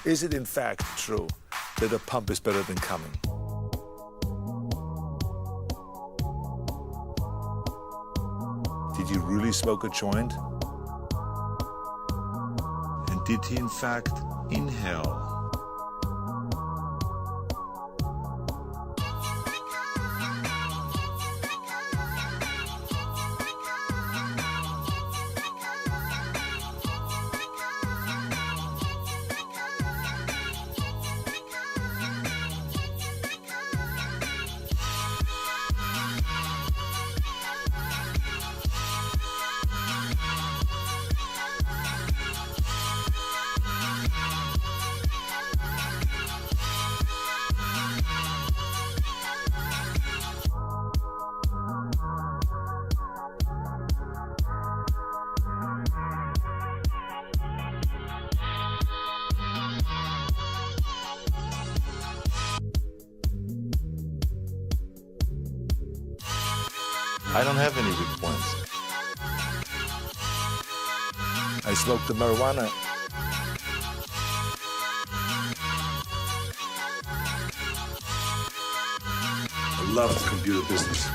Is it in fact true that a pump is better than coming? Did he really smoke a joint? And did he in fact inhale? I don't have any weak points. I smoked the marijuana. I love the computer business.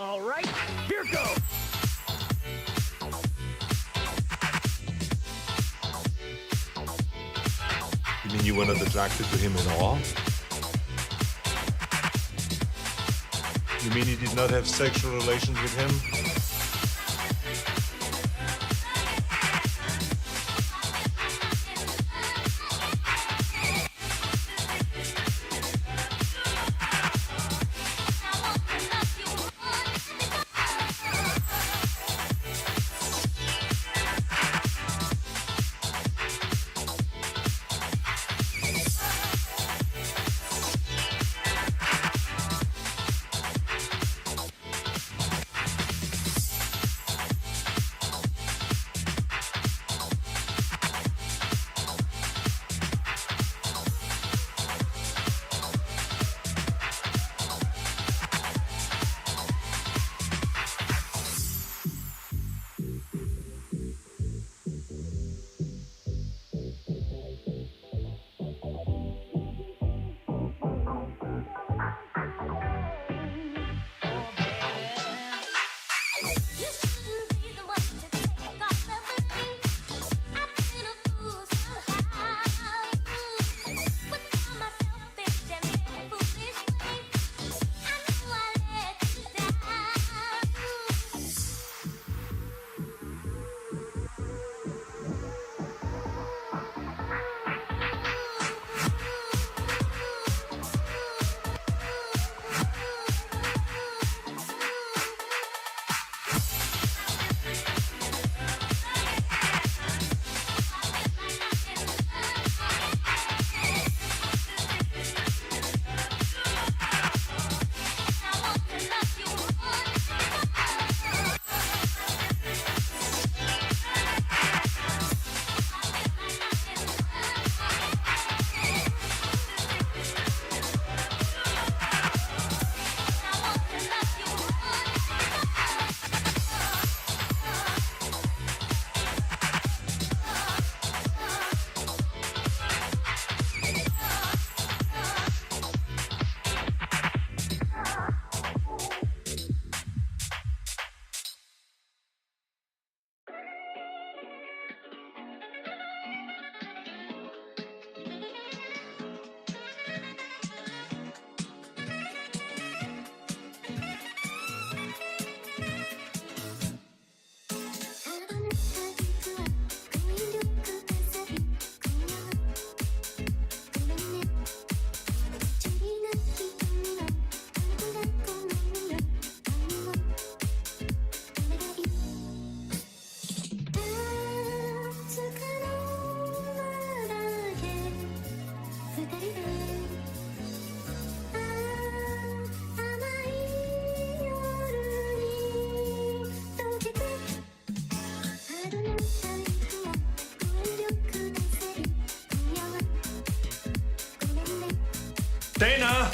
All right, here goes. You mean you were not attracted to him at all? You mean you did not have sexual relations with him? Dana!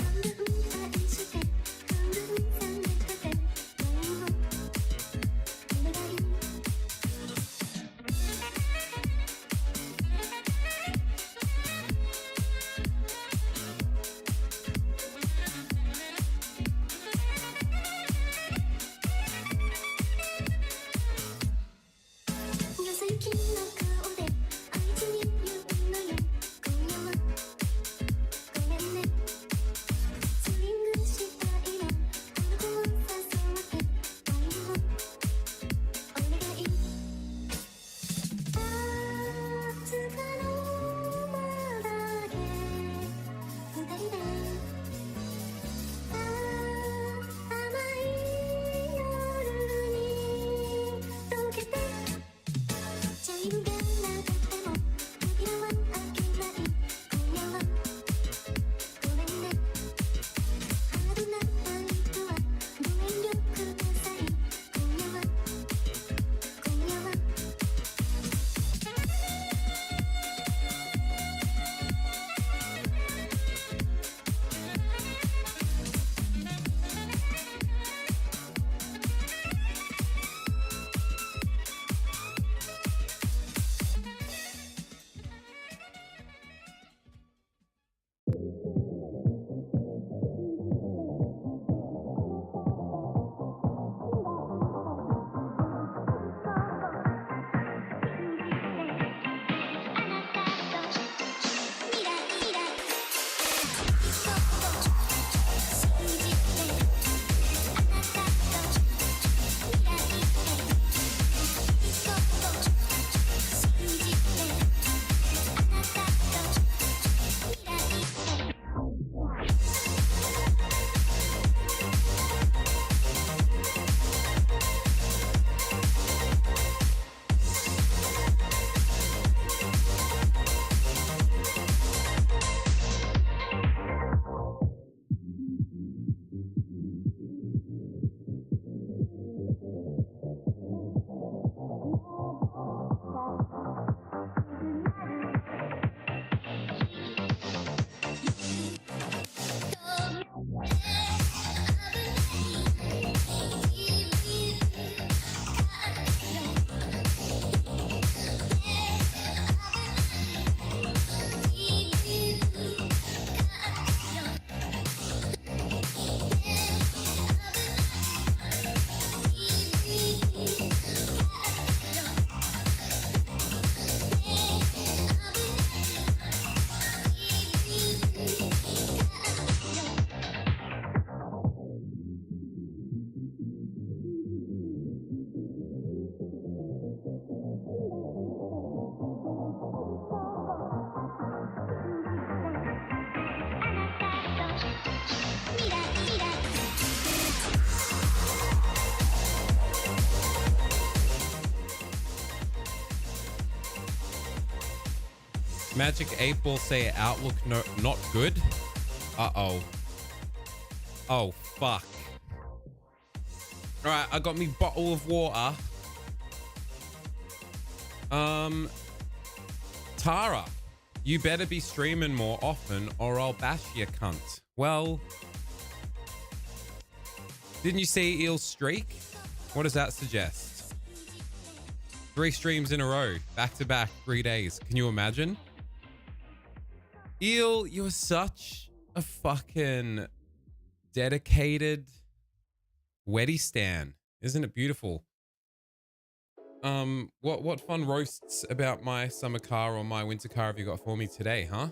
Magic 8 Ball say outlook not good. Uh-oh. Oh, fuck. Alright, I got me bottle of water. Tara, you better be streaming more often or I'll bash you, cunt. Well, didn't you see Eel's streak? What does that suggest? 3 streams in a row, back to back, 3 days. Can you imagine? Eel, you're such a fucking dedicated Weddy stan. Isn't it beautiful? What fun roasts about my summer car or my winter car have you got for me today, huh?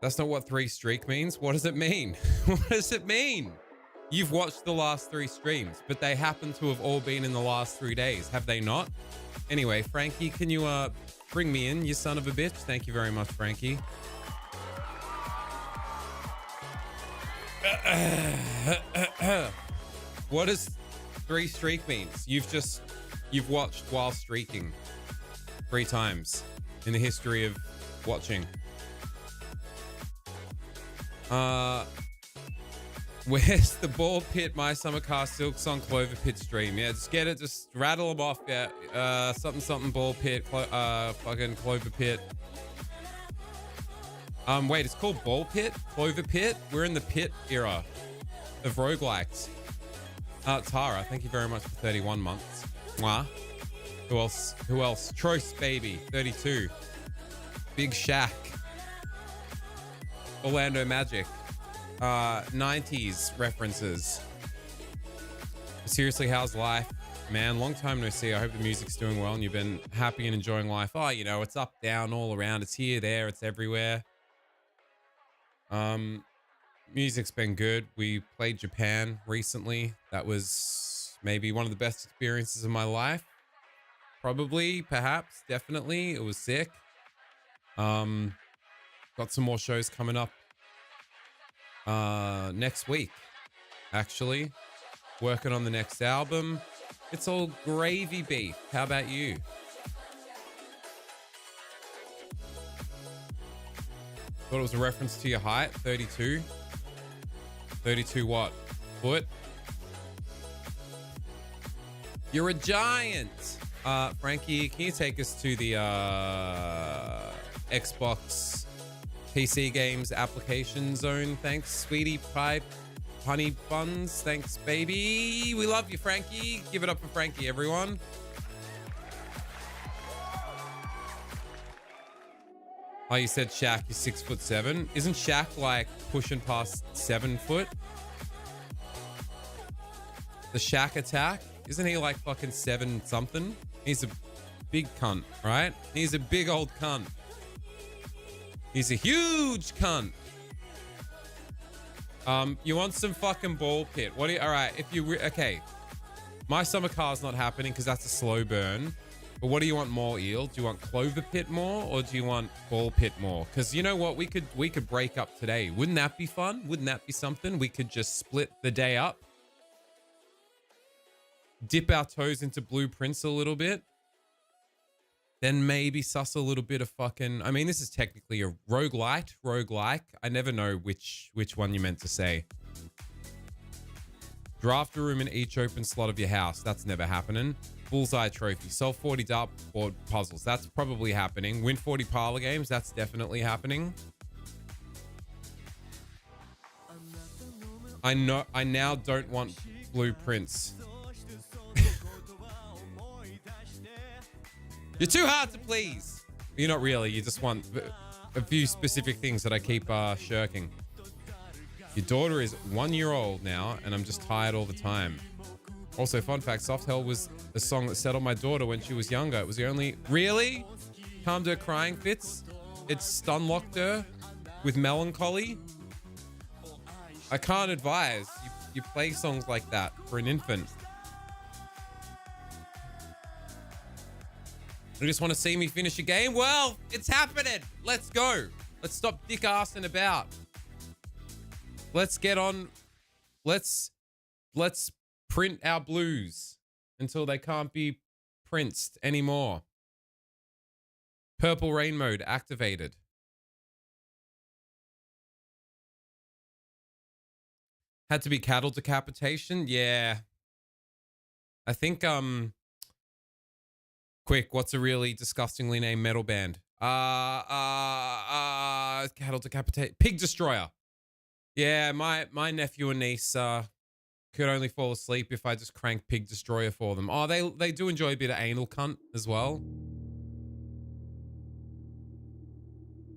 That's not what 3 streak means. What does it mean? What does it mean? You've watched the last 3 streams, but they happen to have all been in the last 3 days, have they not? Anyway, Frankie, can you bring me in, you son of a bitch? Thank you very much, Frankie. What does 3 streak means? You've watched while streaking 3 times in the history of watching. Where's the ball pit? My summer car Silk Song Clover Pit stream. Yeah, just get it. Just rattle them off. Yeah. Something ball pit. Fucking Clover Pit. Wait, it's called Ball Pit? Clover Pit? We're in the pit era of roguelikes. Tara, thank you very much for 31 months. Mwah. Who else? Who else? Troyce Baby, 32. Big Shaq. Orlando Magic. 90s references. Seriously, how's life? Man, long time no see. I hope the music's doing well and you've been happy and enjoying life. Oh, you know, it's up, down, all around. It's here, there, it's everywhere. Music's been good. We played Japan recently. That was maybe one of the best experiences of my life. Probably, perhaps, definitely. It was sick. Got some more shows coming up next week, actually. Working on the next album. It's all gravy beef. How about you? Thought it was a reference to your height, 32. 32 what? Foot? You're a giant. Frankie, can you take us to the Xbox PC games application zone? Thanks, sweetie pie. Honey buns, thanks, baby. We love you, Frankie. Give it up for Frankie, everyone. Oh, you said Shaq is 6'7". Isn't Shaq like pushing past 7 foot? The Shaq attack? Isn't he like fucking 7 something? He's a big cunt, right? He's a big old cunt. He's a huge cunt. You want some fucking ball pit? What do you, all right, if you, okay. My summer car's not happening because that's a slow burn. But what do you want more, Eel? Do you want Clover Pit more or do you want Ball Pit more? Because you know what? We could break up today. Wouldn't that be fun? Wouldn't that be something? We could just split the day up. Dip our toes into blueprints a little bit. Then maybe suss a little bit of fucking... I mean, this is technically a roguelike. I never know which one you meant to say. Draft a room in each open slot of your house. That's never happening. Bullseye trophy. Solve 40 dartboard puzzles. That's probably happening. Win 40 parlor games. That's definitely happening. I now don't want blueprints. You're too hard to please. You're not really. You just want a few specific things that I keep shirking. Your daughter is 1 year old now, and I'm just tired all the time. Also, fun fact, Soft Hell was a song that settled my daughter when she was younger. It was the only... Really? Calmed her crying fits? It stun-locked her with melancholy? I can't advise. You play songs like that for an infant. You just want to see me finish a game? Well, it's happening. Let's go. Let's stop dick-assing about. Let's get on. Let's print our blues until they can't be printed anymore. Purple rain mode activated. Had to be cattle decapitation? Yeah. I think, quick, what's a really disgustingly named metal band? Cattle decapitate. Pig Destroyer. Yeah, my nephew and niece could only fall asleep if I just crank Pig Destroyer for them. Oh, they do enjoy a bit of anal cunt as well.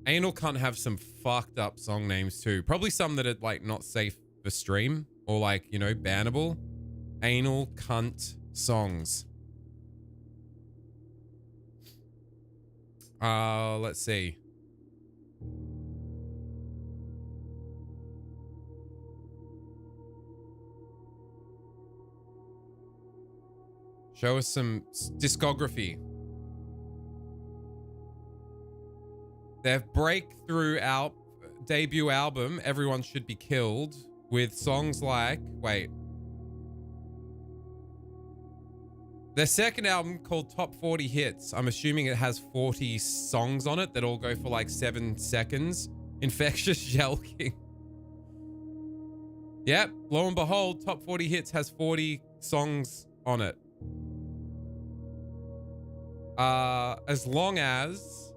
Anal cunt have some fucked up song names too. Probably some that are like not safe for stream or like, you know, bannable. Anal cunt songs. Let's see. Show us some discography. Their breakthrough debut album, Everyone Should Be Killed, with songs like... Wait. Their second album called Top 40 Hits. I'm assuming it has 40 songs on it that all go for like 7 seconds. Infectious Gel King. Yep, lo and behold, Top 40 Hits has 40 songs on it. As long as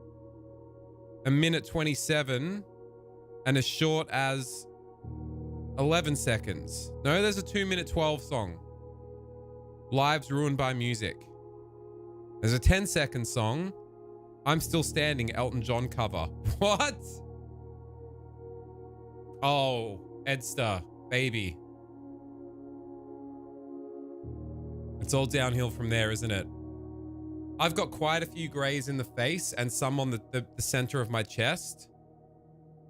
1 minute 27 and as short as 11 seconds. No, there's a 2-minute 12 song. Lives Ruined by Music. There's a 10-second song. I'm Still Standing, Elton John cover. What? Oh, Edster, baby. It's all downhill from there, isn't it? I've got quite a few grays in the face and some on the center of my chest.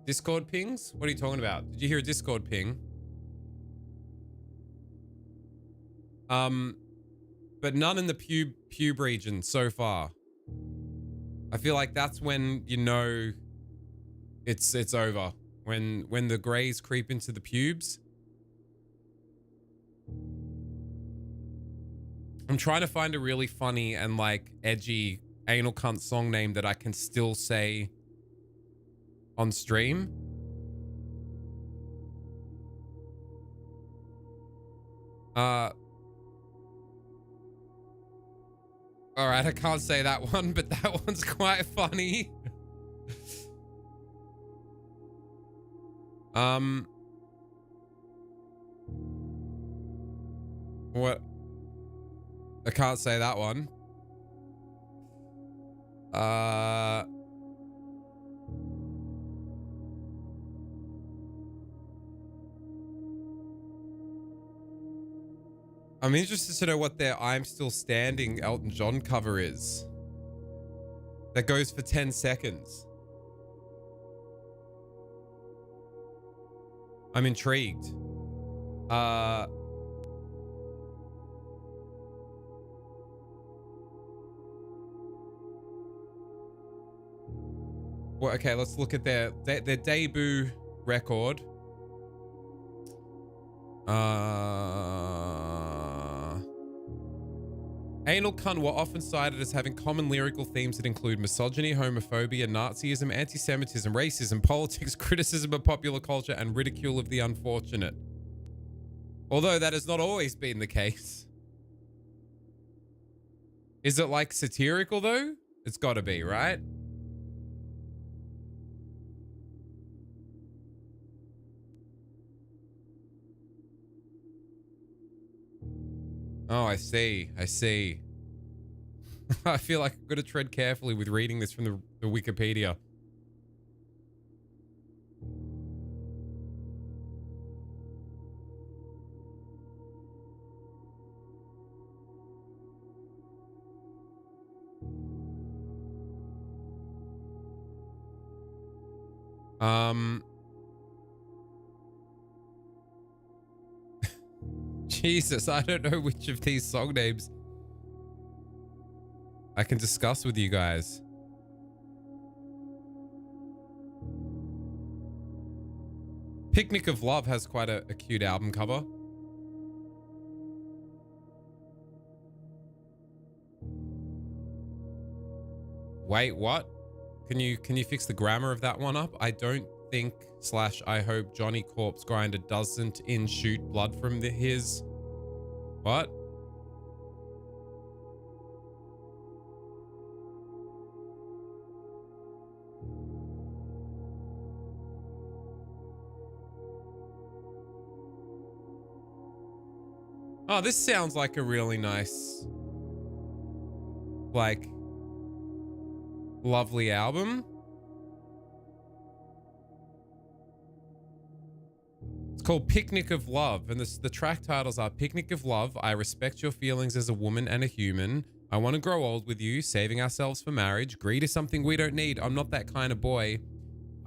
Discord pings? What are you talking about? Did you hear a Discord ping? But none in the pube region so far. I feel like that's when you know it's over. When the grays creep into the pubes. I'm trying to find a really funny and like edgy anal cunt song name that I can still say on stream. All right, I can't say that one, but that one's quite funny. What? I can't say that one. I'm interested to know what their I'm Still Standing Elton John cover is. That goes for 10 seconds. I'm intrigued. Well, okay, let's look at their debut record. Anal cunt were often cited as having common lyrical themes that include misogyny, homophobia, Nazism, anti-Semitism, racism, politics, criticism of popular culture, and ridicule of the unfortunate. Although that has not always been the case. Is it like satirical though? It's gotta be, right? Oh, I see. I see. I feel like I'm going to tread carefully with reading this from the Wikipedia. Jesus, I don't know which of these song names I can discuss with you guys. Picnic of Love has quite a cute album cover. Wait, what? Can you fix the grammar of that one up? I don't think / I hope Johnny Corpse Grinder doesn't shoot blood from his... What? Oh, this sounds like a really nice, like, lovely album. It's called Picnic of Love, and the track titles are Picnic of Love, I Respect Your Feelings as a Woman and a Human, I Want to Grow Old with You, Saving Ourselves for Marriage, Greed is Something We Don't Need, I'm Not That Kind of Boy,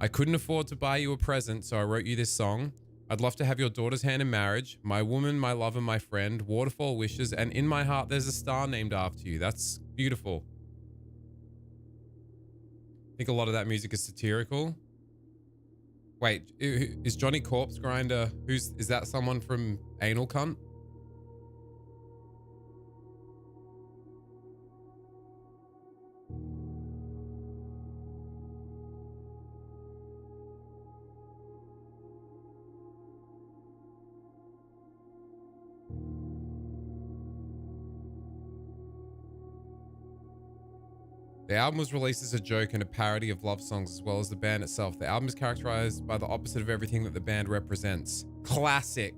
I Couldn't Afford to Buy You a Present, so I wrote you this song, I'd Love to Have Your Daughter's Hand in Marriage, My Woman, My Lover, My Friend, Waterfall Wishes, and In My Heart There's a Star Named After You. That's beautiful. I think a lot of that music is satirical. Wait, is Johnny Corpse Grinder, is that someone from Anal Cunt? The album was released as a joke and a parody of love songs as well as the band itself. The album is characterized by the opposite of everything that the band represents. Classic.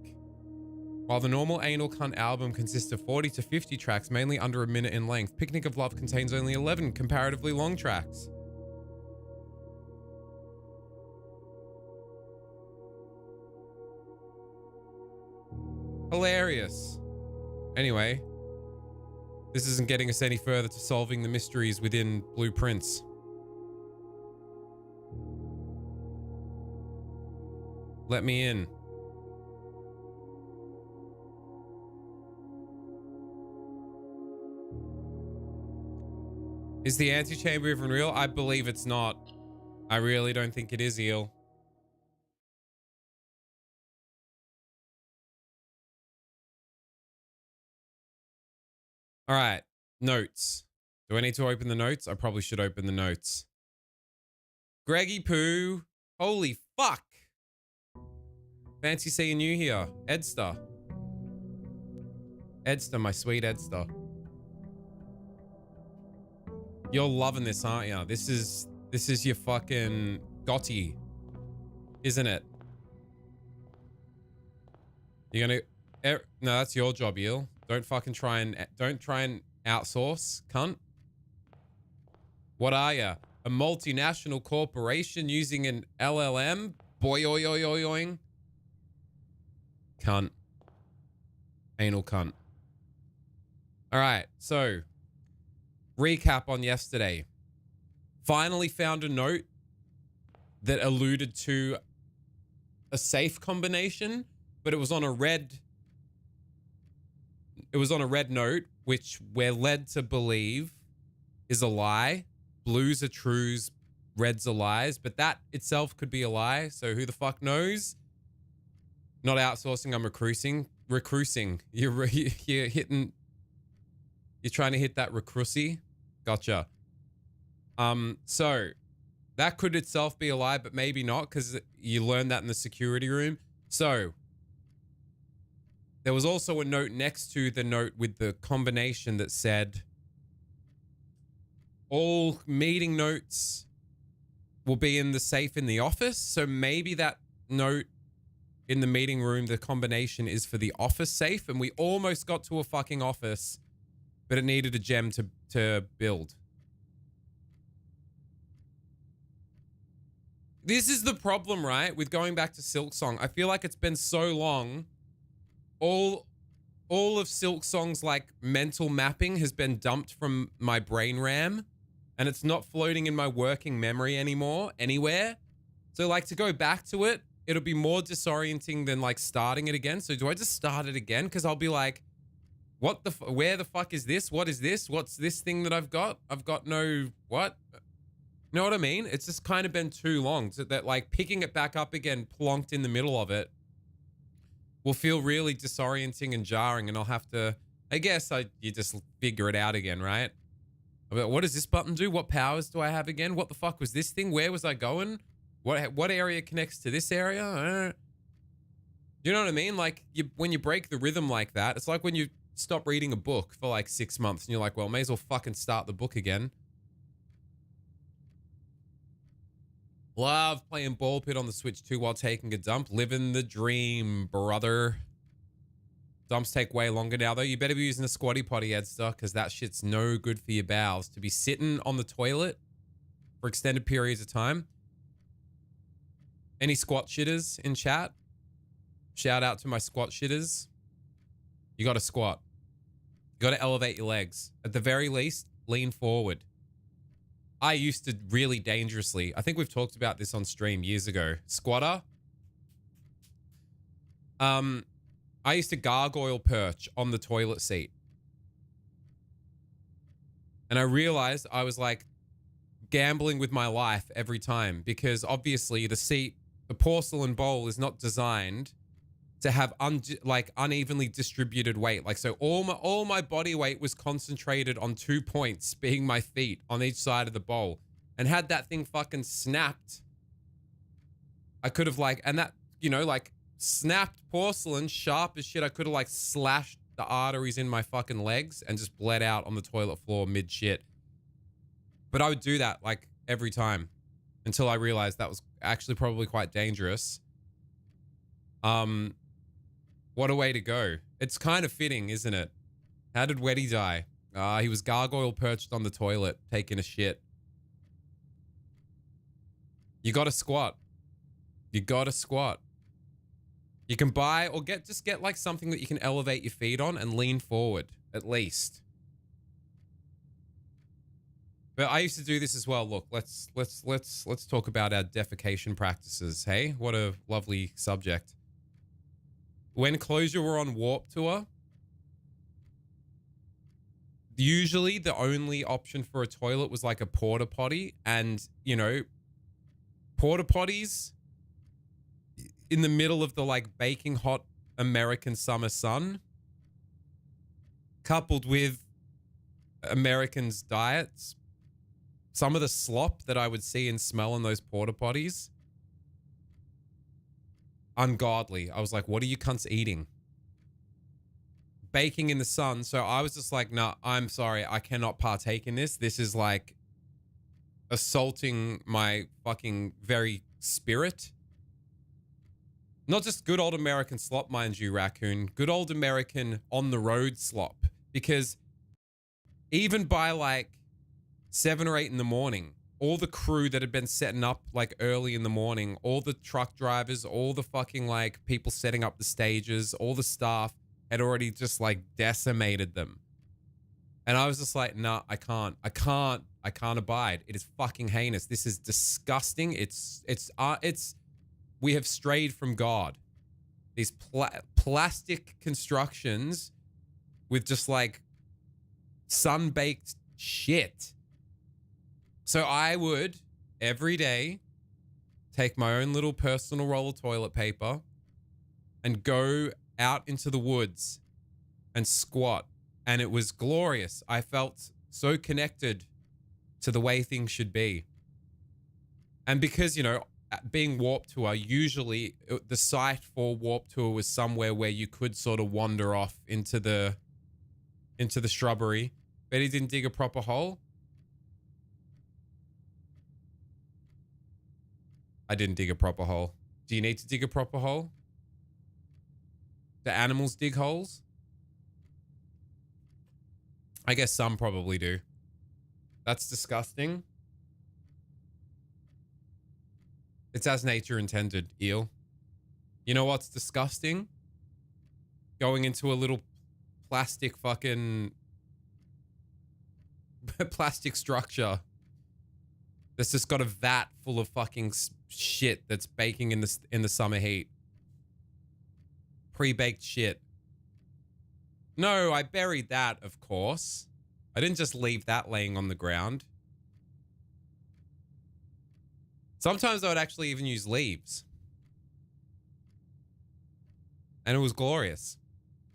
While the normal Anal Cunt album consists of 40 to 50 tracks, mainly under a minute in length, Picnic of Love contains only 11 comparatively long tracks. Hilarious. Anyway, this isn't getting us any further to solving the mysteries within Blueprints. Let me in. Is the antechamber even real? I believe it's not. I really don't think it is, Eel. All right, notes. Do I need to open the notes? I probably should open the notes. Greggy Poo. Holy fuck. Fancy seeing you here. Edster. Edster, my sweet Edster. You're loving this, aren't you? This is your fucking Gotti, isn't it? You're gonna... No, that's your job, Eel. Don't try and outsource, cunt. What are you? A multinational corporation using an LLM? Boing. Cunt. Anal cunt. All right, so recap on yesterday. Finally found a note that alluded to a safe combination, but it was on a red note, which we're led to believe is a lie. Blues are trues, reds are lies, but that itself could be a lie. So who the fuck knows? Not outsourcing, I'm recruiting. You're hitting. You're trying to hit that recrucy. Gotcha. So that could itself be a lie, but maybe not, because you learned that in the security room. So there was also a note next to the note with the combination that said all meeting notes will be in the safe in the office. So maybe that note in the meeting room, the combination is for the office safe, and we almost got to a fucking office, but it needed a gem to build. This is the problem, right? With going back to Silksong. I feel like it's been so long. All of Silksong's like mental mapping has been dumped from my brain RAM, and it's not floating in my working memory anymore, anywhere. So like to go back to it, it'll be more disorienting than like starting it again. So do I just start it again? Because I'll be like, where the fuck is this? What is this? What's this thing that I've got? I've got no, what? You know what I mean? It's just kind of been too long so that like picking it back up again, plonked in the middle of it, will feel really disorienting and jarring, and I'll have to, I guess you just figure it out again, right? But what does this button do? What powers do I have again? What the fuck was this thing? Where was I going? What area connects to this area? You know what I mean? Like when you break the rhythm like that, it's like when you stop reading a book for like 6 months and you're like, well, may as well fucking start the book again. Love playing ball pit on the Switch 2 while taking a dump. Living the dream, brother. Dumps take way longer now, though. You better be using a squatty potty, Edster, because that shit's no good for your bowels. To be sitting on the toilet for extended periods of time. Any squat shitters in chat? Shout out to my squat shitters. You got to squat. You got to elevate your legs. At the very least, lean forward. I used to really dangerously, I think we've talked about this on stream years ago, squatter. I used to gargoyle perch on the toilet seat. And I realized I was like gambling with my life every time, because obviously the porcelain bowl is not designed to have unevenly distributed weight. Like, so all my body weight was concentrated on 2 points, being my feet on each side of the bowl. And had that thing fucking snapped, I could have snapped porcelain, sharp as shit. I could have like slashed the arteries in my fucking legs and just bled out on the toilet floor mid shit. But I would do that like every time until I realized that was actually probably quite dangerous. What a way to go. It's kind of fitting, isn't it? How did Weddy die? He was gargoyle perched on the toilet, taking a shit. You gotta squat. You gotta squat. You can buy or just get like something that you can elevate your feet on and lean forward, at least. But I used to do this as well. Look, let's talk about our defecation practices. Hey, what a lovely subject. When Closure were on Warp Tour, usually the only option for a toilet was like a porta potty, and you know, porta potties in the middle of the like baking hot American summer sun, coupled with Americans' diets, some of the slop that I would see and smell in those porta potties, ungodly. I was like, what are you cunts eating? Baking in the sun. So I was just like, nah, I'm sorry. I cannot partake in this. This is like assaulting my fucking very spirit. Not just good old American slop, mind you, Raccoon. Good old American on the road slop. Because even by like 7 or 8 in the morning, all the crew that had been setting up like early in the morning, all the truck drivers, all the fucking like people setting up the stages, all the staff had already just like decimated them. And I was just like, nah, I can't abide. It is fucking heinous. This is disgusting. We have strayed from God. These plastic constructions with just like sun-baked shit. So I would every day take my own little personal roll of toilet paper and go out into the woods and squat. And it was glorious. I felt so connected to the way things should be. And because, you know, being Warp Tour, usually the site for Warp Tour was somewhere where you could sort of wander off into the shrubbery. Bet he didn't dig a proper hole. I didn't dig a proper hole. Do you need to dig a proper hole? Do animals dig holes? I guess some probably do. That's disgusting. It's as nature intended, eel. You know what's disgusting? Going into a little plastic fucking plastic structure that's just got a vat full of fucking shit that's baking in the summer heat. Pre-baked shit. No, I buried that, of course. I didn't just leave that laying on the ground. Sometimes I would actually even use leaves. And it was glorious.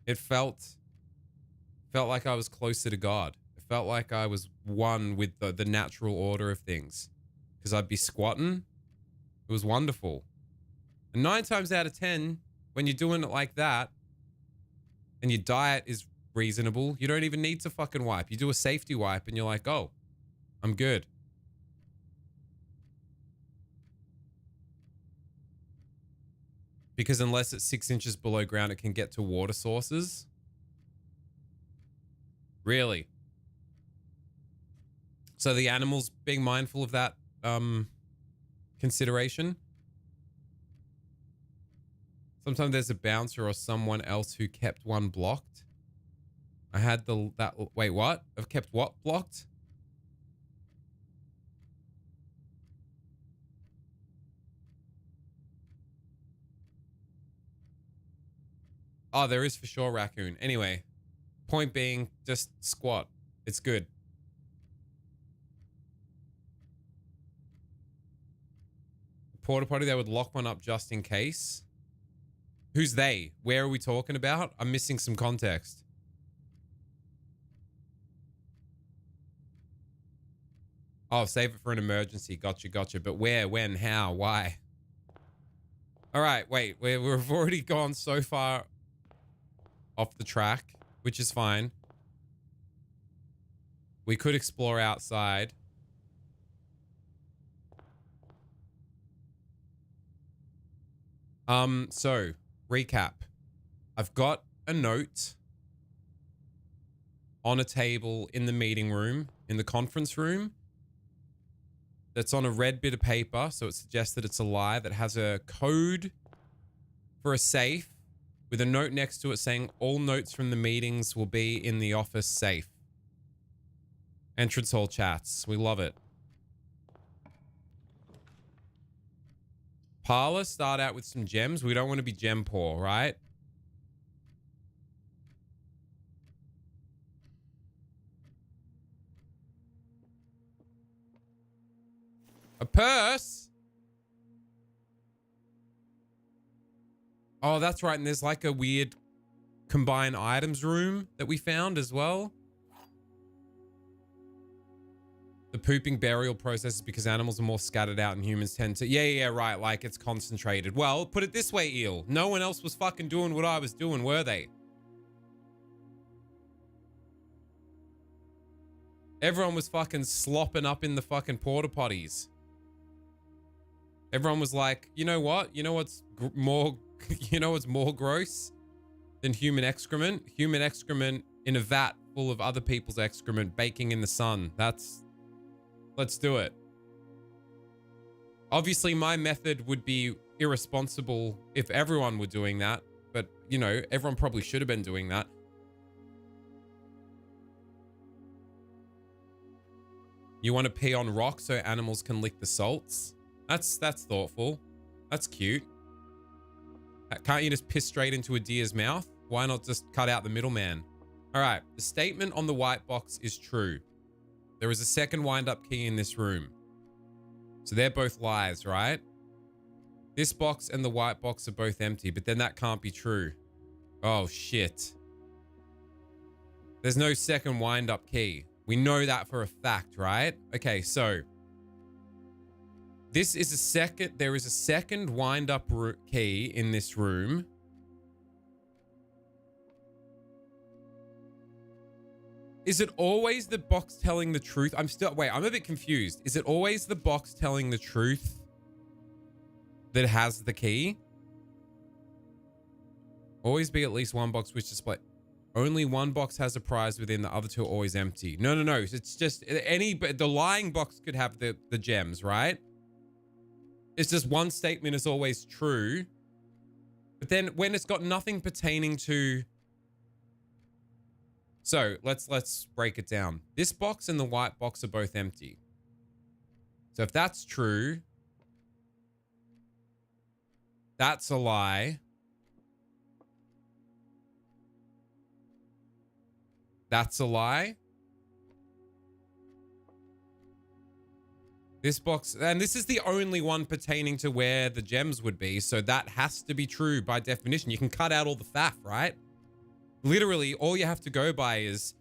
It felt like I was closer to God. It felt like I was one with the natural order of things. Because I'd be squatting. It was wonderful. And 9 times out of 10, when you're doing it like that, and your diet is reasonable, you don't even need to fucking wipe. You do a safety wipe and you're like, oh, I'm good. Because unless it's 6 inches below ground, it can get to water sources. Really? So the animals being mindful of that consideration. Sometimes there's a bouncer or someone else who kept one blocked. I had wait, what? I've kept what blocked? Oh, there is for sure, Raccoon. Anyway, point being, just squat. It's good. Porta potty, they would lock one up just in case. Who's they? Where are we talking about? I'm missing some context. Oh, save it for an emergency. Gotcha. But where, when, how, why? All right, wait. We've already gone so far off the track, which is fine. We could explore outside. So recap. I've got a note on a table in the meeting room, in the conference room, that's on a red bit of paper. So it suggests that it's a lie, that has a code for a safe with a note next to it saying all notes from the meetings will be in the office safe. Entrance hall chats. We love it. Parlor, start out with some gems. We don't want to be gem poor, right? A purse? Oh, that's right. And there's like a weird combined items room that we found as well. The pooping burial process is because animals are more scattered out and humans tend to... Yeah, right. Like it's concentrated. Well, put it this way, Eel. No one else was fucking doing what I was doing, were they? Everyone was fucking slopping up in the fucking porta potties. Everyone was like, you know what? You know what's more... You know what's more gross than human excrement? Human excrement in a vat full of other people's excrement baking in the sun. That's... Let's do it. Obviously, my method would be irresponsible if everyone were doing that. But, you know, everyone probably should have been doing that. You want to pee on rocks so animals can lick the salts? That's thoughtful. That's cute. Can't you just piss straight into a deer's mouth? Why not just cut out the middleman? All right. The statement on the white box is true. There is a second wind-up key in this room. So they're both lies, right? This box and the white box are both empty, but then that can't be true. Oh, shit. There's no second wind-up key. We know that for a fact, right? Okay, so... This is a second... There is a second wind-up key in this room. Is it always the box telling the truth? Wait, I'm a bit confused. Is it always the box telling the truth that has the key? Always be at least one box which display. Only one box has a prize within, the other two are always empty. No. It's just the lying box could have the gems, right? It's just one statement is always true. But then when it's got nothing pertaining to... So let's break it down. This box and the white box are both empty. So if that's true, that's a lie. That's a lie. This box, and this is the only one pertaining to where the gems would be. So that has to be true by definition. You can cut out all the faff, right? Literally, all you have to go by is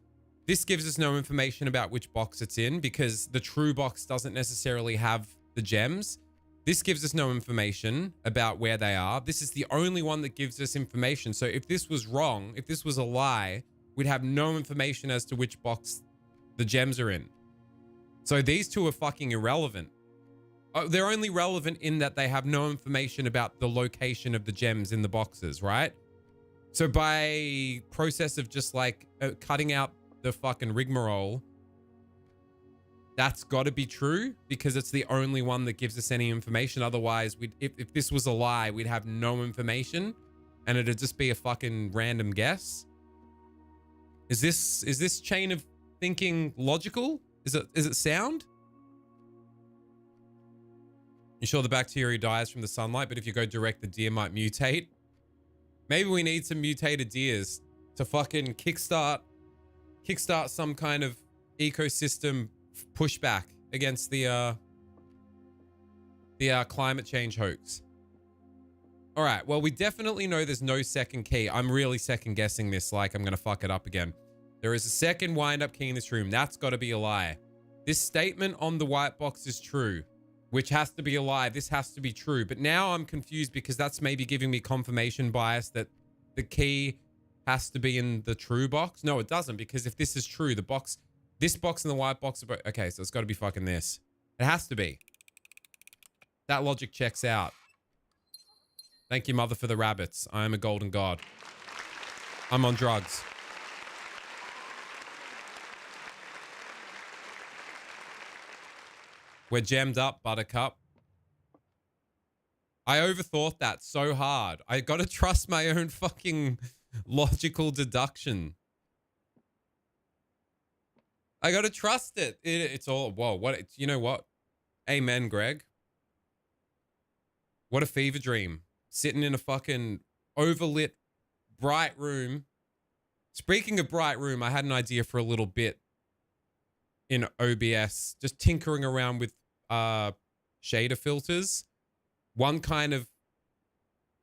this gives us no information about which box it's in because the true box doesn't necessarily have the gems. This gives us no information about where they are. This is the only one that gives us information. So if this was wrong, if this was a lie, we'd have no information as to which box the gems are in. So these two are fucking irrelevant. They're only relevant in that they have no information about the location of the gems in the boxes, right? So by process of just like cutting out the fucking rigmarole, that's got to be true because it's the only one that gives us any information. Otherwise, if this was a lie, we'd have no information and it'd just be a fucking random guess. Is this chain of thinking logical? Is it sound? You sure the bacteria dies from the sunlight, but if you go direct, the deer might mutate? Maybe we need some mutated deers to fucking kickstart some kind of ecosystem pushback against the climate change hoax. All right. Well, we definitely know there's no second key. I'm really second guessing this like I'm going to fuck it up again. There is a second wind-up key in this room. That's got to be a lie. This statement on the white box is true, which has to be a lie. This has to be true. But now I'm confused because that's maybe giving me confirmation bias that the key has to be in the true box. No, it doesn't, because if this is true, this box and the white box are both... Okay, so it's got to be fucking this. It has to be. That logic checks out. Thank you, mother, for the rabbits. I am a golden god. I'm on drugs. We're jammed up, Buttercup. I overthought that so hard. I gotta trust my own fucking logical deduction. I gotta trust it. It's all, whoa, what, you know what? Amen, Greg. What a fever dream. Sitting in a fucking overlit, bright room. Speaking of bright room, I had an idea for a little bit in OBS, just tinkering around with shader filters. One kind of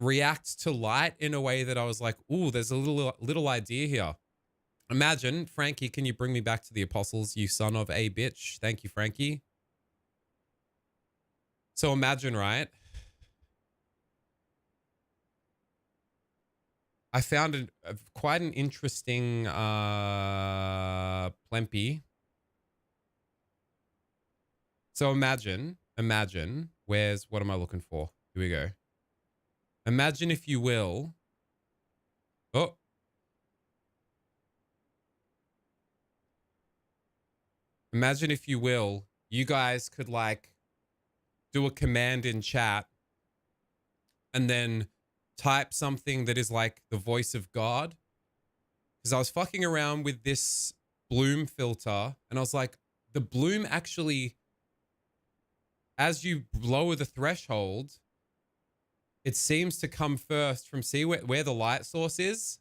reacts to light in a way that I was like, ooh, there's a little idea here. Imagine, Frankie, can you bring me back to the apostles, you son of a bitch? Thank you, Frankie. So imagine, right? I found quite an interesting plempy. So imagine, what am I looking for? Here we go. Imagine, if you will. Oh. Imagine, if you will, you guys could like do a command in chat and then type something that is like the voice of God. Because I was fucking around with this bloom filter and I was like, the bloom actually, as you lower the threshold, it seems to come first from, see where the light source is.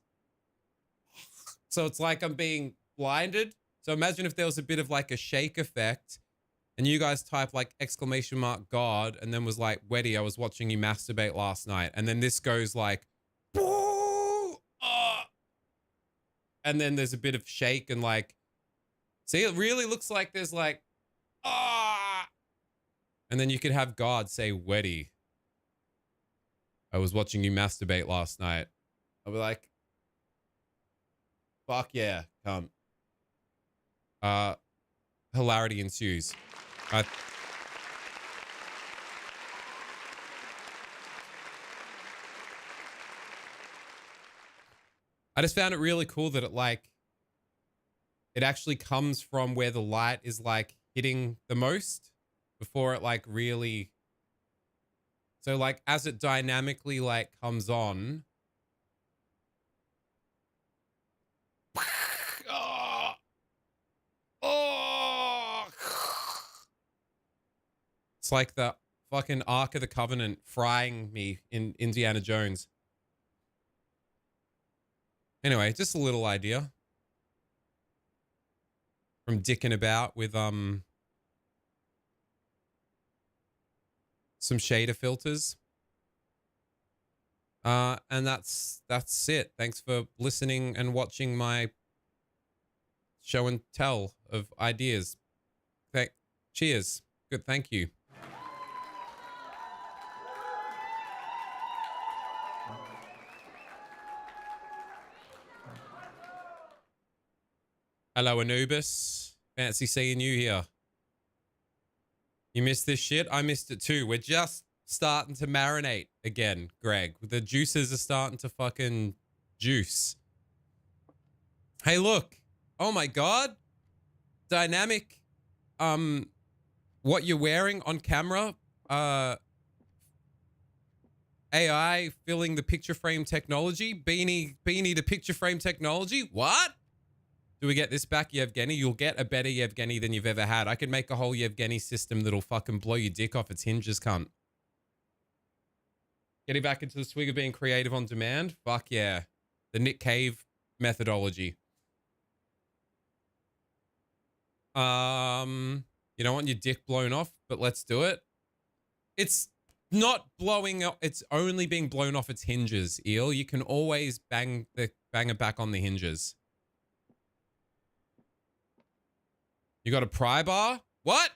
So it's like I'm being blinded. So imagine if there was a bit of like a shake effect and you guys type like exclamation mark God and then was like, Weddy, I was watching you masturbate last night. And then this goes like, and then there's a bit of shake and like, see, it really looks like there's like, and then you could have God say, Weddy, I was watching you masturbate last night. I'll be like, fuck yeah, come. Hilarity ensues. I just found it really cool that it actually comes from where the light is like hitting the most before it like really. So like as it dynamically like comes on. It's like the fucking Ark of the Covenant frying me in Indiana Jones. Anyway, just a little idea from dicking about with some shader filters. And that's it. Thanks for listening and watching my show and tell of ideas. Cheers. Good, thank you. Hello, Anubis. Fancy seeing you here. You missed this shit? I missed it too. We're just starting to marinate again, Greg. The juices are starting to fucking juice. Hey, look. Oh my God. Dynamic. What you're wearing on camera. AI filling the picture frame technology. Beanie the picture frame technology. What? Do we get this back, Yevgeny? You'll get a better Yevgeny than you've ever had. I could make a whole Yevgeny system that'll fucking blow your dick off its hinges, cunt. Getting back into the swing of being creative on demand? Fuck yeah. The Nick Cave methodology. You don't want your dick blown off, but let's do it. It's not blowing up. It's only being blown off its hinges, Eel. You can always bang it back on the hinges. You got a pry bar? What?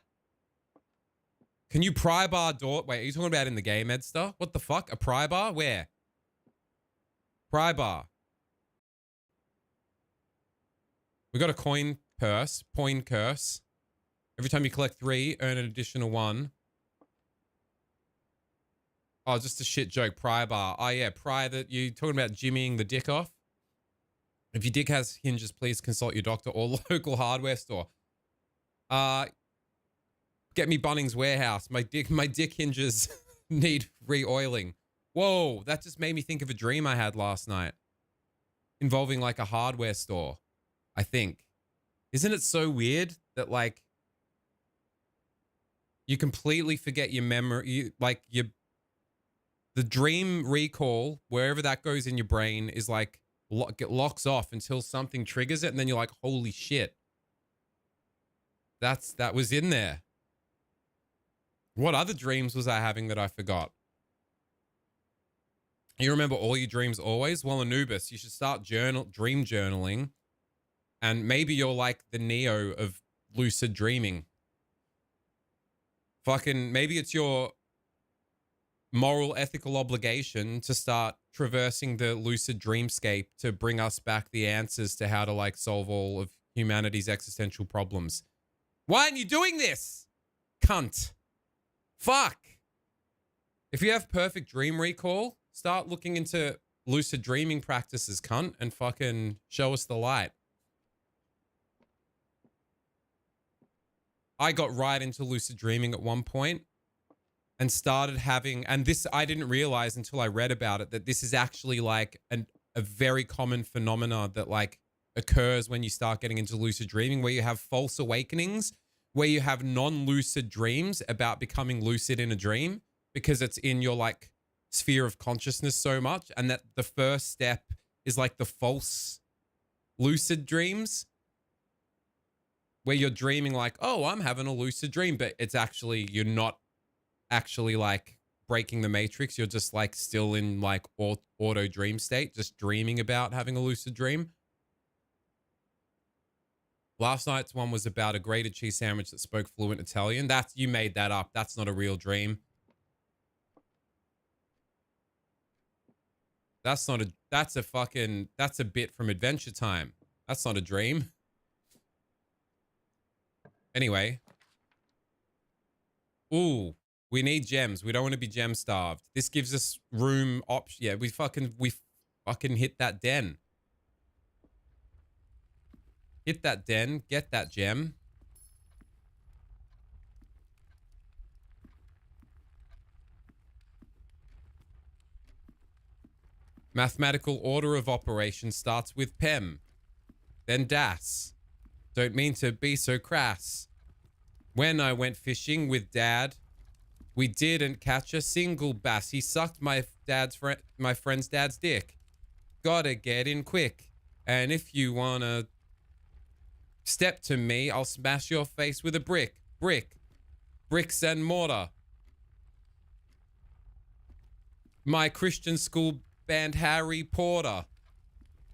Can you pry bar door? Wait, are you talking about in the game, Edster? What the fuck? A pry bar? Where? Pry bar. We got a coin curse. Every time you collect 3, earn an additional 1. Oh, just a shit joke. Pry bar. Oh yeah, pry that you talking about jimmying the dick off. If your dick has hinges, please consult your doctor or local hardware store. Get me Bunnings Warehouse. My dick hinges need re-oiling. Whoa, that just made me think of a dream I had last night involving like a hardware store, I think. Isn't it so weird that like you completely forget your memory, the dream recall, wherever that goes in your brain is like it locks off until something triggers it, and then you're like, holy shit. That was in there. What other dreams was I having that I forgot? You remember all your dreams always? Well, Anubis, you should start dream journaling, and maybe you're like the Neo of lucid dreaming. Fucking maybe it's your moral ethical obligation to start traversing the lucid dreamscape to bring us back the answers to how to like solve all of humanity's existential problems. Why aren't you doing this? Cunt. Fuck. If you have perfect dream recall, start looking into lucid dreaming practices, cunt, and fucking show us the light. I got right into lucid dreaming at one point and started having, and this I didn't realize until I read about it, that this is actually like a very common phenomena that like occurs when you start getting into lucid dreaming, where you have false awakenings, where you have non-lucid dreams about becoming lucid in a dream because it's in your like sphere of consciousness so much, and that the first step is like the false lucid dreams, where you're dreaming like, oh, I'm having a lucid dream, but it's actually, you're not actually like breaking the matrix. You're just like still in like auto dream state, just dreaming about having a lucid dream. Last night's one was about a grated cheese sandwich that spoke fluent Italian. You made that up. That's not a real dream. That's a bit from Adventure Time. That's not a dream. Anyway. Ooh, we need gems. We don't want to be gem starved. This gives us room option. Yeah, we fucking hit that den. Hit that den, get that gem. Mathematical order of operation starts with PEM, then DAS. Don't mean to be so crass. When I went fishing with Dad, we didn't catch a single bass. He sucked my friend's dad's dick. Gotta get in quick. And if you wanna step to me, I'll smash your face with a brick. Bricks and mortar. My Christian school band Harry Potter.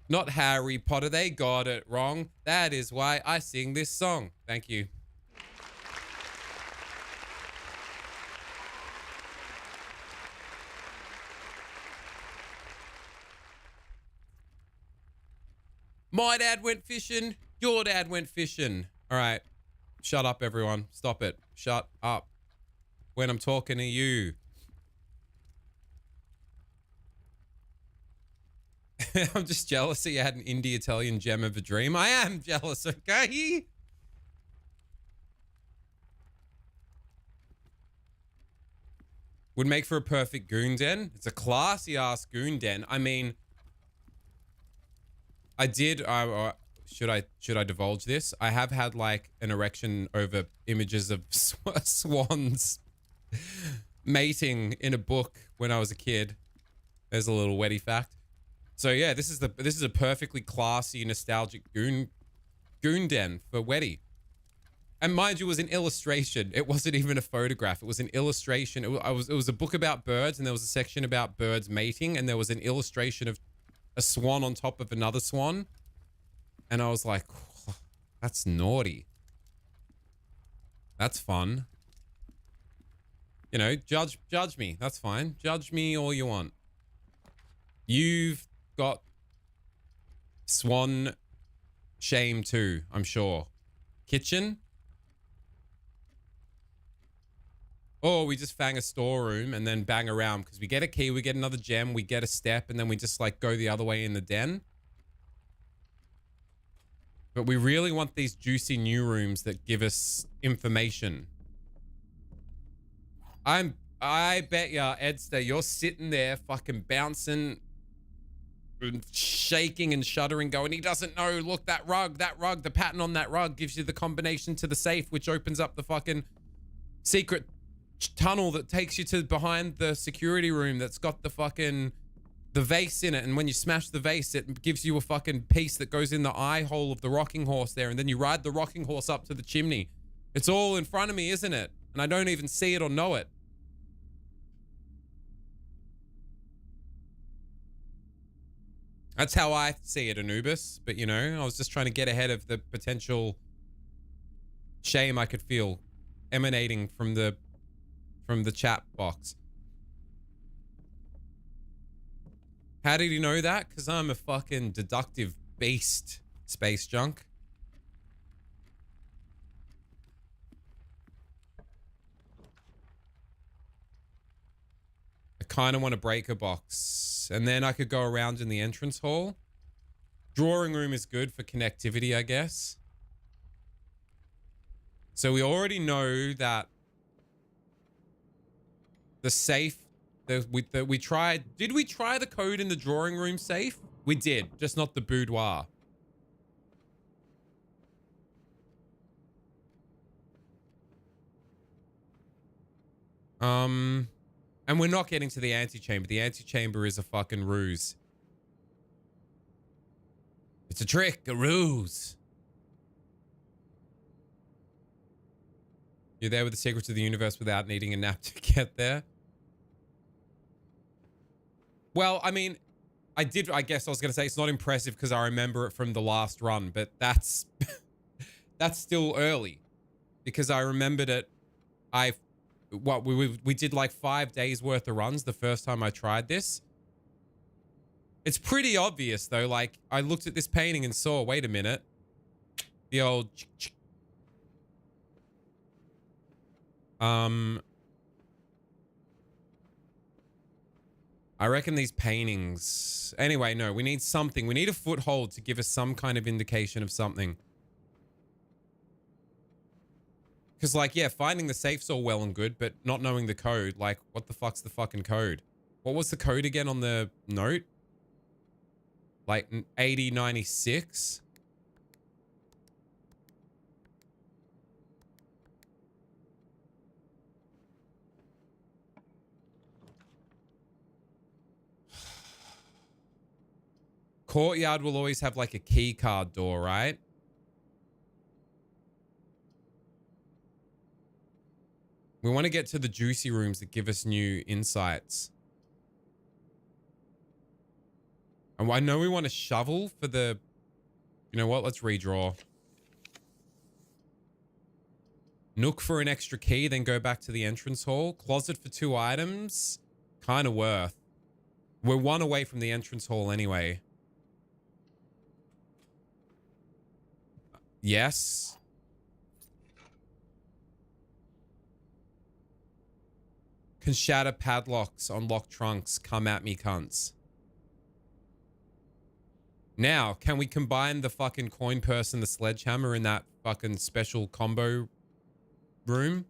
Not Harry Potter, they got it wrong. That is why I sing this song. Thank you. My dad went fishing. Your dad went fishing. All right. Shut up, everyone. Stop it. Shut up. When I'm talking to you. I'm just jealous that you had an indie Italian gem of a dream. I am jealous, okay? Would make for a perfect goon den. It's a classy ass goon den. I mean, I did. Should I divulge this? I have had like an erection over images of swans mating in a book when I was a kid. There's a little wetty fact. So yeah, this is a perfectly classy, nostalgic goon den for Weddy. And mind you, it was an illustration. It wasn't even a photograph. It was an illustration. It was a book about birds, and there was a section about birds mating, and there was an illustration of a swan on top of another swan. And I was like, oh, that's naughty. That's fun. You know, judge me. That's fine. Judge me all you want. You've got swan shame too, I'm sure. Kitchen? Or we just fang a storeroom and then bang around because we get a key, we get another gem, we get a step, and then we just like go the other way in the den. But we really want these juicy new rooms that give us information. I bet ya, Edster, you're sitting there fucking bouncing, shaking and shuddering, going, he doesn't know. Look, that rug, the pattern on that rug gives you the combination to the safe, which opens up the fucking secret tunnel that takes you to behind the security room that's got the fucking the vase in it, and when you smash the vase it gives you a fucking piece that goes in the eye hole of the rocking horse there, and then you ride the rocking horse up to the chimney. It's all in front of me, isn't it? And I don't even see it or know it. That's how I see it, Anubis. But you know, I was just trying to get ahead of the potential shame I could feel emanating from the chat box. How did you know that? Because I'm a fucking deductive beast, Space Junk. I kind of want to break a box. And then I could go around in the entrance hall. Drawing room is good for connectivity, I guess. So we already know that the safe that we tried. Did we try the code in the drawing room safe? We did, just not the boudoir. And we're not getting to the antechamber. The antechamber is a fucking ruse. It's a trick, a ruse. You're there with the secrets of the universe without needing a nap to get there. Well, I mean, I guess I was going to say it's not impressive because I remember it from the last run, but that's that's still early because I remembered it. We did like 5 days worth of runs the first time I tried this. It's pretty obvious though. Like I looked at this painting and saw, wait a minute, the old I reckon these paintings... Anyway, no, we need something. We need a foothold to give us some kind of indication of something. Because, like, yeah, finding the safe's all well and good, but not knowing the code, like, what the fuck's the fucking code? What was the code again on the note? Like, 8096? Courtyard will always have like a key card door, right? We want to get to the juicy rooms that give us new insights. And I know we want a shovel for the... You know what? Let's redraw. Nook for an extra key, then go back to the entrance hall. Closet for 2 items. Kind of worth. We're 1 away from the entrance hall anyway. Yes. Can shatter padlocks, unlock trunks. Come at me, cunts. Now, can we combine the fucking coin purse and the sledgehammer in that fucking special combo room?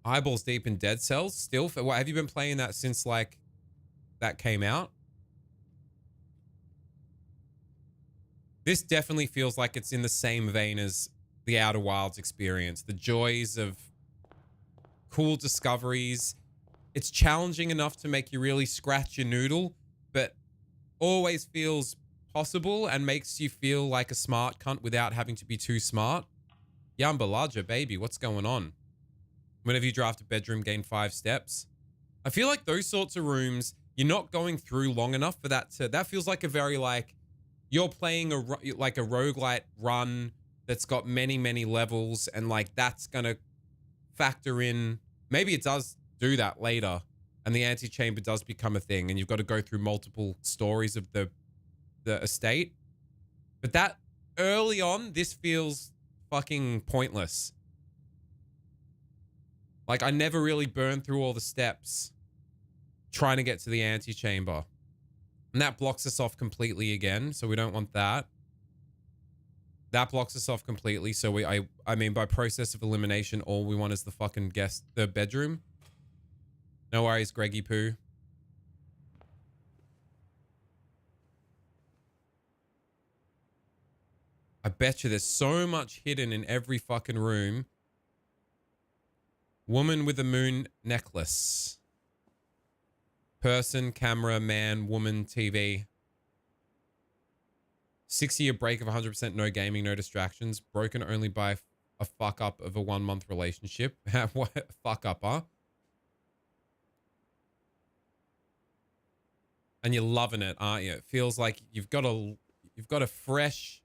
Eyeballs deep in Dead Cells still? What, have you been playing that since like that came out? This definitely feels like it's in the same vein as the Outer Wilds experience. The joys of cool discoveries. It's challenging enough to make you really scratch your noodle, but always feels possible and makes you feel like a smart cunt without having to be too smart. Yambalaja, baby, what's going on? Whenever you draft a bedroom, gain 5 steps. I feel like those sorts of rooms, you're not going through long enough for that to... That feels like a very like... You're playing a roguelite run that's got many, many levels, and like that's gonna factor in. Maybe it does do that later, and the antechamber does become a thing, and you've got to go through multiple stories of the estate. But that early on, this feels fucking pointless. Like, I never really burned through all the steps trying to get to the antechamber. And that blocks us off completely again, so we don't want that. That blocks us off completely, so I mean, by process of elimination, all we want is the fucking the bedroom. No worries, Greggy Poo. I bet you there's so much hidden in every fucking room. Woman with a moon necklace. Person, camera, man, woman, TV. 6-year break of 100% no gaming, no distractions. Broken only by a fuck up of a 1-month relationship. What fuck up, huh? And you're loving it, aren't you? It feels like you've got a fresh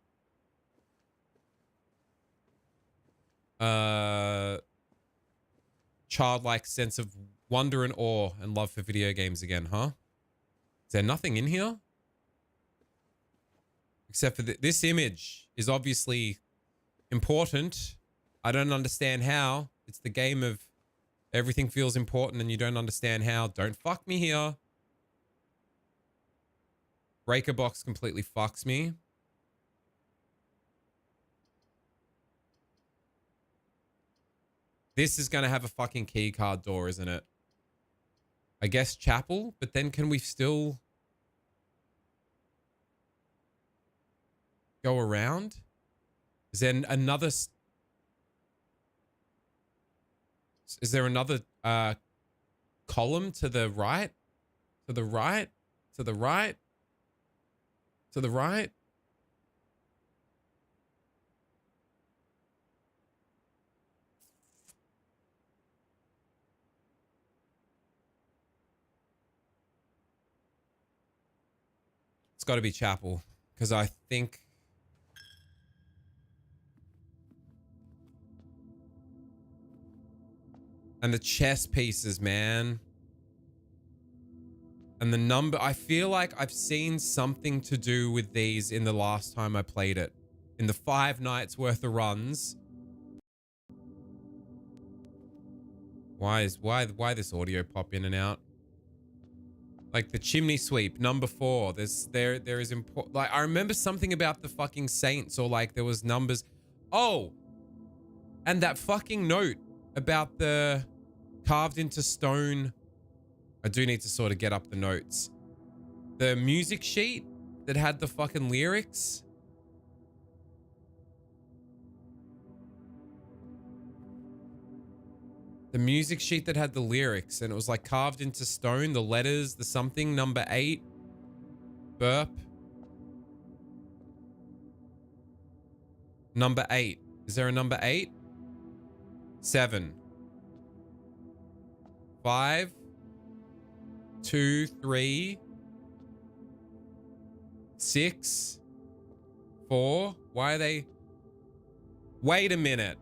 childlike sense of wonder and awe and love for video games again, huh? Is there nothing in here? Except for this image is obviously important. I don't understand how. It's the game of everything feels important and you don't understand how. Don't fuck me here. Breaker box completely fucks me. This is going to have a fucking key card door, isn't it? I guess chapel, but then can we still go around? Is there another... Is there another column to the right? To the right? To the right? To the right? It's got to be chapel, because I think... And the chess pieces, man. And the number... I feel like I've seen something to do with these in the last time I played it. In the 5 nights worth of runs. Why this audio pop in and out? Like the chimney sweep, number 4. There is important. Like I remember something about the fucking saints, or like there was numbers. Oh, and that fucking note about the carved into stone. I do need to sort of get up the notes. The music sheet that had the fucking lyrics. The music sheet that had the lyrics, and it was like carved into stone, the letters, the something, number 8. Burp. Number 8. Is there a number 8? 7. 5. 2, 3. 6. 4. Why are they... Wait a minute.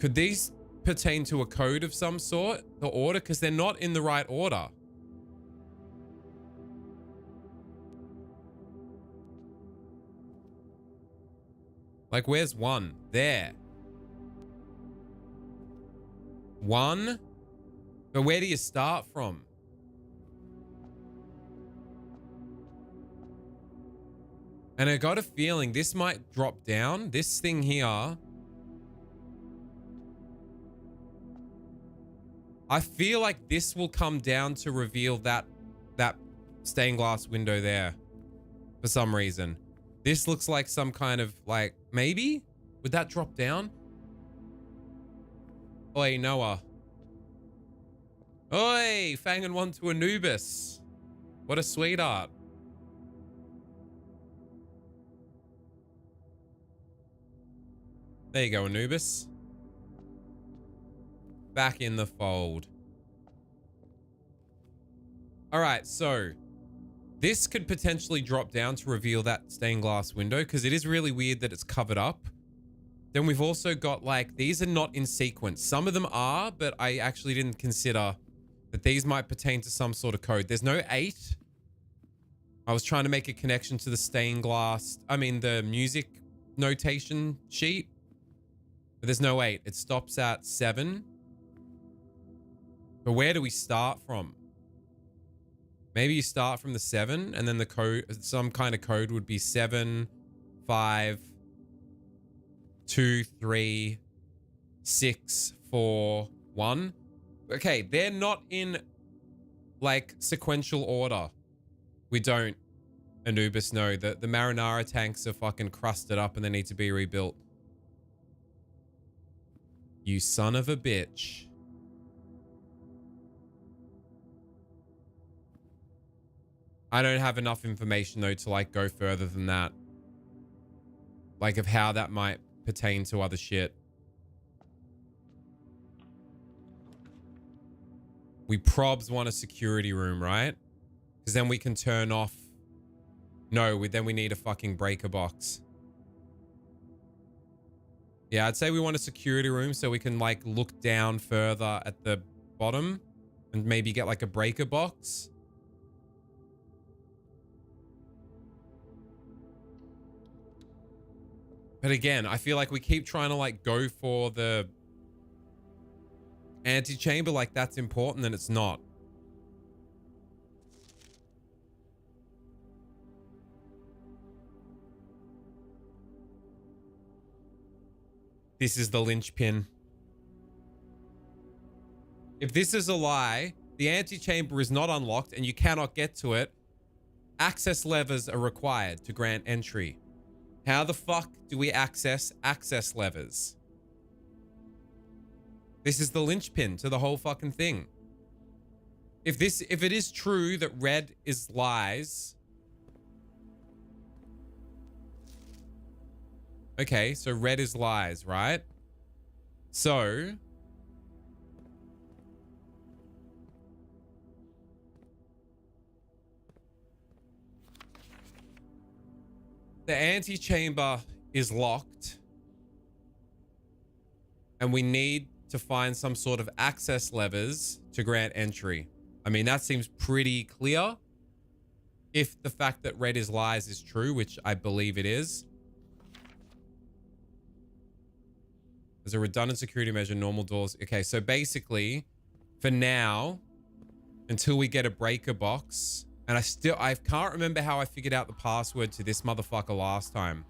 Could these pertain to a code of some sort? The order? Because they're not in the right order. Like, where's 1? There. 1? But where do you start from? And I got a feeling this might drop down. This thing here... I feel like this will come down to reveal that stained glass window there for some reason. This looks like some kind of like, maybe? Would that drop down? Oi, Noah. Oi, Fangin' one to Anubis. What a sweetheart. There you go, Anubis. Back in the fold. All right, so this could potentially drop down to reveal that stained glass window because it is really weird that it's covered up. Then we've also got like, these are not in sequence. Some of them are, but I actually didn't consider that these might pertain to some sort of code. There's no 8. I was trying to make a connection to the stained glass. I mean, the music notation sheet. But there's no 8. It stops at 7. But where do we start from? Maybe you start from the 7 and then the code, some kind of code would be 7, 5, 2, 3, 6, 4, 1. Okay, they're not in like sequential order. We don't, Anubis, know that the Marinara tanks are fucking crusted up and they need to be rebuilt. You son of a bitch. I don't have enough information though to like go further than that. Like of how that might pertain to other shit. We probs want a security room, right? Because then we can turn off. No, then we need a fucking breaker box. Yeah, I'd say we want a security room so we can like look down further at the bottom and maybe get like a breaker box. But again, I feel like we keep trying to like go for the antechamber like that's important and it's not. This is the linchpin. If this is a lie, the antechamber is not unlocked and you cannot get to it. Access levers are required to grant entry. How the fuck do we access levers? This is the linchpin to the whole fucking thing. If it is true that red is lies. Okay, so red is lies, right? So the antechamber is locked and we need to find some sort of access levers to grant entry. I mean, that seems pretty clear. If the fact that red is lies is true, which I believe it is. There's a redundant security measure, normal doors. Okay, so basically, for now, until we get a breaker box, and I can't remember how I figured out the password to this motherfucker last time.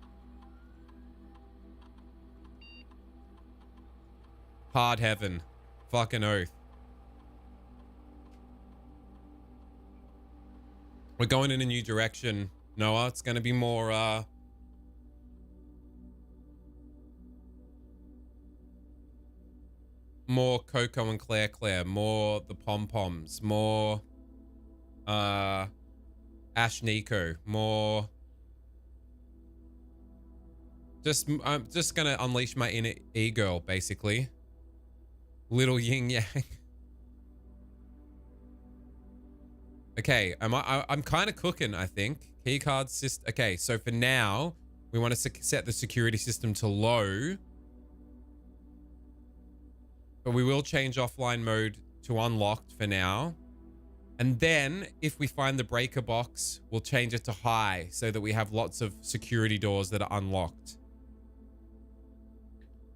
Hard heaven. Fucking oath. We're going in a new direction, Noah. It's going to be more, more Coco and Claire, more the pom-poms, more Ash Nico, more I'm just gonna unleash my inner e-girl, basically. Little yin yang. Okay, I'm kind of cooking, I think. Keycard system. Okay, so for now, we want to set the security system to low. But we will change offline mode to unlocked for now. And then if we find the breaker box, we'll change it to high so that we have lots of security doors that are unlocked.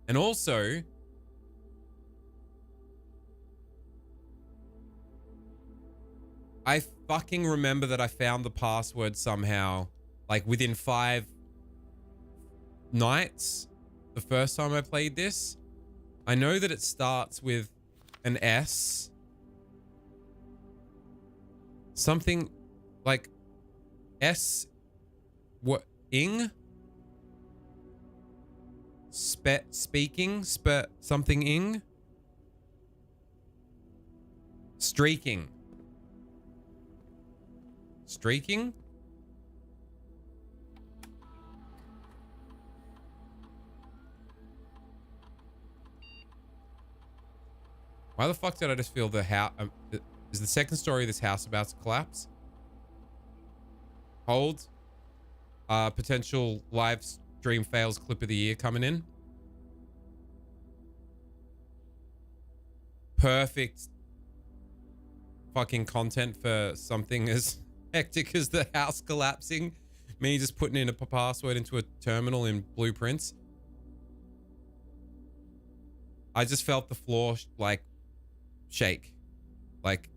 And also, I fucking remember that I found the password somehow, like within 5 nights, the first time I played this. I know that it starts with an S. Something like S. What? Ing? Speaking? Something ing? Streaking. Streaking? Why the fuck did I just feel the house? Is the second story of this house about to collapse? Hold. Potential live stream fails clip of the year coming in. Perfect fucking content for something as hectic as the house collapsing. Me just putting in a password into a terminal in Blueprints. I just felt the floor like shake. Like.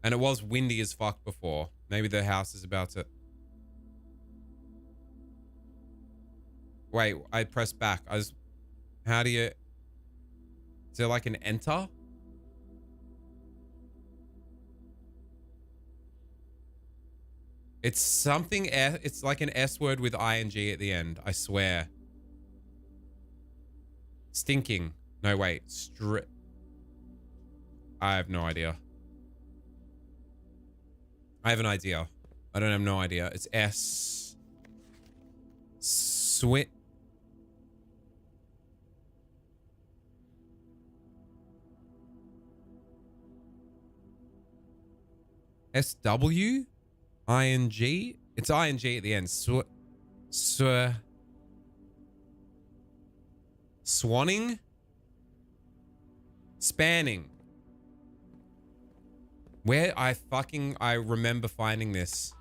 And it was windy as fuck before. Maybe the house is about to... Wait, I pressed back. How do you... Is there like an enter? It's something... It's like an S word with ing at the end. I swear. Stinking. No, wait. I have no idea. I have an idea. I don't have no idea. It's S. Swit. SW? ING? It's ING at the end. Swanning? Spanning. Where I remember finding this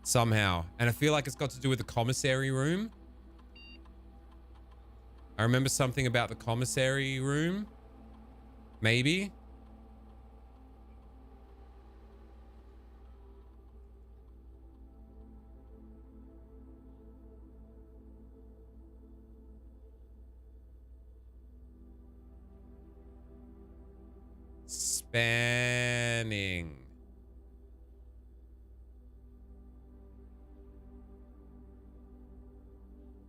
somehow. And I feel like it's got to do with the commissary room. I remember something about the commissary room. Maybe. Spanning.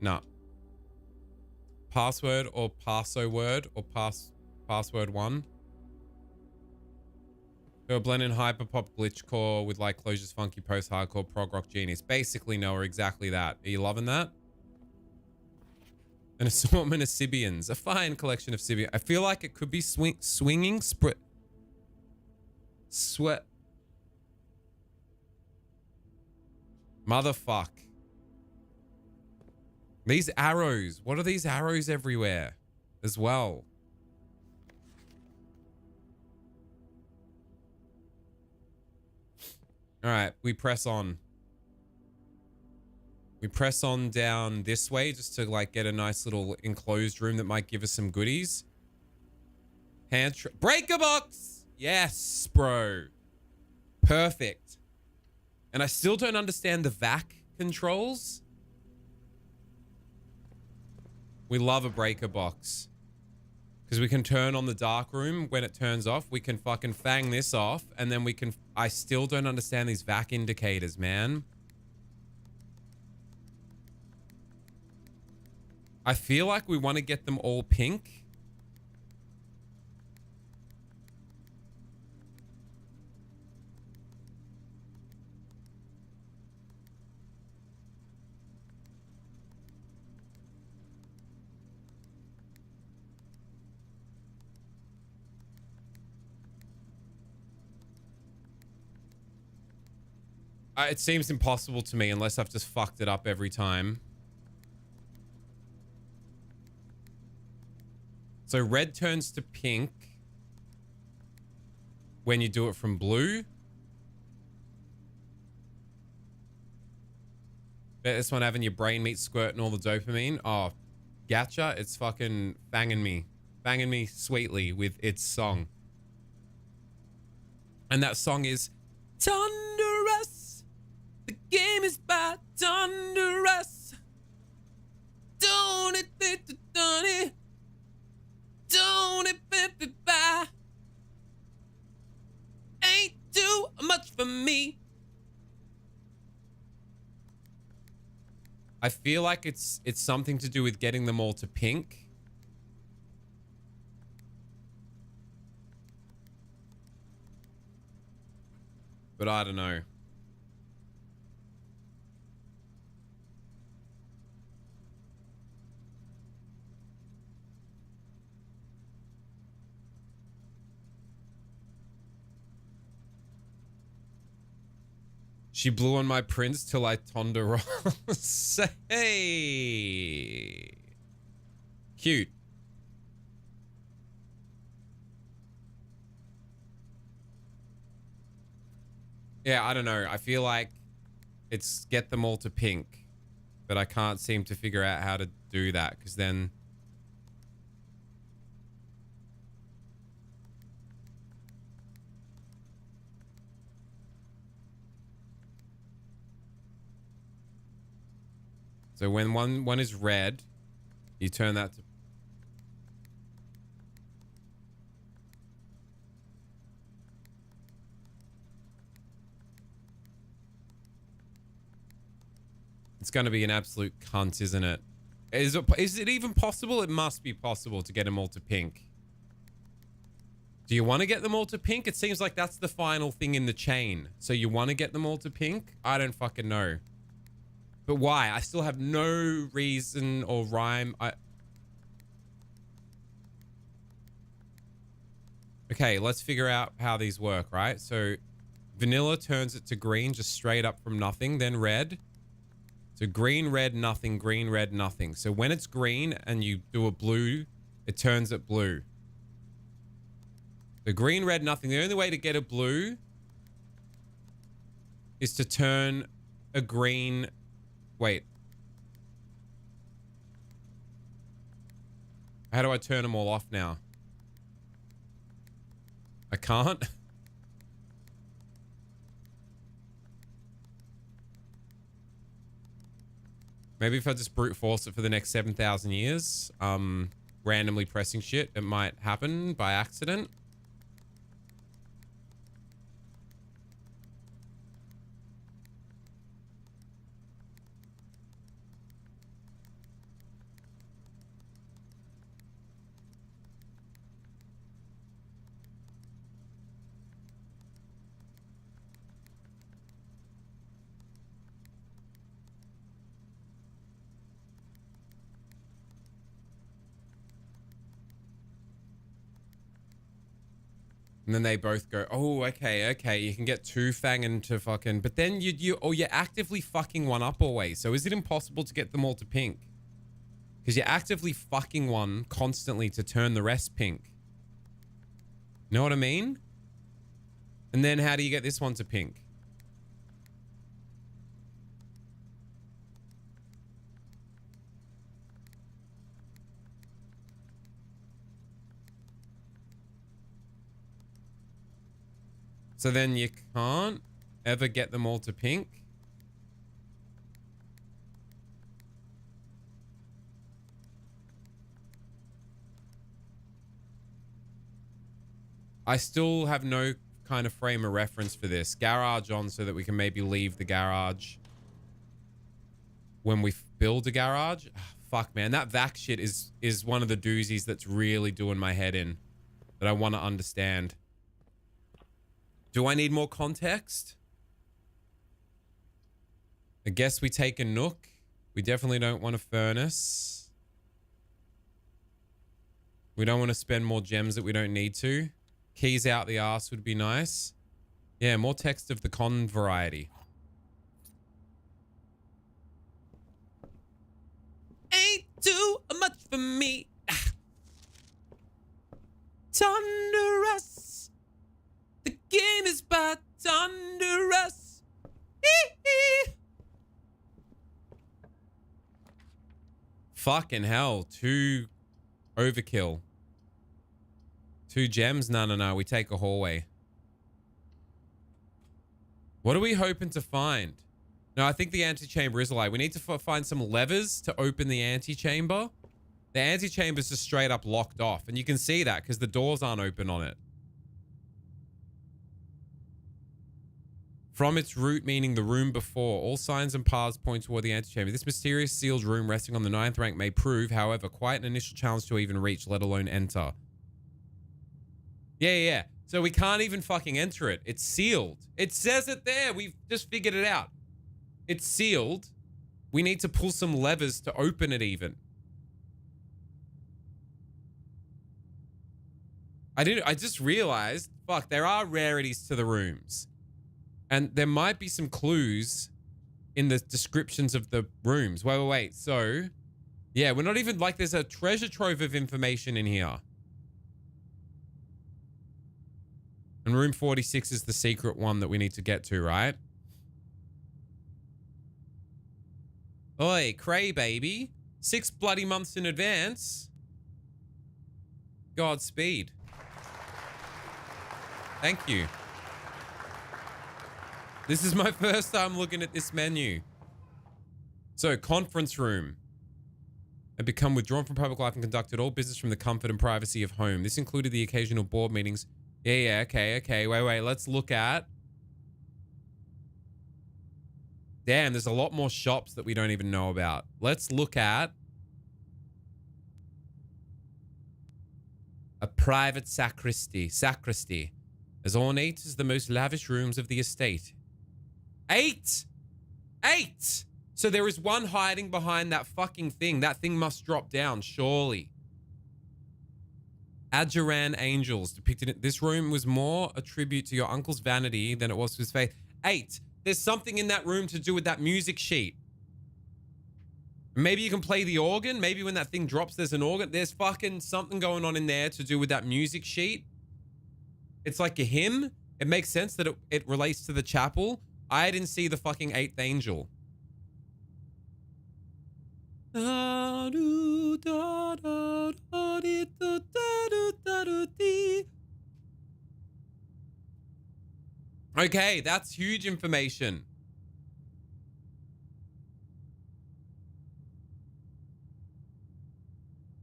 No. Password or passo-word or password 1. They were blending hyperpop glitchcore with like Closure's funky post-hardcore prog rock genius. Basically, Noah, exactly that. Are you loving that? An assortment of Sibians. A fine collection of Sibians. I feel like it could be swinging sweat. Motherfuck. These arrows. What are these arrows everywhere as well? All right, we press on. We press on down this way just to like get a nice little enclosed room that might give us some goodies. Breaker box! Yes, bro. Perfect. And I still don't understand the vac controls. We love a breaker box. Because we can turn on the dark room when it turns off. We can fucking fang this off. And then we can... I still don't understand these vac indicators, man. I feel like we want to get them all pink. It seems impossible to me unless I've just fucked it up every time. So red turns to pink when you do it from blue. Bet this one having your brain meat squirting all the dopamine. Oh, gotcha. It's fucking banging me sweetly with its song. And that song is Thunderous. The game is by Thunderous. Don't it, don't it. Don't it, baby, bye. Ain't too much for me. I feel like it's something to do with getting them all to pink. But I don't know. She blew on my prince till I Tonderos. Hey. Cute. Yeah, I don't know. I feel like it's get them all to pink, but I can't seem to figure out how to do that because then... So when one is red, you turn that to... It's going to be an absolute cunt, isn't it? Is it even possible? It must be possible to get them all to pink. Do you want to get them all to pink? It seems like that's the final thing in the chain. So you want to get them all to pink? I don't fucking know. But why? I still have no reason or rhyme. Okay, let's figure out how these work, right? So vanilla turns it to green just straight up from nothing, then red. So green, red, nothing, green, red, nothing. So when it's green and you do a blue, it turns it blue. The green, red, nothing. The only way to get a blue is to turn a green... Wait. How do I turn them all off now? I can't? Maybe if I just brute force it for the next 7,000 years, randomly pressing shit, it might happen by accident. And then they both go, oh, okay. You can get two Fang into fucking... But then you're actively fucking one up always. So is it impossible to get them all to pink? Because you're actively fucking one constantly to turn the rest pink. Know what I mean? And then how do you get this one to pink? So then you can't ever get them all to pink. I still have no kind of frame of reference for this. Garage on so that we can maybe leave the garage when we build a garage. Oh, fuck, man. That vac shit is one of the doozies that's really doing my head in that I want to understand. Do I need more context? I guess we take a nook. We definitely don't want a furnace. We don't want to spend more gems that we don't need to. Keys out the arse would be nice. Yeah, more text of the con variety. Ain't too much for me. Thunderous. The game is but under us. Fucking hell. 2 overkill. 2 gems? No. We take a hallway. What are we hoping to find? No, I think the antechamber is a lie. We need to find some levers to open the antechamber. The antechamber is just straight up locked off. And you can see that because the doors aren't open on it. From its root, meaning the room before, all signs and paths point toward the antechamber. This mysterious sealed room resting on the 9th rank may prove, however, quite an initial challenge to even reach, let alone enter. Yeah. So we can't even fucking enter it. It's sealed. It says it there. We've just figured it out. It's sealed. We need to pull some levers to open it even. I just realized, fuck, there are rarities to the rooms. And there might be some clues in the descriptions of the rooms. Wait. So, yeah, we're not even like there's a treasure trove of information in here. And room 46 is the secret one that we need to get to, right? Oi, cray baby. 6 bloody months in advance. Godspeed. Thank you. This is my first time looking at this menu. So, conference room. And become withdrawn from public life and conducted all business from the comfort and privacy of home. This included the occasional board meetings. Yeah, okay. Wait. Let's look at. Damn, there's a lot more shops that we don't even know about. Let's look at a private sacristy. As ornate as the most lavish rooms of the estate. 8! So there is one hiding behind that fucking thing. That thing must drop down, surely. Adjaran angels depicted in this room was more a tribute to your uncle's vanity than it was to his faith. 8. There's something in that room to do with that music sheet. Maybe you can play the organ. Maybe when that thing drops, there's an organ. There's fucking something going on in there to do with that music sheet. It's like a hymn. It makes sense that it relates to the chapel. I didn't see the fucking 8th angel. Okay, that's huge information.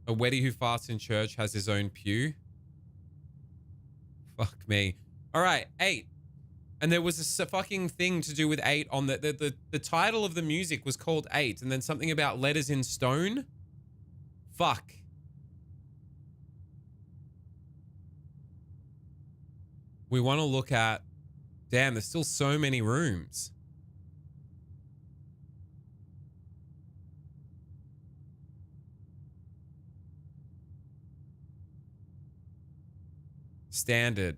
A weddie who fasts in church has his own pew. Fuck me. All right, 8. And there was a fucking thing to do with 8 on the title of the music was called 8, and then something about letters in stone. Fuck. We want to look at. Damn, there's still so many rooms. Standard.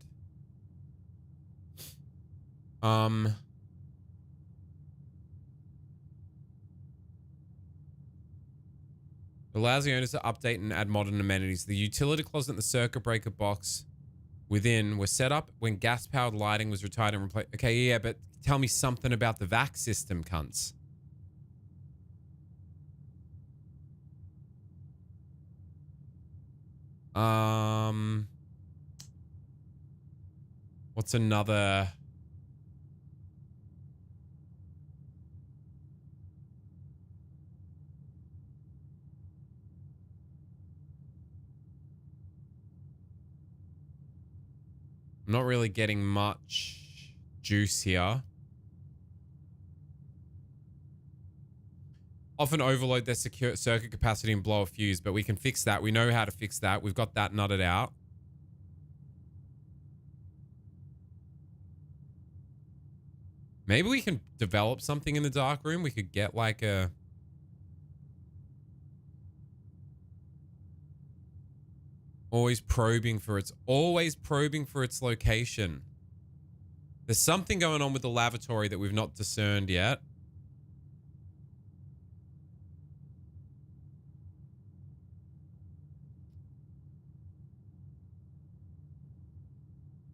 Allows the owners to update and add modern amenities. The utility closet and the circuit breaker box within were set up when gas-powered lighting was retired and replaced. Okay, yeah, but tell me something about the vac system, cunts. What's another? I'm not really getting much juice here. Often overload their secure circuit capacity and blow a fuse, but we can fix that. We know how to fix that. We've got that nutted out. Maybe we can develop something in the dark room. We could get like a... Always probing for its location. There's something going on with the lavatory that we've not discerned yet.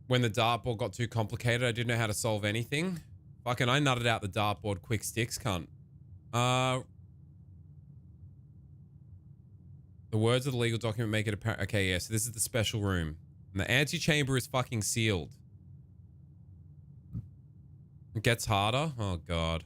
When the dartboard got too complicated, I didn't know how to solve anything. Fucking I nutted out the dartboard quick sticks, cunt. The words of the legal document make it apparent. Okay, yeah, so this is the special room. And the antechamber is fucking sealed. It gets harder. Oh, God.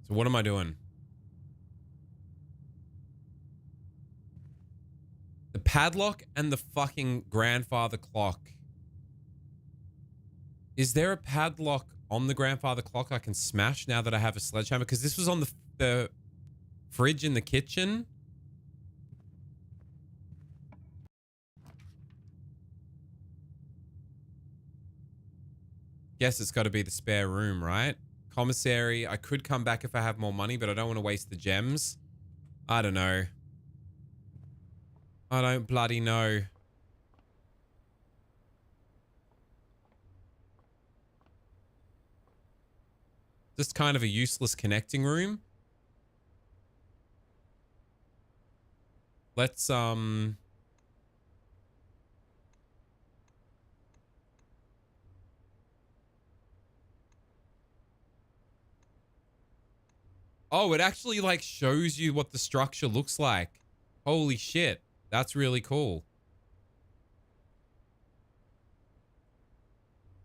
So what am I doing? The padlock and the fucking grandfather clock. Is there a padlock on the grandfather clock I can smash now that I have a sledgehammer? Because this was on the fridge in the kitchen. Guess it's got to be the spare room, right? Commissary. I could come back if I have more money, but I don't want to waste the gems. I don't know. I don't bloody know. Just kind of a useless connecting room. Let's oh, it actually like shows you what the structure looks like. Holy shit. That's really cool.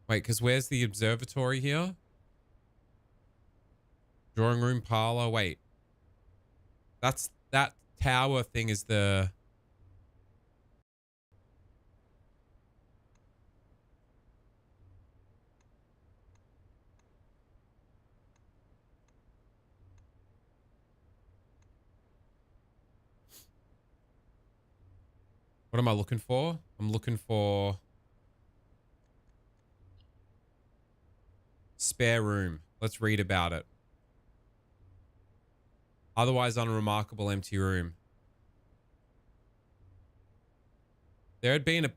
Wait, because where's the observatory here? Drawing room, parlor. Wait. That tower thing is the... What am I looking for? I'm looking for... Spare room. Let's read about it. Otherwise unremarkable empty room. There had been a...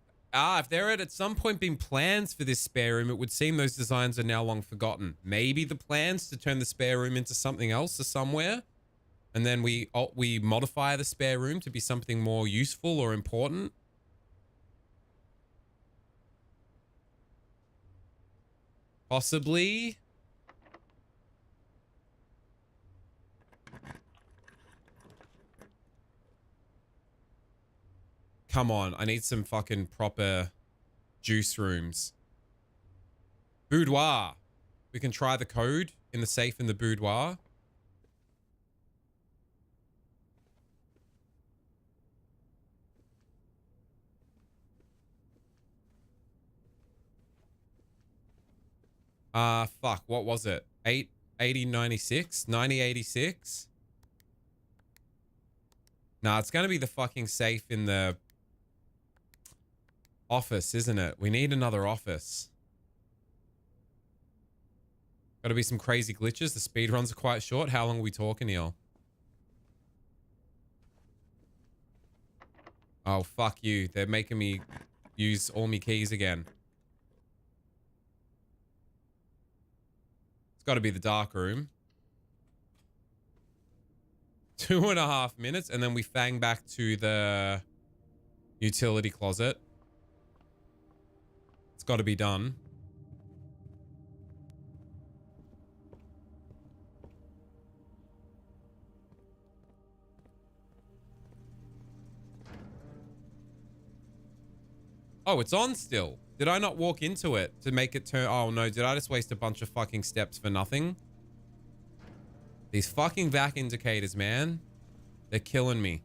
if there had at some point been plans for this spare room, it would seem those designs are now long forgotten. Maybe the plans to turn the spare room into something else or somewhere. And then we modify the spare room to be something more useful or important. Possibly. Come on, I need some fucking proper juice rooms. Boudoir. We can try the code in the safe in the boudoir. Fuck, what was it? 8096? 9086? Nah, it's gonna be the fucking safe in the office, isn't it? We need another office. Gotta be some crazy glitches. The speed runs are quite short. How long are we talking here? Oh, fuck you. They're making me use all my keys again. It's gotta be the dark room. 2.5 minutes, and then we fang back to the utility closet. It's got to be done. Oh, it's on still. Did I not walk into it to make it turn? Oh no, did I just waste a bunch of fucking steps for nothing? These fucking vac indicators, man. They're killing me.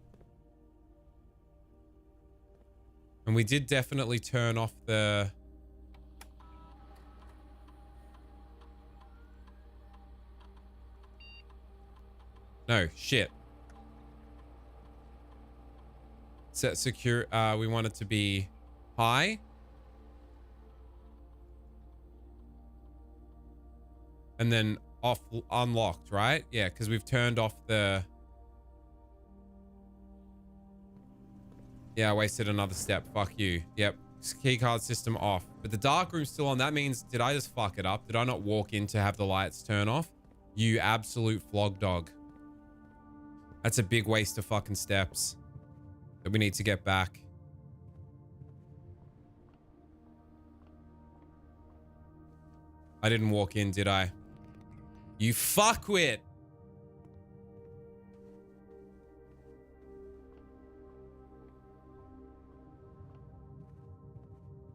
And we did definitely turn off the... No, shit. Set secure. We want it to be high. And then off, unlocked, right? Yeah, because we've turned off the... Yeah, I wasted another step. Fuck you. Yep. Keycard system off. But the dark room's still on. That means, did I just fuck it up? Did I not walk in to have the lights turn off? You absolute flog dog. That's a big waste of fucking steps that we need to get back. I didn't walk in, did I? You fuckwit.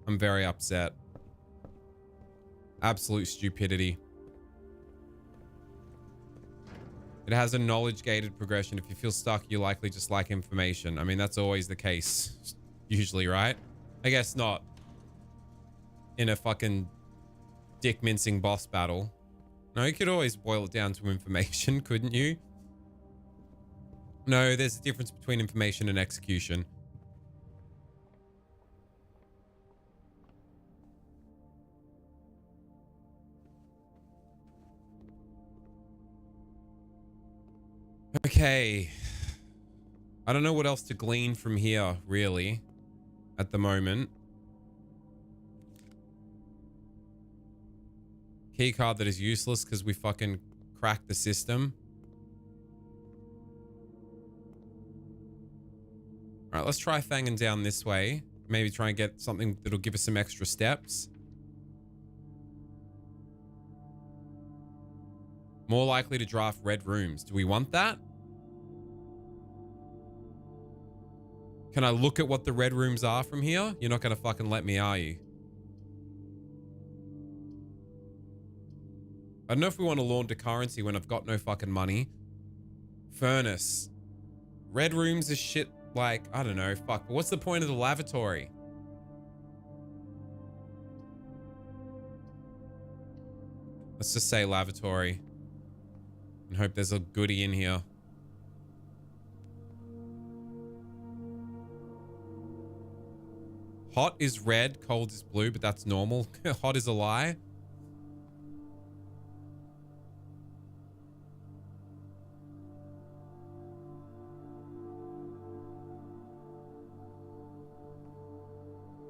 I'm very upset. Absolute stupidity. It has a knowledge-gated progression. If you feel stuck, you likely just lack information. I mean, that's always the case. Usually, right? I guess not. In a fucking dick-mincing boss battle. No, you could always boil it down to information, couldn't you? No, there's a difference between information and execution. Okay. I don't know what else to glean from here, really, at the moment. Key card that is useless because we fucking cracked the system. All right, let's try fanging down this way. Maybe try and get something that'll give us some extra steps. More likely to draft red rooms. Do we want that? Can I look at what the red rooms are from here? You're not going to fucking let me, are you? I don't know if we want to launder currency when I've got no fucking money. Furnace. Red rooms is shit like, I don't know, fuck. But what's the point of the lavatory? Let's just say lavatory. And hope there's a goodie in here. Hot is red, cold is blue, but that's normal. Hot is a lie.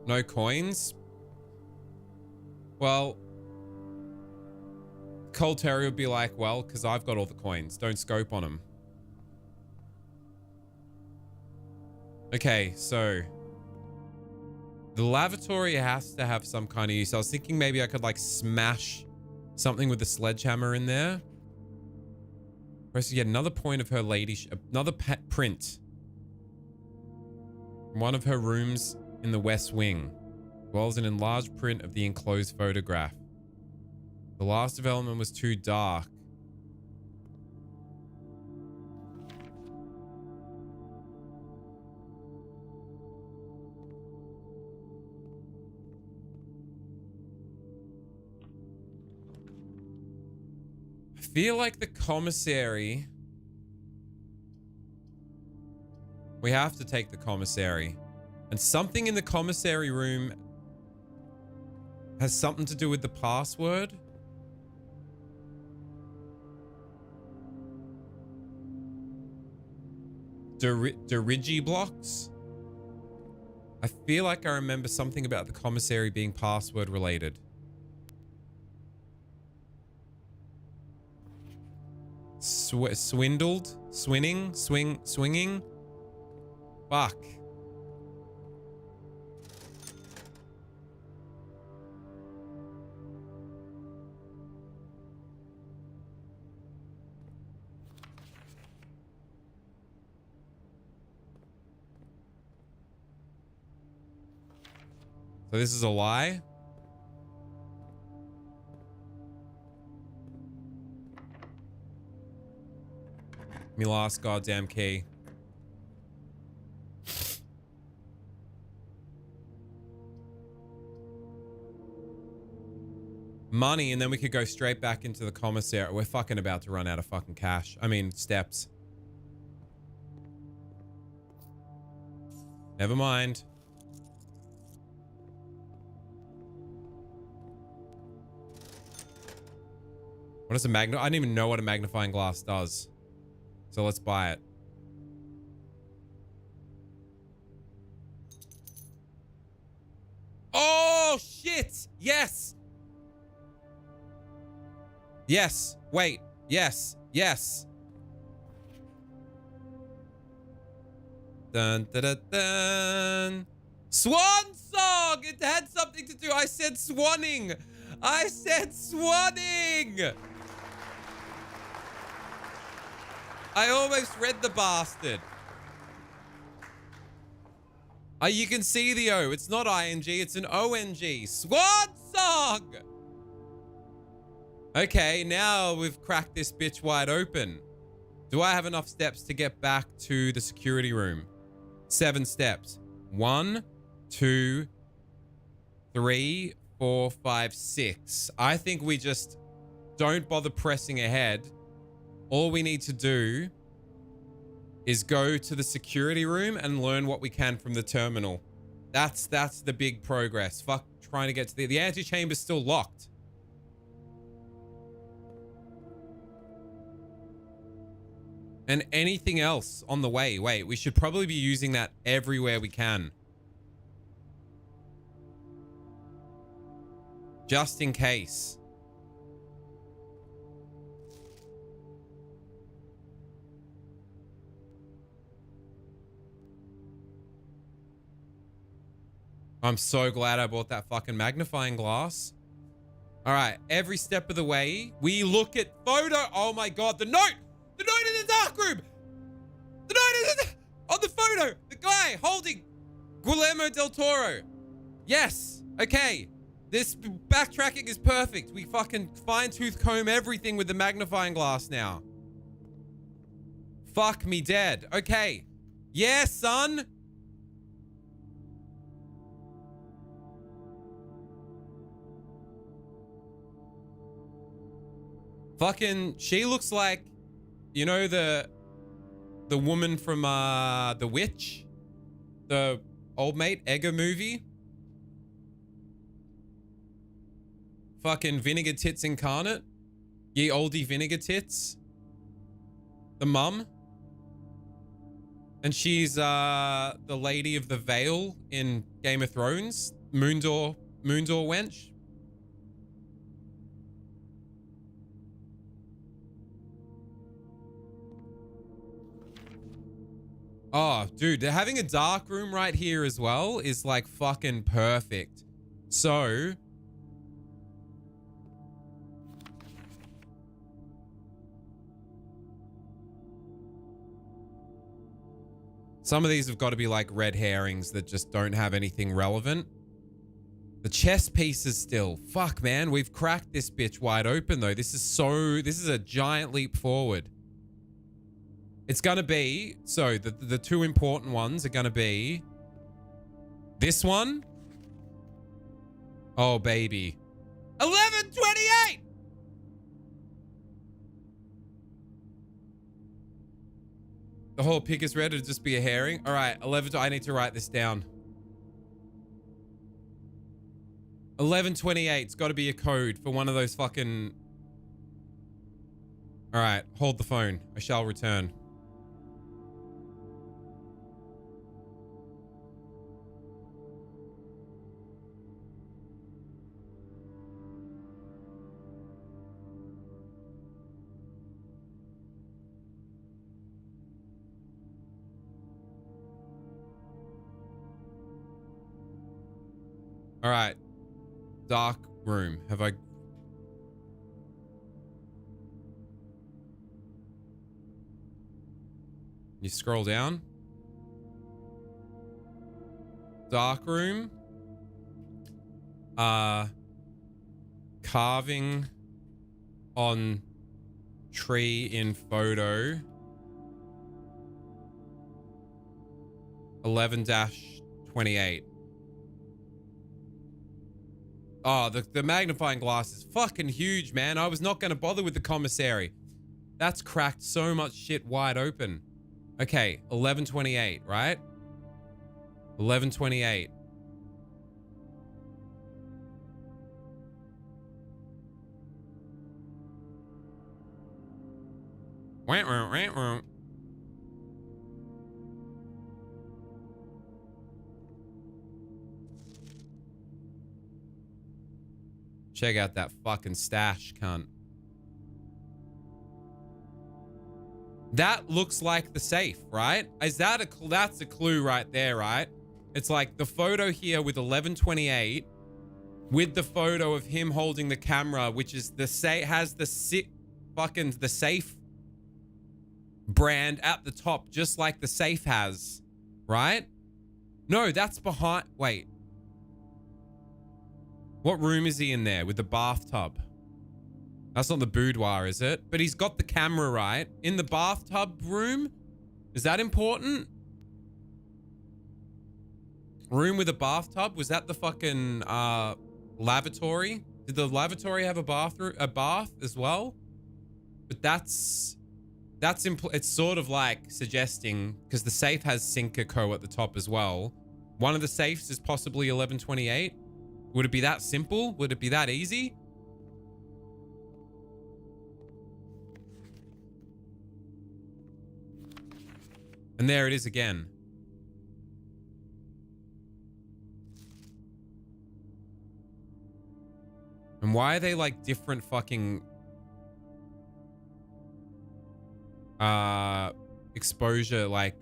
No coins? Well, Cold Terry would be like, well, because I've got all the coins. Don't scope on them. Okay, so the lavatory has to have some kind of use. I was thinking maybe I could like smash something with a sledgehammer in there. Press to get another point of her lady, another pet print. One of her rooms in the West Wing. Dwells an enlarged print of the enclosed photograph. The last development was too dark. I feel like the commissary. We have to take the commissary. And something in the commissary room has something to do with the password. Dirigi blocks. I feel like I remember something about the commissary being password related. Swindled? Swinging? Fuck. So this is a lie? Me last goddamn key. Money, and then we could go straight back into the commissary. We're fucking about to run out of fucking cash. I mean, steps. Never mind. What is a I didn't even know what a magnifying glass does. So let's buy it. Oh, shit. Yes. Yes. Wait. Yes. Yes. Dun, dun, dun, dun. Swan song. It had something to do. I said swanning. I said swanning. I almost read the bastard. You can see the O. It's not ing. It's an ONG. Swan song. Okay, now we've cracked this bitch wide open. Do I have enough steps to get back to the security room? 7 steps. 1, 2, 3, 4, 5, 6. I think we just don't bother pressing ahead. All we need to do is go to the security room and learn what we can from the terminal. That's the big progress. Fuck trying to get to the antechamber's still locked. And anything else on the way. Wait, we should probably be using that everywhere we can. Just in case. I'm so glad I bought that fucking magnifying glass. All right, every step of the way, we look at photo. Oh my God, the note in the dark room. The note on the photo, the guy holding Guillermo del Toro. Yes, okay. This backtracking is perfect. We fucking fine-tooth comb everything with the magnifying glass now. Fuck me dead. Okay. Yeah, son. Fucking, she looks like, you know, the woman from The Witch, the old mate Egger movie. Fucking Vinegar Tits incarnate. Ye oldie Vinegar Tits. The mum. And she's the lady of the veil in Game of Thrones. Moondor wench. Oh, dude, having a dark room right here as well is like fucking perfect. So, some of these have got to be like red herrings that just don't have anything relevant. The chess pieces still. Fuck, man. We've cracked this bitch wide open, though. This is a giant leap forward. It's going to be... So, the two important ones are going to be... This one. Oh, baby. 1128! The whole pick is red. It'll just be a herring. All right, 11... I need to write this down. 1128's got to be a code for one of those fucking... All right, hold the phone. I shall return. All right. Dark room. Have I... You scroll down. Dark room. Carving on tree in photo. 11-28. Oh, the magnifying glass is fucking huge, man. I was not going to bother with the commissary. That's cracked so much shit wide open. Okay, 1128, right? 1128. Check out that fucking stash, cunt. That looks like the safe, right? Is that that's a clue right there, right? It's like the photo here with 1128 with the photo of him holding the camera, which is the has the the safe brand at the top, just like the safe has, right? No, that's behind. Wait. What room is he in there with the bathtub? That's not the boudoir, is it? But he's got the camera right in the bathtub room. Is that important? Room with a bathtub? Was that the fucking lavatory? Did the lavatory have a bath as well? But it's sort of like suggesting, because the safe has Sinker Co at the top as well. One of the safes is possibly 1128. Would it be that simple? Would it be that easy? And there it is again. And why are they like different fucking exposure, like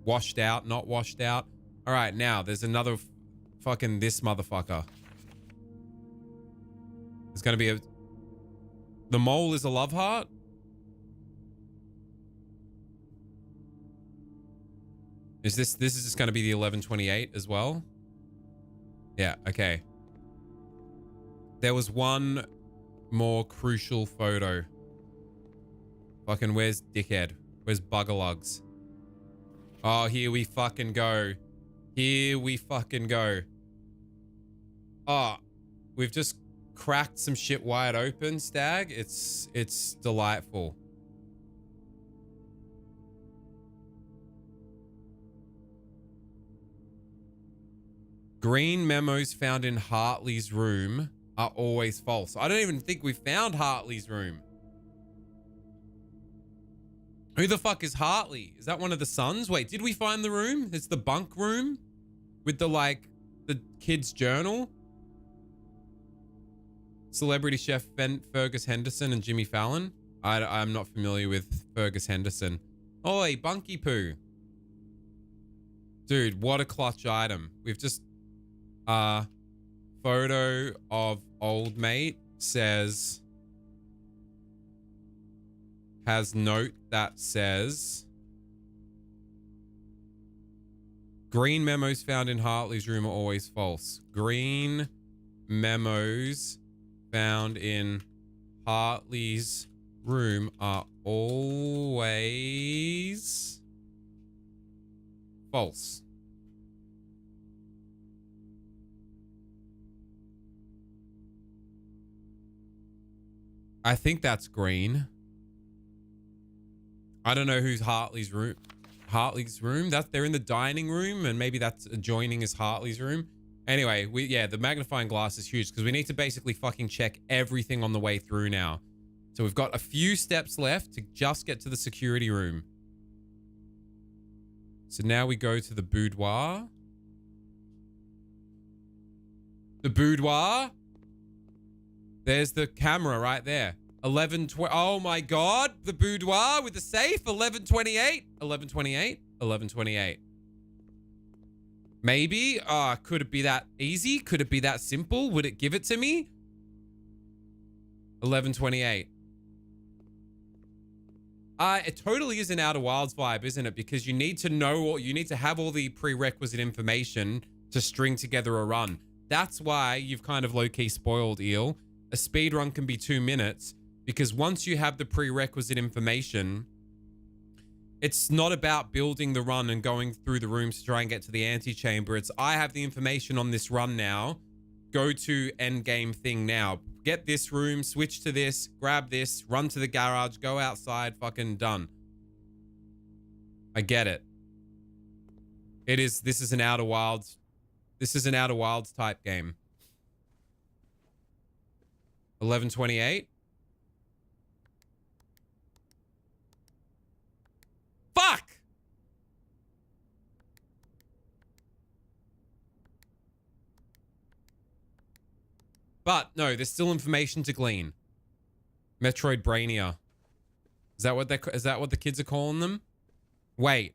washed out, not washed out? All right, now there's another fucking this motherfucker. There's gonna be a... The mole is a love heart? Is this is just gonna be the 1128 as well? Yeah, okay. There was one more crucial photo. Fucking where's dickhead? Where's Buggerlugs? Oh, here we fucking go. Here we fucking go. Oh, we've just cracked some shit wide open, Stag. It's delightful. Green memos found in Hartley's room are always false. I don't even think we found Hartley's room. Who the fuck is Hartley? Is that one of the sons? Wait, did we find the room? It's the bunk room with the, like, the kid's journal. Celebrity chef Fergus Henderson and Jimmy Fallon. I'm not familiar with Fergus Henderson. Oi, Bunky Poo. Dude, what a clutch item. We've just... photo of old mate says... Has note that says... Green memos found in Hartley's room are always false. Green memos found in Hartley's room are always false. I think that's green. I don't know who's Hartley's room. Hartley's room? They're in the dining room, and maybe that's adjoining is Hartley's room. Anyway, yeah, the magnifying glass is huge because we need to basically fucking check everything on the way through now. So we've got a few steps left to just get to the security room. So now we go to the boudoir. The boudoir. There's the camera right there. 11:20. Oh my God. The boudoir with the safe. 11:28. 11:28. 11:28. Maybe. Could it be that easy? Could it be that simple? Would it give it to me? 11:28. It totally is an Outer Wilds vibe, isn't it? Because you need to know, you need to have all the prerequisite information to string together a run. That's why you've kind of low-key spoiled, Eel. A speed run can be 2 minutes because once you have the prerequisite information, it's not about building the run and going through the rooms to try and get to the antechamber. It's, I have the information on this run now. Go to end game thing now. Get this room, switch to this, grab this, run to the garage, go outside, fucking done. I get it. This is an Outer Wilds. This is an Outer Wilds type game. 11:28. Fuck! But no, there's still information to glean. Metroid Brainia. Is that what the kids are calling them? Wait.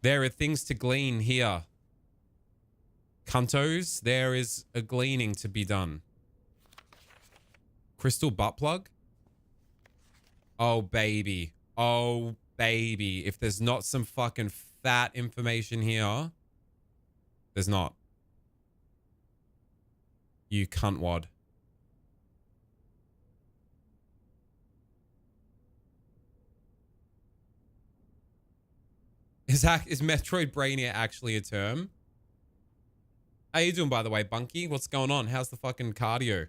There are things to glean here. Cuntos, there is a gleaning to be done. Crystal butt plug? Oh, baby. Oh, baby. If there's not some fucking fat information here, there's not. You cuntwad. Is Metroid Brainia actually a term? How you doing, by the way, Bunky? What's going on? How's the fucking cardio?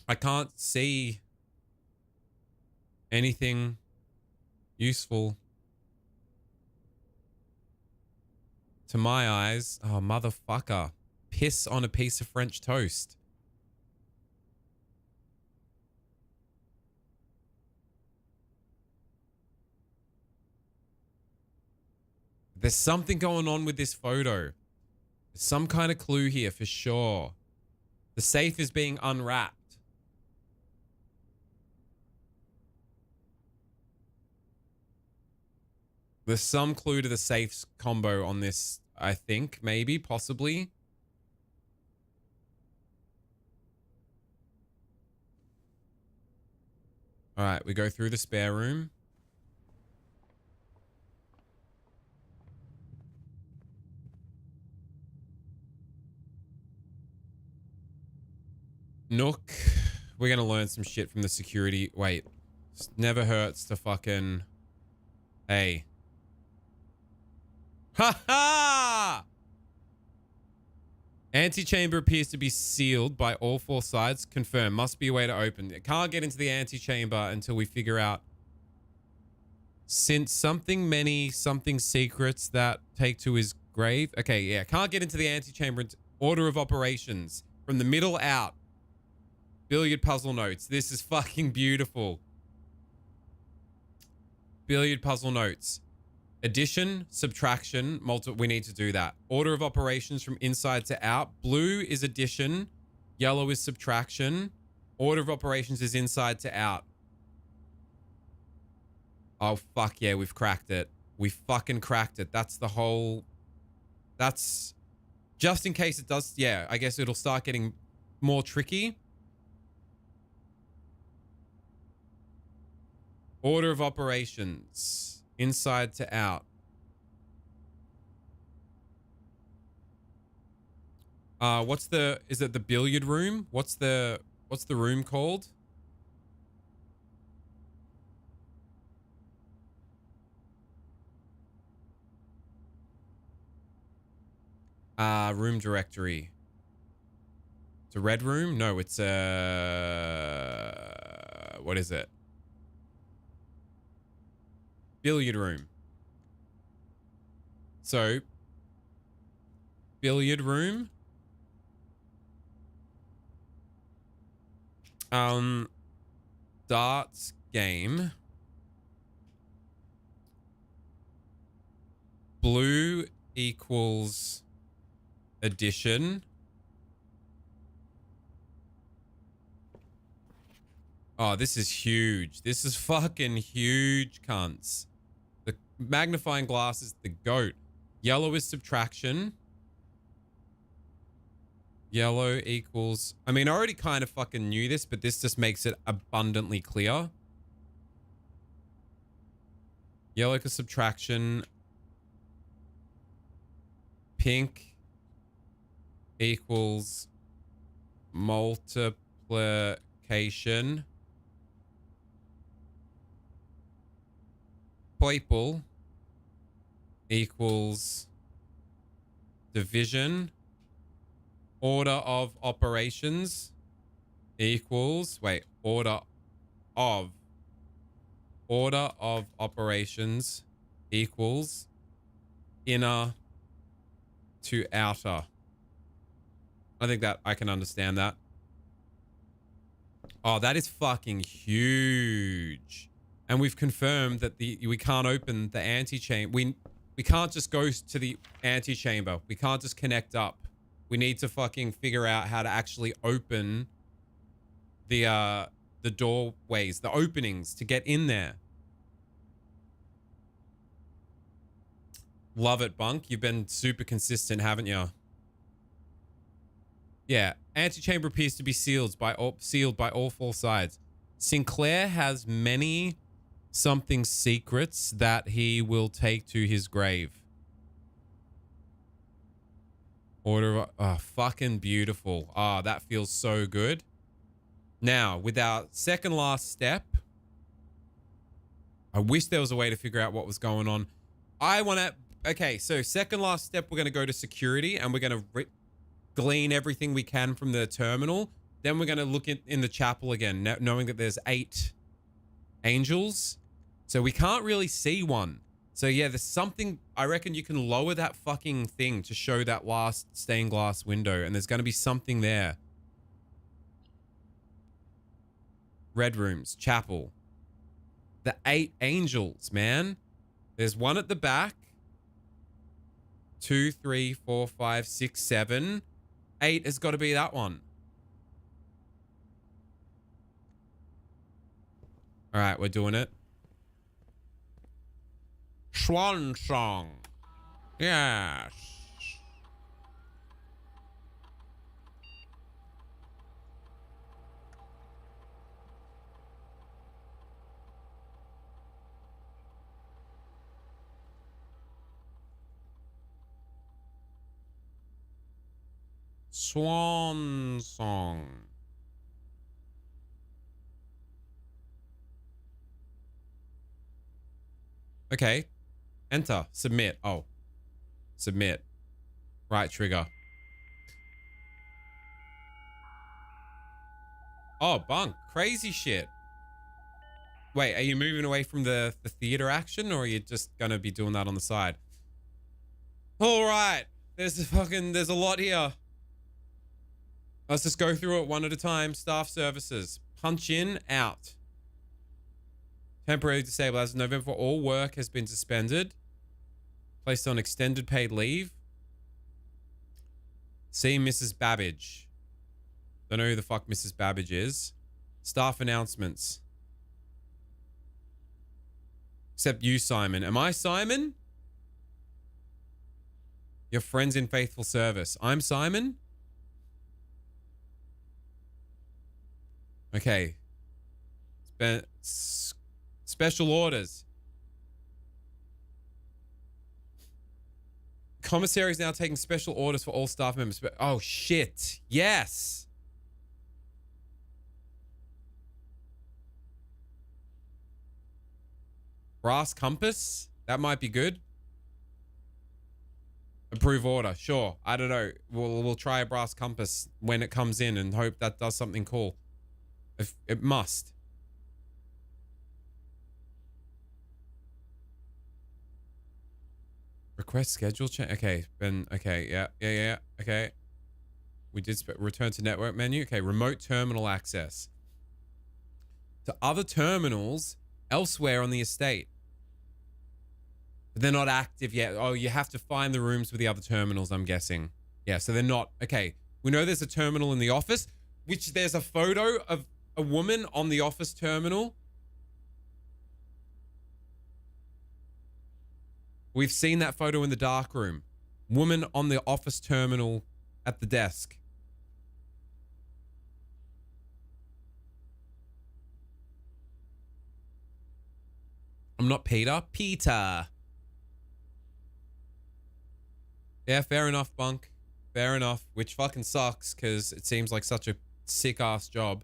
I can't see anything useful to my eyes. Oh, motherfucker. Piss on a piece of French toast. There's something going on with this photo. There's some kind of clue here for sure. The safe is being unwrapped. There's some clue to the safes combo on this I think, maybe, possibly. All right, we go through the spare room. Nook. We're going to learn some shit from the security. Wait. Never hurts to fucking... Hey. Ha ha! Antechamber appears to be sealed by all 4 sides. Confirm. Must be a way to open it. Can't get into the antechamber until we figure out. Since something secrets that take to his grave. Okay, yeah. Can't get into the antechamber. Order of operations. From the middle out. Billiard puzzle notes. This is fucking beautiful. Billiard puzzle notes. Addition, subtraction, we need to do that. Order of operations from inside to out. Blue is addition. Yellow is subtraction. Order of operations is inside to out. Oh, fuck yeah, we've cracked it. We fucking cracked it. That's the whole... That's... Just in case it does... Yeah, I guess it'll start getting more tricky. Order of operations. Inside to out. What's the... Is it the billiard room? What's the room called? Room directory. It's a red room? No, it's a... What is it? Billiard room. So, billiard room. Darts game. Blue equals addition. Oh, this is huge. This is fucking huge, cunts. The magnifying glass is the goat. Yellow is subtraction. Yellow equals... I mean, I already kind of fucking knew this, but this just makes it abundantly clear. Yellow is subtraction. Pink equals multiplication. Purple equals division. Order of operations equals... Wait, order of operations equals inner to outer. I think that I can understand that. Oh, that is fucking huge. And we've confirmed that we can't open the antechamber. We can't just go to the antechamber. We can't just connect up. We need to fucking figure out how to actually open the doorways, the openings to get in there. Love it, Bunk. You've been super consistent, haven't you? Yeah. Antechamber appears to be sealed by all 4 sides. Sinclair has many something secrets that he will take to his grave. Order of... Oh, fucking beautiful. Oh, that feels so good. Now, with our second last step, I wish there was a way to figure out what was going on. I want to... Okay, so second last step, we're going to go to security and we're going to glean everything we can from the terminal. Then we're going to look in the chapel again, knowing that there's 8 angels. So we can't really see one. So yeah, there's something... I reckon you can lower that fucking thing to show that last stained glass window. And there's going to be something there. Red rooms, chapel. The 8 angels, man. There's one at the back. 2, 3, 4, 5, 6, 7. 8 has got to be that one. All right, we're doing it. Swan song. Yes. Swan song. Okay. Enter. Submit. Oh. Submit. Right trigger. Oh, bunk. Crazy shit. Wait, are you moving away from the theater action, or are you just gonna be doing that on the side? All right. There's a lot here. Let's just go through it one at a time. Staff services. Punch in, out. Temporarily disabled as of November. All work has been suspended. Placed on extended paid leave. See Mrs. Babbage. Don't know who the fuck Mrs. Babbage is. Staff announcements. Except you, Simon. Am I Simon? Your friends in faithful service. I'm Simon? Okay. Special orders. Commissary is now taking special orders for all staff members. Oh, shit. Yes. Brass compass? That might be good. Approve order. Sure. I don't know. We'll try a brass compass when it comes in and hope that does something cool. If it must. Request schedule change. Okay, Ben. Okay, yeah. Okay. We did return to network menu. Okay, remote terminal access to other terminals elsewhere on the estate. But they're not active yet. Oh, you have to find the rooms with the other terminals, I'm guessing. Yeah, so they're not. Okay, we know there's a terminal in the office, which there's a photo of a woman on the office terminal. We've seen that photo in the dark room. Woman on the office terminal at the desk. I'm not Peter. Peter. Yeah, fair enough, Bunk. Fair enough. Which fucking sucks because it seems like such a sick-ass job.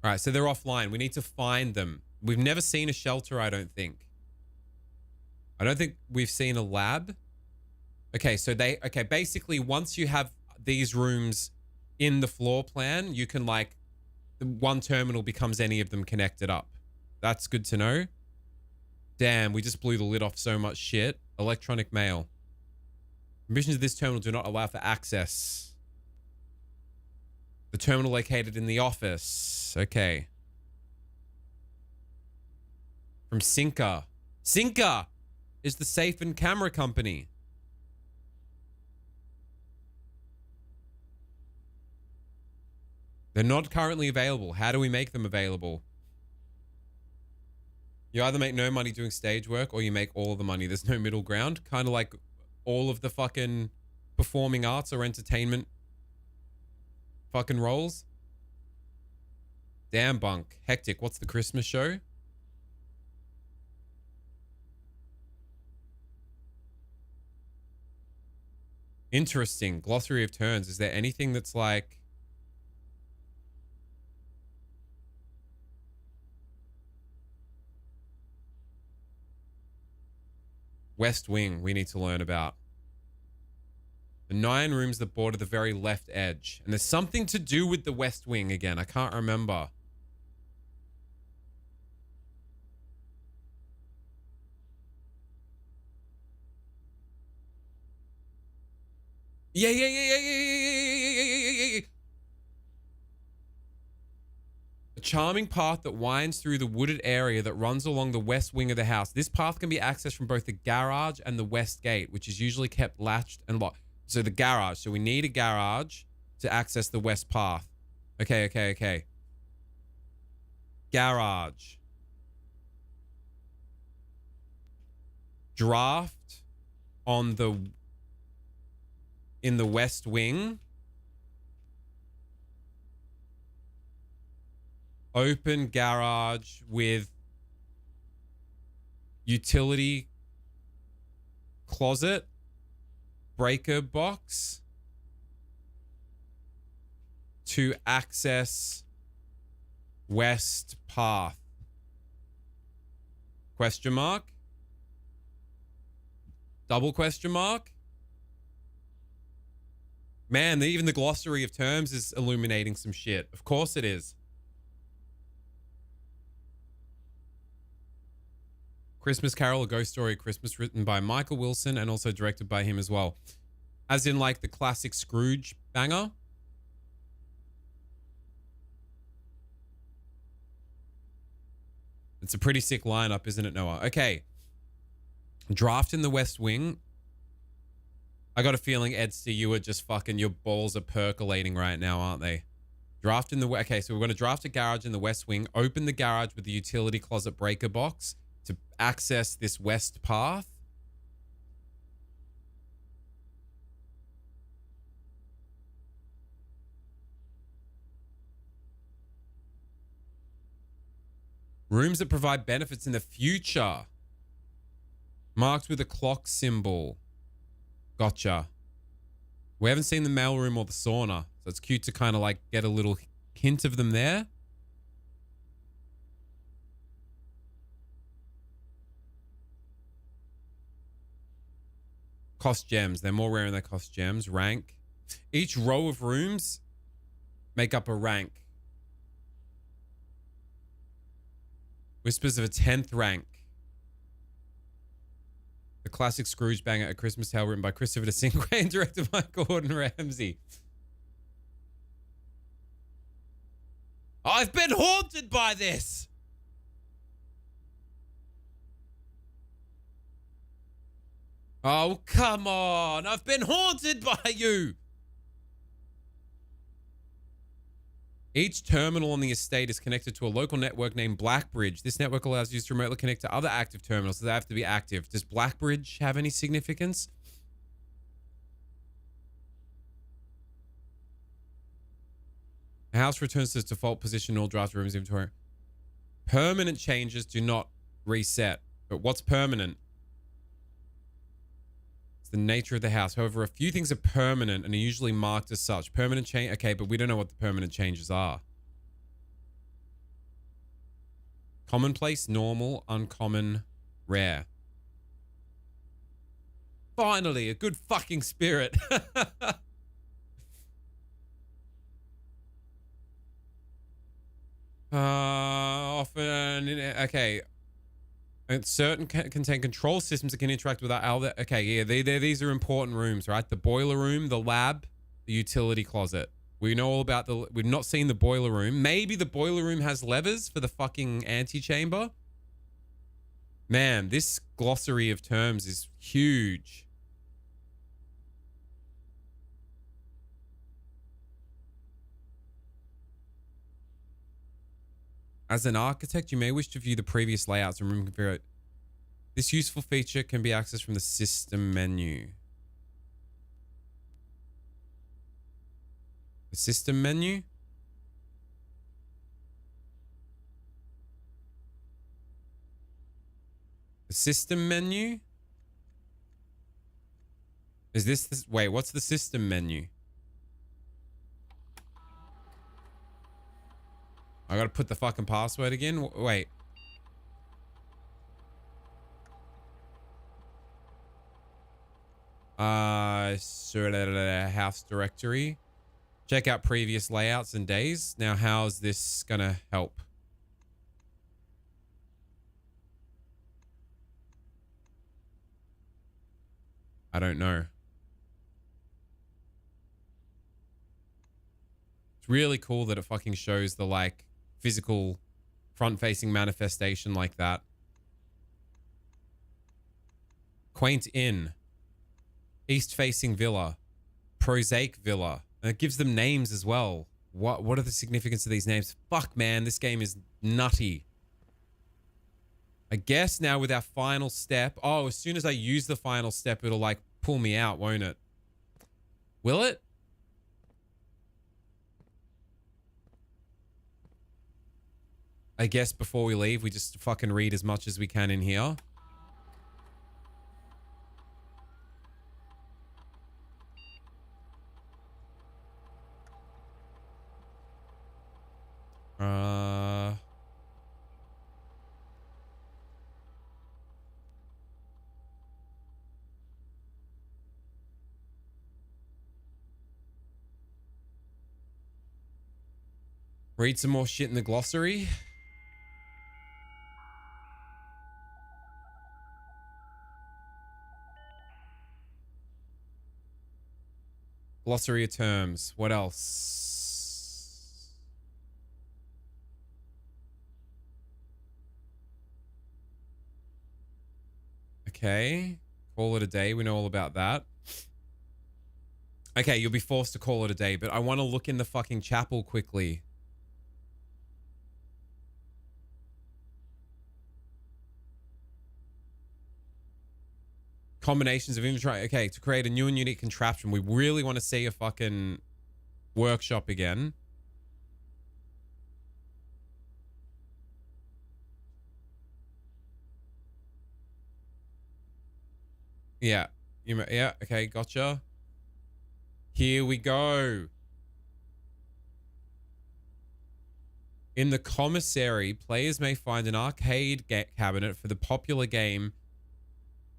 All right, so they're offline. We need to find them. We've never seen a shelter, I don't think. I don't think we've seen a lab. Okay, so basically once you have these rooms in the floor plan, you can like, the one terminal becomes any of them connected up. That's good to know. Damn, we just blew the lid off so much shit. Electronic mail. Permissions of this terminal do not allow for access. The terminal located in the office. Okay. From Sinker. Sinker is the safe and camera company. They're not currently available. How do we make them available? You either make no money doing stage work or you make all of the money. There's no middle ground. Kind of like all of the fucking performing arts or entertainment fucking roles. Damn, Bunk. Hectic. What's the Christmas show? Interesting. Glossary of terms. Is there anything that's like... West Wing we need to learn about. The 9 rooms that border the very left edge. And there's something to do with the West Wing again. I can't remember. Yeah. A charming path that winds through the wooded area that runs along the west wing of the house. This path can be accessed from both the garage and the west gate, which is usually kept latched and locked. So the garage. So we need a garage to access the west path. Okay. Garage. Draft on the... in the west wing. Open garage with utility closet, breaker box. to access west path? Question mark? Double question mark? Man, even the glossary of terms is illuminating some shit. Of course it is. Christmas Carol, A Ghost Story of Christmas, written by Michael Wilson and also directed by him as well. As in like the classic Scrooge banger. It's a pretty sick lineup, isn't it, Noah? Okay. Draft in the West Wing. I got a feeling, Ed C, you are just fucking, your balls are percolating right now, aren't they? Draft in the, okay, so we're going to draft a garage in the West Wing, open the garage with the utility closet breaker box to access this west path. Rooms that provide benefits in the future. Marked with a clock symbol. Gotcha. We haven't seen the mailroom or the sauna, so it's cute to kind of like get a little hint of them there. Cost gems. They're more rare and they cost gems. Rank. Each row of rooms make up a rank. Whispers of a 10th rank. The classic Scrooge banger, A Christmas Tale, written by Christopher DeSingre and directed by Gordon Ramsay. I've been haunted by this. Oh, come on. I've been haunted by you. Each terminal on the estate is connected to a local network named Blackbridge. This network allows users to remotely connect to other active terminals, so they have to be active. Does Blackbridge have any significance? The house returns to its default position in all draft rooms inventory. Permanent changes do not reset. But what's permanent? The nature of the house. However, a few things are permanent and are usually marked as such. Permanent change. Okay, but we don't know what the permanent changes are. Commonplace, normal, uncommon, rare. Finally, a good fucking spirit. Often, okay. And certain contain control systems that can interact with our other. Okay, yeah, these are important rooms, right? The boiler room, the lab, the utility closet. We know all about the. We've not seen the boiler room. Maybe the boiler room has levers for the fucking antechamber. Man, this glossary of terms is huge. As an architect, you may wish to view the previous layouts and room configure. This useful feature can be accessed from the system menu. The system menu? The system menu? Is this, wait, what's the system menu? I gotta put the fucking password again. Wait. House directory. Check out previous layouts and days. Now, how's this gonna help? I don't know. It's really cool that it fucking shows the like physical front-facing manifestation like that. Quaint Inn. East-facing villa. Prosaic villa. And it gives them names as well. What are the significance of these names? Fuck, man, this game is nutty. I guess now with our final step... Oh, as soon as I use the final step, it'll like pull me out, won't it? Will it? I guess before we leave, we just fucking read as much as we can in here. Read some more shit in the glossary. Glossary of terms. What else? Okay. Call it a day. We know all about that. Okay, you'll be forced to call it a day, but I want to look in the fucking chapel quickly. Combinations of inventory. Okay, to create a new and unique contraption. We really want to see a fucking workshop again. Yeah. Yeah, okay, gotcha. Here we go. In the commissary, players may find an arcade cabinet for the popular game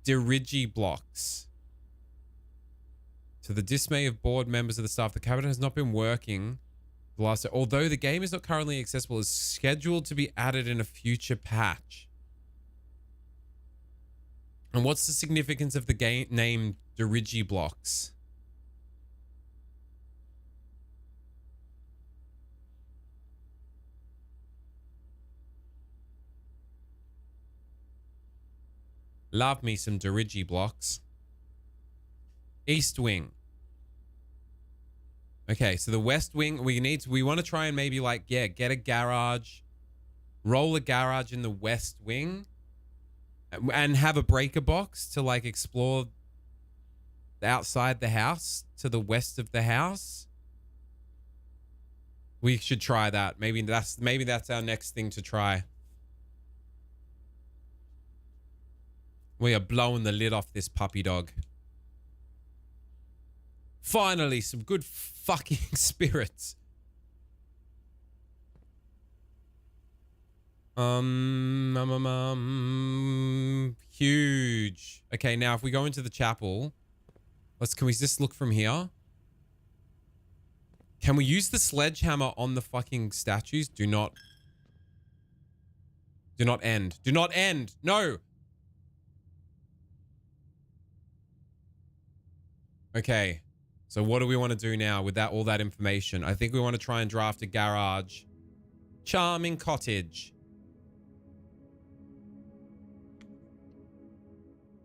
Dirigiblocks. To the dismay of board members of the staff, the cabinet has not been working. Although the game is not currently accessible, is scheduled to be added in a future patch. And what's the significance of the game name Dirigiblocks? Love me some Dirigiblocks. East wing. Okay, so the west wing, we want to try and maybe like, yeah, get a garage, roll a garage in the west wing, and have a breaker box to like explore outside the house to the west of the house. We should try that. Maybe that's our next thing to try. We are blowing the lid off this puppy dog. Finally, some good fucking spirits. Huge. Okay, now if we go into the chapel, can we just look from here? Can we use the sledgehammer on the fucking statues? Do not end. Do not end. No. Okay. So what do we want to do now with all that information? I think we want to try and draft a garage. Charming cottage.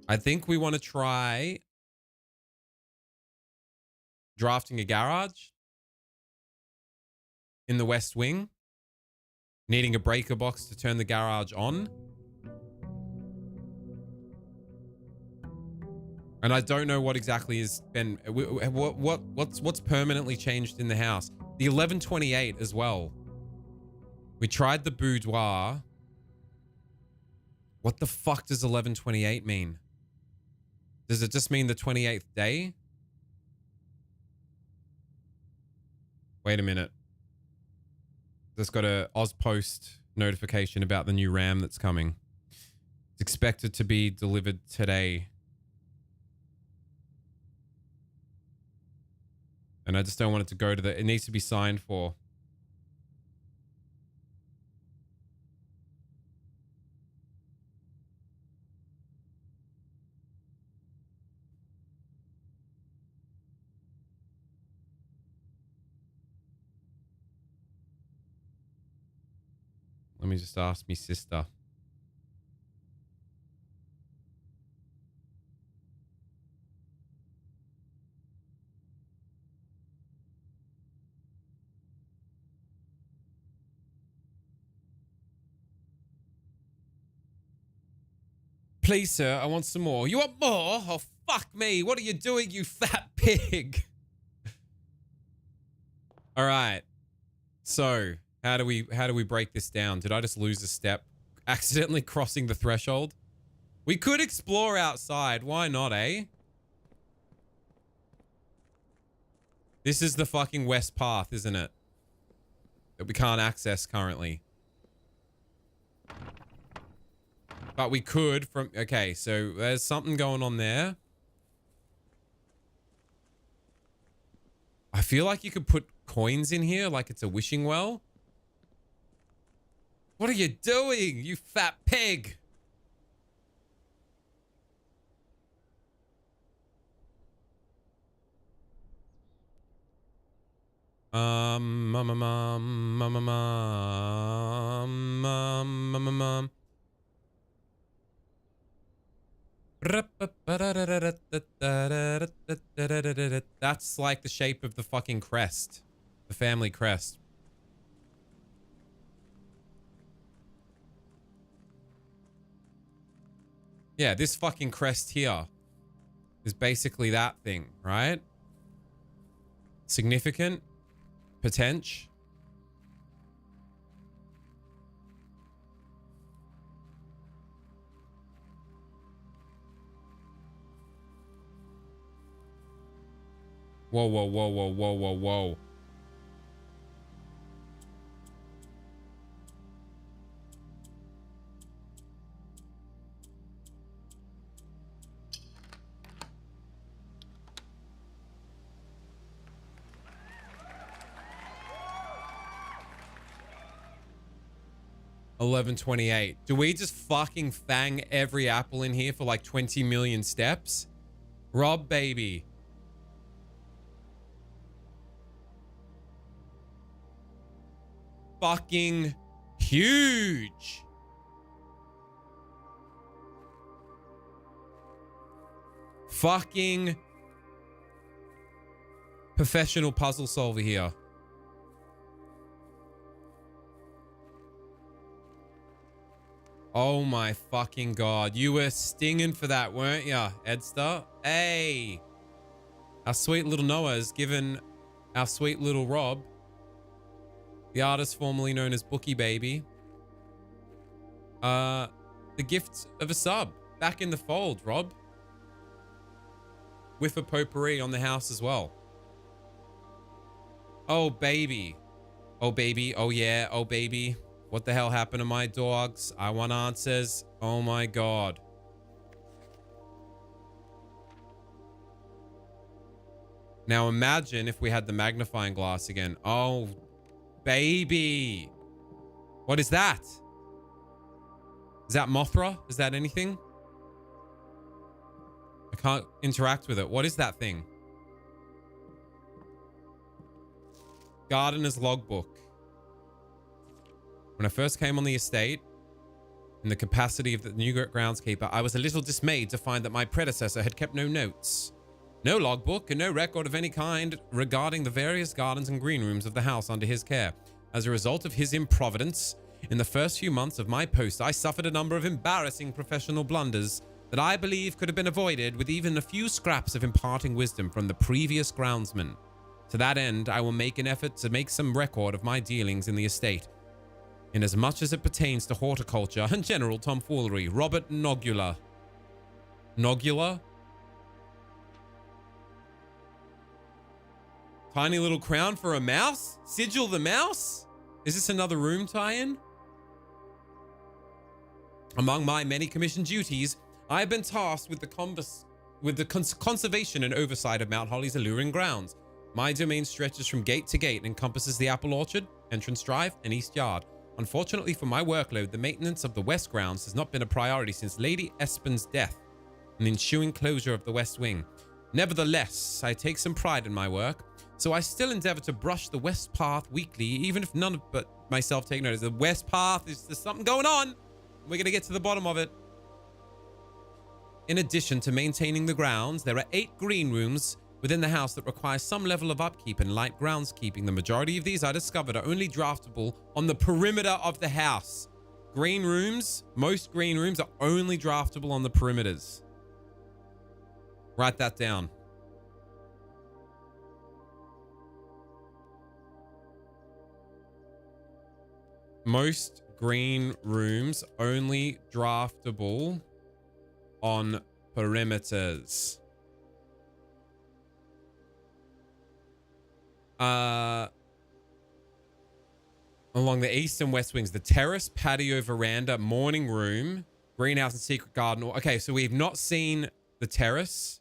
I think we want to try drafting a garage in the west wing. Needing a breaker box to turn the garage on. And I don't know what exactly has been... What's permanently changed in the house? The 1128 as well. We tried the boudoir. What the fuck does 1128 mean? Does it just mean the 28th day? Wait a minute. Just got a Ozpost notification about the new RAM that's coming. It's expected to be delivered today. And I just don't want it to go to it needs to be signed for. Let me just ask me sister. Please, sir, I want some more. You want more? Oh, fuck me. What are you doing, you fat pig? All right. So, how do we break this down? Did I just lose a step? Accidentally crossing the threshold? We could explore outside. Why not, eh? This is the fucking west path, isn't it? That we can't access currently. But we could from... Okay, so there's something going on there. I feel like you could put coins in here like it's a wishing well. What are you doing, you fat pig? Mum, mum, mum, mum, mum, mum, mum, mum. That's like the shape of the fucking crest. The family crest. Yeah, this fucking crest here is basically that thing, right? Significant. Potential. Whoa, whoa, whoa, whoa, whoa, whoa, whoa. $11.28. Do we just fucking fang every apple in here for like 20 million steps? Rob, baby. Fucking huge. Fucking professional puzzle solver here. Oh my fucking God. You were stinging for that, weren't ya, Edster? Hey. Our sweet little Noah has given our sweet little Rob, the artist formerly known as Bookie Baby, the gift of a sub. Back in the fold, Rob. With a potpourri on the house as well. Oh, baby. Oh, baby. Oh, yeah. Oh, baby. What the hell happened to my dogs? I want answers. Oh my God. Now imagine if we had the magnifying glass again. Oh, baby. What is that? Is that Mothra? Is that anything? I can't interact with it. What is that thing? Gardener's logbook. When I first came on the estate, in the capacity of the new groundskeeper, I was a little dismayed to find that my predecessor had kept no notes. No logbook and no record of any kind regarding the various gardens and green rooms of the house under his care. As a result of his improvidence, in the first few months of my post, I suffered a number of embarrassing professional blunders that I believe could have been avoided with even a few scraps of imparting wisdom from the previous groundsman. To that end, I will make an effort to make some record of my dealings in the estate, in as much as it pertains to horticulture and general tomfoolery. Robert Nogula. Nogula? Tiny little crown for a mouse? Sigil the mouse? Is this another room tie-in? Among my many commissioned duties, I have been tasked with the conservation and oversight of Mount Holly's alluring grounds. My domain stretches from gate to gate and encompasses the apple orchard, entrance drive, and east yard. Unfortunately for my workload, the maintenance of the west grounds has not been a priority since Lady Espen's death and the ensuing closure of the west wing. Nevertheless, I take some pride in my work, so I still endeavor to brush the west path weekly, even if none but myself take notice. The west path, there's something going on. We're going to get to the bottom of it. In addition to maintaining the grounds, there are 8 green rooms within the house that require some level of upkeep and light groundskeeping. The majority of these, I discovered, are only draftable on the perimeter of the house. Green rooms, most green rooms are only draftable on the perimeters. Write that down. Most green rooms only draftable on perimeters. Along the east and west wings, the terrace, patio, veranda, morning room, greenhouse, and secret garden. Okay, so we've not seen the terrace.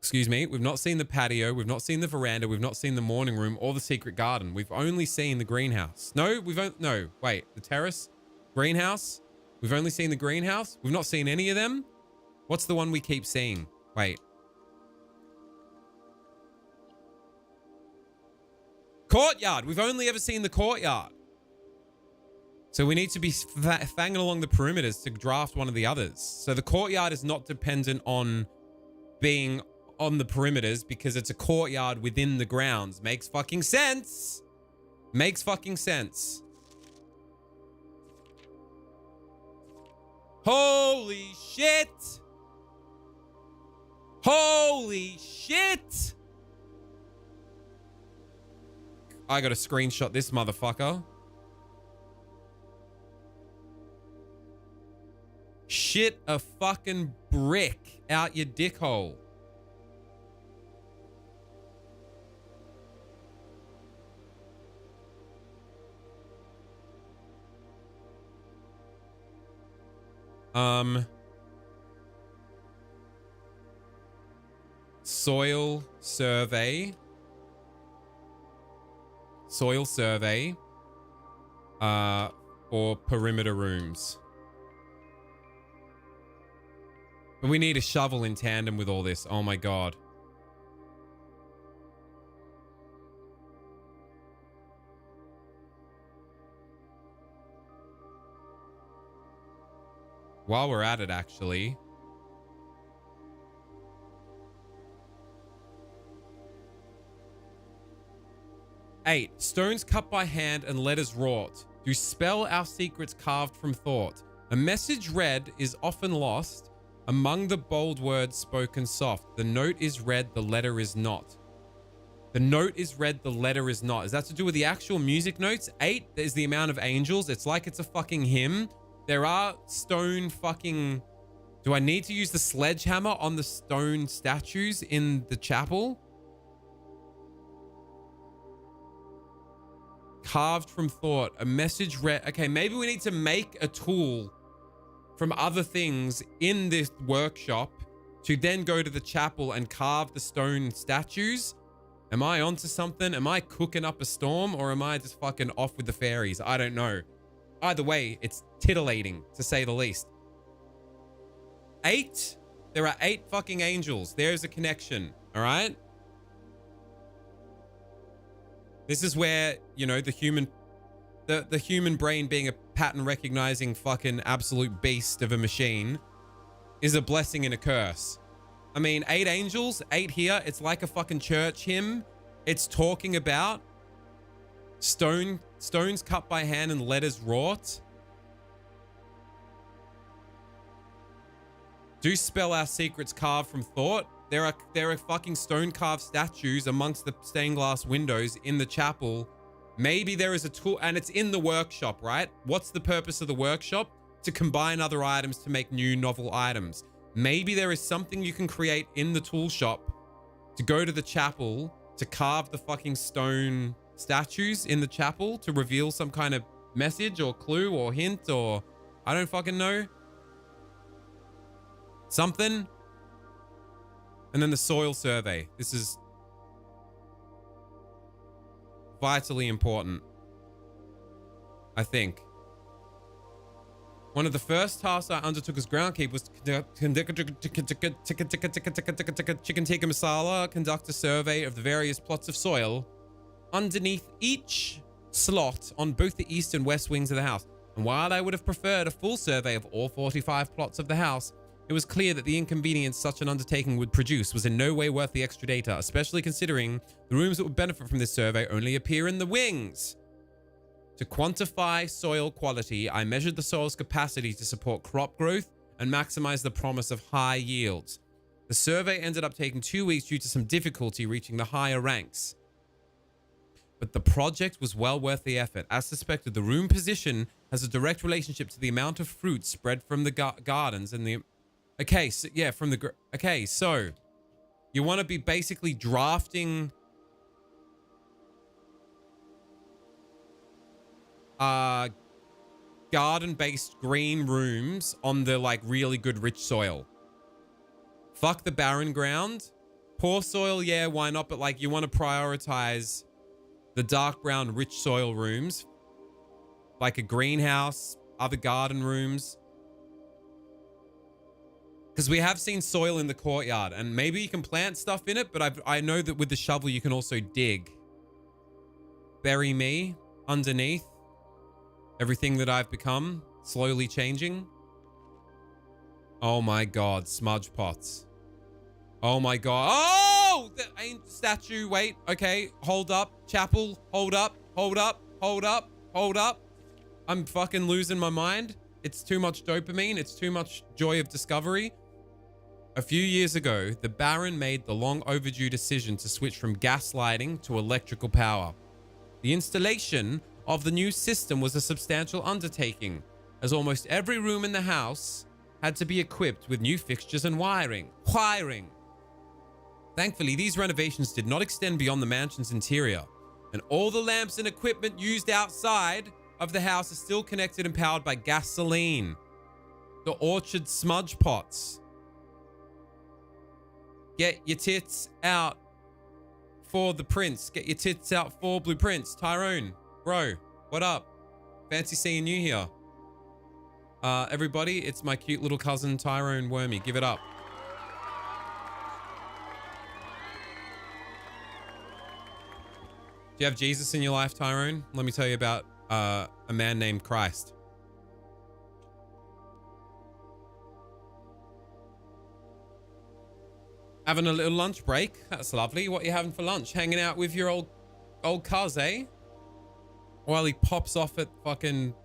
Excuse me. We've not seen the patio. We've not seen the veranda. We've not seen the morning room or the secret garden. We've only seen the greenhouse. No, no, wait, the terrace, greenhouse. We've only seen the greenhouse. We've not seen any of them. What's the one we keep seeing? Wait. Courtyard. We've only ever seen the courtyard. So we need to be fanging along the perimeters to draft one of the others. So the courtyard is not dependent on being on the perimeters because it's a courtyard within the grounds. Makes fucking sense. Makes fucking sense. Holy shit. Holy shit. I gotta screenshot this motherfucker. Shit a fucking brick out your dick hole. Soil survey. Soil survey. For perimeter rooms. But we need a shovel in tandem with all this. Oh my God. While we're at it, actually. Eight, stones cut by hand and letters wrought. Do spell our secrets carved from thought. A message read is often lost. Among the bold words spoken soft. The note is read, the letter is not. The note is read, the letter is not. Is that to do with the actual music notes? 8 is the amount of angels. It's like it's a fucking hymn. There are stone fucking... Do I need to use the sledgehammer on the stone statues in the chapel? Carved from thought. A message read... Okay, maybe we need to make a tool from other things in this workshop to then go to the chapel and carve the stone statues. Am I onto something? Am I cooking up a storm or am I just fucking off with the fairies? I don't know. Either way, it's titillating to say the least. 8. There are 8 fucking angels. There's a connection. All right. This is where, you know, the human brain being a pattern recognizing fucking absolute beast of a machine is a blessing and a curse. I mean, 8 angels, 8 here. It's like a fucking church hymn. It's talking about stones cut by hand and letters wrought. Do spell our secrets carved from thought. There are fucking stone carved statues amongst the stained glass windows in the chapel. Maybe there is a tool, and it's in the workshop, right? What's the purpose of the workshop? To combine other items to make new novel items. Maybe there is something you can create in the tool shop to go to the chapel to carve the fucking stone statues in the chapel to reveal some kind of message or clue or hint or I don't fucking know. Something. And then the soil survey. This is vitally important, I think. One of the first tasks I undertook as groundkeeper was to chicken tikka masala, conduct a survey of the various plots of soil underneath each slot on both the east and west wings of the house. And while I would have preferred a full survey of all 45 plots of the house, it was clear that the inconvenience such an undertaking would produce was in no way worth the extra data, especially considering the rooms that would benefit from this survey only appear in the wings. To quantify soil quality, I measured the soil's capacity to support crop growth and maximize the promise of high yields. The survey ended up taking 2 weeks due to some difficulty reaching the higher ranks. But the project was well worth the effort. As suspected, the room position has a direct relationship to the amount of fruit spread from the gardens and the... Okay, so yeah, from the... Okay, so you want to be basically drafting... garden-based green rooms on the, like, really good rich soil. Fuck the barren ground. Poor soil, yeah, why not? But like, you want to prioritize the dark brown, rich soil rooms, like a greenhouse, other garden rooms. Because we have seen soil in the courtyard, and maybe you can plant stuff in it, but I know that with the shovel, you can also dig. Bury me underneath everything that I've become, slowly changing. Oh my God, smudge pots. Oh my God. Oh, that ain't statue. Wait. Okay. Hold up. Chapel. Hold up. Hold up. Hold up. Hold up. I'm fucking losing my mind. It's too much dopamine. It's too much joy of discovery. A few years ago, the Baron made the long overdue decision to switch from gas lighting to electrical power. The installation of the new system was a substantial undertaking, as almost every room in the house had to be equipped with new fixtures and wiring. Thankfully, these renovations did not extend beyond the mansion's interior, and all the lamps and equipment used outside of the house are still connected and powered by gasoline. The orchard smudge pots. Get your tits out for the prince. Get your tits out for Blue Prince. Tyrone, bro, what up? Fancy seeing you here. Everybody, it's my cute little cousin Tyrone Wormy. Give it up. Do you have Jesus in your life, Tyrone? Let me tell you about a man named Christ. Having a little lunch break. That's lovely. What are you having for lunch? Hanging out with your old cuz, eh? While he pops off at fucking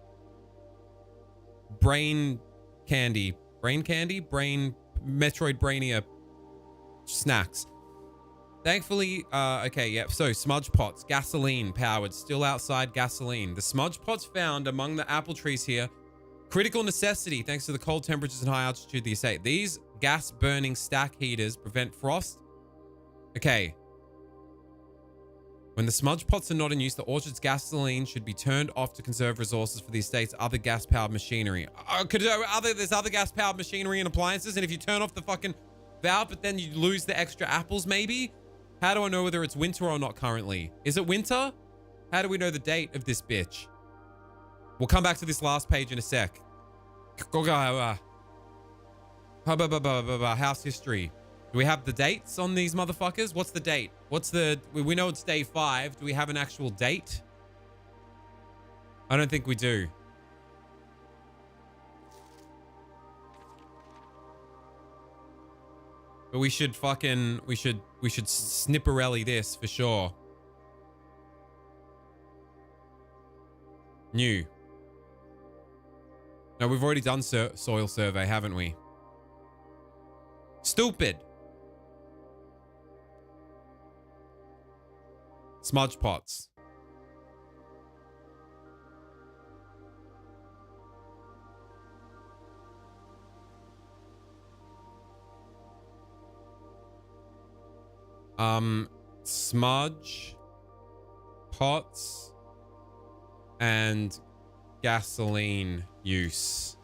brain candy. Brain candy? Brain Metroid Brainia snacks. Thankfully, okay, yeah. So smudge pots, gasoline powered, still outside gasoline. The smudge pots found among the apple trees here, critical necessity thanks to the cold temperatures and high altitude of the estate. These gas burning stack heaters prevent frost. Okay. When the smudge pots are not in use, the orchard's gasoline should be turned off to conserve resources for the estate's other gas-powered machinery. There's other gas-powered machinery and appliances, and if you turn off the fucking valve, but then you lose the extra apples, maybe? How do I know whether it's winter or not currently? Is it winter? How do we know the date of this bitch? We'll come back to this last page in a sec. House history. Do we have the dates on these motherfuckers? What's the date? We know it's day 5. Do we have an actual date? I don't think we do. But we should snipperelli this for sure. New. No, we've already done soil survey, haven't we? Stupid. Smudge pots. Smudge pots and gasoline use.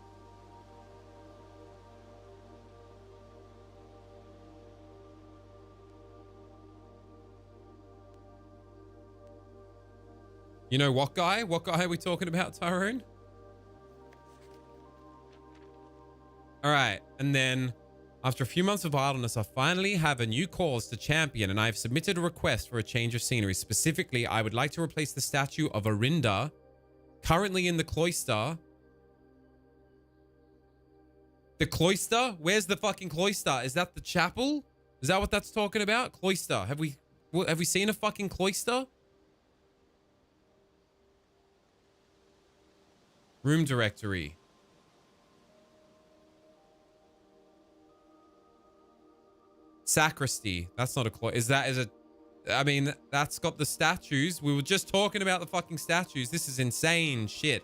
You know what guy? What guy are we talking about, Tyrone? All right. And then after a few months of idleness, I finally have a new cause to champion, and I've submitted a request for a change of scenery. Specifically, I would like to replace the statue of Arinda, currently in the cloister. The cloister? Where's the fucking cloister? Is that the chapel? Is that what that's talking about? Cloister. Have we seen a fucking cloister? Room directory. Sacristy. That's not a cloister. I mean, that's got the statues. We were just talking about the fucking statues. This is insane shit.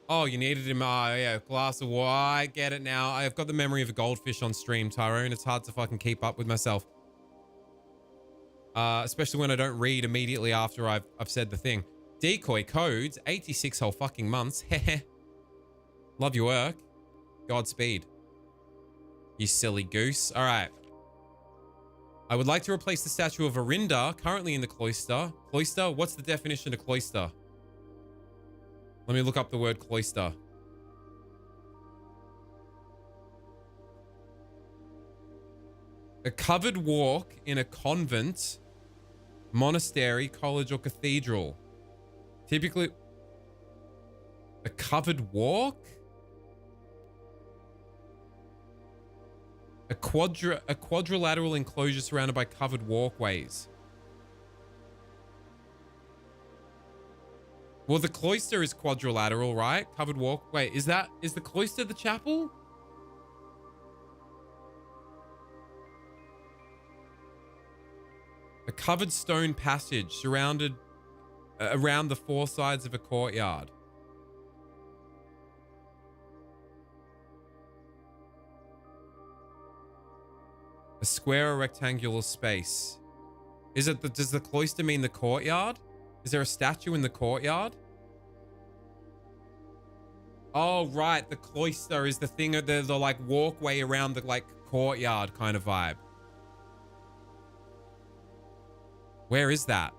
Oh, you needed him. Oh, yeah. Glass of water. I get it now. I've got the memory of a goldfish on stream, Tyrone. It's hard to fucking keep up with myself. Especially when I don't read immediately after I've said the thing. Decoy codes. 86 whole fucking months. Love your work. Godspeed. You silly goose. All right. I would like to replace the statue of Arinda, currently in the cloister. Cloister? What's the definition of cloister? Let me look up the word cloister. A covered walk in a convent, monastery, college, or cathedral. Typically, a covered walk? A quadrilateral enclosure surrounded by covered walkways. Well, the cloister is quadrilateral, right? Covered walk. Wait, is the cloister the chapel? A covered stone passage surrounded around the four sides of a courtyard. A square or rectangular space. Does the cloister mean the courtyard? Is there a statue in the courtyard? Oh, right. The cloister is the thing, the like walkway around the like courtyard kind of vibe. Where is that?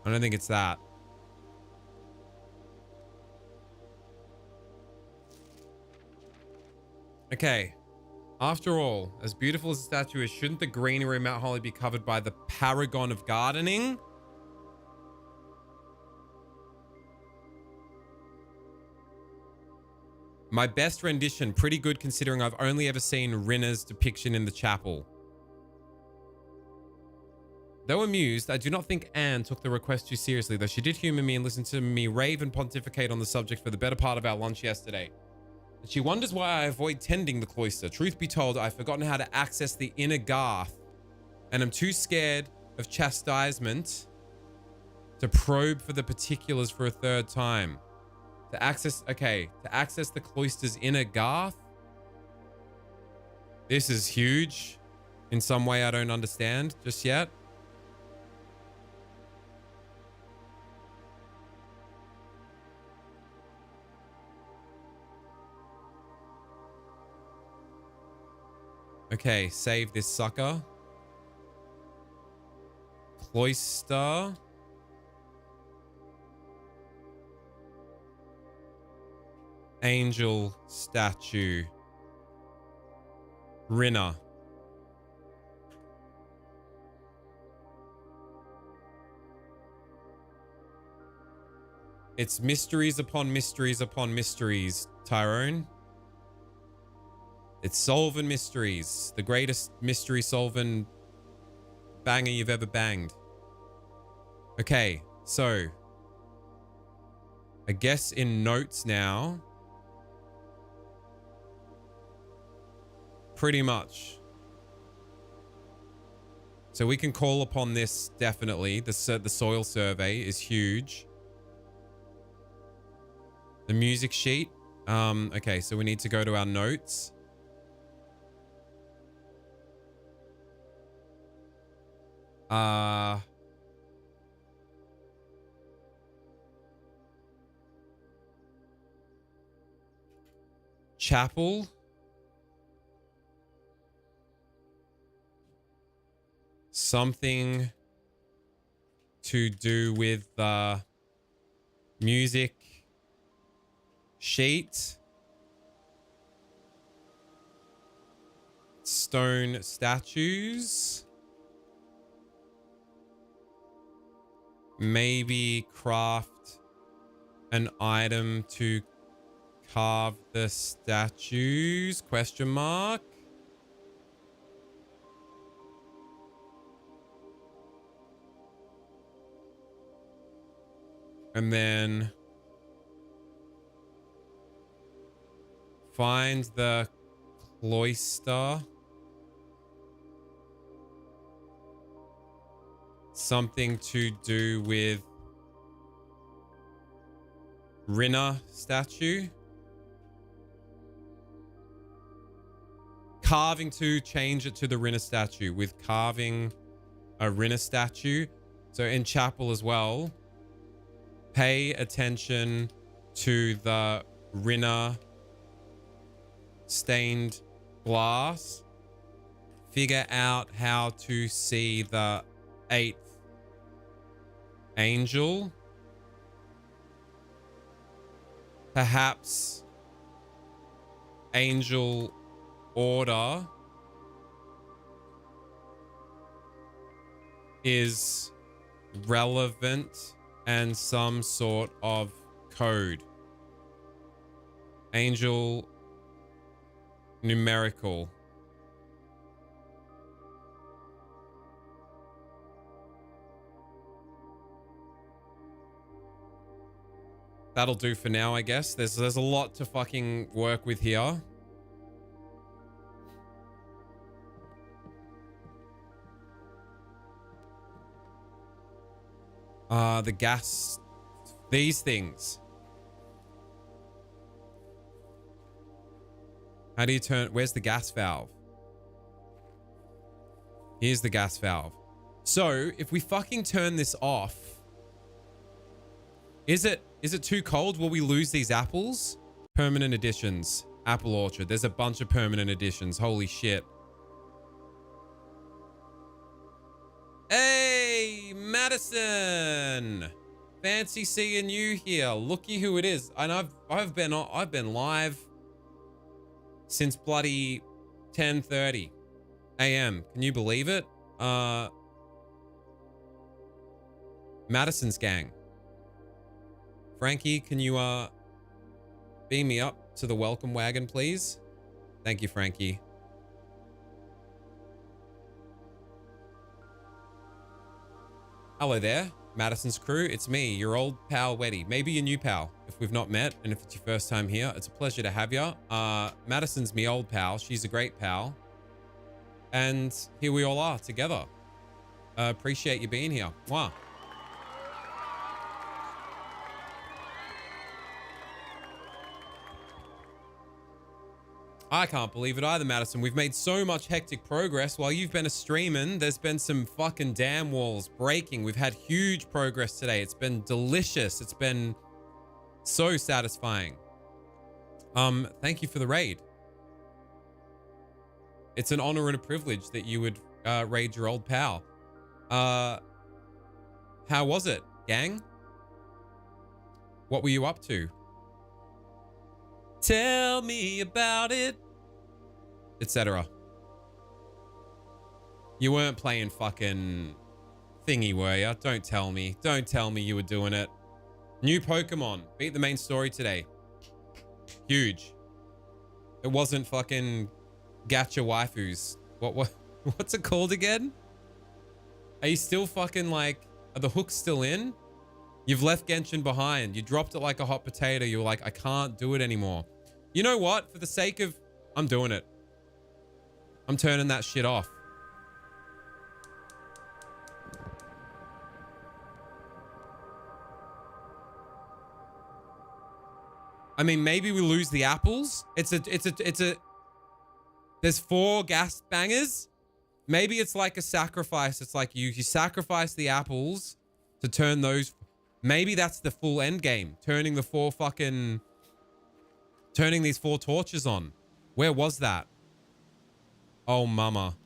I don't think it's that. Okay. After all, as beautiful as the statue is, shouldn't the greenery of Mount Holly be covered by the paragon of gardening? My best rendition, pretty good considering I've only ever seen Rinna's depiction in the chapel. Though amused, I do not think Anne took the request too seriously, though she did humor me and listen to me rave and pontificate on the subject for the better part of our lunch yesterday. And she wonders why I avoid tending the cloister. Truth be told, I've forgotten how to access the inner garth, and I'm too scared of chastisement to probe for the particulars for a third time. To access the cloister's inner garth. This is huge in some way I don't understand just yet. Okay, save this sucker. Cloister. Angel statue. Rinna. It's mysteries upon mysteries upon mysteries, Tyrone. It's solving mysteries. The greatest mystery solving banger you've ever banged. Okay, so I guess in notes now. Pretty much. So we can call upon this definitely. The soil survey is huge. The music sheet. Okay, so we need to go to our notes. Chapel. Something to do with music sheet. Stone statues. Maybe craft an item to carve the statues? Question mark. And then find the cloister. Something to do with Rinna statue. Carving to change it to the Rinna statue. With carving a Rinna statue So in chapel as well, pay attention to the Rinna stained glass. Figure out how to see the 8th angel. Perhaps angel order is relevant and some sort of code. Angel numerical. That'll do for now, I guess. There's a lot to fucking work with here. The gas, these things. How do you turn, where's the gas valve? Here's the gas valve. So if we fucking turn this off, is it too cold? Will we lose these apples? Permanent additions, apple orchard. There's a bunch of permanent additions. Holy shit. Hey, Madison. Fancy seeing you here. Looky who it is. And I've been live since bloody 10:30 a.m. Can you believe it? Madison's gang. Frankie, can you beam me up to the welcome wagon, please? Thank you, Frankie. Hello there, Madison's crew. It's me, your old pal, Weddy. Maybe your new pal, if we've not met, and if it's your first time here. It's a pleasure to have you. Madison's me old pal. She's a great pal. And here we all are together. Appreciate you being here. Wow. I can't believe it either, Madison. We've made so much hectic progress. While you've been streaming, there's been some fucking dam walls breaking. We've had huge progress today. It's been delicious. It's been so satisfying. Thank you for the raid. It's an honor and a privilege that you would raid your old pal. How was it, gang? What were you up to? Tell me about it, etc. You weren't playing fucking thingy, were ya? Don't tell me. Don't tell me you were doing it. New Pokemon. Beat the main story today. Huge. It wasn't fucking gacha waifus. What's it called again? Are you still fucking like... Are the hooks still in? You've left Genshin behind. You dropped it like a hot potato. You were like, I can't do it anymore. You know what? For the sake of... I'm doing it. I'm turning that shit off. I mean, maybe we lose the apples. It's a... There's 4 gas bangers. Maybe it's like a sacrifice. It's like you sacrifice the apples to turn those... Maybe that's the full end game. Turning the 4 fucking... Turning these 4 torches on. Where was that? Oh, mama.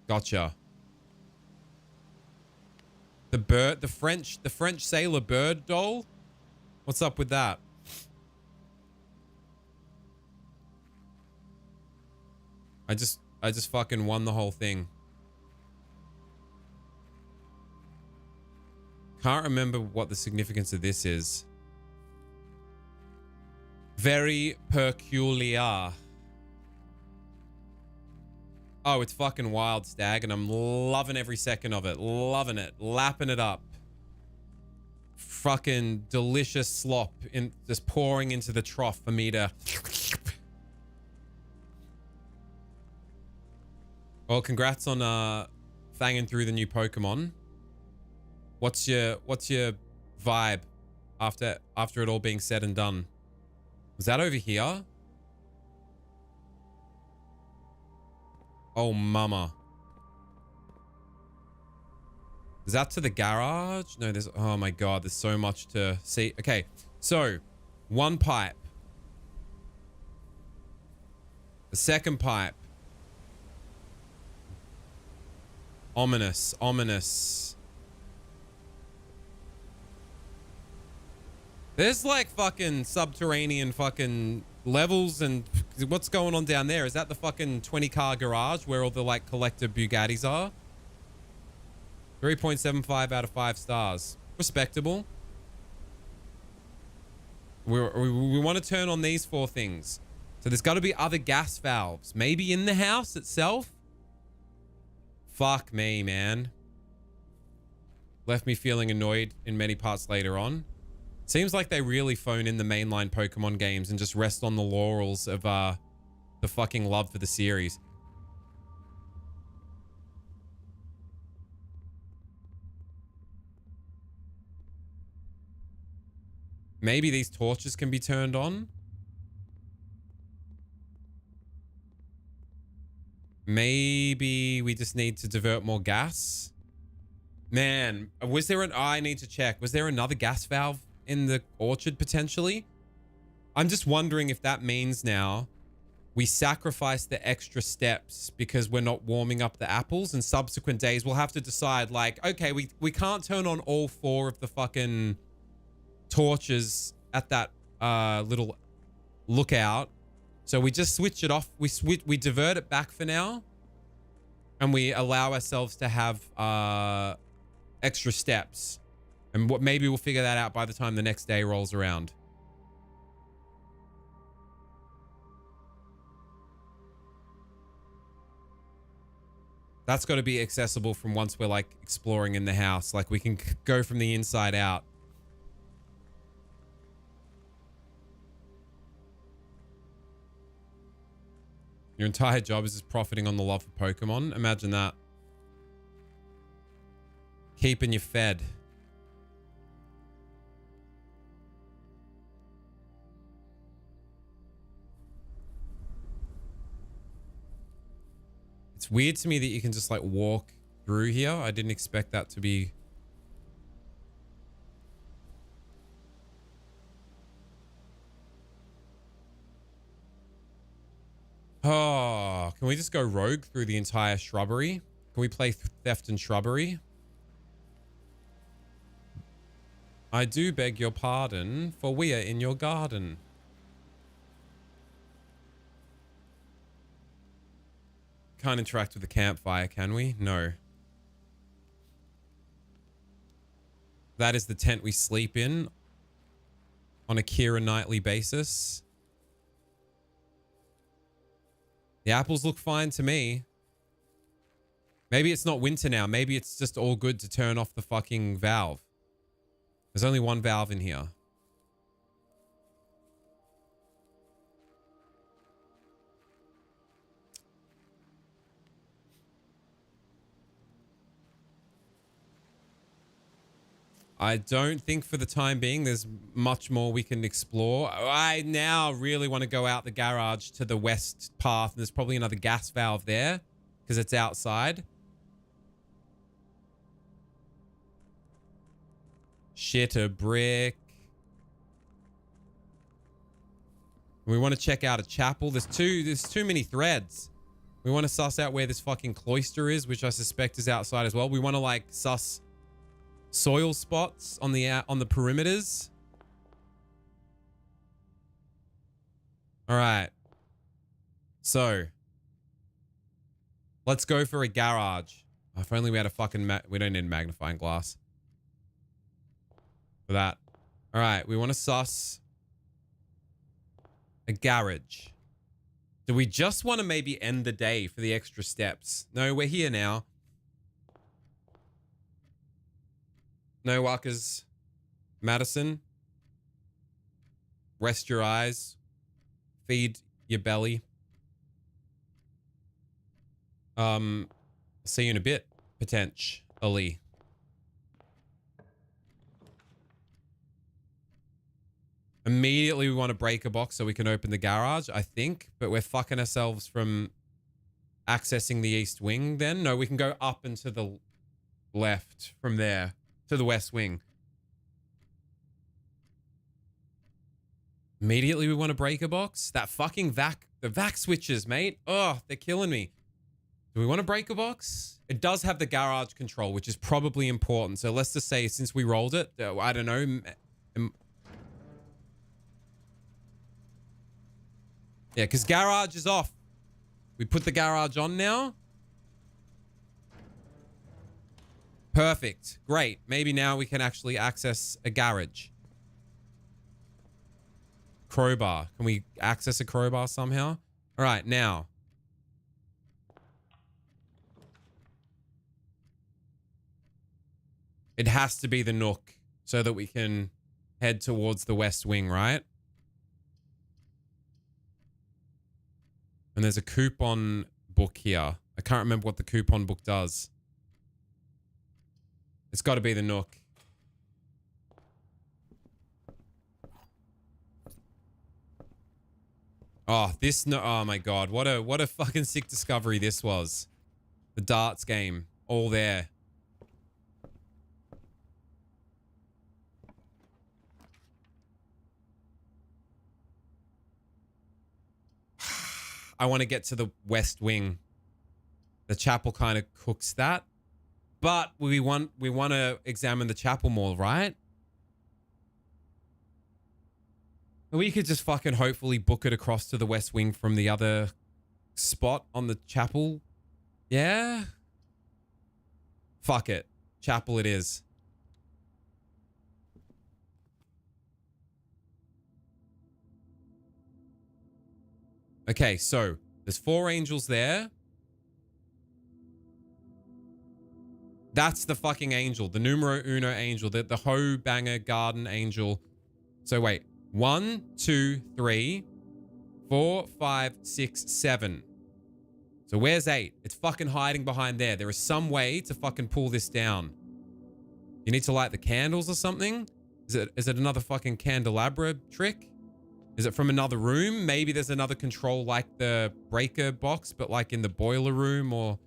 Gotcha. The bird, the French sailor bird doll? What's up with that? I just fucking won the whole thing. Can't remember what the significance of this is. Very peculiar. Oh, it's fucking wild, Stag, and I'm loving every second of it. Loving it. Lapping it up. Fucking delicious slop in just pouring into the trough for me to... Well, congrats on fanging through the new Pokemon. What's your vibe after it all being said and done? Was that over here? Oh, mama. Is that to the garage? No, there's... Oh, my God. There's so much to see. Okay. So, one pipe. The second pipe. Ominous. Ominous. There's like fucking subterranean fucking levels and what's going on down there? Is that the fucking 20-car garage where all the like collector Bugattis are? 3.75 out of 5 stars. Respectable. We want to turn on these 4 things. So there's got to be other gas valves. Maybe in the house itself? Fuck me, man. Left me feeling annoyed in many parts later on. Seems like they really phone in the mainline Pokemon games and just rest on the laurels of the fucking love for the series. Maybe these torches can be turned on. Maybe we just need to divert more gas. Man, was there an... I need to check. Was there another gas valve in the orchard potentially? I'm just wondering if that means now we sacrifice the extra steps because we're not warming up the apples, and subsequent days we'll have to decide like, okay, we can't turn on all 4 of the fucking torches at that little lookout. So we just switch it off. We divert it back for now, and we allow ourselves to have extra steps. And what maybe we'll figure that out by the time the next day rolls around. That's got to be accessible from once we're like exploring in the house. Like we can go from the inside out. Your entire job is just profiting on the love for Pokemon. Imagine that. Keeping you fed. It's weird to me that you can just like walk through here. I didn't expect that to be... Oh, can we just go rogue through the entire shrubbery? Can we play theft and shrubbery? I do beg your pardon, for we are in your garden. Can't interact with the campfire, can we? No. That is the tent we sleep in on a Kira nightly basis. The apples look fine to me. Maybe it's not winter now. Maybe it's just all good to turn off the fucking valve. There's only one valve in here. I don't think for the time being there's much more we can explore. I now really want to go out the garage to the west path. There's probably another gas valve there because it's outside. Shit, a brick. We want to check out a chapel. There's too many threads. We want to suss out where this fucking cloister is, which I suspect is outside as well. We want to like suss soil spots on the perimeters. All right. So let's go for a garage. If only we had a fucking we don't need a magnifying glass for that. All right, we want to suss a garage. Do we just want to maybe end the day for the extra steps? No, we're here now. No walkers. Madison. Rest your eyes. Feed your belly. See you in a bit, potentially. Immediately we want to break a box so we can open the garage, I think. But we're fucking ourselves from accessing the east wing then. No, we can go up and to the left from there to the west wing. Immediately we want to break a box. That fucking the vac switches, mate. Oh, they're killing me. Do we want to break a box? It does have the garage control, which is probably important. So let's just say since we rolled it, I don't know. Yeah, because garage is off. We put the garage on now. Perfect. Great. Maybe now we can actually access a garage. Crowbar. Can we access a crowbar somehow? All right, now. It has to be the nook so that we can head towards the west wing, right? And there's a coupon book here. I can't remember what the coupon book does. It's got to be the nook. Oh, this no. Oh my god, what a fucking sick discovery this was. The darts game, all there. I want to get to the west wing. The chapel kind of cooks that, but we want to examine the chapel more, right? We could just fucking hopefully book it across to the west wing from the other spot on the chapel. Yeah. Fuck it. Chapel it is. Okay, so there's 4 angels there. That's the fucking angel. The numero uno angel. The hoe banger garden angel. So wait. 1, 2, 3, 4, 5, 6, 7. So where's 8? It's fucking hiding behind there. There is some way to fucking pull this down. You need to light the candles or something? Is it another fucking candelabra trick? Is it from another room? Maybe there's another control like the breaker box, but like in the boiler room or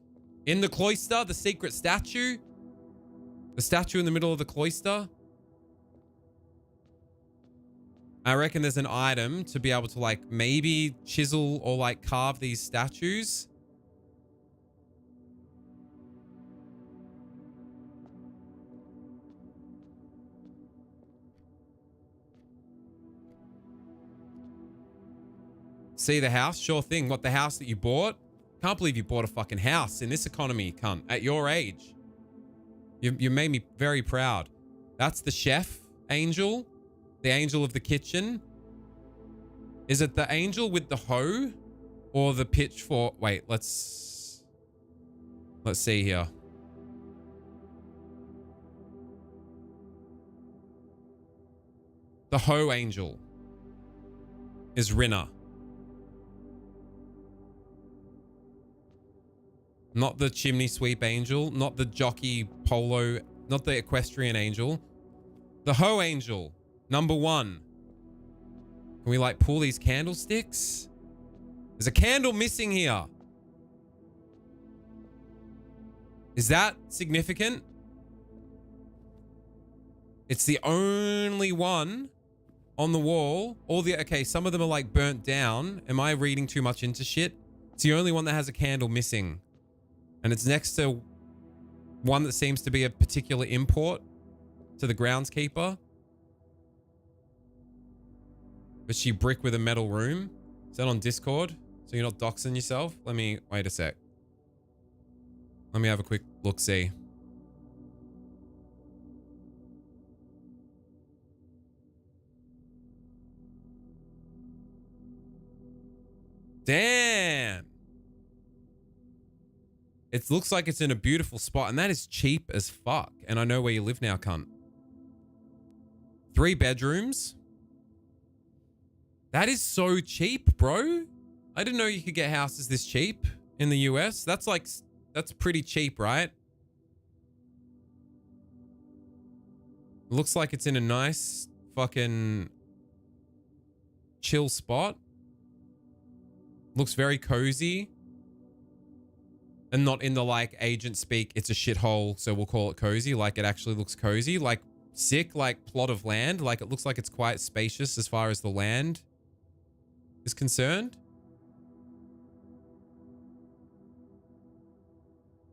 in the cloister, the secret statue. The statue in the middle of the cloister. I reckon there's an item to be able to like maybe chisel or like carve these statues. See the house? Sure thing. What, the house that you bought? Can't believe you bought a fucking house in this economy, cunt. At your age. You made me very proud. That's the chef angel. The angel of the kitchen. Is it the angel with the hoe? Or the pitchfork? Wait, let's see here. The hoe angel is Rinna. Not the chimney sweep angel. Not the jockey polo. Not the equestrian angel. The hoe angel. Number 1. Can we like pull these candlesticks? There's a candle missing here. Is that significant? It's the only one on the wall. Okay, some of them are like burnt down. Am I reading too much into shit? It's the only one that has a candle missing. And it's next to one that seems to be a particular import to the groundskeeper. But she brick with a metal room. Is that on Discord? So you're not doxing yourself? Wait a sec. Let me have a quick look-see. Damn. It looks like it's in a beautiful spot, and that is cheap as fuck. And I know where you live now, cunt. 3 bedrooms. That is so cheap, bro. I didn't know you could get houses this cheap in the US. That's pretty cheap, right? It looks like it's in a nice fucking chill spot. Looks very cozy. And not in the like agent speak, it's a shithole, so we'll call it cozy. Like it actually looks cozy. Like sick, like plot of land. Like it looks like it's quite spacious as far as the land is concerned.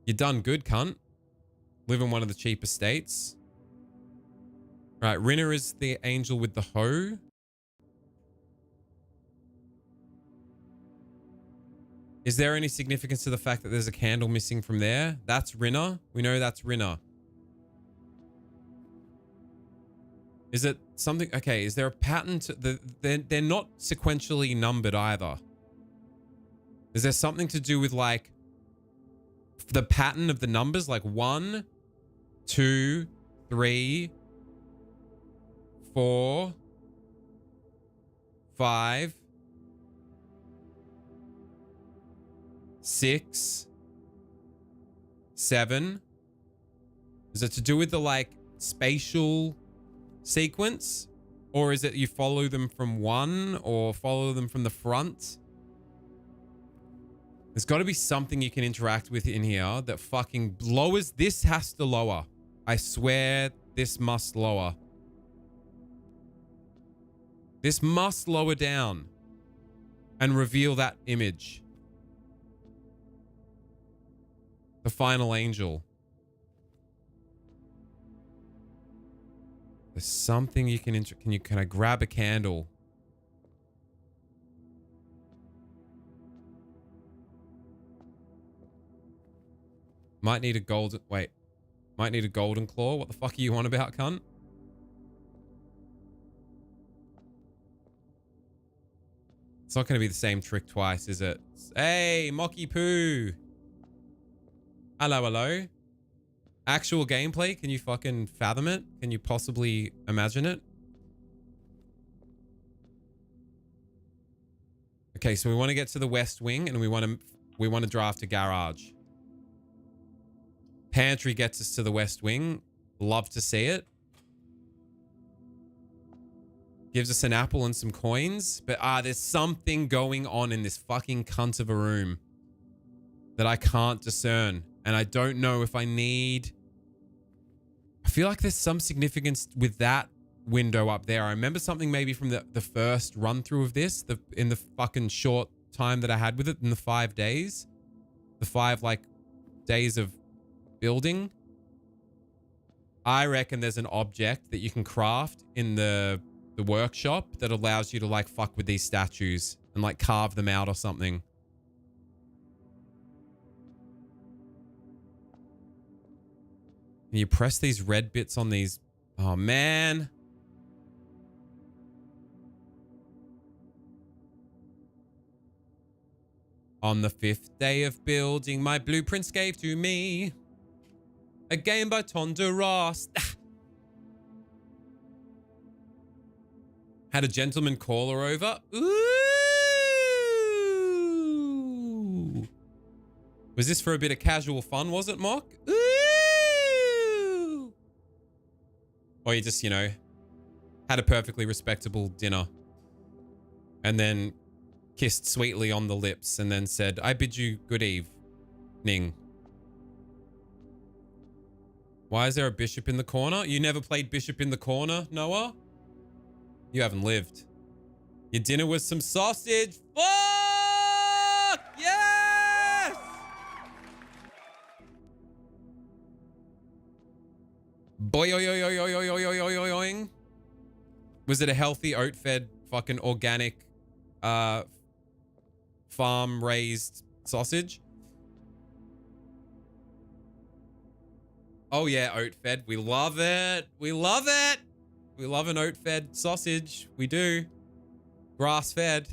You done good, cunt. Live in one of the cheap estates. Right, Rinna is the angel with the hoe. Is there any significance to the fact that there's a candle missing from there? That's Rinna. We know that's Rinna. Is it something? Okay, is there a pattern to they're not sequentially numbered either. Is there something to do with like the pattern of the numbers? Like 1, 2, 3, 4, 5, 6, 7. Is it to do with the like spatial sequence, or is it you follow them from 1 or follow them from the front? There's got to be something you can interact with in here that fucking lowers. This has to lower. I swear this must lower. This must lower down and reveal that image. The final angel. There's something you can can I grab a candle? Might need a golden might need a golden claw. What the fuck are you on about, cunt? It's not going to be the same trick twice, is it? Hey, Mocky Poo. Hello, hello. Actual gameplay, can you fucking fathom it? Can you possibly imagine it? Okay, so we want to get to the west wing and we want to draft a garage. Pantry gets us to the west wing. Love to see it. Gives us an apple and some coins. But there's something going on in this fucking cunt of a room that I can't discern. And I don't know if I need... I feel like there's some significance with that window up there. I remember something maybe from the first run through of this, in the fucking short time that I had with it, in the 5 days. The 5 like days of building. I reckon there's an object that you can craft in the workshop that allows you to like fuck with these statues and like carve them out or something. You press these red bits on these. Oh, man. On the 5th day of building, my blueprints gave to me a game by Tonderas. Had a gentleman caller over. Ooh. Was this for a bit of casual fun, was it, Mock? Ooh. Or you just, you know, had a perfectly respectable dinner and then kissed sweetly on the lips and then said, I bid you good evening. Why is there a bishop in the corner? You never played bishop in the corner, Noah? You haven't lived. Your dinner was some sausage. Fuck! Yes! Boing. Was it a healthy, oat-fed, fucking organic, farm-raised sausage? Oh yeah, oat-fed. We love it. We love it. We love an oat-fed sausage. We do. Grass-fed.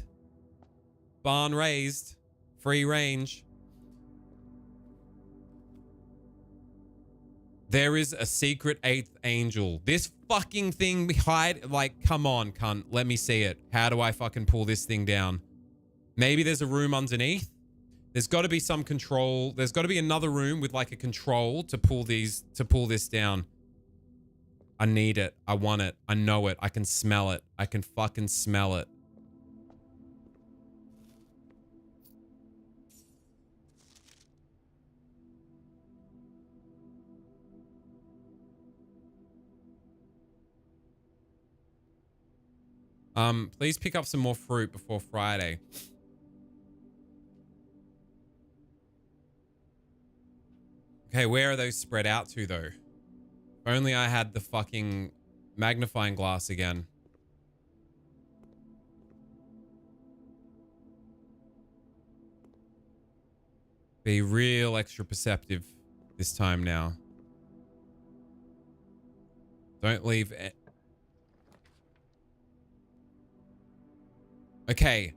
Barn-raised. Free range. There is a secret 8th angel. This fucking thing hide, like, come on, cunt. Let me see it. How do I fucking pull this thing down? Maybe there's a room underneath. There's got to be some control. There's got to be another room with like a control to pull this down. I need it. I want it. I know it. I can smell it. I can fucking smell it. Please pick up some more fruit before Friday. Okay, where are those spread out to, though? If only I had the fucking magnifying glass again. Be real extra perceptive this time now. Don't leave it. Okay.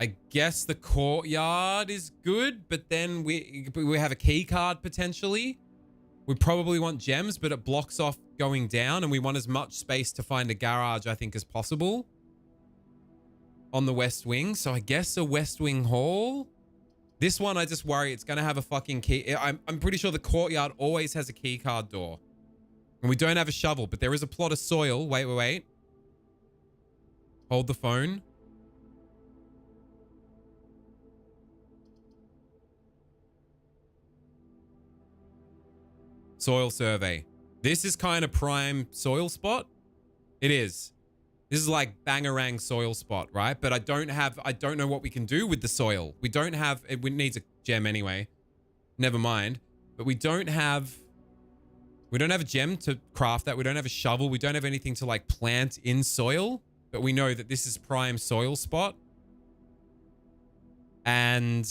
I guess the courtyard is good, but then we have a key card potentially. We probably want gems, but it blocks off going down, and we want as much space to find a garage, I think, as possible on the west wing. So I guess a west wing hall. This one, I just worry it's going to have a fucking key. I'm pretty sure the courtyard always has a key card door. And we don't have a shovel, but there is a plot of soil. Wait. Hold the phone. Soil survey. This is kind of prime soil spot. It is. This is like bangarang soil spot, right? But I don't know what we can do with the soil. We don't have, it needs a gem anyway. Never mind. But we don't have a gem to craft that. We don't have a shovel. We don't have anything to like plant in soil. But we know that this is prime soil spot. And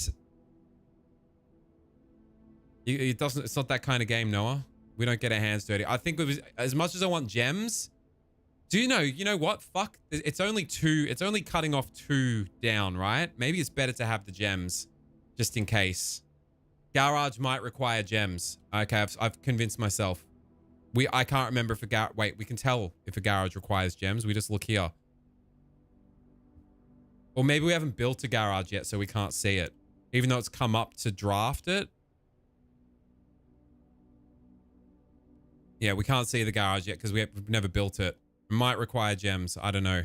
it's not that kind of game, Noah. We don't get our hands dirty. I think as much as I want gems, you know what? Fuck. It's only cutting off 2 down, right? Maybe it's better to have the gems just in case. Garage might require gems. Okay, I've convinced myself. I can't remember if wait, we can tell if a garage requires gems. We just look here. Or maybe we haven't built a garage yet, so we can't see it. Even though it's come up to draft it. Yeah, we can't see the garage yet because we've never built it. Might require gems. I don't know.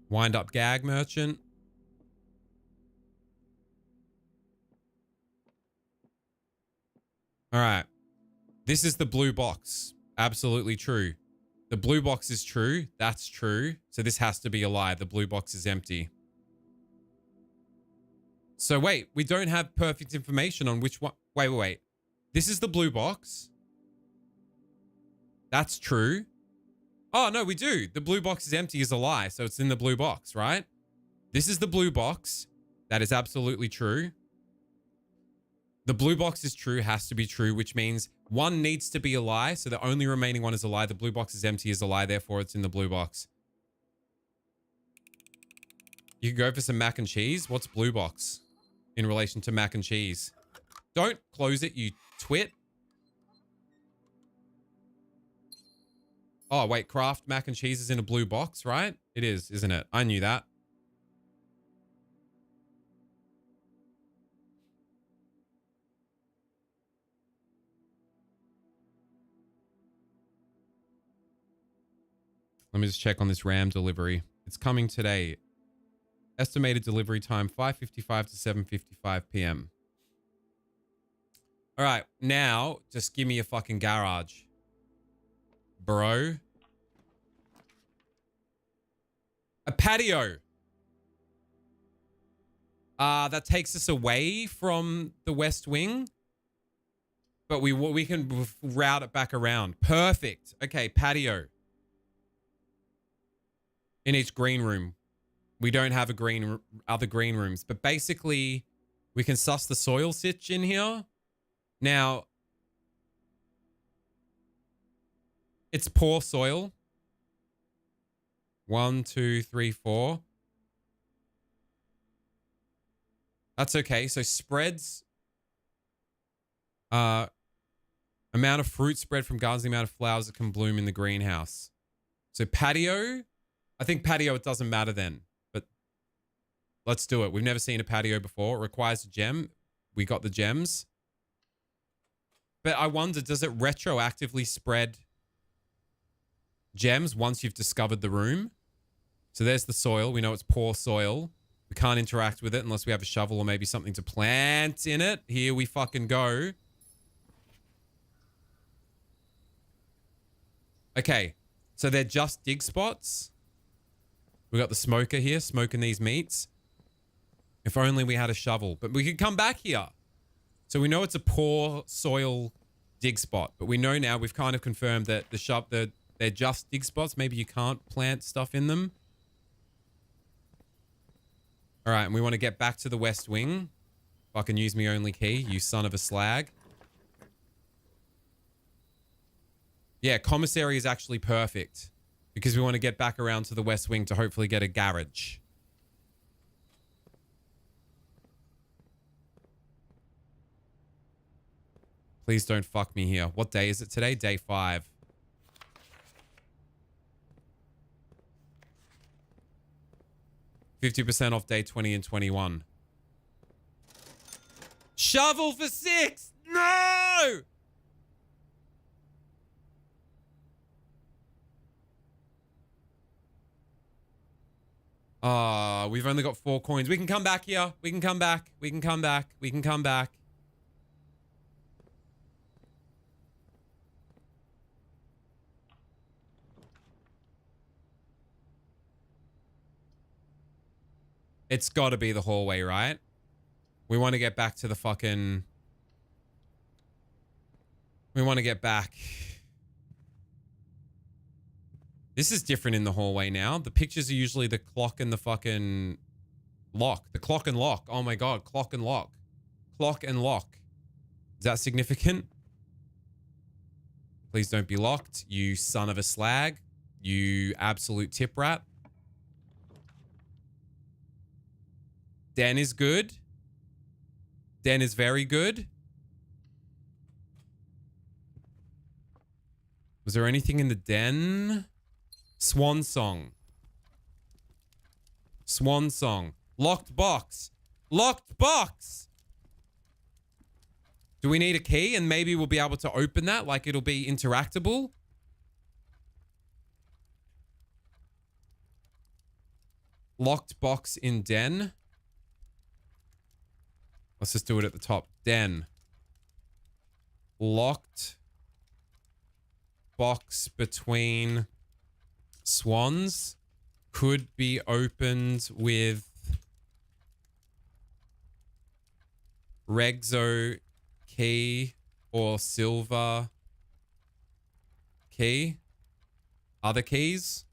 Wind up gag merchant. All right. This is the blue box. Absolutely true. The blue box is true. That's true. So this has to be a lie. The blue box is empty. So wait, we don't have perfect information on which one. Wait. This is the blue box. That's true. Oh, no, we do. The blue box is empty is a lie. So it's in the blue box, right? This is the blue box. That is absolutely true. The blue box is true, has to be true, which means one needs to be a lie. So the only remaining one is a lie. The blue box is empty is a lie. Therefore, it's in the blue box. You can go for some mac and cheese. What's blue box in relation to mac and cheese? Don't close it, you twit. Oh, wait, craft mac and cheese is in a blue box, right? It is, isn't it? I knew that. Let me just check on this RAM delivery. It's coming today. Estimated delivery time, 5:55 to 7:55 p.m. All right, now just give me a fucking garage. Bro. A patio. That takes us away from the west wing. But we can route it back around. Perfect. Okay, patio. In each green room. We don't have other green rooms. But basically, we can suss the soil sitch in here. Now, it's poor soil. 1, 2, 3, 4. That's okay. So spreads. Amount of fruit spread from gardens, the amount of flowers that can bloom in the greenhouse. So patio. I think patio, it doesn't matter then. But let's do it. We've never seen a patio before. It requires a gem. We got the gems. But I wonder, does it retroactively spread gems once you've discovered the room? So there's the soil. We know it's poor soil. We can't interact with it unless we have a shovel or maybe something to plant in it. Here we fucking go. Okay. So they're just dig spots. We got the smoker here smoking these meats. If only we had a shovel, but we could come back here. So we know it's a poor soil dig spot, but we know now, we've kind of confirmed that they're just dig spots. Maybe you can't plant stuff in them. All right, and we want to get back to the west wing. Fucking use me only key, you son of a slag. Yeah, commissary is actually perfect because we want to get back around to the west wing to hopefully get a garage. Please don't fuck me here. What day is it today? Day 5. $50% off day 20 and 21. Shovel for 6! No! We've only got 4 coins. We can come back here. We can come back. We can come back. We can come back. It's got to be the hallway, right? We want to get back to the fucking... We want to get back. This is different in the hallway now. The pictures are usually the clock and the fucking lock. The clock and lock. Oh my God. Clock and lock. Clock and lock. Is that significant? Please don't be locked. You son of a slag. You absolute tip rat. Den is good. Den is very good. Was there anything in the den? Swan song. Swan song. Locked box. Locked box. Do we need a key? And maybe we'll be able to open that. Like it'll be interactable. Locked box in den. Let's just do it at the top. Den. Locked box between swans could be opened with Regzo key or silver key. Other keys?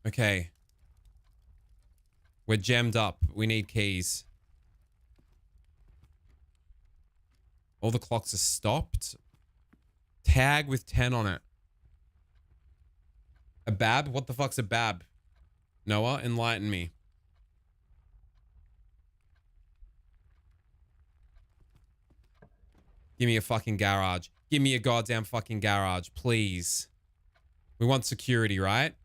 Okay. We're gemmed up. We need keys. All the clocks are stopped. Tag with 10 on it. A bab? What the fuck's a bab? Noah, enlighten me. Give me a fucking garage. Give me a goddamn fucking garage, please. We want security, right?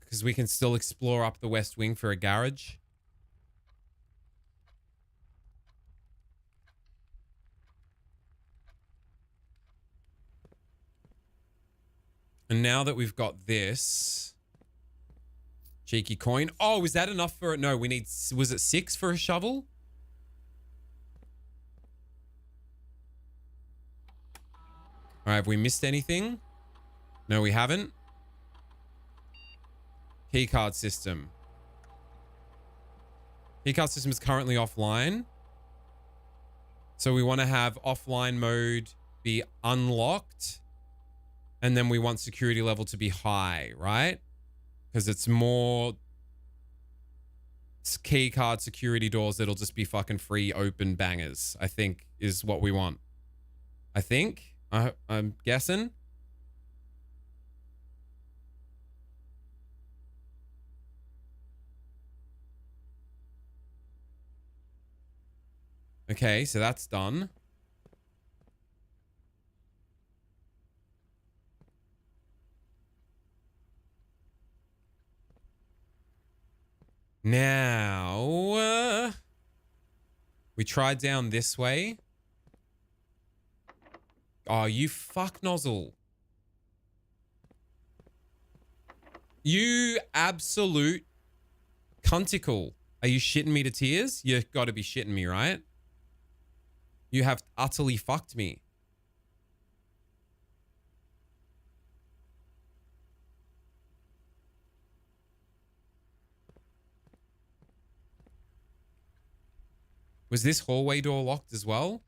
Because we can still explore up the west wing for a garage. And now that we've got this cheeky coin. Oh, is that enough for it? No, we need, was it 6 for a shovel? All right, have we missed anything? No, we haven't. Keycard system. Keycard system is currently offline. So we want to have offline mode be unlocked. And then we want security level to be high, right? Because it's more keycard security doors that'll just be fucking free open bangers, I think is what we want. I think. I'm guessing. Okay, so that's done. Now, we try down this way. Oh, you fuck nozzle. You absolute cunticle. Are you shitting me to tears? You gotta be shitting me, right? You have utterly fucked me. Was this hallway door locked as well?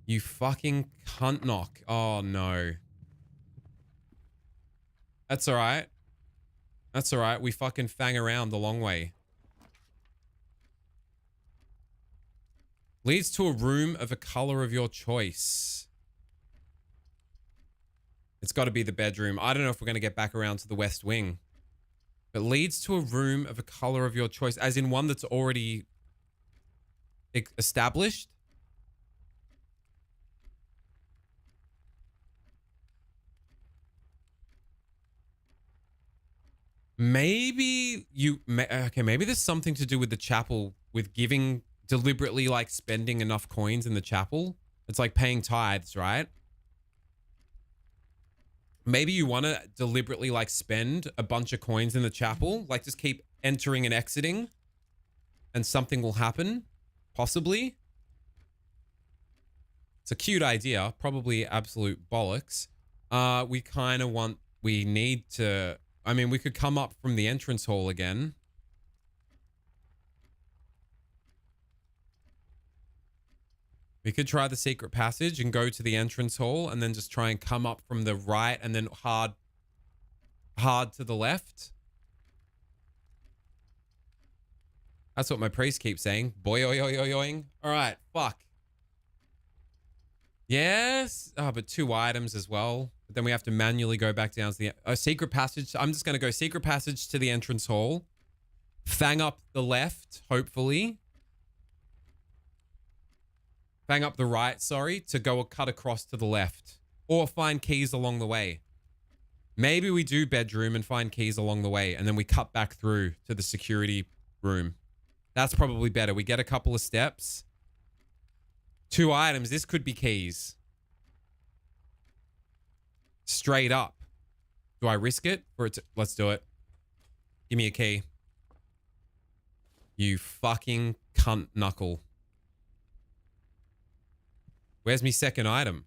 You fucking cunt knock. Oh, no. That's all right. That's all right. We fucking fang around the long way. Leads to a room of a color of your choice. It's got to be the bedroom. I don't know if we're going to get back around to the West Wing. But leads to a room of a color of your choice. As in one that's already established. Maybe you... Okay, maybe there's something to do with the chapel. With giving... Deliberately, like, spending enough coins in the chapel. It's like paying tithes, right? Maybe you want to deliberately, like, spend a bunch of coins in the chapel. Like, just keep entering and exiting. And something will happen. Possibly. It's a cute idea. Probably absolute bollocks. We kind of want... We need to... I mean, we could come up from the entrance hall again. We could try the secret passage and go to the entrance hall and then just try and come up from the right and then hard to the left. That's what my priest keeps saying. Boing. All right, fuck. Yes. Oh, but 2 items as well. But then we have to manually go back down to the secret passage. I'm just going to go secret passage to the entrance hall. Fang up the left, hopefully. Fang up the right, sorry, to go cut across to the left. Or find keys along the way. Maybe we do bedroom and find keys along the way. And then we cut back through to the security room. That's probably better. We get a couple of steps. 2 items. This could be keys. Straight up. Do I risk it? Let's do it. Give me a key. You fucking cunt knuckle. Where's me second item?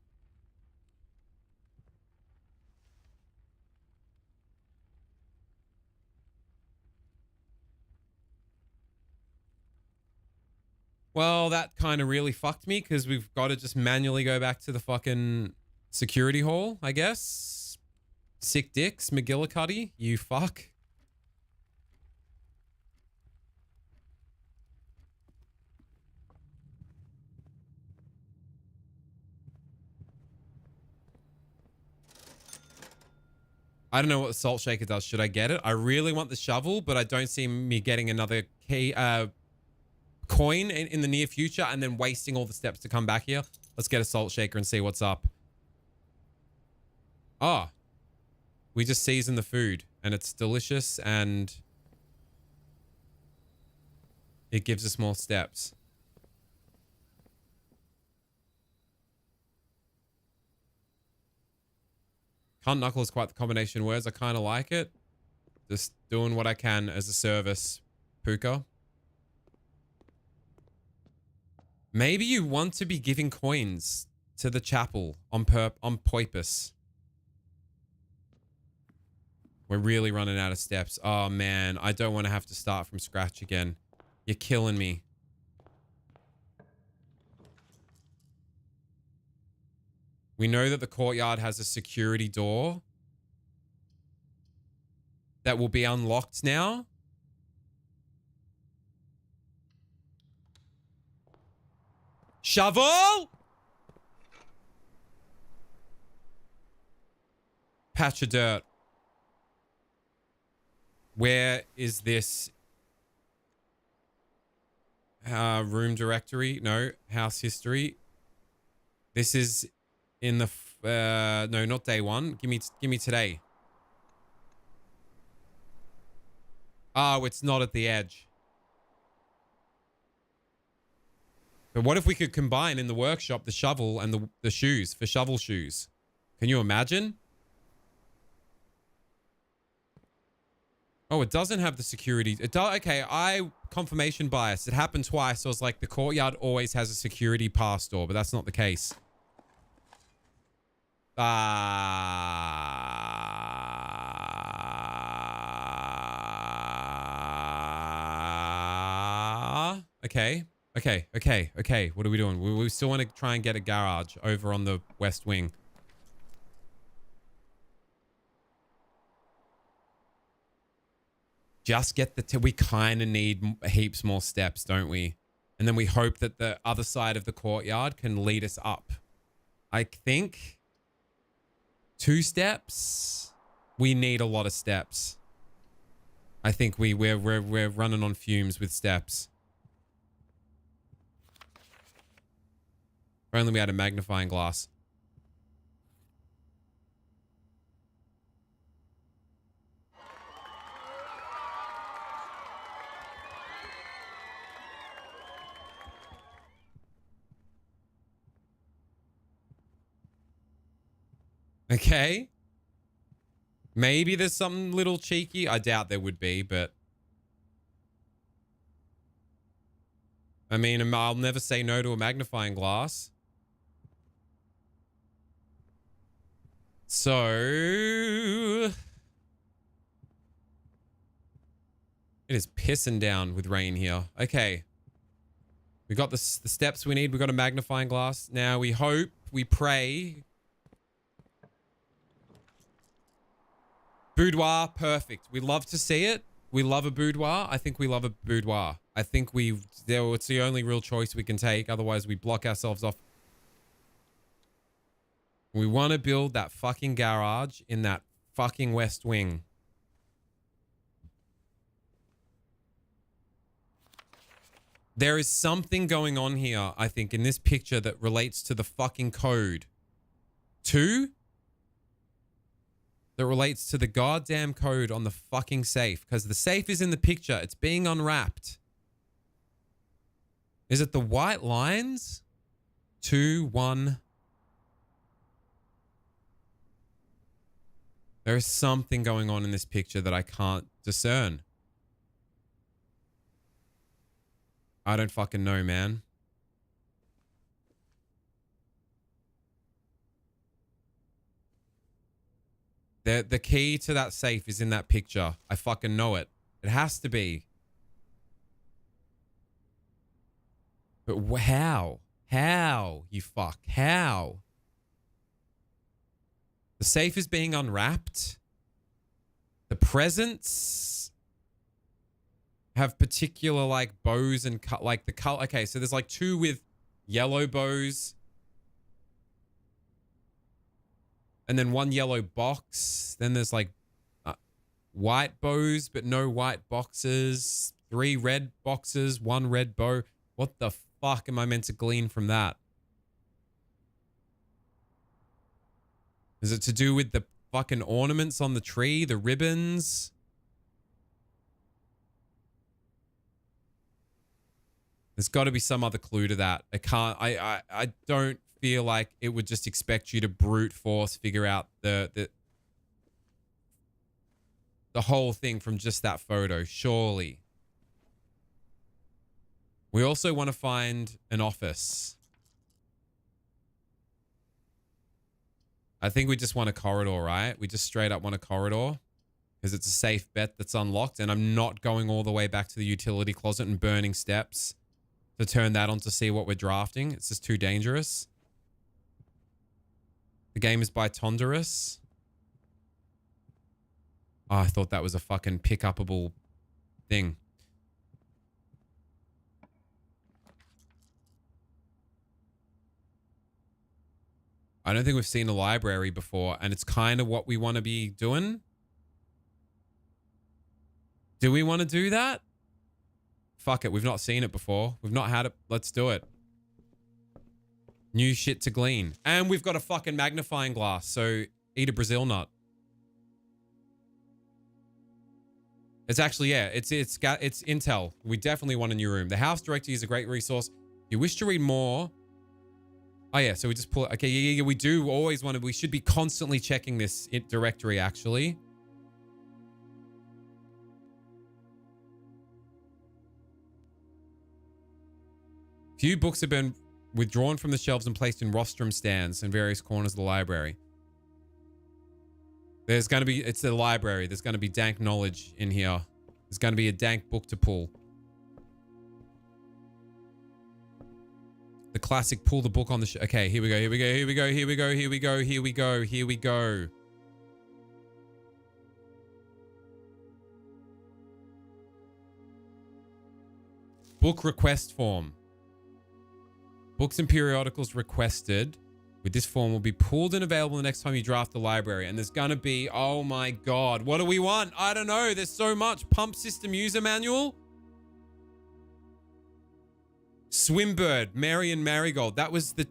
Well, that kind of really fucked me because we've got to just manually go back to the fucking security hall, I guess. Sick dicks, McGillicuddy, you fuck. I don't know what the salt shaker does. Should I get it? I really want the shovel, but I don't see me getting another key, coin in the near future and then wasting all the steps to come back here. Let's get a salt shaker and see what's up. Ah, we just season the food and it's delicious and it gives us more steps. Cunt knuckle is quite the combination of words. I kind of like it. Just doing what I can as a service, Puka. Maybe you want to be giving coins to the chapel on purpose. We're really running out of steps. Oh, man. I don't want to have to start from scratch again. You're killing me. We know that the courtyard has a security door that will be unlocked now. Shovel! Patch of dirt. Where is this? Room directory? No. House history. This is in the... no, not day one. Give me today. Oh, it's not at the edge. But what if we could combine in the workshop the shovel and the shoes for shovel shoes? Can you imagine? Oh, it doesn't have the security. It does. Okay, confirmation bias. It happened twice. So I was like, the courtyard always has a security pass door, but that's not the case. Okay. Okay. What are we doing? We still want to try and get a garage over on the west wing. Just get we kind of need heaps more steps, don't we? And then we hope that the other side of the courtyard can lead us up. I think 2 steps. We need a lot of steps. I think we're running on fumes with steps. If only we had a magnifying glass. Okay. Maybe there's something little cheeky. I doubt there would be, but I mean, I'll never say no to a magnifying glass. So it is pissing down with rain here. Okay. We got the steps we need. We got a magnifying glass. Now we hope, we pray. Boudoir, perfect. We love to see it. We love a boudoir. I think we love a boudoir. I think it's the only real choice we can take. Otherwise, we block ourselves off. We want to build that fucking garage in that fucking west wing. There is something going on here, I think, in this picture that relates to the fucking code. 2? That relates to the goddamn code on the fucking safe. Because the safe is in the picture. It's being unwrapped. Is it the white lines? 2, 1. There is something going on in this picture that I can't discern. I don't fucking know, man. The key to that safe is in that picture. I fucking know it. It has to be. But how? How, you fuck? How? The safe is being unwrapped. The presents have particular like bows and cut like the color. Okay, so there's like 2 with yellow bows. And then 1 yellow box. Then there's like white bows, but no white boxes. 3 red boxes, 1 red bow. What the fuck am I meant to glean from that? Is it to do with the fucking ornaments on the tree? The ribbons? There's got to be some other clue to that. I don't feel like it would just expect you to brute force figure out the whole thing from just that photo, surely. We also want to find an office. I think we just want a corridor, right? We just straight up want a corridor because it's a safe bet that's unlocked, and I'm not going all the way back to the utility closet and burning steps to turn that on to see what we're drafting. It's just too dangerous. The game is by Tonderus. Oh, I thought that was a fucking pick-upable thing. I don't think we've seen a library before, and it's kind of what we want to be doing. Do we want to do that? Fuck it, we've not seen it before. We've not had it. Let's do it. New shit to glean. And we've got a fucking magnifying glass, so eat a Brazil nut. It's actually, yeah, it's intel. We definitely want a new room. The house directory is a great resource. If you wish to read more... Oh, yeah, so we just pull it. Okay, yeah, we do always want to... We should be constantly checking this directory, actually. Few books have been withdrawn from the shelves and placed in rostrum stands in various corners of the library. There's going to be, it's the library. There's going to be dank knowledge in here. There's going to be a dank book to pull. The classic pull the book on the okay, here we go, here we go, here we go, here we go, here we go, here we go, here we go. Book request form. Books and periodicals requested with this form will be pulled and available the next time you draft the library. And there's going to be, oh my God, what do we want? I don't know. There's so much. Pump system user manual. Swimbird, Mary and Marigold. That was the...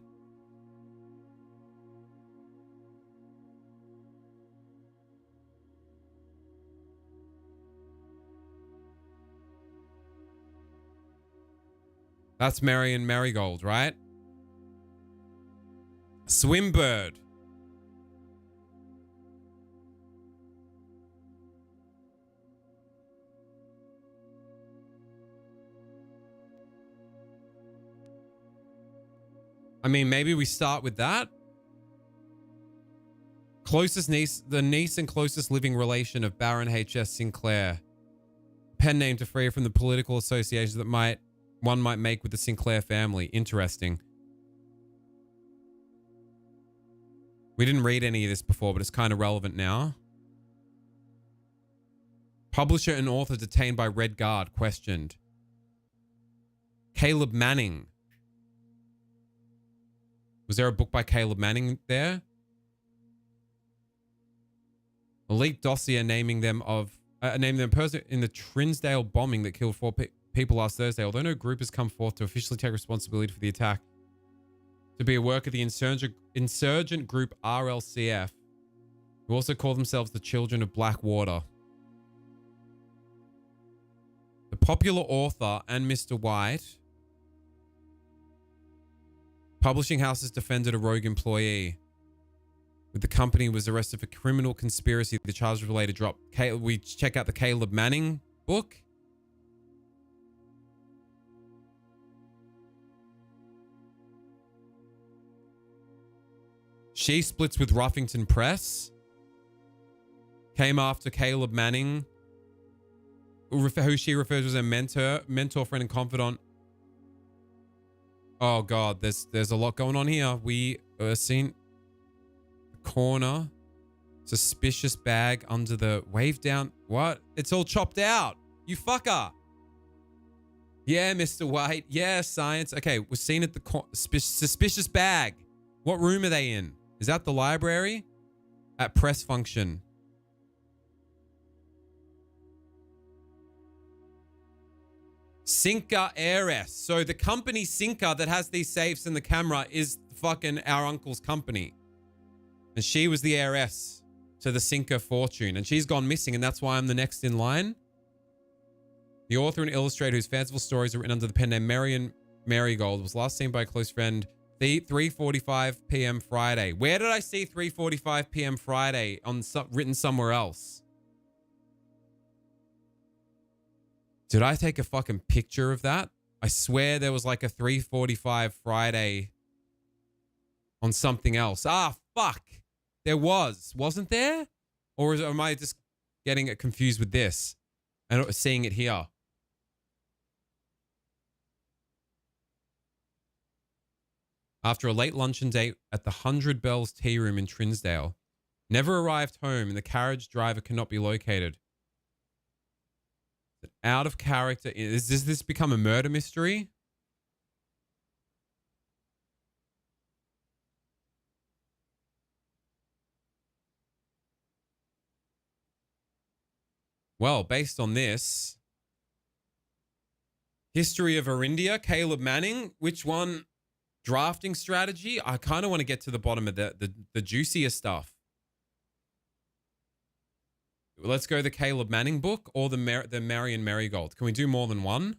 That's Mary and Marigold, right? Swimbird. I mean, maybe we start with that. Closest niece, the niece and closest living relation of Baron H.S. Sinclair. Pen name to free her from the political associations that one might make with the Sinclair family. Interesting. We didn't read any of this before, but it's kind of relevant now. Publisher and author detained by Red Guard, questioned. Caleb Manning. Was there a book by Caleb Manning there? A leaked dossier naming them a person in the Trinsdale bombing that killed 4 people last Thursday. Although no group has come forth to officially take responsibility for the attack, to be a work of the insurgent group RLCF, who also call themselves the Children of Blackwater. The popular author and Mr. White. Publishing houses defended a rogue employee. With the company was arrested for criminal conspiracy. The charge was related drop. We check out the Caleb Manning book. She splits with Ruffington Press. Came after Caleb Manning, who she refers to as a mentor, friend, and confidant. Oh God, there's a lot going on here. We seen the corner, suspicious bag under the wave down. What? It's all chopped out. You fucker. Yeah, Mr. White. Yeah, science. Okay, we're seen at the suspicious bag. What room are they in? Is that the library? At press function. Sinker heiress. So the company Sinker that has these safes in the camera is fucking our uncle's company. And she was the heiress to the Sinker fortune. And she's gone missing, and that's why I'm the next in line. The author and illustrator whose fanciful stories are written under the pen name Marion Marigold was last seen by a close friend 3:45 p.m. Friday. Where did I see 3:45 p.m. Friday on written somewhere else? Did I take a fucking picture of that? I swear there was like a 3:45 Friday on something else. Ah, fuck. There was. Wasn't there? Or am I just getting it confused with this and seeing it here? After a late luncheon date at the 100 Bells Tea Room in Trinsdale, never arrived home and the carriage driver cannot be located. Out of character. Does this become a murder mystery? Well, based on this, history of Arindia, Caleb Manning, which one? Drafting strategy? I kind of want to get to the bottom of the juicier stuff. Let's go the Caleb Manning book or the Marion Marigold. Can we do more than one?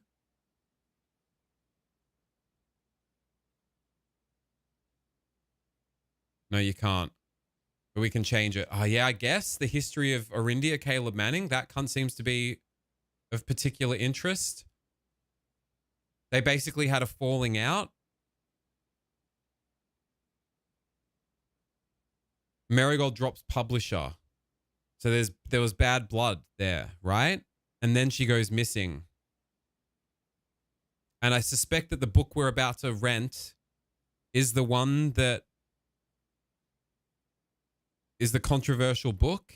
No, you can't. But we can change it. Oh, yeah, I guess the history of Arindia, Caleb Manning, that cunt seems to be of particular interest. They basically had a falling out. Marigold drops publisher. So there was bad blood there, right? And then she goes missing. And I suspect that the book we're about to rent is the one that is the controversial book.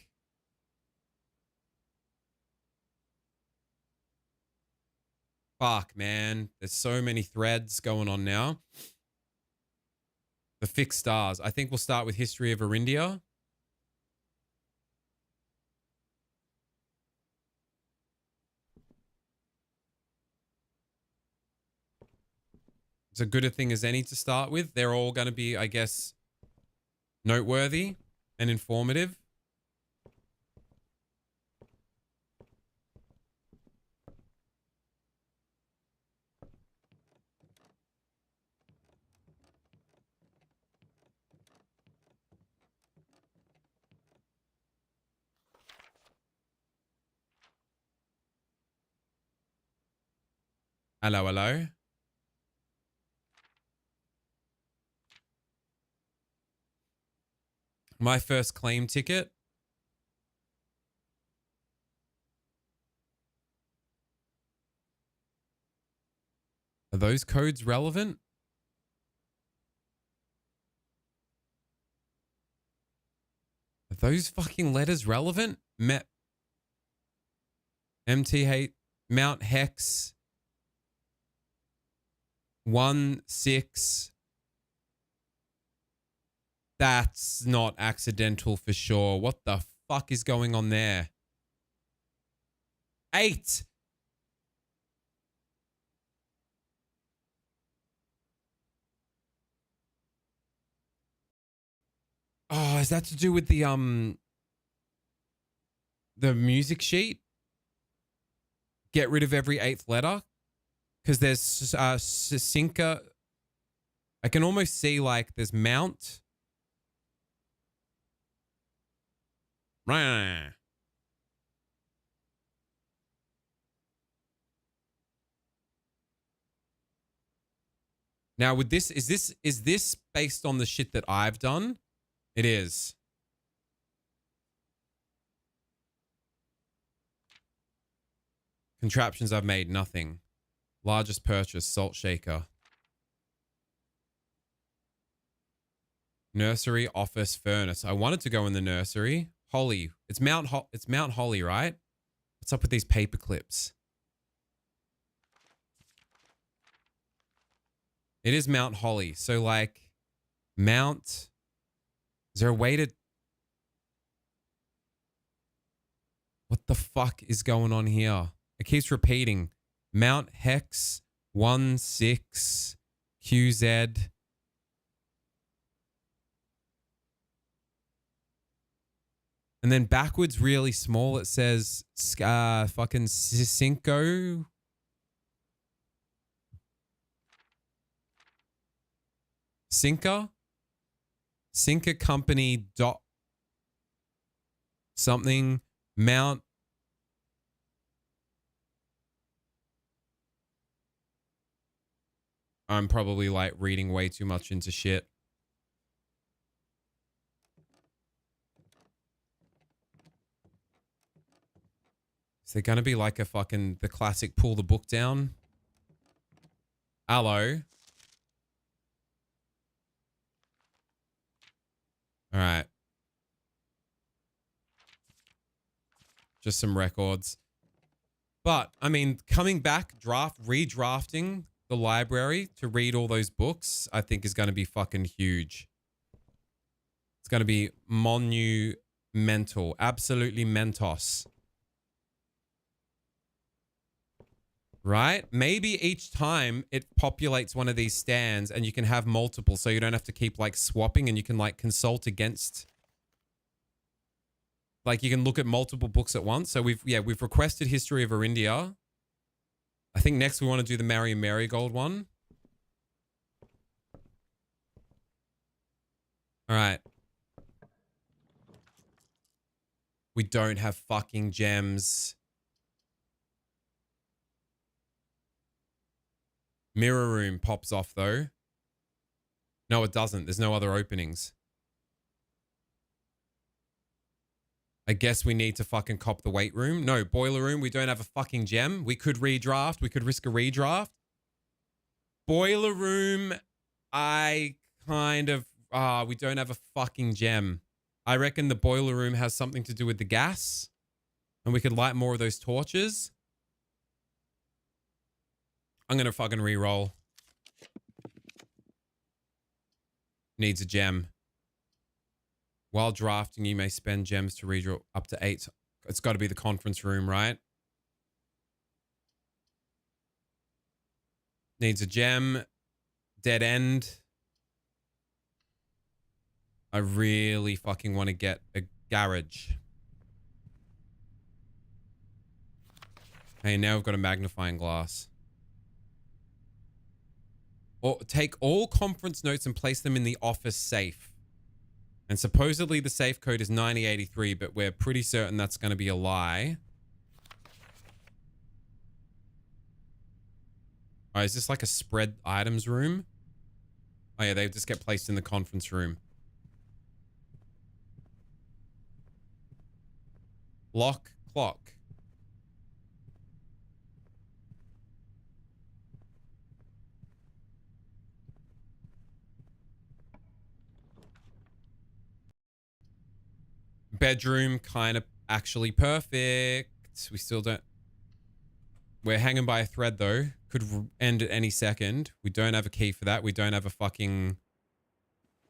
Fuck, man. There's so many threads going on now. The fixed stars. I think we'll start with History of Arindia. It's as good a thing as any to start with. They're all going to be, I guess, noteworthy and informative. Hello, hello. My first claim ticket. Are those codes relevant? Are those fucking letters relevant? MTH Mount Hex 1-6. That's not accidental for sure. What the fuck is going on there? 8. Oh, is that to do with the music sheet? Get rid of every 8th letter? Because there's Sinker. I can almost see like there's Mount. Now with this, is this based on the shit that I've done? It is. Contraptions I've made, nothing. Largest purchase, salt shaker. Nursery, office, furnace. I wanted to go in the nursery. Holly. It's Mount Holly, right? What's up with these paper clips? It is Mount Holly. So like Mount. Is there a way to... What the fuck is going on here? It keeps repeating. Mount Hex 1-6 QZ. And then backwards really small it says fucking Cinco. Cinca company dot something Mount. I'm probably like reading way too much into shit. Is there going to be like a fucking the classic pull the book down? Hello. All right. Just some records. But, I mean, coming back, redrafting the library to read all those books, I think is going to be fucking huge. It's going to be monumental. Absolutely mentos. Right? Maybe each time it populates one of these stands and you can have multiple so you don't have to keep like swapping and you can like consult against. Like you can look at multiple books at once. So we've requested History of Arindia. I think next we want to do the Marion Marigold one. All right. We don't have fucking gems. Mirror room pops off though. No, it doesn't. There's no other openings. I guess we need to fucking cop the weight room. No, boiler room. We don't have a fucking gem. We could redraft. We could risk a redraft. Boiler room. I kind of... we don't have a fucking gem. I reckon the boiler room has something to do with the gas. And we could light more of those torches. I'm going to fucking re-roll. Needs a gem. While drafting, you may spend gems to redraw up to 8. It's got to be the conference room, right? Needs a gem. Dead end. I really fucking want to get a garage. Hey, now we've got a magnifying glass. Or take all conference notes and place them in the office safe. And supposedly the safe code is 9083, but we're pretty certain that's going to be a lie. Oh, is this like a spread items room? Oh yeah, they just get placed in the conference room. Lock, clock. Bedroom, kind of actually perfect. We still don't... We're hanging by a thread though. Could end at any second. We don't have a key for that. We don't have a fucking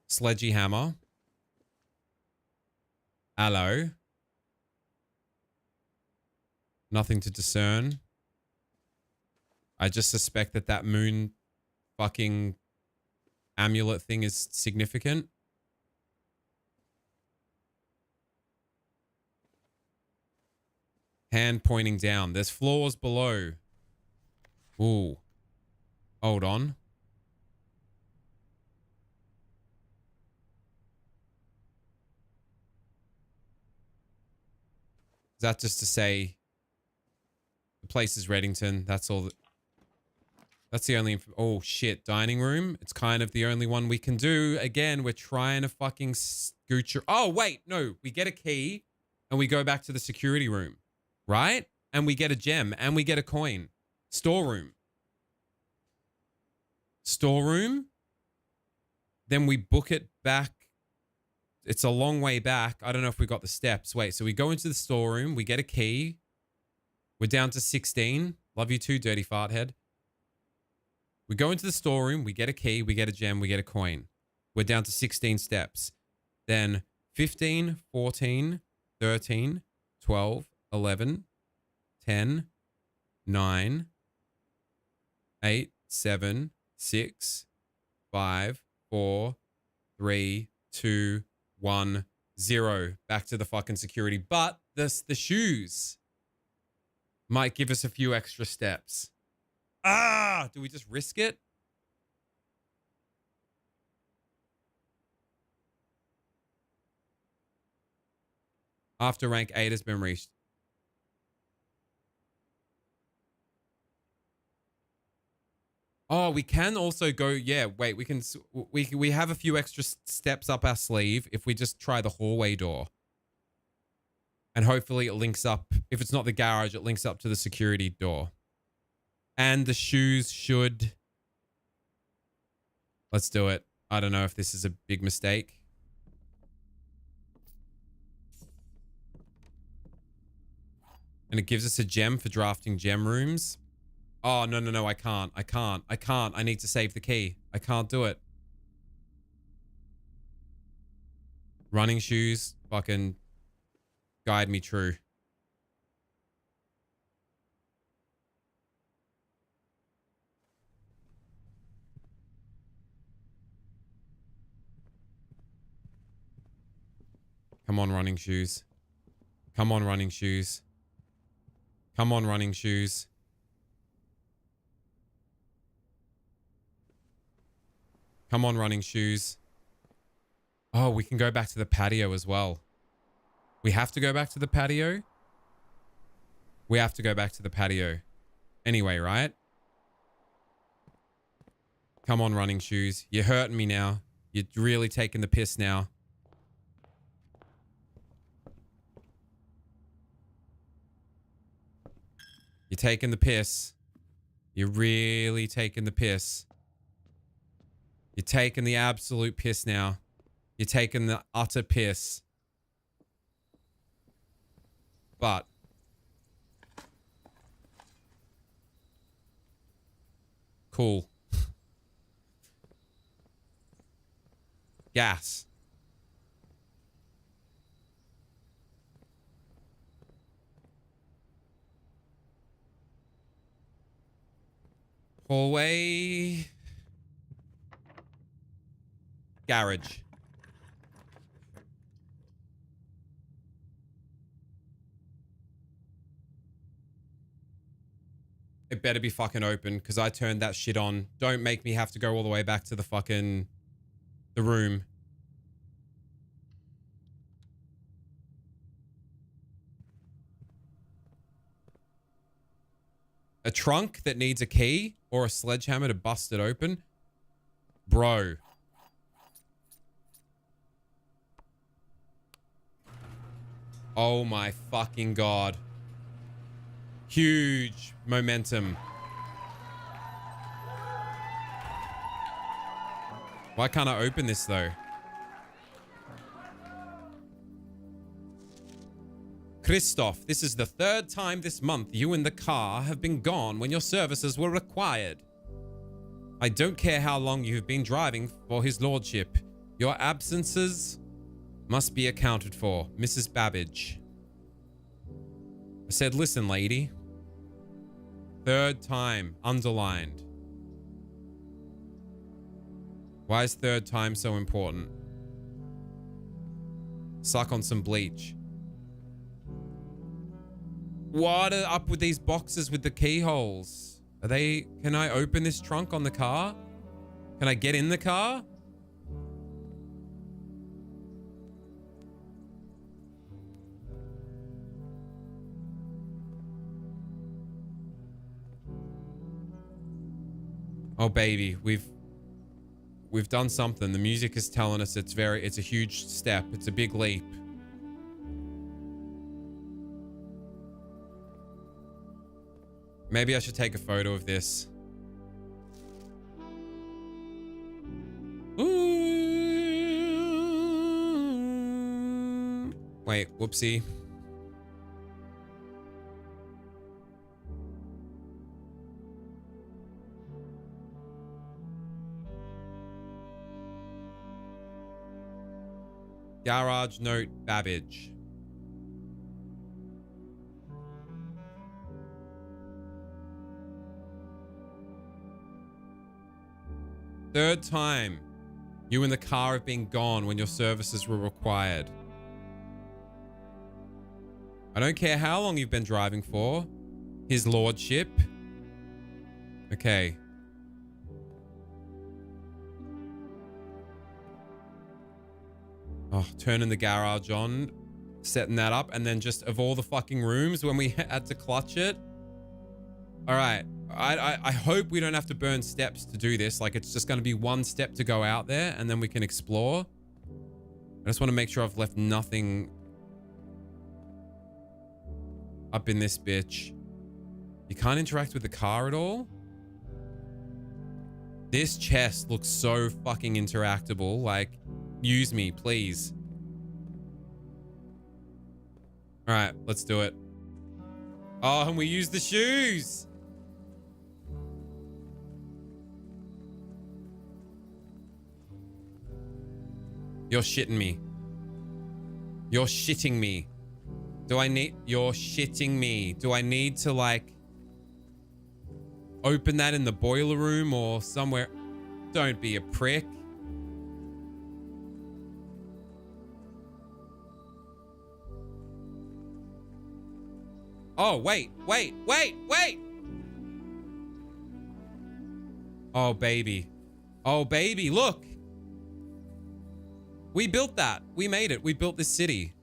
sledgy hammer. Hello. Nothing to discern. I just suspect that that moon fucking amulet thing is significant. Hand pointing down. There's floors below. Ooh. Hold on. Is that just to say the place is Reddington? That's all. That's the only... Oh, shit. Dining room. It's kind of the only one we can do. Again, we're trying to fucking scooch... Oh, wait. No. We get a key and we go back to the security room. Right? And we get a gem and we get a coin. Storeroom. Storeroom. Then we book it back. It's a long way back. I don't know if we got the steps. Wait, so we go into the storeroom. We get a key. We're down to 16. Love you too, dirty fart head. We go into the storeroom. We get a key. We get a gem. We get a coin. We're down to 16 steps. Then 15, 14, 13, 12, 11, 10, 9, 8, 7, 6, 5, 4, 3, 2, 1, 0. Back to the fucking security. But the shoes might give us a few extra steps. Ah! Do we just risk it? After rank 8 has been reached. Oh, we can also go... Yeah, wait. We have a few extra steps up our sleeve if we just try the hallway door. And hopefully it links up. If it's not the garage, it links up to the security door. And the shoes should... Let's do it. I don't know if this is a big mistake. And it gives us a gem for drafting gem rooms. Oh, no, no, no, I can't. I can't. I can't. I need to save the key. I can't do it. Running shoes. Fucking guide me true. Come on, running shoes. Come on, running shoes. Come on, running shoes. Come on, running shoes. Oh, we can go back to the patio as well. We have to go back to the patio? We have to go back to the patio. Anyway, right? Come on, running shoes. You're hurting me now. You're really taking the piss now. You're taking the piss. You're really taking the piss. You're taking the absolute piss now. You're taking the utter piss. But cool. Gas. Hallway. Garage. It better be fucking open because I turned that shit on. Don't make me have to go all the way back to the fucking... the room. A trunk that needs a key or a sledgehammer to bust it open? Bro. Oh my fucking god. Huge momentum. Why can't I open this though? Christoph, this is the third time this month you and the car have been gone when your services were required. I don't care how long you have been driving for his lordship. Your absences must be accounted for. Mrs. Babbage. I said, listen, lady. Third time, underlined. Why is third time so important? Suck on some bleach. What are up with these boxes with the keyholes? Are they... Can I open this trunk on the car? Can I get in the car? Oh baby, we've done something. The music is telling us it's a huge step. It's a big leap. Maybe I should take a photo of this. Ooh. Wait, whoopsie. Garage note Babbage. Third time you and the car have been gone when your services were required. I don't care how long you've been driving for. His lordship. Okay. Oh, turning the garage on, setting that up, and then just of all the fucking rooms when we had to clutch it. All right. I hope we don't have to burn steps to do this. Like, it's just going to be one step to go out there, and then we can explore. I just want to make sure I've left nothing up in this bitch. You can't interact with the car at all? This chest looks so fucking interactable. Like, use me, please. All right, let's do it. Oh, and we use the shoes. You're shitting me. You're shitting me. You're shitting me. Do I need to, like, open that in the boiler room or somewhere? Don't be a prick. Oh, wait. Oh, baby. Oh, baby, look. We built that. We made it. We built this city.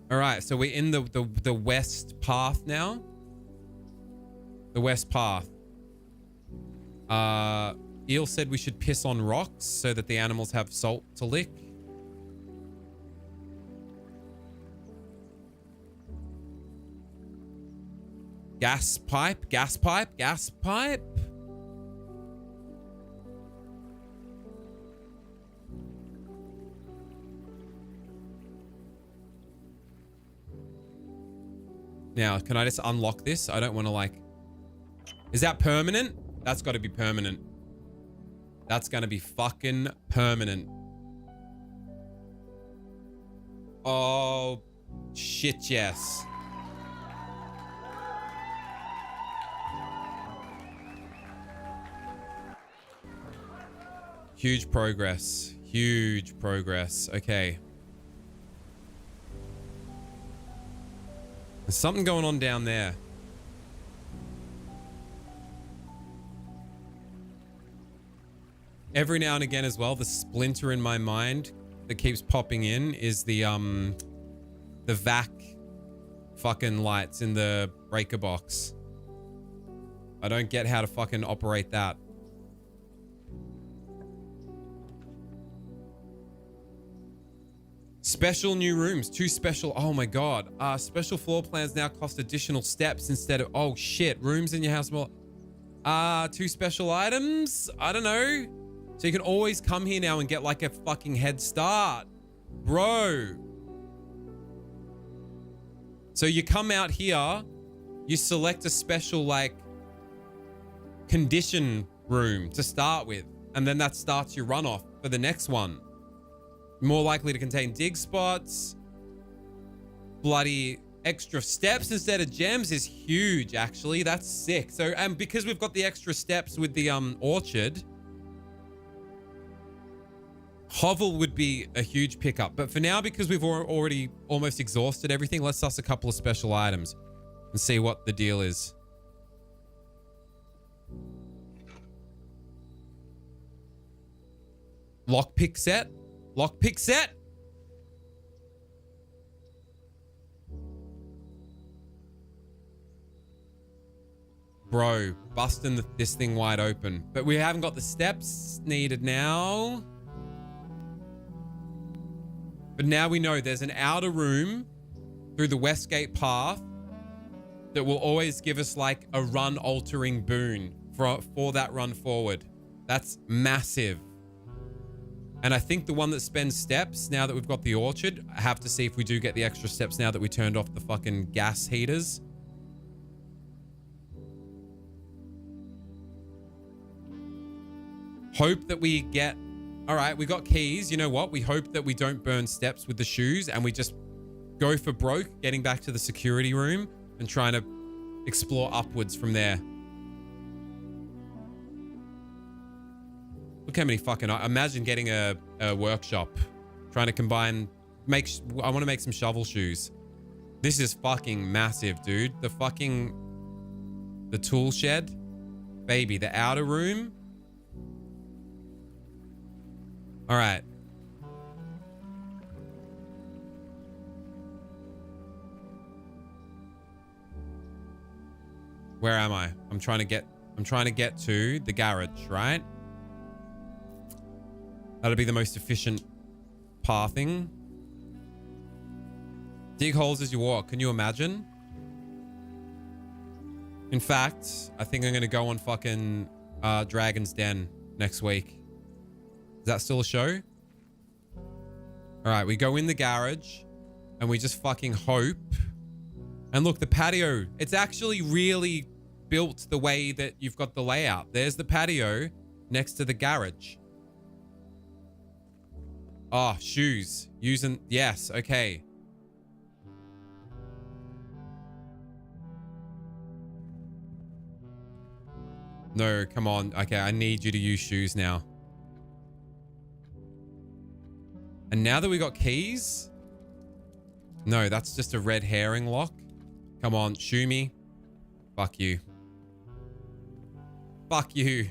All right, so we're in the west path now. The west path. Eel said we should piss on rocks so that the animals have salt to lick. Gas pipe, gas pipe, gas pipe. Now, can I just unlock this? I don't want to like... Is that permanent? That's got to be permanent. That's going to be fucking permanent. Oh, shit, yes. Huge progress. Huge progress. Okay. There's something going on down there. Every now and again as well, the splinter in my mind that keeps popping in is the vac fucking lights in the breaker box. I don't get how to fucking operate that. Special new rooms, 2 special. Oh my God. Special floor plans now cost additional steps instead of, oh shit, rooms in your house. More. 2 special items. I don't know. So you can always come here now and get like a fucking head start, bro. So you come out here, you select a special like condition room to start with. And then that starts your runoff for the next one. More likely to contain dig spots. Bloody extra steps instead of gems is huge, actually. That's sick. So, and because we've got the extra steps with the orchard, hovel would be a huge pickup. But for now, because we've already almost exhausted everything, let's suss a couple of special items and see what the deal is. Lockpick set. Lockpick set. Bro, busting this thing wide open. But we haven't got the steps needed now. But now we know there's an outer room through the Westgate path that will always give us like a run altering boon for that run forward. That's massive. And I think the one that spends steps, now that we've got the orchard, I have to see if we do get the extra steps now that we turned off the fucking gas heaters. Hope that we get... All right, we got keys. You know what? We hope that we don't burn steps with the shoes and we just go for broke, getting back to the security room and trying to explore upwards from there. Look how many fucking... Imagine getting a workshop. Trying to combine... I want to make some shovel shoes. This is fucking massive, dude. The tool shed. Baby, the outer room. All right. Where am I? I'm trying to get to the garage, right? That'll be the most efficient pathing. Dig holes as you walk. Can you imagine? In fact, I think I'm going to go on fucking Dragon's Den next week. Is that still a show? All right, we go in the garage and we just fucking hope. And look, the patio, it's actually really built the way that you've got the layout. There's the patio next to the garage. Oh, shoes. Using... Yes, okay. No, come on. Okay, I need you to use shoes now. And now that we got keys... No, that's just a red herring lock. Come on, shoe me. Fuck you. Fuck you.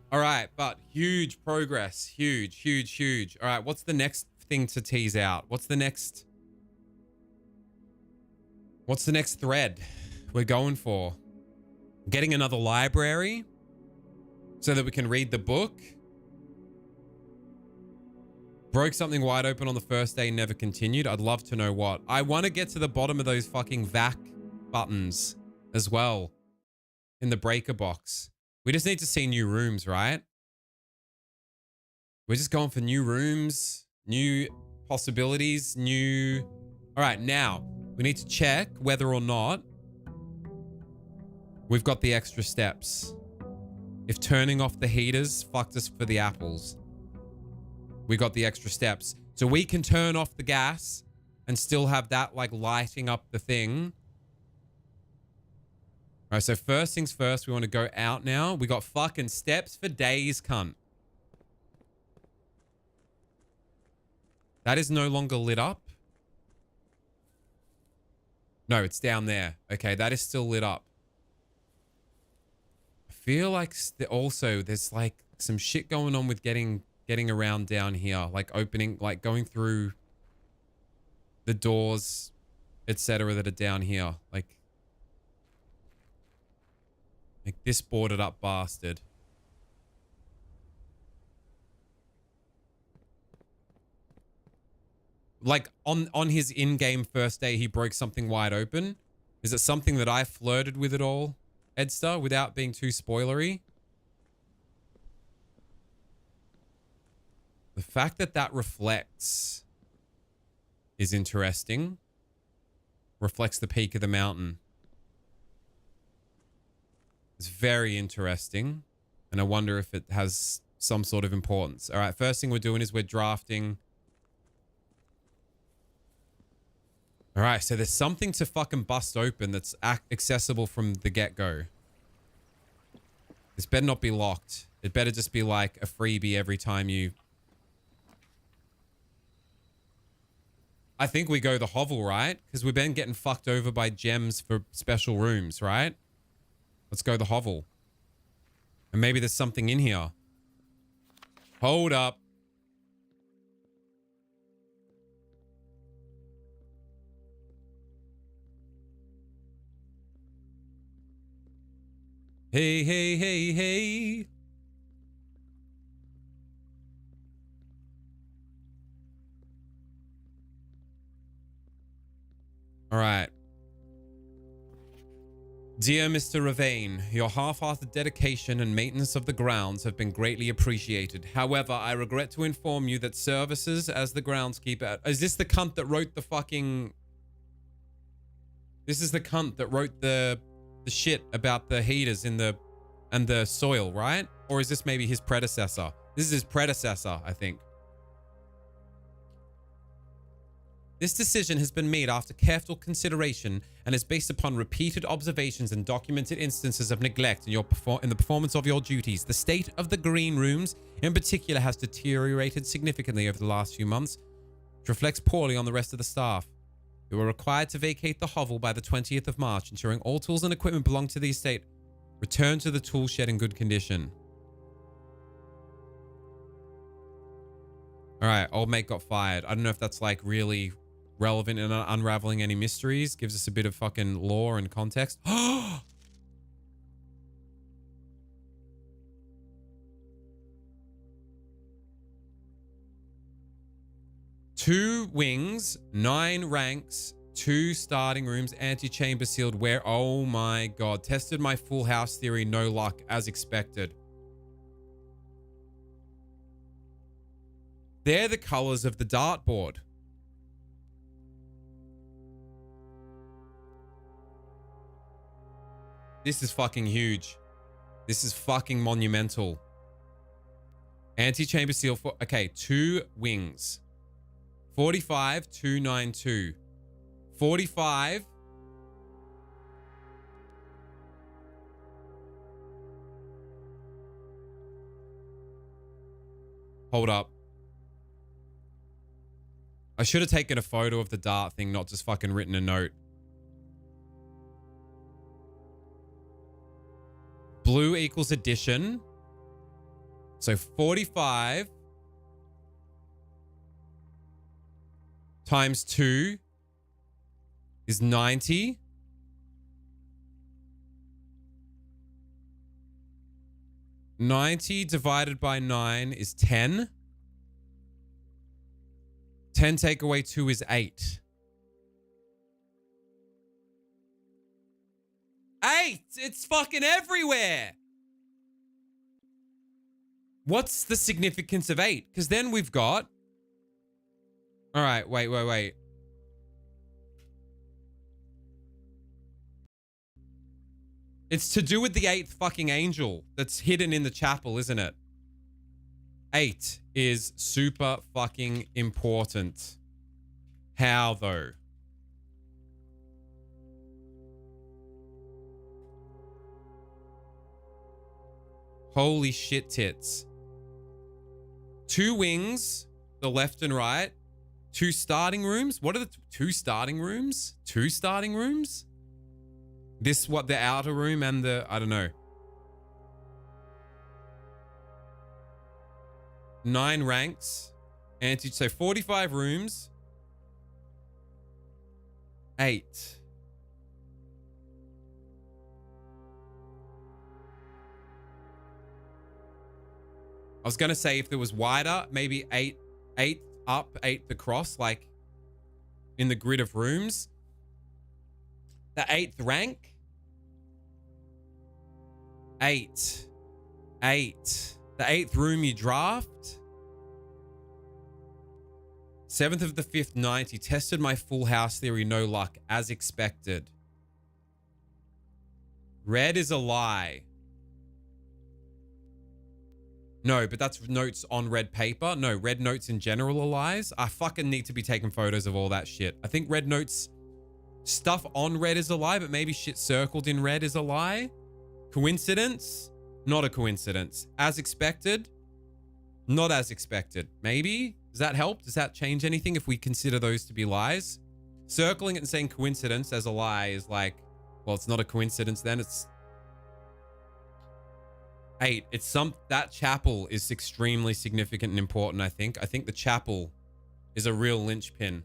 All right, but huge progress. Huge, huge, huge. All right, what's the next thing to tease out? What's the next thread we're going for? Getting another library so that we can read the book. Broke something wide open on the first day, never continued. I'd love to know what. I want to get to the bottom of those fucking VAC buttons as well in the breaker box. We just need to see new rooms, right? We're just going for new rooms, new possibilities, new... All right, now we need to check whether or not we've got the extra steps. If turning off the heaters fucked us for the apples, we got the extra steps. So we can turn off the gas and still have that like lighting up the thing. All right, so first things first, we want to go out now. We got fucking steps for days, cunt. That is no longer lit up. No, it's down there. Okay, that is still lit up. I feel like also there's like some shit going on with getting around down here, like opening, like going through the doors, etc. that are down here. Like this boarded up bastard. Like on his in-game first day, he broke something wide open. Is it something that I flirted with at all, Edster, without being too spoilery? The fact that that reflects is interesting. Reflects the peak of the mountain. It's very interesting. And I wonder if it has some sort of importance. All right, first thing we're doing is we're drafting. All right, so there's something to fucking bust open that's accessible from the get-go. This better not be locked. It better just be like a freebie every time you... I think we go the hovel, right? Because we've been getting fucked over by gems for special rooms, right? Let's go the hovel. And maybe there's something in here. Hold up. Hey, hey, hey, hey. All right. Dear Mr. Ravane, your half-hearted dedication and maintenance of the grounds have been greatly appreciated. However, I regret to inform you that services as the groundskeeper... Is this the cunt that wrote the fucking... This is the cunt that wrote the shit about the heaters in the... and the soil, right? Or is this maybe his predecessor? This is his predecessor, I think. This decision has been made after careful consideration and is based upon repeated observations and documented instances of neglect in the performance of your duties. The state of the green rooms, in particular, has deteriorated significantly over the last few months, which reflects poorly on the rest of the staff. You are required to vacate the hovel by the 20th of March, ensuring all tools and equipment belong to the estate. Return to the tool shed in good condition. All right, old mate got fired. I don't know if that's like really relevant in unraveling any mysteries. Gives us a bit of fucking lore and context. Two wings, 9 ranks, 2 starting rooms, antechamber sealed where... Oh my god. Tested my full house theory. No luck, as expected. They're the colors of the dartboard. This is fucking huge. This is fucking monumental. Antechamber seal for... Okay, 2 wings. 45, 292. 45. Hold up. I should have taken a photo of the dart thing, not just fucking written a note. Blue equals addition. So 45 times 2 is 90. 90 divided by 9 is 10. 10 take away 2 is 8. 8! It's fucking everywhere! What's the significance of 8? Because then we've got... All right, wait. It's to do with the 8th fucking angel that's hidden in the chapel, isn't it? 8 is super fucking important. How, though? Holy shit tits. 2 wings, the left and right. 2 starting rooms. What are the 2 starting rooms? 2 starting rooms? This, what, the outer room and the, I don't know. 9 ranks. So 45 rooms. 8. I was going to say if there was wider, maybe 8 up, 8 across, like in the grid of rooms. The 8th rank. 8. The 8th room you draft. 7th of the 5th, 90. Tested my full house theory, no luck, as expected. Red is a lie. No, but that's notes on red paper. No, red notes in general are lies. I fucking need to be taking photos of all that shit. I think red notes, stuff on red is a lie, but maybe shit circled in red is a lie. Coincidence? Not a coincidence. As expected? Not as expected. Maybe? Does that help? Does that change anything if we consider those to be lies? Circling it and saying coincidence as a lie is like, well, it's not a coincidence then. It's 8. It's that chapel is extremely significant and important, I think. I think the chapel is a real linchpin.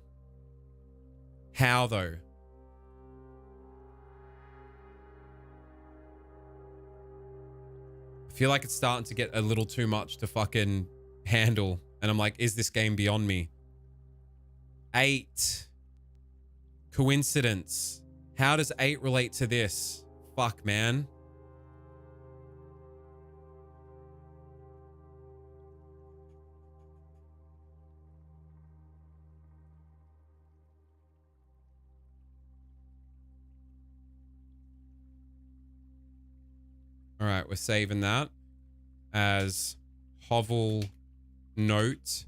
How, though? I feel like it's starting to get a little too much to fucking handle. And I'm like, is this game beyond me? 8. Coincidence. How does 8 relate to this? Fuck, man. All right, we're saving that as hovel note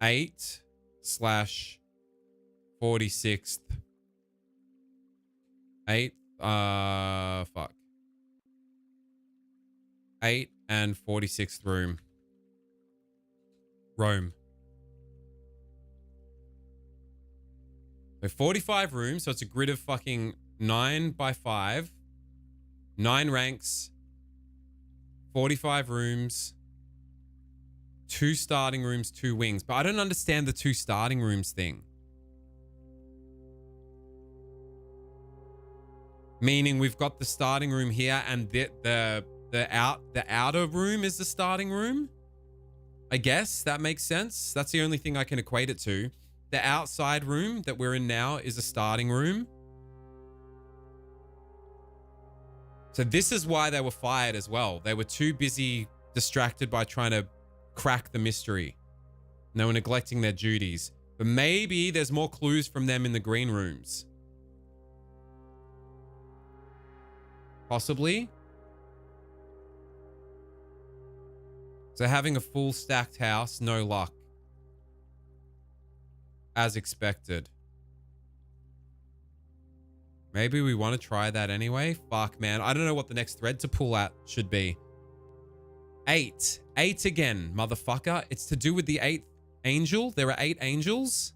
8/46th. 8, fuck. 8 and 46th room. Rome. So 45 rooms, so it's a grid of fucking 9 by 5. 9 ranks. 45 rooms. 2 starting rooms, 2 wings. But I don't understand the 2 starting rooms thing. Meaning we've got the starting room here and the outer room is the starting room? I guess that makes sense. That's the only thing I can equate it to. The outside room that we're in now is a starting room. So this is why they were fired as well. They were too busy, distracted by trying to crack the mystery. And they were neglecting their duties. But maybe there's more clues from them in the green rooms. Possibly. So having a full stacked house, no luck. As expected. Maybe we want to try that anyway. Fuck, man. I don't know what the next thread to pull at should be. 8. 8 again, motherfucker. It's to do with the 8th angel. There are 8 angels.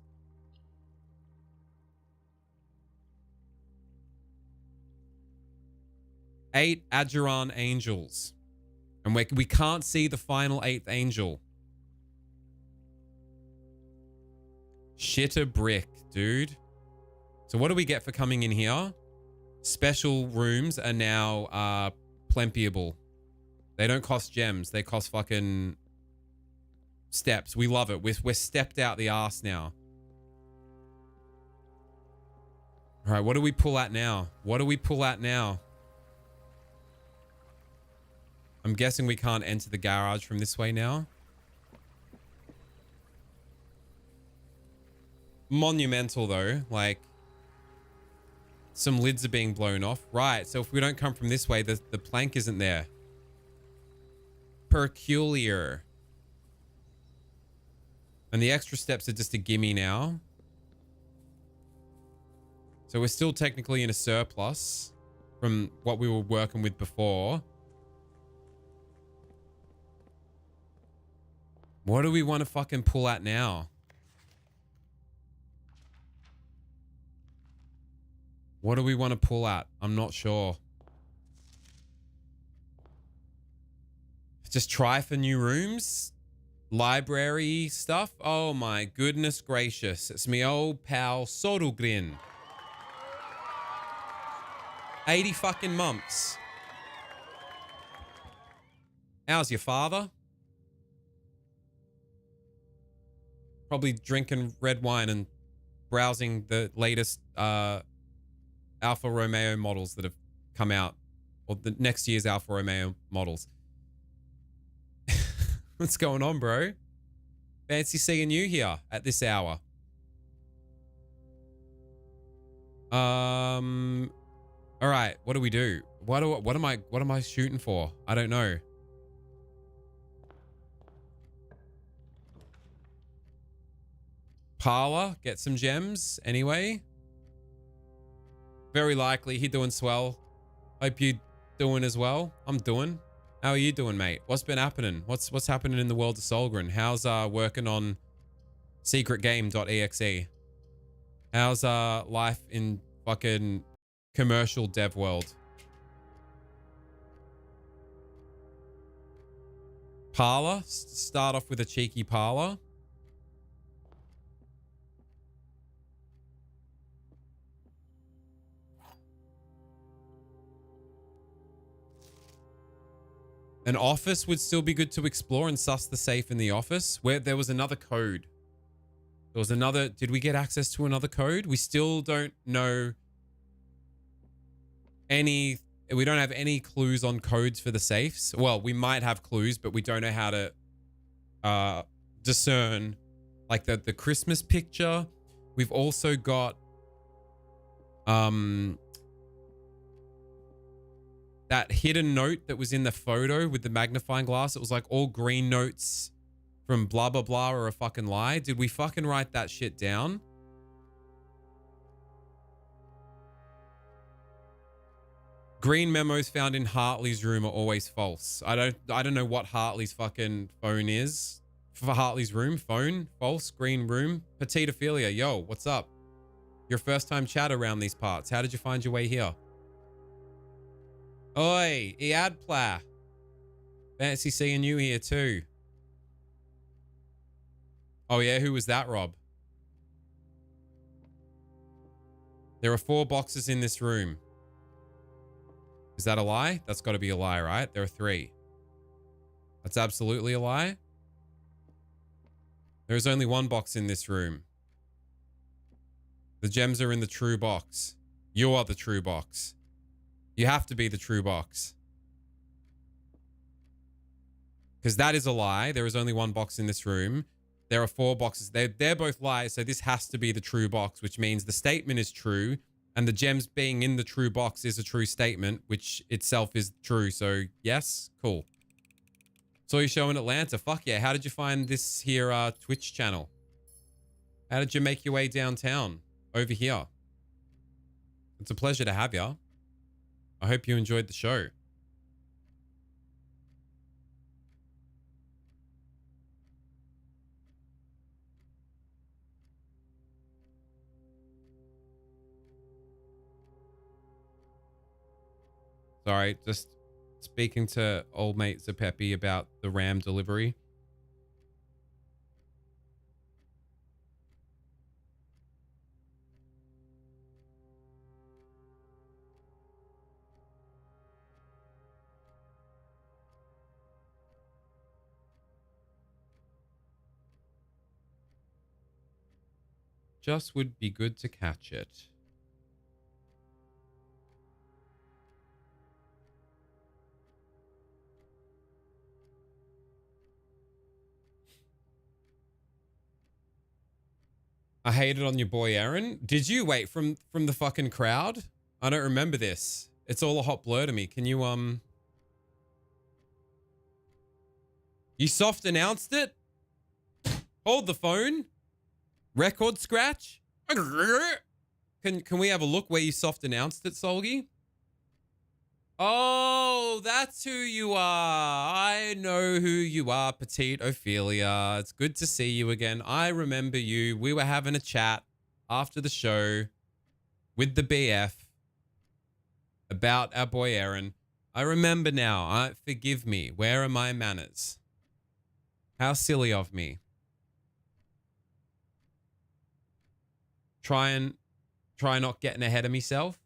Eight Adjuran angels. And we can't see the final 8th angel. Shit a brick, dude. So what do we get for coming in here? Special rooms are now plentyable. They don't cost gems. They cost fucking steps. We love it. We're stepped out the arse now. All right, what do we pull at now? What do we pull at now? I'm guessing we can't enter the garage from this way now. Monumental though, like some lids are being blown off. Right, so if we don't come from this way, the plank isn't there. Peculiar. And the extra steps are just a gimme now. So we're still technically in a surplus from what we were working with before. What do we want to fucking pull at now? What do we want to pull at? I'm not sure. Just try for new rooms? Library stuff? Oh my goodness gracious. It's me old pal Sodalgrin. 80 fucking months. How's your father? Probably drinking red wine and browsing the latest Alfa Romeo models that have come out. Or the next year's Alfa Romeo models. What's going on, bro? Fancy seeing you here at this hour. All right, what do we do? What am I shooting for? I don't know. Parlor, get some gems anyway. Very likely he doing swell. Hope you doing as well. I'm doing. How are you doing, mate? What's been happening? What's happening in the world of Solgren? How's working on secretgame.exe? How's life in fucking commercial dev world? Parlor? Start off with a cheeky parlor. An office would still be good to explore and suss the safe in the office. Where there was another code. There was another... Did we get access to another code? We still don't know any... We don't have any clues on codes for the safes. Well, we might have clues, but we don't know how to discern like the Christmas picture. We've also got that hidden note that was in the photo with the magnifying glass. It was like all green notes from blah, blah, blah or a fucking lie. Did we fucking write that shit down? Green memos found in Hartley's room are always false. I don't know what Hartley's fucking phone is. For Hartley's room, phone, false, green room. Petitophilia, yo, what's up? Your first time chat around these parts. How did you find your way here? Oi, Eadpla. Fancy seeing you here too. Oh yeah, who was that, Rob? There are 4 boxes in this room. Is that a lie? That's got to be a lie, right? There are 3. That's absolutely a lie. There is only 1 box in this room. The gems are in the true box. You are the true box. You have to be the true box. Because that is a lie. There is only 1 box in this room. There are 4 boxes. They're both lies, so this has to be the true box, which means the statement is true, and the gems being in the true box is a true statement, which itself is true. So, yes, cool. Saw you show in Atlanta. Fuck yeah. How did you find this here Twitch channel? How did you make your way downtown over here? It's a pleasure to have you. I hope you enjoyed the show. Sorry, just speaking to old mate Zepepi about the RAM delivery. Just would be good to catch it. I hated on your boy Aaron. Did you? Wait, from the fucking crowd? I don't remember this. It's all a hot blur to me. Can you you soft announced it? Hold the phone. Record scratch. Can we have a look where you soft announced it, Solgi? Oh, that's who you are. I know who you are, Petite Ophelia. It's good to see you again. I remember you. We were having a chat after the show with the BF about our boy Aaron. I remember now. Forgive me. Where are my manners? How silly of me. Try not getting ahead of myself.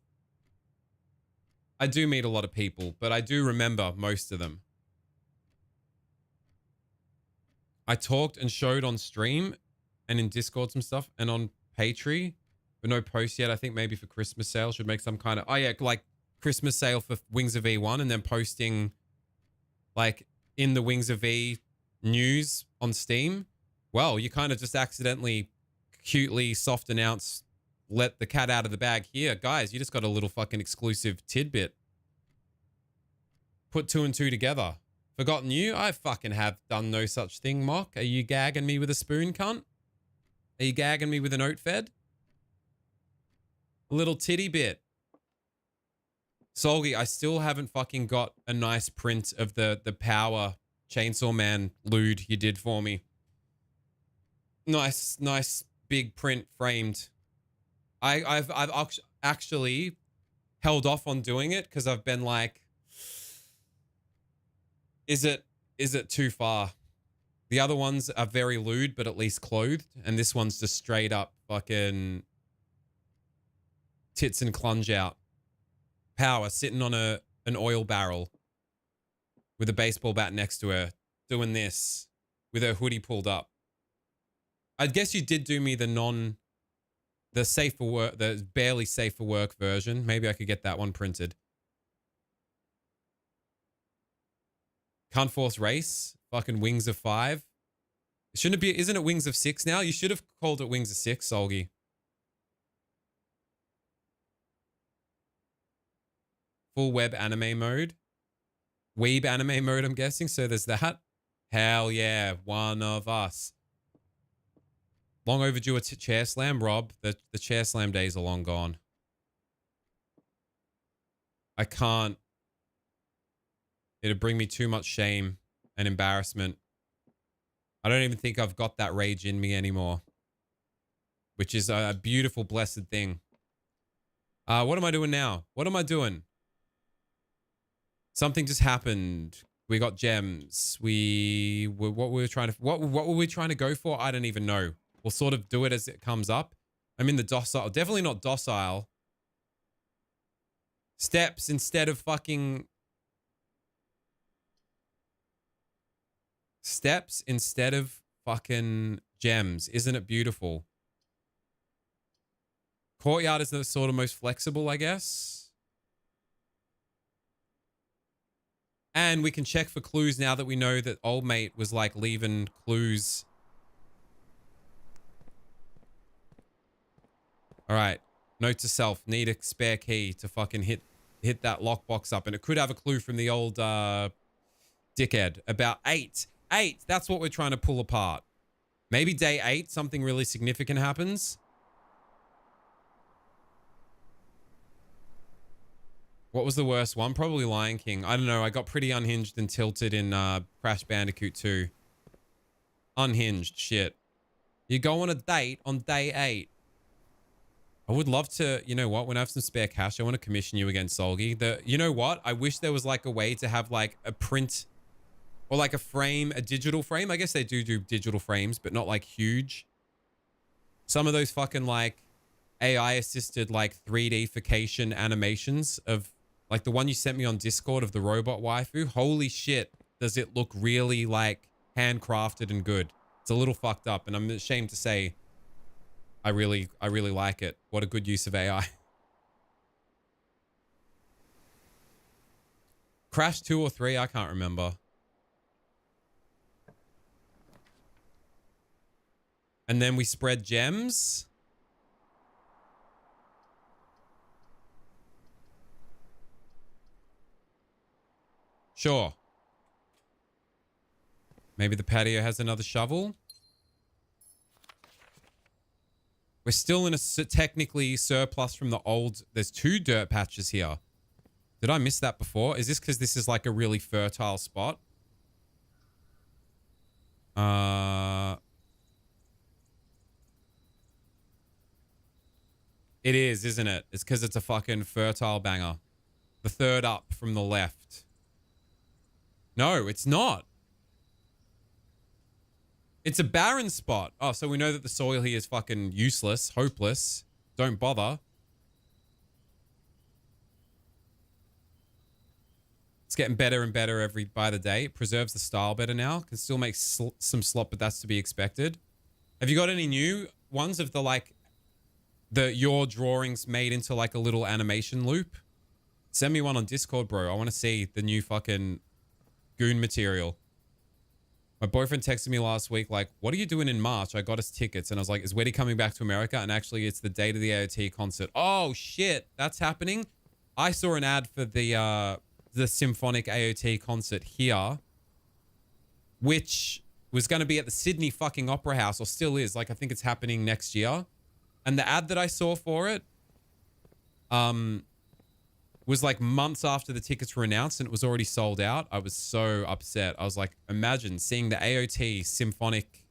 I do meet a lot of people, but I do remember most of them. I talked and showed on stream and in Discord some stuff and on Patreon, but no post yet. I think maybe for Christmas sale should make some kind of, oh yeah, like Christmas sale for Wings of V1 and then posting like in the Wings of V news on Steam. Well, you kind of just accidentally cutely soft announce, let the cat out of the bag here. Guys, you just got a little fucking exclusive tidbit. Put two and two together. Forgotten you? I fucking have done no such thing, Mock. Are you gagging me with a spoon, cunt? Are you gagging me with an oat fed? A little titty bit. Solgi, I still haven't fucking got a nice print of the power Chainsaw Man lewd you did for me. Nice big print framed. I've actually held off on doing it because I've been like, is it too far? The other ones are very lewd, but at least clothed, and this one's just straight up fucking tits and clunge out. Power sitting on an oil barrel with a baseball bat next to her, doing this with her hoodie pulled up. I guess you did do me the safe for work, the barely safe for work version. Maybe I could get that one printed. Cunt Force Race, fucking Wings of 5. Shouldn't it be, isn't it Wings of 6 now? You should have called it Wings of 6, Solgi. Full web anime mode. Weeb anime mode, I'm guessing. So there's that. Hell yeah, one of us. Long overdue a chair slam, Rob. The chair slam days are long gone. I can't. It'd bring me too much shame and embarrassment. I don't even think I've got that rage in me anymore. Which is a beautiful, blessed thing. What am I doing now? What am I doing? Something just happened. We got gems. What were we trying to go for? I don't even know. We'll sort of do it as it comes up. I'm in the docile. Definitely not docile. Steps instead of fucking... Steps instead of fucking gems. Isn't it beautiful? Courtyard is the sort of most flexible, I guess. And we can check for clues now that we know that old mate was like leaving clues. All right. Note to self. Need a spare key to fucking hit that lockbox up. And it could have a clue from the old dickhead. About 8. 8. That's what we're trying to pull apart. Maybe day 8, something really significant happens. What was the worst one? Probably Lion King. I don't know. I got pretty unhinged and tilted in Crash Bandicoot 2. Unhinged. Shit. You go on a date on day 8. I would love to, you know what? When I have some spare cash, I want to commission you again, Solgi. You know what? I wish there was like a way to have like a print or like a frame, a digital frame. I guess they do digital frames, but not like huge. Some of those fucking like AI assisted like 3D-fication animations of like the one you sent me on Discord of the robot waifu. Holy shit. Does it look really like handcrafted and good? It's a little fucked up and I'm ashamed to say I really like it. What a good use of AI. Crash 2 or 3, I can't remember. And then we spread gems. Sure. Maybe the patio has another shovel. We're still in a technically surplus from the old... There's 2 dirt patches here. Did I miss that before? Is this because this is like a really fertile spot? It is, isn't it? It's because it's a fucking fertile banger. The third up from the left. No, it's not. It's a barren spot. Oh, so we know that the soil here is fucking useless, hopeless. Don't bother. It's getting better and better by the day. It preserves the style better now. Can still make some slop, but that's to be expected. Have you got any new ones of the like your drawings made into like a little animation loop? Send me one on Discord, bro. I want to see the new fucking goon material. My boyfriend texted me last week like, what are you doing in March? I got us tickets. And I was like, is Weddy coming back to America? And actually, it's the date of the AOT concert. Oh, shit. That's happening? I saw an ad for the symphonic AOT concert here, which was going to be at the Sydney fucking Opera House, or still is. Like, I think it's happening next year. And the ad that I saw for it was like months after the tickets were announced and it was already sold out. I was so upset. I was like, imagine seeing the AOT symphonic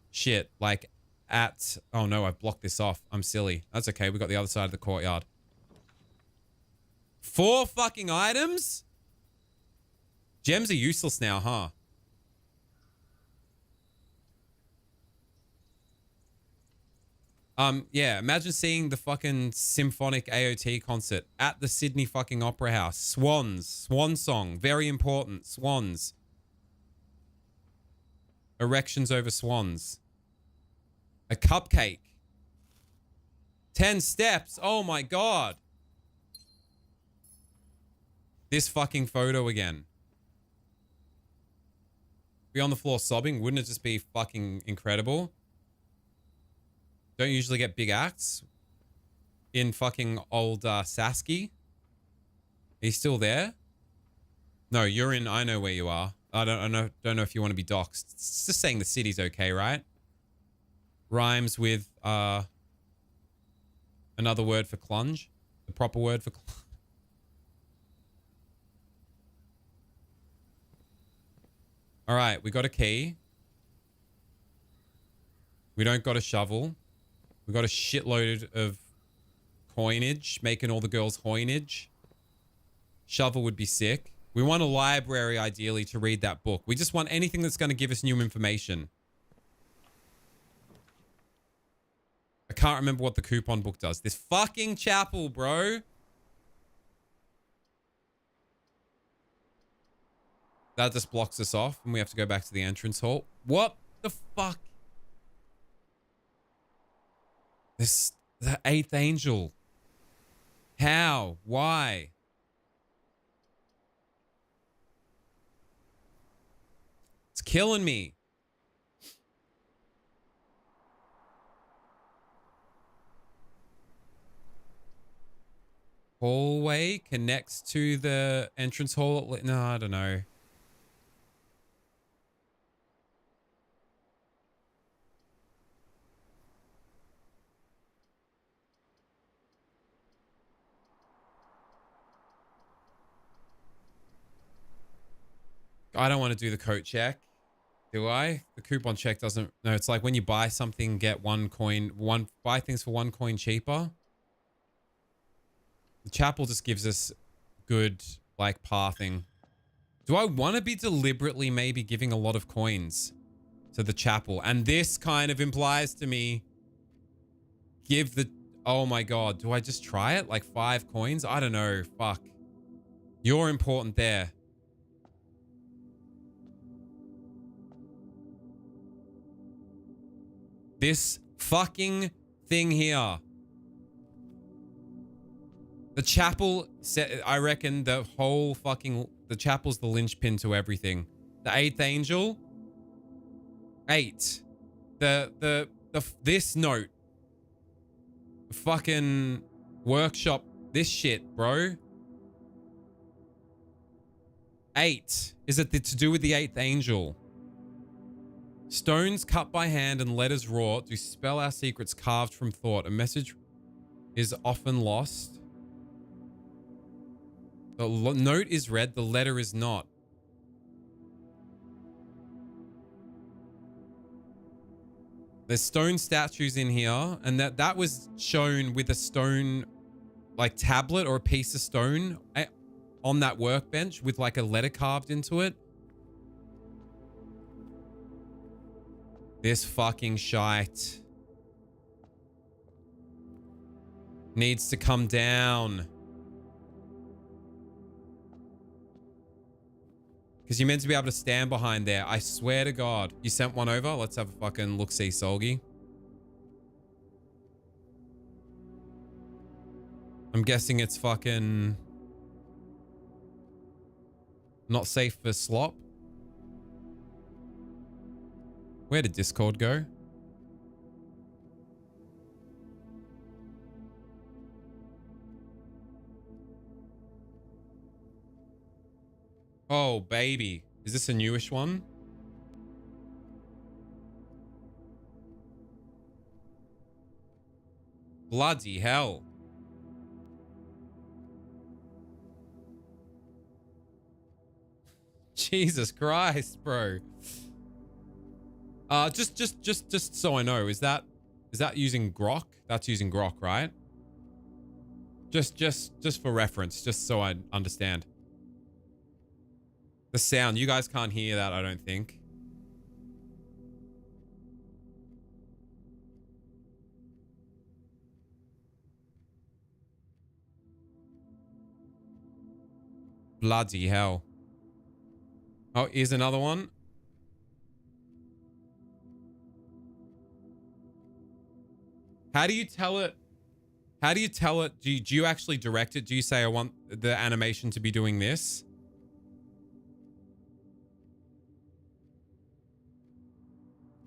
shit like at... Oh no, I've blocked this off. I'm silly. That's okay. We got the other side of the courtyard. 4 fucking items? Gems are useless now, huh? Yeah, imagine seeing the fucking symphonic AOT concert at the Sydney fucking Opera House. Swans. Swan song. Very important. Swans. Erections over swans. A cupcake. 10 steps. Oh my god. This fucking photo again. Be on the floor sobbing. Wouldn't it just be fucking incredible? Don't usually get big acts in fucking old Sasky. Are you still there? No, you're in. I know where you are. I don't know if you want to be doxxed. It's just saying the city's okay, right? Rhymes with another word for clunge. The proper word for clunge. All right, we got a key. We don't got a shovel. We got a shitload of coinage, making all the girls hoinage. Shovel would be sick. We want a library, ideally, to read that book. We just want anything that's going to give us new information. I can't remember what the coupon book does. This fucking chapel, bro. That just blocks us off and we have to go back to the entrance hall. What the fuck? This, the 8th angel. How? Why? It's killing me. Hallway connects to the entrance hall. No, I don't know. I don't want to do the coat check, do I? The coupon check doesn't... No, it's like when you buy something, get 1 coin... buy things for 1 coin cheaper. The chapel just gives us good, like, pathing. Do I want to be deliberately maybe giving a lot of coins to the chapel? And this kind of implies to me... Give the... Oh my god. Do I just try it? Like 5 coins? I don't know. Fuck. You're important there. This fucking thing here. The chapel, I reckon the whole fucking, the chapel's the linchpin to everything. The eighth angel. 8. This note. Fucking workshop this shit, bro. 8. Is it to do with the eighth angel? Stones cut by hand and letters wrought do spell our secrets carved from thought. A message is often lost. The note is read, the letter is not. There's stone statues in here, and that was shown with a stone, like tablet or a piece of stone on that workbench with like a letter carved into it. This fucking shite needs to come down. Because you're meant to be able to stand behind there. I swear to God. You sent one over? Let's have a fucking look-see, Solgi. I'm guessing it's fucking not safe for slop. Where did Discord go? Oh, baby. Is this a newish one? Bloody hell. Jesus Christ, bro. Just so I know, is that using grok? That's using grok, right? Just for reference, just so I understand. The sound, you guys can't hear that, I don't think. Bloody hell. Oh, here's another one. How do you tell it? How do you tell it? Do you actually direct it? Do you say, I want the animation to be doing this?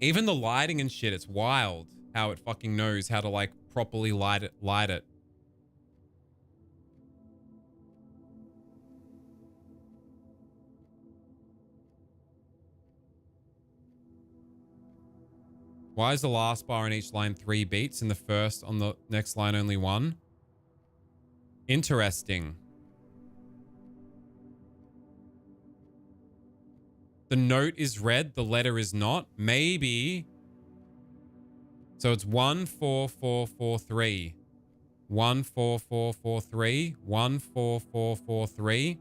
Even the lighting and shit, it's wild how it fucking knows how to like properly light it. Why is the last bar in each line 3 beats and the first on the next line only 1? Interesting. The note is read, the letter is not. Maybe. So it's 1 4 4 4 3. 1 4 4 4 3. 1 4 4 4 3.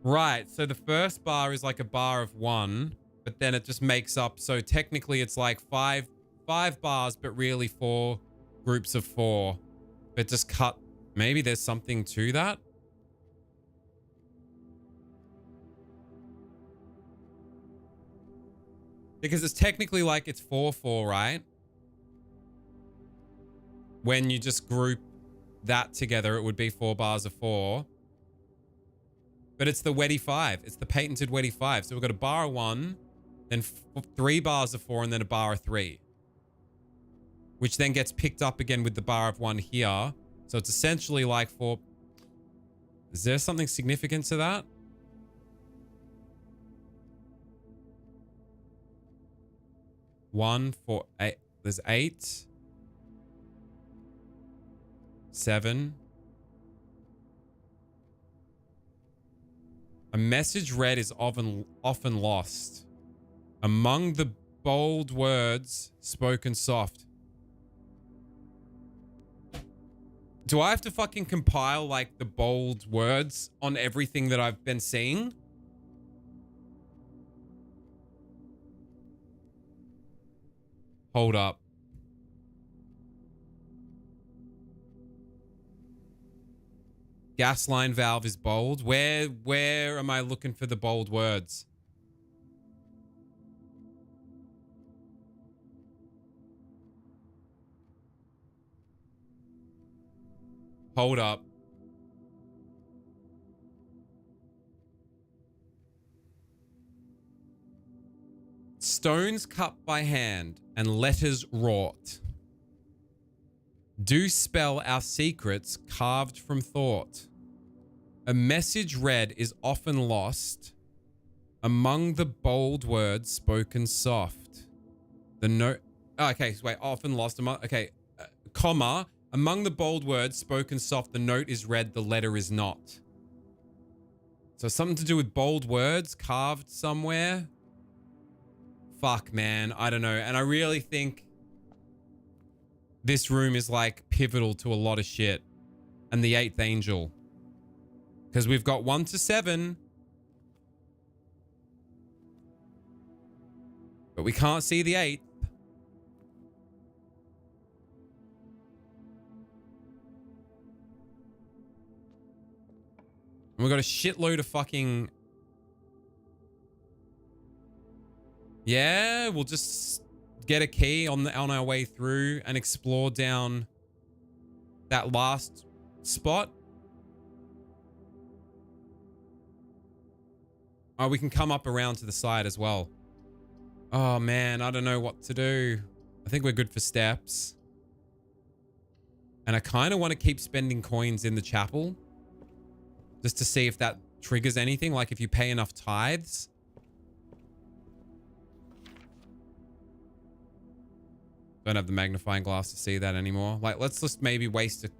Right, so the first bar is like a bar of 1, but then it just makes up. So technically it's like five bars, but really 4 groups of 4. But just cut. Maybe there's something to that. Because it's technically like it's 4-4, right? When you just group that together, it would be 4 bars of 4. But it's the Weddy 5. It's the patented Weddy 5. So we've got a bar of 1, then 3 bars of 4, and then a bar of 3. Which then gets picked up again with the bar of 1 here. So it's essentially like 4. Is there something significant to that? One, 4, 8. There's 8. 7. A message read is often lost. Among the bold words spoken soft. Do I have to fucking compile like the bold words on everything that I've been seeing? Hold up. Gas line valve is bold. Where am I looking for the bold words? Hold up. Stones cut by hand and letters wrought do spell our secrets carved from thought. A message read is often lost among the bold words spoken soft. The note... Oh, okay, so wait, often lost among... Okay, comma. Among the bold words spoken soft, the note is read, the letter is not. So something to do with bold words carved somewhere. Fuck, man. I don't know. And I really think this room is like pivotal to a lot of shit. And the 8th angel. Because we've got 1 to 7. But we can't see the 8th. And we've got a shitload of fucking... Yeah, we'll just get a key on our way through and explore down that last spot. Oh, we can come up around to the side as well. Oh, man, I don't know what to do. I think we're good for steps. And I kind of want to keep spending coins in the chapel. Just to see if that triggers anything. Like if you pay enough tithes. Don't have the magnifying glass to see that anymore. Like, let's just maybe waste a...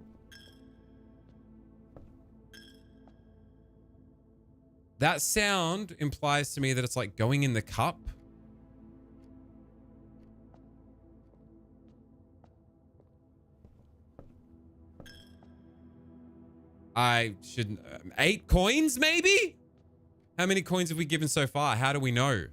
That sound implies to me that it's like going in the cup. I shouldn't... 8 coins, maybe? How many coins have we given so far? How do we know?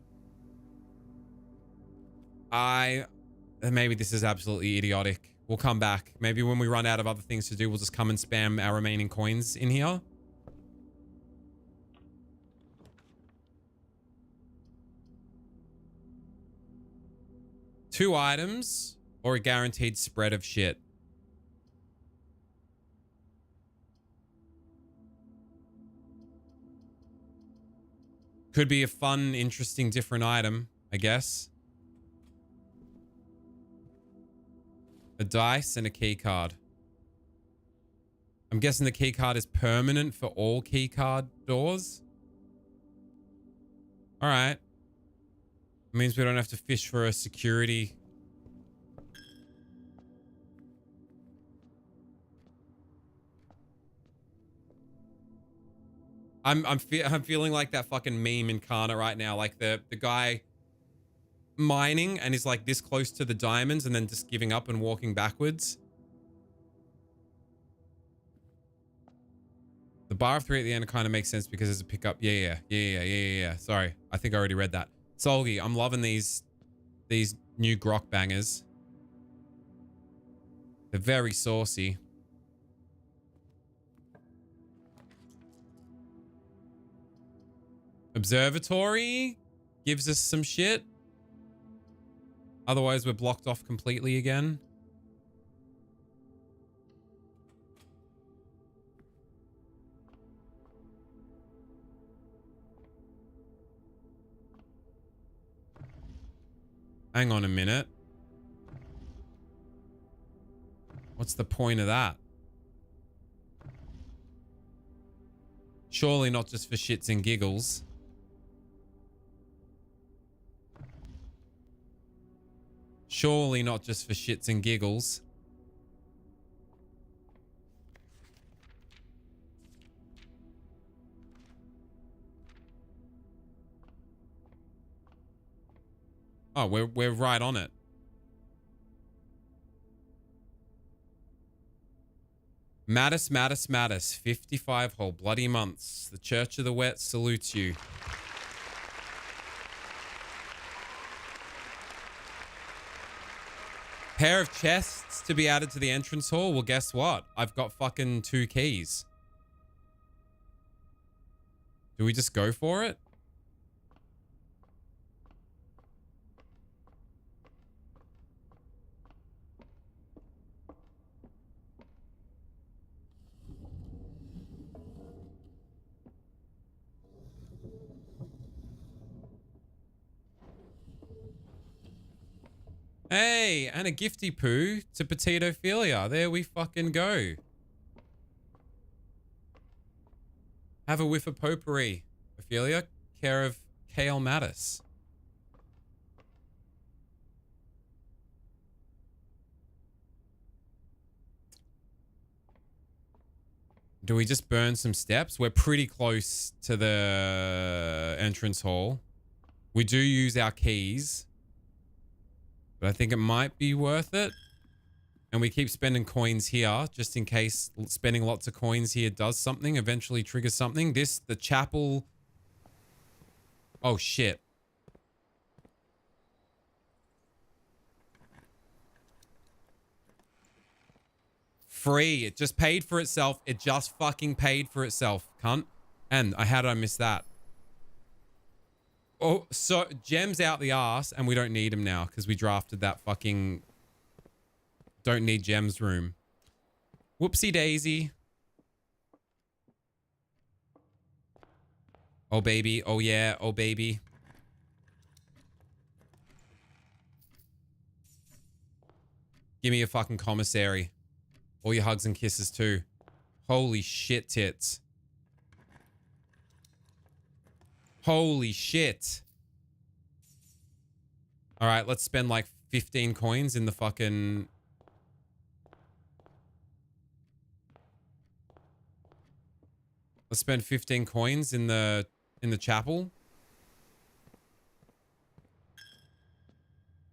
Maybe this is absolutely idiotic. We'll come back. Maybe when we run out of other things to do, we'll just come and spam our remaining coins in here. Two items or a guaranteed spread of shit. Could be a fun, interesting, different item, I guess. A dice and a key card. I'm guessing the key card is permanent for all key card doors. All right. Means we don't have to fish for a security. I'm feeling like that fucking meme in Kana right now, like the guy mining and is like this close to the diamonds and then just giving up and walking backwards. The bar of 3 at the end kind of makes sense because there's a pickup. Yeah. Sorry, I think I already read that. Solgi, I'm loving these new grok bangers. They're very saucy. Observatory gives us some shit. Otherwise, we're blocked off completely again. Hang on a minute. What's the point of that? Surely not just for shits and giggles. Surely not just for shits and giggles. Oh, we're right on it. Mattis, 55 whole bloody months. The Church of the Wet salutes you. Pair of chests to be added to the entrance hall. Well, guess what? I've got fucking 2 keys. Do we just go for it? Hey, and a gifty poo to Petitophilia. There we fucking go. Have a whiff of potpourri, Ophelia. Care of Kale Mattis. Do we just burn some steps? We're pretty close to the entrance hall. We do use our keys, but I think it might be worth it. And we keep spending coins here just in case spending lots of coins here does something, eventually triggers something. The chapel. Oh, shit. Free. It just paid for itself. It just fucking paid for itself, cunt. And how did I miss that? Oh, so gems out the ass, and we don't need them now because we drafted that fucking don't need gems room. Whoopsie daisy. Oh, baby. Oh, yeah. Oh, baby. Give me a fucking commissary. All your hugs and kisses too. Holy shit tits. Holy shit. All right, let's spend like 15 coins in the fucking... Let's spend 15 coins in the chapel.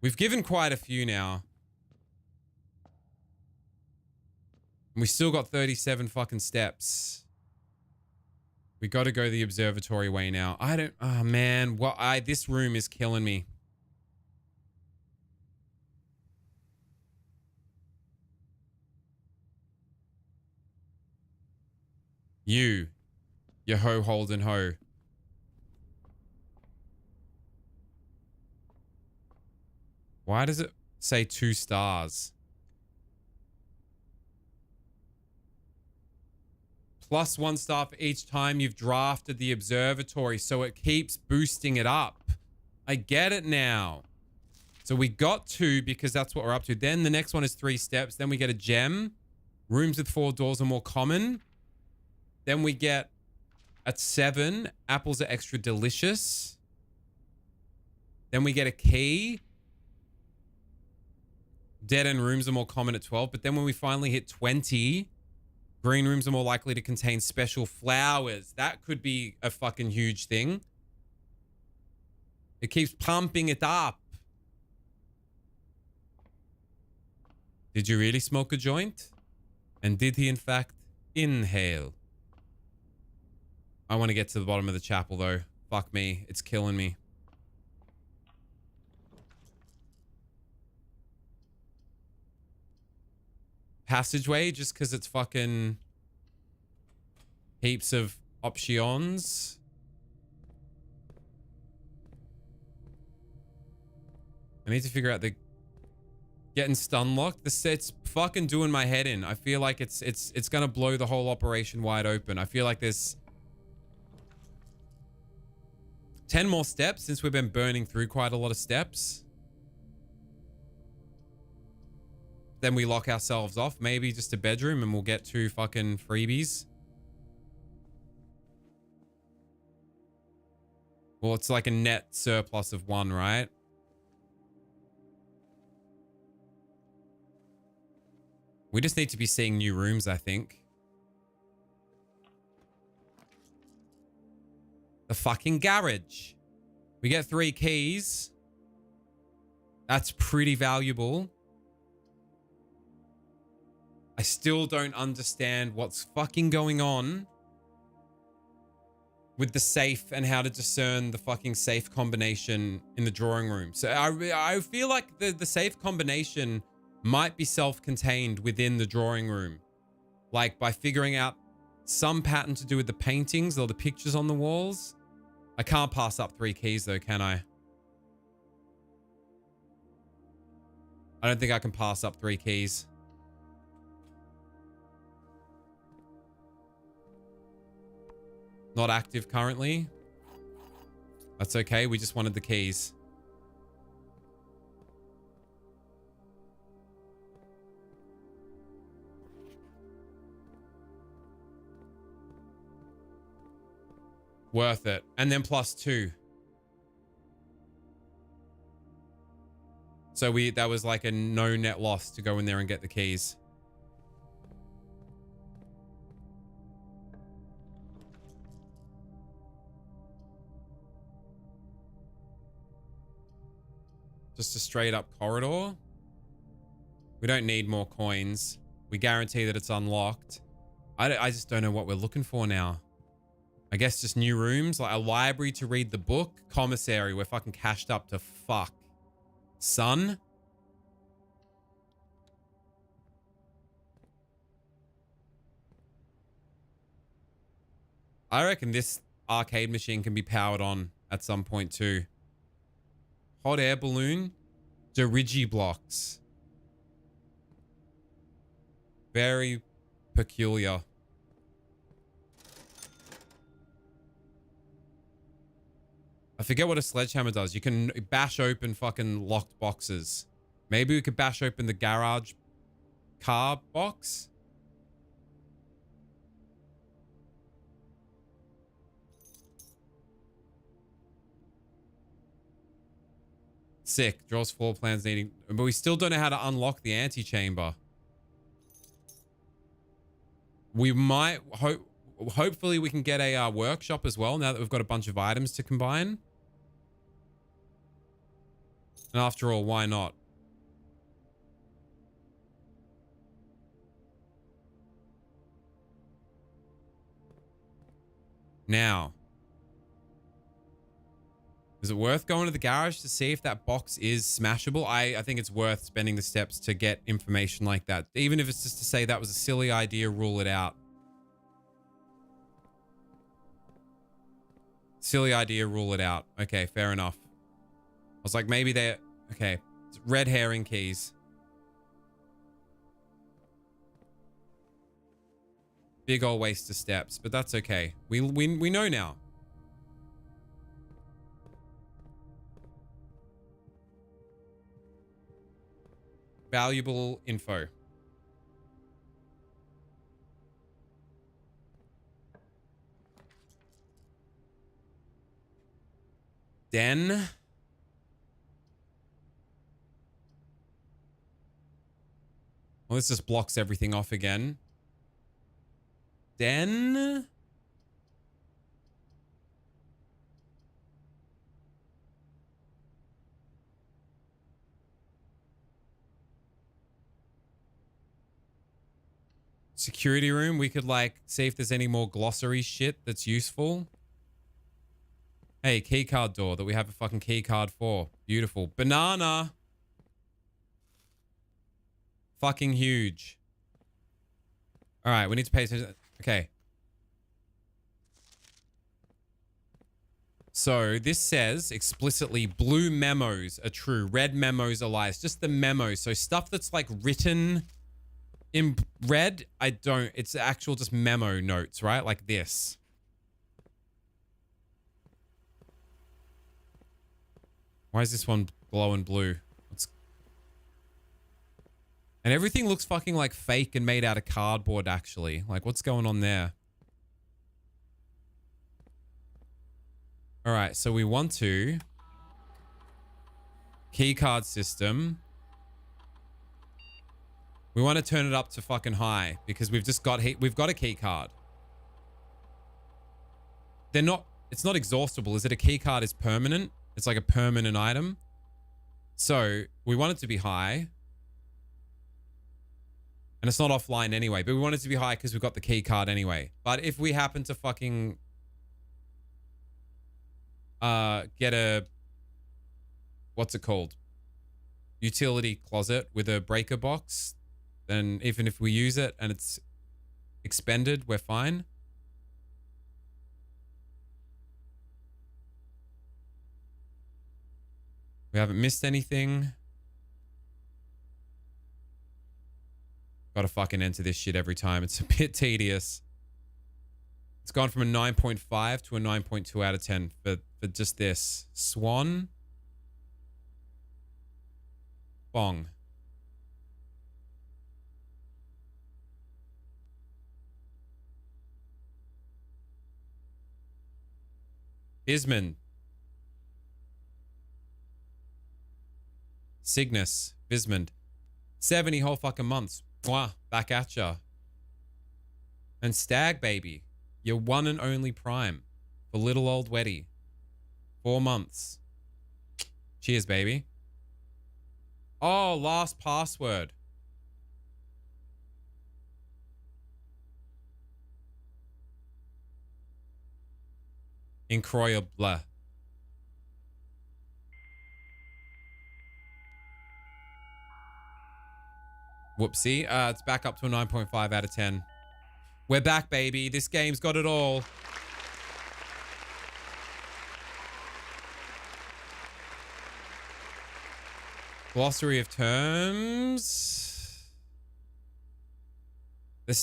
We've given quite a few now. And we still got 37 fucking steps. We got to go the observatory way now. Oh man, this room is killing me. You ho Holden ho. Why does it say 2 stars? Plus 1 star for each time you've drafted the observatory, so it keeps boosting it up. I get it now. So we got 2 because that's what we're up to. Then the next one is 3 steps. Then we get a gem. Rooms with 4 doors are more common. Then we get at 7, apples are extra delicious. Then we get a key. Dead end rooms are more common at 12. But then when we finally hit 20... green rooms are more likely to contain special flowers. That could be a fucking huge thing. It keeps pumping it up. Did you really smoke a joint? And did he in fact inhale? I want to get to the bottom of the chapel though. Fuck me. It's killing me. Passageway just because it's fucking heaps of options. I need to figure out the getting stun locked. The set's fucking doing my head in. I feel like it's gonna blow the whole operation wide open. I feel like there's 10 more steps since we've been burning through quite a lot of steps. Then we lock ourselves off. Maybe just a bedroom and we'll get 2 fucking freebies. Well, it's like a net surplus of 1, right? We just need to be seeing new rooms, I think. The fucking garage. We get 3 keys. That's pretty valuable. I still don't understand what's fucking going on with the safe and how to discern the fucking safe combination in the drawing room. So I feel like the safe combination might be self-contained within the drawing room. Like by figuring out some pattern to do with the paintings or the pictures on the walls. I can't pass up 3 keys though, can I? I don't think I can pass up 3 keys. Not active currently. That's okay. We just wanted the keys. Worth it. And then +2. So that was like a no net loss to go in there and get the keys. Just a straight up corridor. We don't need more coins. We guarantee that it's unlocked. I just don't know what we're looking for now. I guess just new rooms, like a library to read the book. Commissary, we're fucking cashed up to fuck. Son? I reckon this arcade machine can be powered on at some point too. Hot air balloon. Dirigi blocks. Very peculiar. I forget what a sledgehammer does. You can bash open fucking locked boxes. Maybe we could bash open the garage car box. Sick. Draws floor plans needing... But we still don't know how to unlock the antechamber. We might... Hopefully we can get a workshop as well now that we've got a bunch of items to combine. And after all, why not? Now... Is it worth going to the garage to see if that box is smashable? I think it's worth spending the steps to get information like that. Even if it's just to say that was a silly idea, rule it out. Silly idea, rule it out. Okay, fair enough. I was like, maybe they're... Okay, it's red herring keys. Big old waste of steps, but that's okay. We know now. Valuable info. Den. Well, this just blocks everything off again. Den. Security room. We could like see if there's any more glossary shit that's useful. Hey, key card door that we have a fucking key card for. Beautiful. Banana. Fucking huge. All right, we need to pay attention. Okay. So this says explicitly blue memos are true. Red memos are lies. Just the memos. So stuff that's like written in red, I don't. It's actual just memo notes, right? Like this. Why is this one glowing blue? And everything looks fucking like fake and made out of cardboard, actually. Like, what's going on there? All right, so we want to... Key card system. We want to turn it up to fucking high because we've just got... We've got a key card. They're not... It's not exhaustible. Is it a key card is permanent? It's like a permanent item. So, we want it to be high. And it's not offline anyway, but we want it to be high because we've got the key card anyway. But if we happen to fucking get a, what's it called? Utility closet with a breaker box, then even if we use it and it's expended, we're fine. We haven't missed anything. Gotta fucking enter this shit every time. It's a bit tedious. It's gone from a 9.5 to a 9.2 out of 10 for just this. Swan. Bong. Bisman. Cygnus. Bismond. 70 whole fucking months. Mwah. Back at ya. And Stag Baby. Your one and only prime. For little old Weddy. 4 months. Cheers, baby. Oh, last password. Incroyable. Whoopsie. It's back up to a 9.5 out of 10. We're back, baby. This game's got it all. Glossary of terms. There's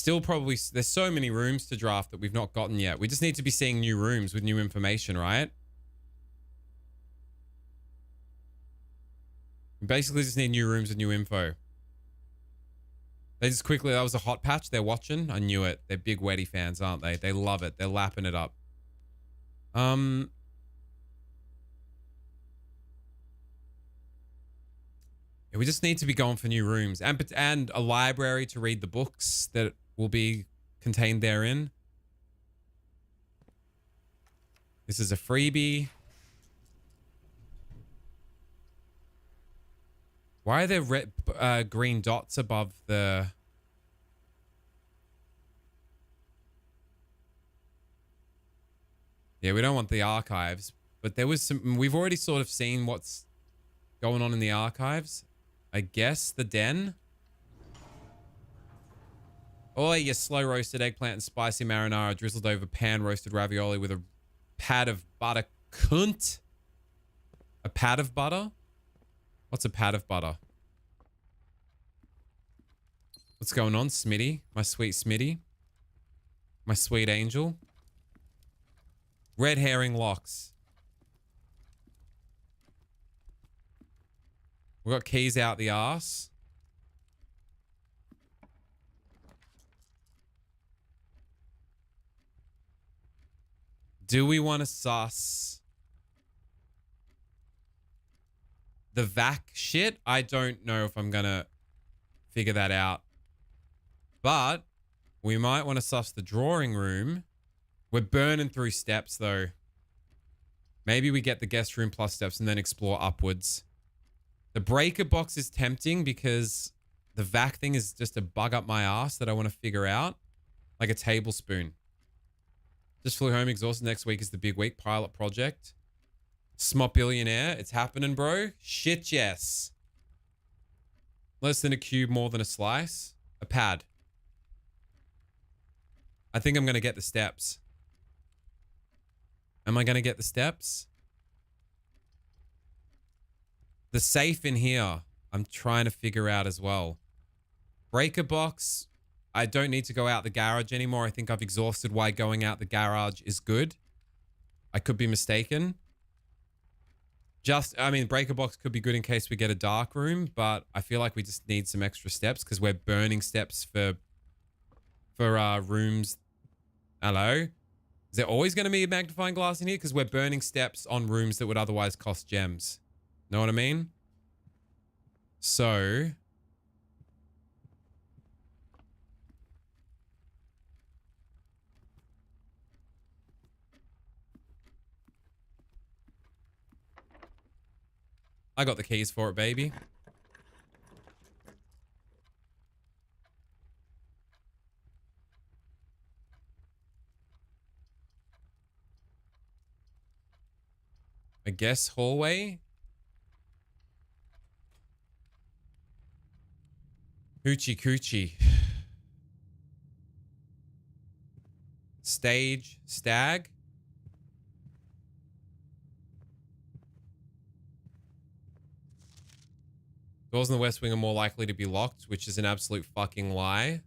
so many rooms to draft that we've not gotten yet. We just need to be seeing new rooms with new information, right? We basically just need new rooms with new info. They just quickly, that was a hot patch. They're watching. I knew it. They're big Weddy fans, aren't they? They love it. They're lapping it up. Yeah, we just need to be going for new rooms and a library to read the books that will be contained therein. This is a freebie. Why are there red, green dots above the... Yeah, we don't want the archives, but there was some... We've already sort of seen what's going on in the archives. I guess the den. Oh, your slow roasted eggplant and spicy marinara drizzled over pan roasted ravioli with a pad of butter. Cunt. A pad of butter? What's a pad of butter? What's going on, Smitty? My sweet Smitty. My sweet angel. Red herring locks. We got keys out the arse. Do we want to suss the vac shit? I don't know if I'm going to figure that out. But we might want to suss the drawing room. We're burning through steps, though. Maybe we get the guest room plus steps and then explore upwards. The breaker box is tempting because the vac thing is just a bug up my ass that I want to figure out. Like a tablespoon. Just flew home exhausted. Next week is the big week. Pilot project. Smop billionaire. It's happening, bro. Shit, yes. Less than a cube, more than a slice. A pad. I think I'm going to get the steps. Am I going to get the steps? The safe in here, I'm trying to figure out as well. Breaker box. I don't need to go out the garage anymore. I think I've exhausted why going out the garage is good. I could be mistaken. I mean, breaker box could be good in case we get a dark room, but I feel like we just need some extra steps because we're burning steps for rooms. Hello? Is there always going to be a magnifying glass in here? Because we're burning steps on rooms that would otherwise cost gems. Know what I mean? So... I got the keys for it, baby. I guess hallway. Hoochie coochie. Stage stag. Doors in the West Wing are more likely to be locked, which is an absolute fucking lie.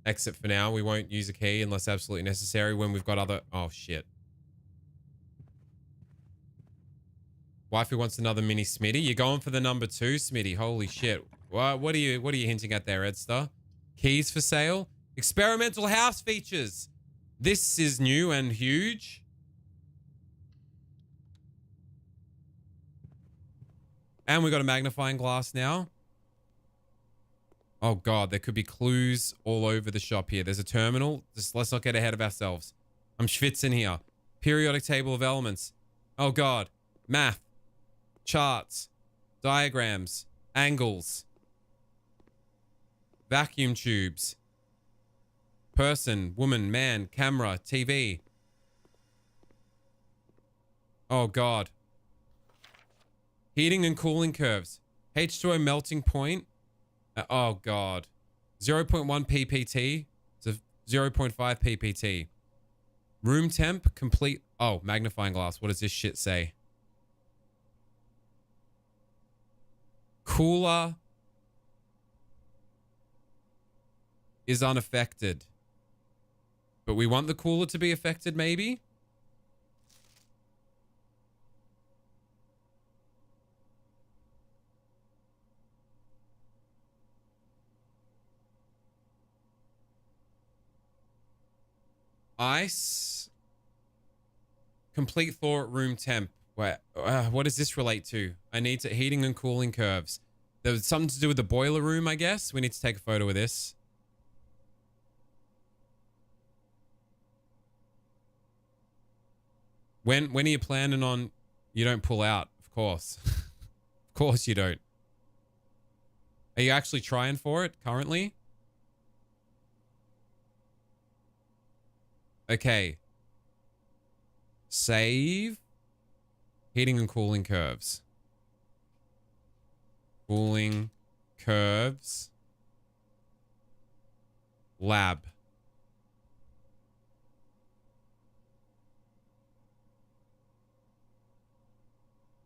Exit for now. We won't use a key unless absolutely necessary when we've got other... Oh, shit. Wifey wants another mini Smitty. You're going for the number 2, Smitty. Holy shit. What are you hinting at there, Edster? Keys for sale? Experimental house features. This is new and huge. And we got a magnifying glass now. Oh God, there could be clues all over the shop here. There's a terminal. Just let's not get ahead of ourselves. I'm schwitzing here. Periodic table of elements. Oh God. Math. Charts. Diagrams. Angles. Vacuum tubes. Person. Woman. Man. Camera. TV. Oh God. Heating and cooling curves. H2O melting point. Oh God. 0.1 ppt to 0.5 ppt. Room temp complete. Oh, magnifying glass. What does this shit say? Cooler is unaffected. But we want the cooler to be affected, maybe? Ice. Complete thaw at room temp. What does this relate to? I need to heating and cooling curves. There's something to do with the boiler room, I guess. We need to take a photo of this. When are you planning on? You don't pull out, of course. Of course you don't. Are you actually trying for it currently? Okay. Save. Heating and cooling curves. Cooling curves. Lab.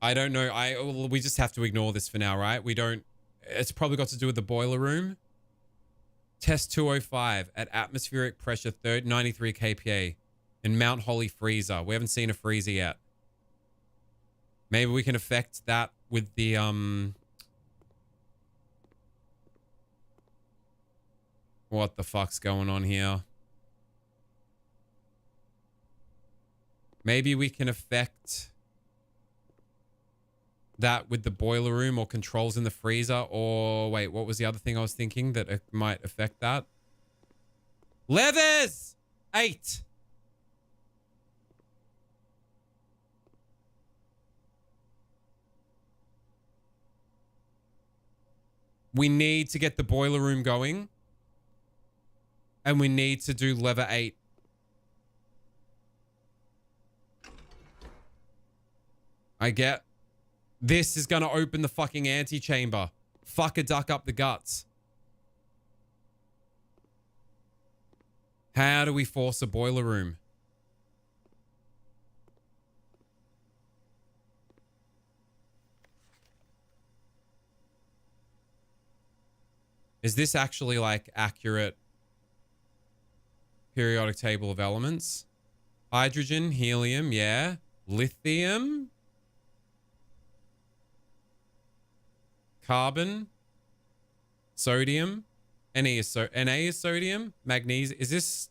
I don't know. We just have to ignore this for now, right? We don't. It's probably got to do with the boiler room. Test 205 at atmospheric pressure 93 kPa in Mount Holly freezer. We haven't seen a freezer yet. Maybe we can affect that with the what the fuck's going on here? Maybe we can affect that with the boiler room or controls in the freezer. Or wait, what was the other thing I was thinking that it might affect that? Levers! 8. We need to get the boiler room going. And we need to do lever 8. I get... This is going to open the fucking antechamber. Fuck a duck up the guts. How do we force a boiler room? Is this actually like accurate periodic table of elements? Hydrogen, helium, yeah. Lithium. Carbon, sodium, Na is sodium, magnesium. Is this?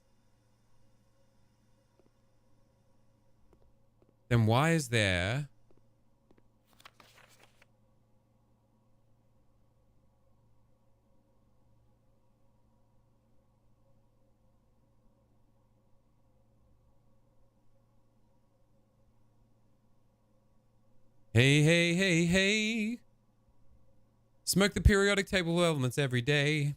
Then why is there? Hey, hey, hey, hey. Smoke the periodic table of elements every day.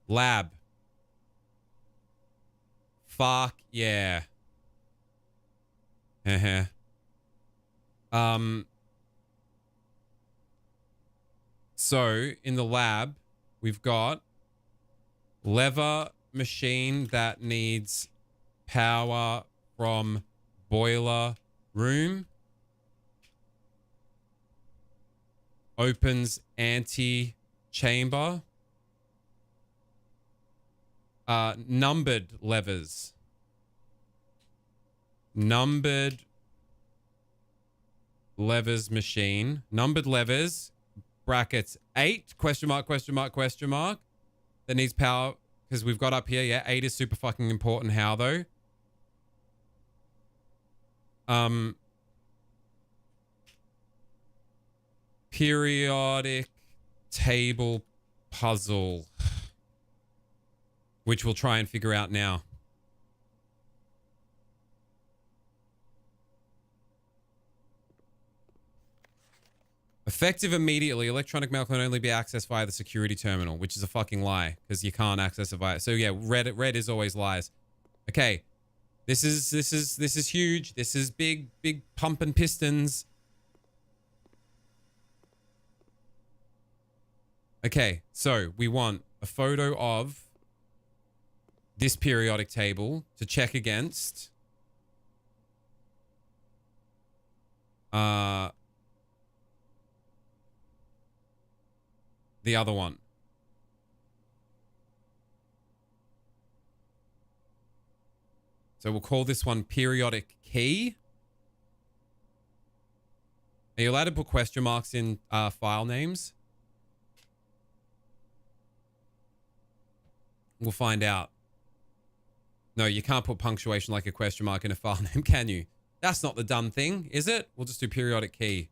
Lab. Fuck yeah. So in the lab, we've got lever machine that needs power from boiler room. Opens ante-chamber. Numbered levers. Numbered levers machine. Numbered levers brackets 8, question mark, question mark, question mark. That needs power because we've got up here. Yeah, 8 is super fucking important. How though? Periodic table puzzle, which we'll try and figure out now. Effective immediately. Electronic mail can only be accessed via the security terminal, which is a fucking lie because you can't access it via. So yeah, red is always lies. Okay, this is huge. This is big pumping pistons. Okay, so we want a photo of this periodic table to check against. The other one. So we'll call this one periodic key. Are you allowed to put question marks in file names? We'll find out. No, you can't put punctuation like a question mark in a file name, can you? That's not the dumb thing, is it? We'll just do periodic key.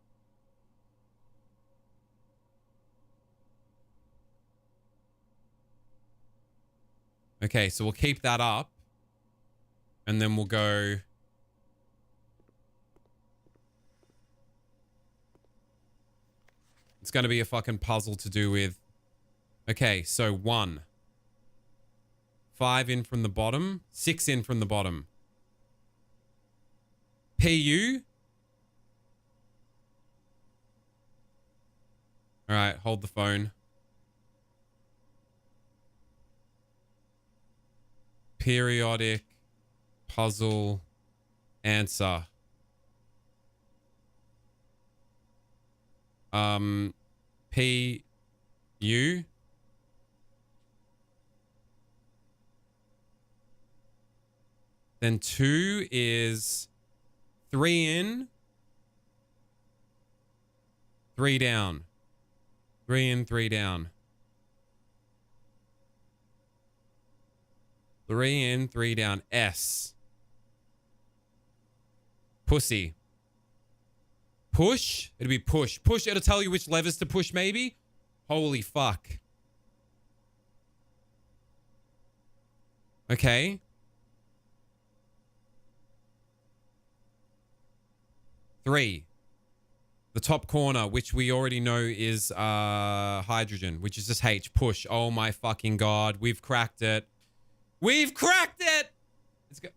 Okay, so we'll keep that up. And then we'll go... It's going to be a fucking puzzle to do with... Okay, so 1. 5 in from the bottom. 6 in from the bottom. PU. All right, hold the phone. Periodic puzzle answer. PU. Then 2 is 3 in, 3 down. 3 in, 3 down. 3 in, 3 down. S. Pussy. Push? It'll be push. Push, it'll tell you which levers to push, maybe? Holy fuck. Okay. Three. The top corner, which we already know is hydrogen, which is just H. Push. Oh my fucking god. We've cracked it. We've cracked it! Let's go.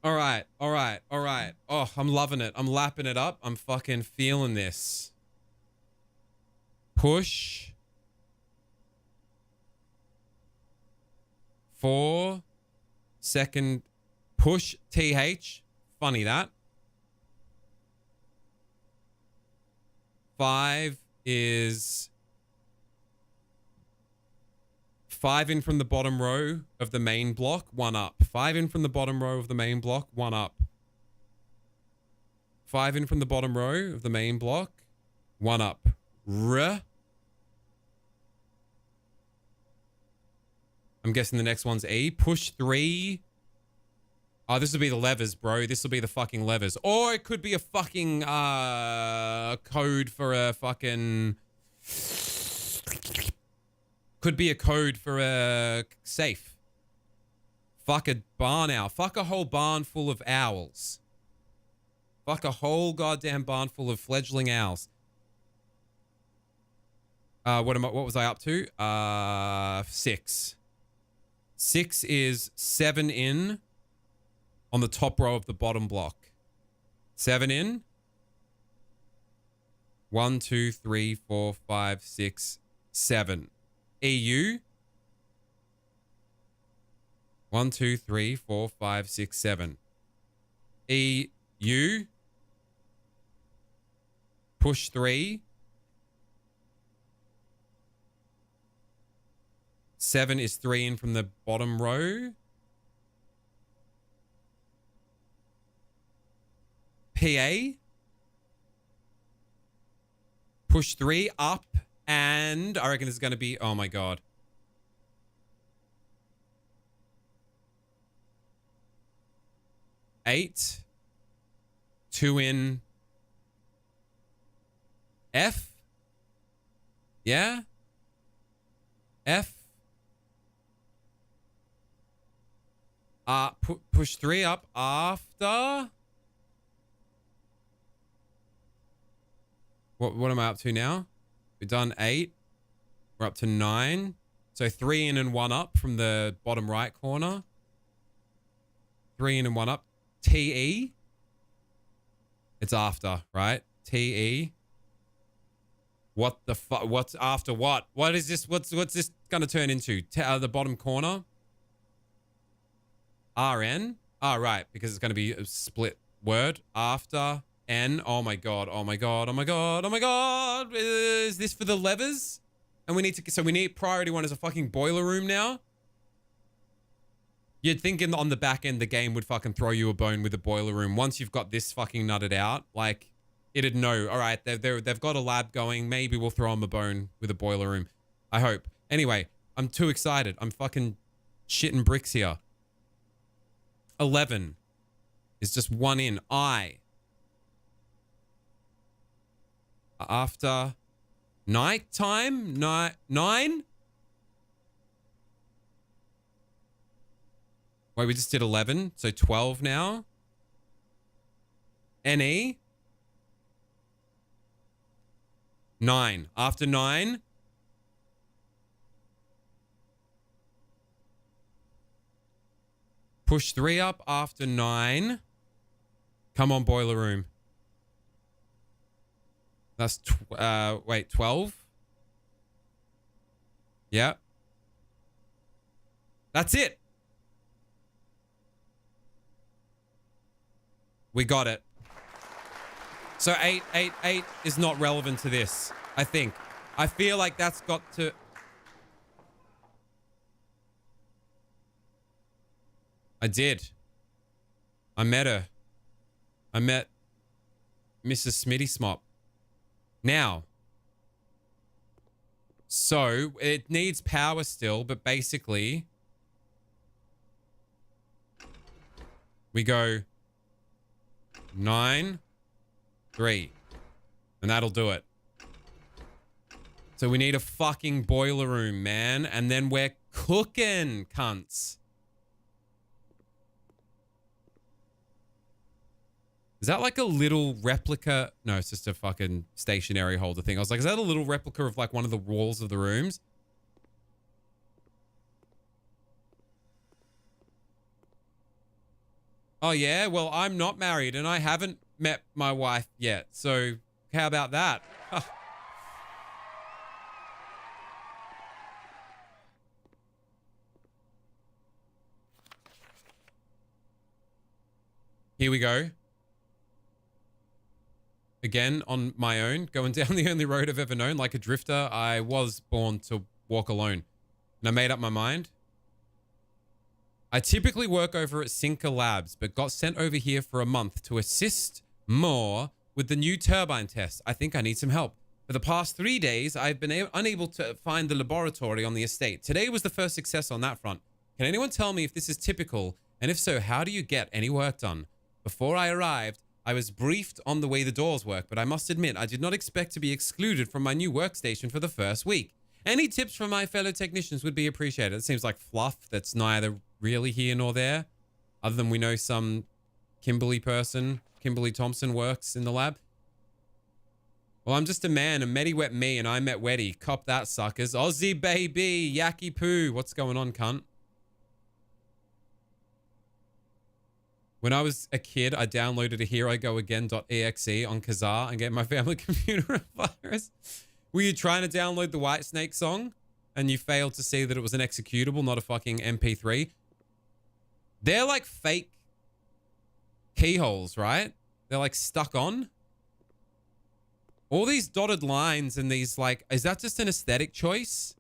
All right. All right. All right. Oh, I'm loving it. I'm lapping it up. I'm fucking feeling this. Push. 4. Second. Push. TH. Funny that. 5 is 5 in from the bottom row of the main block, 1 up. 5 in from the bottom row of the main block, 1 up. 5 in from the bottom row of the main block, 1 up. R. I'm guessing the next one's E. Push 3. Oh, this will be the levers, bro. This will be the fucking levers. Or it could be a fucking code for a fucking... Could be a code for a safe. Fuck a barn owl. Fuck a whole barn full of owls. Fuck a whole goddamn barn full of fledgling owls. What was I up to? 6. 6 is 7 in on the top row of the bottom block. 7 in. 1, 2, 3, 4, 5, 6, 7. EU. 1, 2, 3, 4, 5, 6, 7. EU. Push 3. 7 is 3 in from the bottom row. PA. Push 3 up. And I reckon it's going to be... Oh, my God. Eight. 2 in... F? Yeah? F? Push 3 up after... What am I up to now? We've done 8. We're up to 9. So 3 in and 1 up from the bottom right corner. 3 in and 1 up. TE. It's after, right? TE. What the fuck? What's after what? What is this? What's this gonna turn into? The bottom corner. RN. Oh, right, because it's gonna be a split word after N. Oh my god. Oh my god. Oh my god. Oh my god. Is this for the levers? And we need priority 1 as a fucking boiler room now. You'd think on the back end the game would fucking throw you a bone with a boiler room once you've got this fucking nutted out. Like, it'd know. All right, they've got a lab going. Maybe we'll throw them a bone with a boiler room. I hope. Anyway, I'm too excited. I'm fucking shitting bricks here. 11 is just 1 in. I. After night time. 9. Wait, we just did 11. So 12 now. NE. 9. After 9. Push 3 up after 9. Come on, boiler room. That's, wait, 12? Yeah. That's it. We got it. So 8 is not relevant to this, I think. I feel like that's got to... I did. I met her. I met Mrs. Smitty Smop. Now. So, it needs power still, but basically... We go... 9, 3. And that'll do it. So we need a fucking boiler room, man. And then we're cooking, cunts. Is that like a little replica? No, it's just a fucking stationary holder thing. I was like, is that a little replica of like one of the walls of the rooms? Oh, yeah? Well, I'm not married and I haven't met my wife yet. So how about that? Here we go. Again, on my own, going down the only road I've ever known. Like a drifter, I was born to walk alone. And I made up my mind. I typically work over at Sinker Labs, but got sent over here for a month to assist more with the new turbine test. I think I need some help. For the past 3 days, I've been unable to find the laboratory on the estate. Today was the first success on that front. Can anyone tell me if this is typical? And if so, how do you get any work done? Before I arrived, I was briefed on the way the doors work, but I must admit, I did not expect to be excluded from my new workstation for the first week. Any tips from my fellow technicians would be appreciated. It seems like fluff that's neither really here nor there, other than we know some Kimberly Thompson works in the lab. Well, I'm just a man, and Medi wet me, and I met Weddy. Cop that, suckers. Aussie baby, Yaki poo. What's going on, cunt? When I was a kid, I downloaded a HereIGoAgain.exe on Kazaa and gave my family computer a virus. Were you trying to download the Whitesnake song and you failed to see that it was an executable, not a fucking MP3? They're like fake keyholes, right? They're like stuck on. All these dotted lines and these like, is that just an aesthetic choice?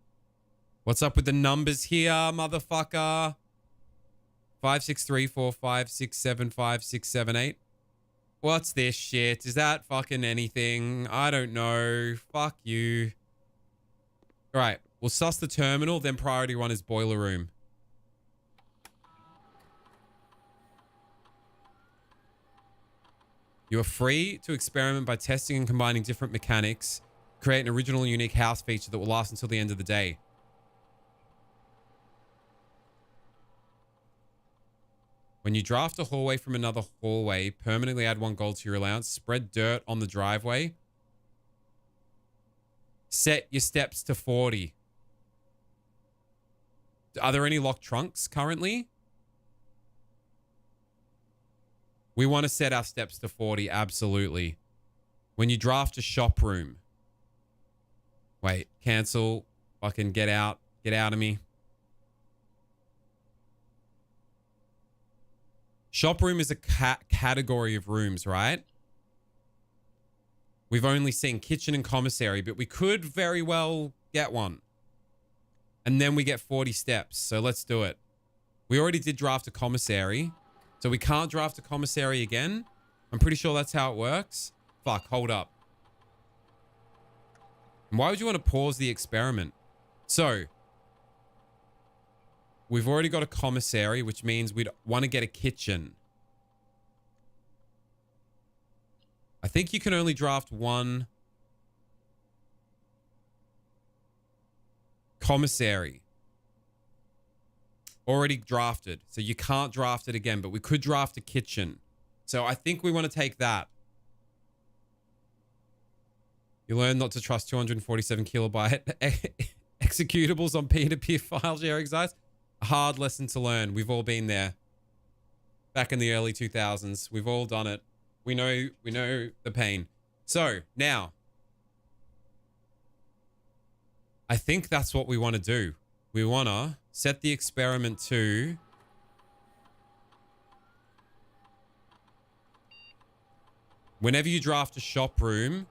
What's up with the numbers here, motherfucker? 56345675678. What's this shit? Is that fucking anything? I don't know. Fuck you. All right. We'll suss the terminal, then priority 1 is boiler room. You are free to experiment by testing and combining different mechanics. Create an original unique house feature that will last until the end of the day. When you draft a hallway from another hallway, permanently add 1 gold to your allowance. Spread dirt on the driveway. Set your steps to 40. Are there any locked trunks currently? We want to set our steps to 40, absolutely. When you draft a shop room. Wait, cancel. Fucking get out. Get out of me. Shop room is a category of rooms, right? We've only seen kitchen and commissary, but we could very well get one. And then we get 40 steps. So let's do it. We already did draft a commissary. So we can't draft a commissary again. I'm pretty sure that's how it works. Fuck, hold up. And why would you want to pause the experiment? So we've already got a commissary, which means we'd want to get a kitchen. I think you can only draft 1 commissary. Already drafted. So you can't draft it again, but we could draft a kitchen. So I think we want to take that. You learn not to trust 247 kilobyte executables on peer-to-peer file sharing sites. A hard lesson to learn. We've all been there. Back in the early 2000s. We've all done it. We know the pain. So now, I think that's what we want to do. We want to set the experiment to whenever you draft a shop room,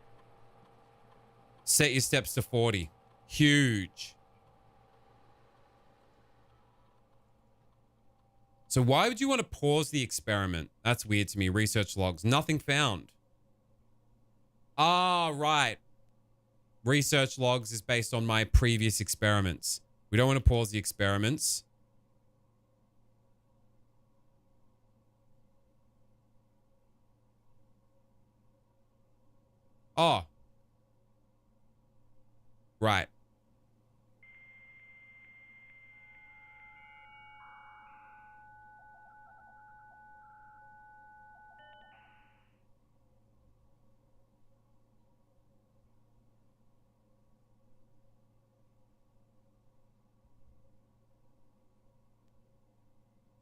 set your steps to 40. Huge. So why would you want to pause the experiment? That's weird to me. Research logs. Nothing found. Ah, right. Research logs is based on my previous experiments. We don't want to pause the experiments. Oh. Right.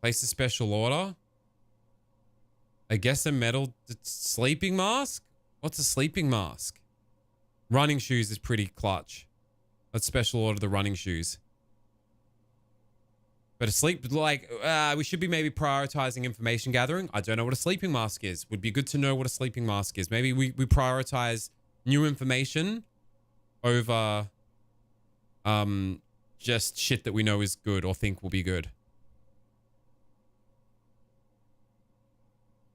Place a special order. I guess a metal sleeping mask? What's a sleeping mask? Running shoes is pretty clutch. Let's special order the running shoes. But a sleep, like, we should be maybe prioritizing information gathering. I don't know what a sleeping mask is. Would be good to know what a sleeping mask is. Maybe we prioritize new information over just shit that we know is good or think will be good.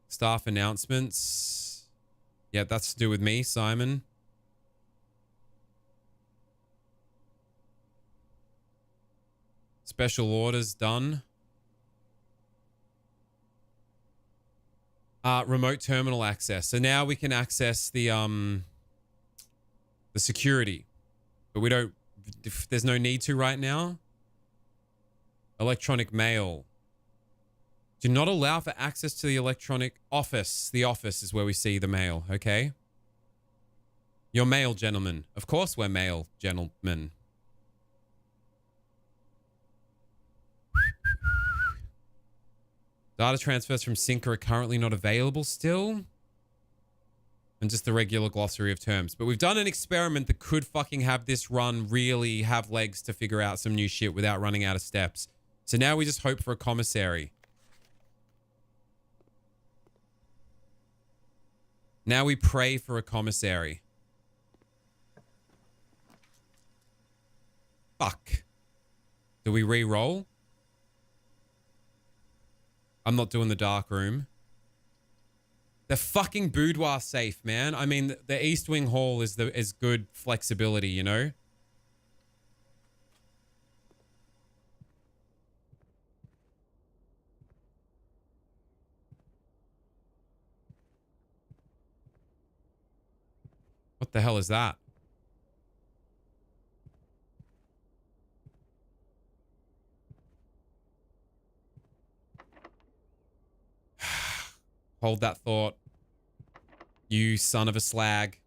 Staff announcements. Yeah, that's to do with me, Simon. Special orders done. Remote terminal access. So now we can access the security. But we don't, there's no need to right now. Electronic mail. Do not allow for access to the electronic office. The office is where we see the mail, okay? You're male, gentlemen. Of course we're male, gentlemen. Data transfers from Sync are currently not available still. And just the regular glossary of terms. But we've done an experiment that could fucking have this run really have legs to figure out some new shit without running out of steps. So now we just hope for a commissary. Now we pray for a commissary. Fuck. Do we re-roll? I'm not doing the dark room. The fucking boudoir safe, man. I mean, the East Wing Hall is good flexibility, you know? What the hell is that? Hold that thought. You son of a slag.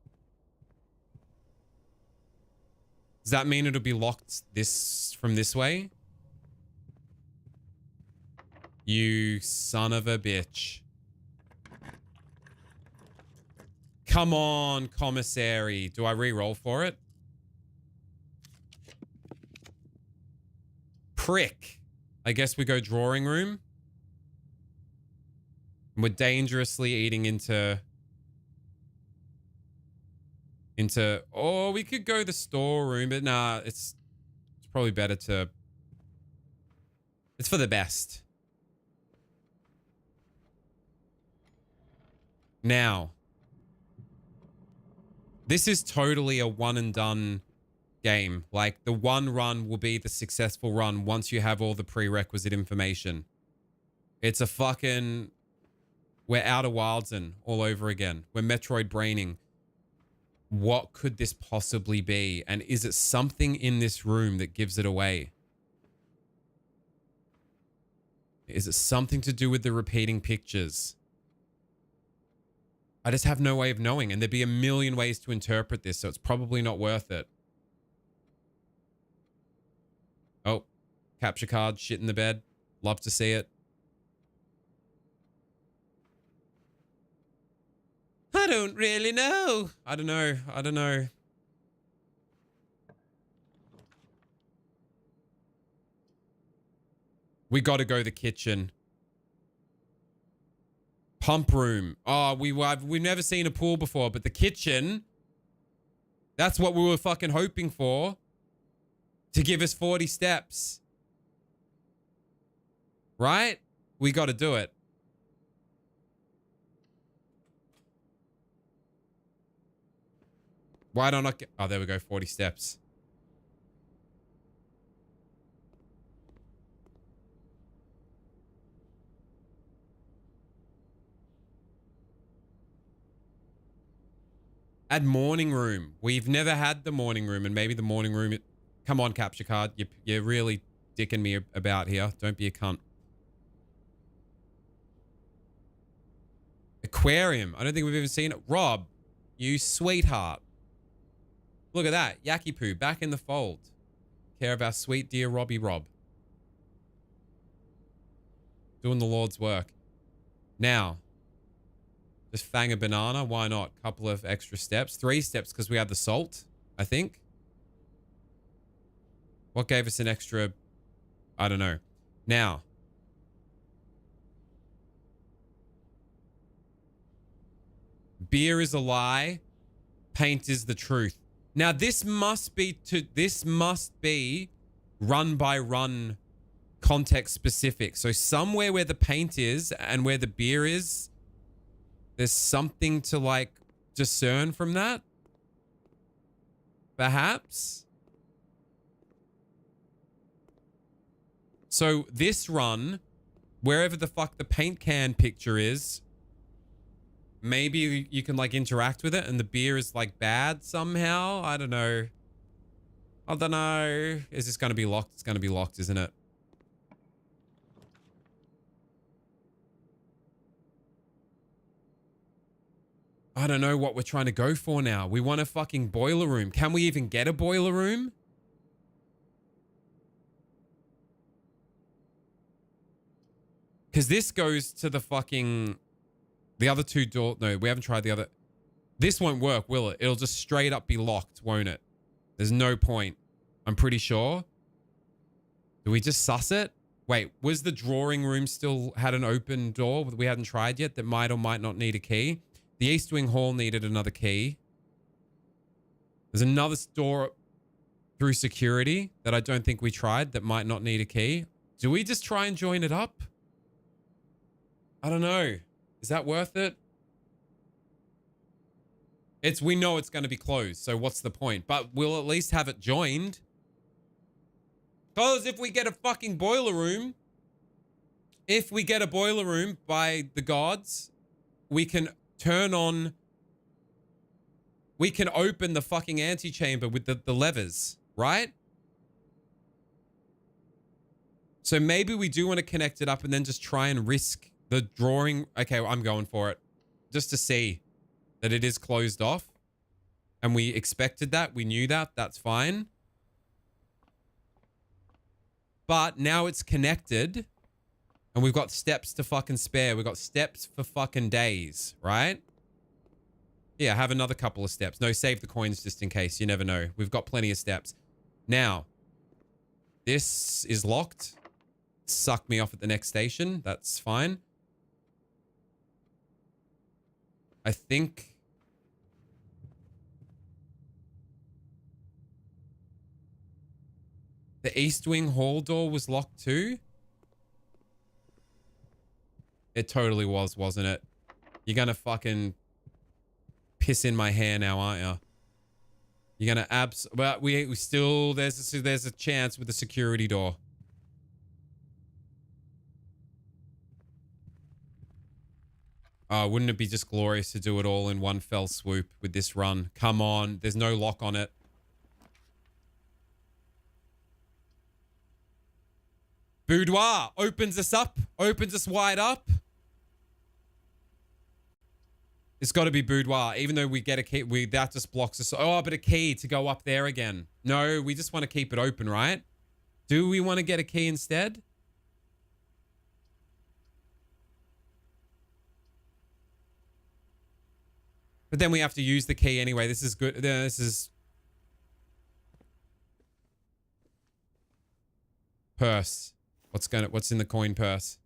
Does that mean it'll be locked from this way? You son of a bitch. Come on, commissary. Do I re-roll for it? Prick. I guess we go drawing room. We're dangerously eating into... Oh, we could go the storeroom, but nah, it's probably better to... It's for the best. Now... This is totally a one and done game. Like, the one run will be the successful run once you have all the prerequisite information. It's a fucking... We're Outer Wildsing all over again. We're Metroid braining. What could this possibly be? And is it something in this room that gives it away? Is it something to do with the repeating pictures? I just have no way of knowing, and there'd be a million ways to interpret this, so it's probably not worth it. Oh, capture card, shit in the bed. Love to see it. I don't really know. I don't know. We got to go to the kitchen. Pump room. Oh, we've never seen a pool before, but the kitchen, that's what we were fucking hoping for to give us 40 steps. Right? We got to do it. Why don't I get... Oh, there we go. 40 steps. Add morning room. We've never had the morning room, and maybe the morning room... Come on, capture card. You're really dicking me about here. Don't be a cunt. Aquarium. I don't think we've even seen it. Rob, you sweetheart. Look at that. Yaki Poo back in the fold. Care of our sweet dear Robbie Rob. Doing the Lord's work. Now... Just fang a banana. Why not? Couple of extra steps. 3 steps because we had the salt, I think. What gave us an extra... I don't know. Now. Beer is a lie. Paint is the truth. Now, this must be run by run context specific. So somewhere where the paint is and where the beer is... There's something to, like, discern from that? Perhaps? So, this run, wherever the fuck the paint can picture is, maybe you can, like, interact with it and the beer is, like, bad somehow? I don't know. I don't know. Is this going to be locked? It's going to be locked, isn't it? I don't know what we're trying to go for now. We want a fucking boiler room. Can we even get a boiler room? Because this goes to the fucking... The other two door... No, we haven't tried the other... This won't work, will it? It'll just straight up be locked, won't it? There's no point. I'm pretty sure. Do we just suss it? Wait, was the drawing room still had an open door that we hadn't tried yet that might or might not need a key? The East Wing Hall needed another key. There's another door through security that I don't think we tried that might not need a key. Do we just try and join it up? I don't know. Is that worth it? We know it's going to be closed, so what's the point? But we'll at least have it joined. Because if we get a fucking boiler room, by the gods, we can open the fucking antechamber with the levers, right? So maybe we do want to connect it up and then just try and risk the drawing. Okay, well, I'm going for it. Just to see that it is closed off. And we expected that. We knew that. That's fine. But now it's connected. And we've got steps to fucking spare. We've got steps for fucking days, right? Yeah, have another couple of steps. No, save the coins just in case. You never know. We've got plenty of steps. Now, this is locked. Suck me off at the next station. That's fine. I think... the East Wing hall door was locked too? It totally was, wasn't it? You're gonna fucking piss in my hair now, aren't you? You're gonna well, we still... There's a chance with the security door. Wouldn't it be just glorious to do it all in one fell swoop with this run? Come on. There's no lock on it. Boudoir opens us up. Opens us wide up. It's got to be boudoir. Even though we get a key, that just blocks us. Oh, but a key to go up there again. No, we just want to keep it open, right? Do we want to get a key instead? But then we have to use the key anyway. This is good. This is... Purse. What's in the coin purse?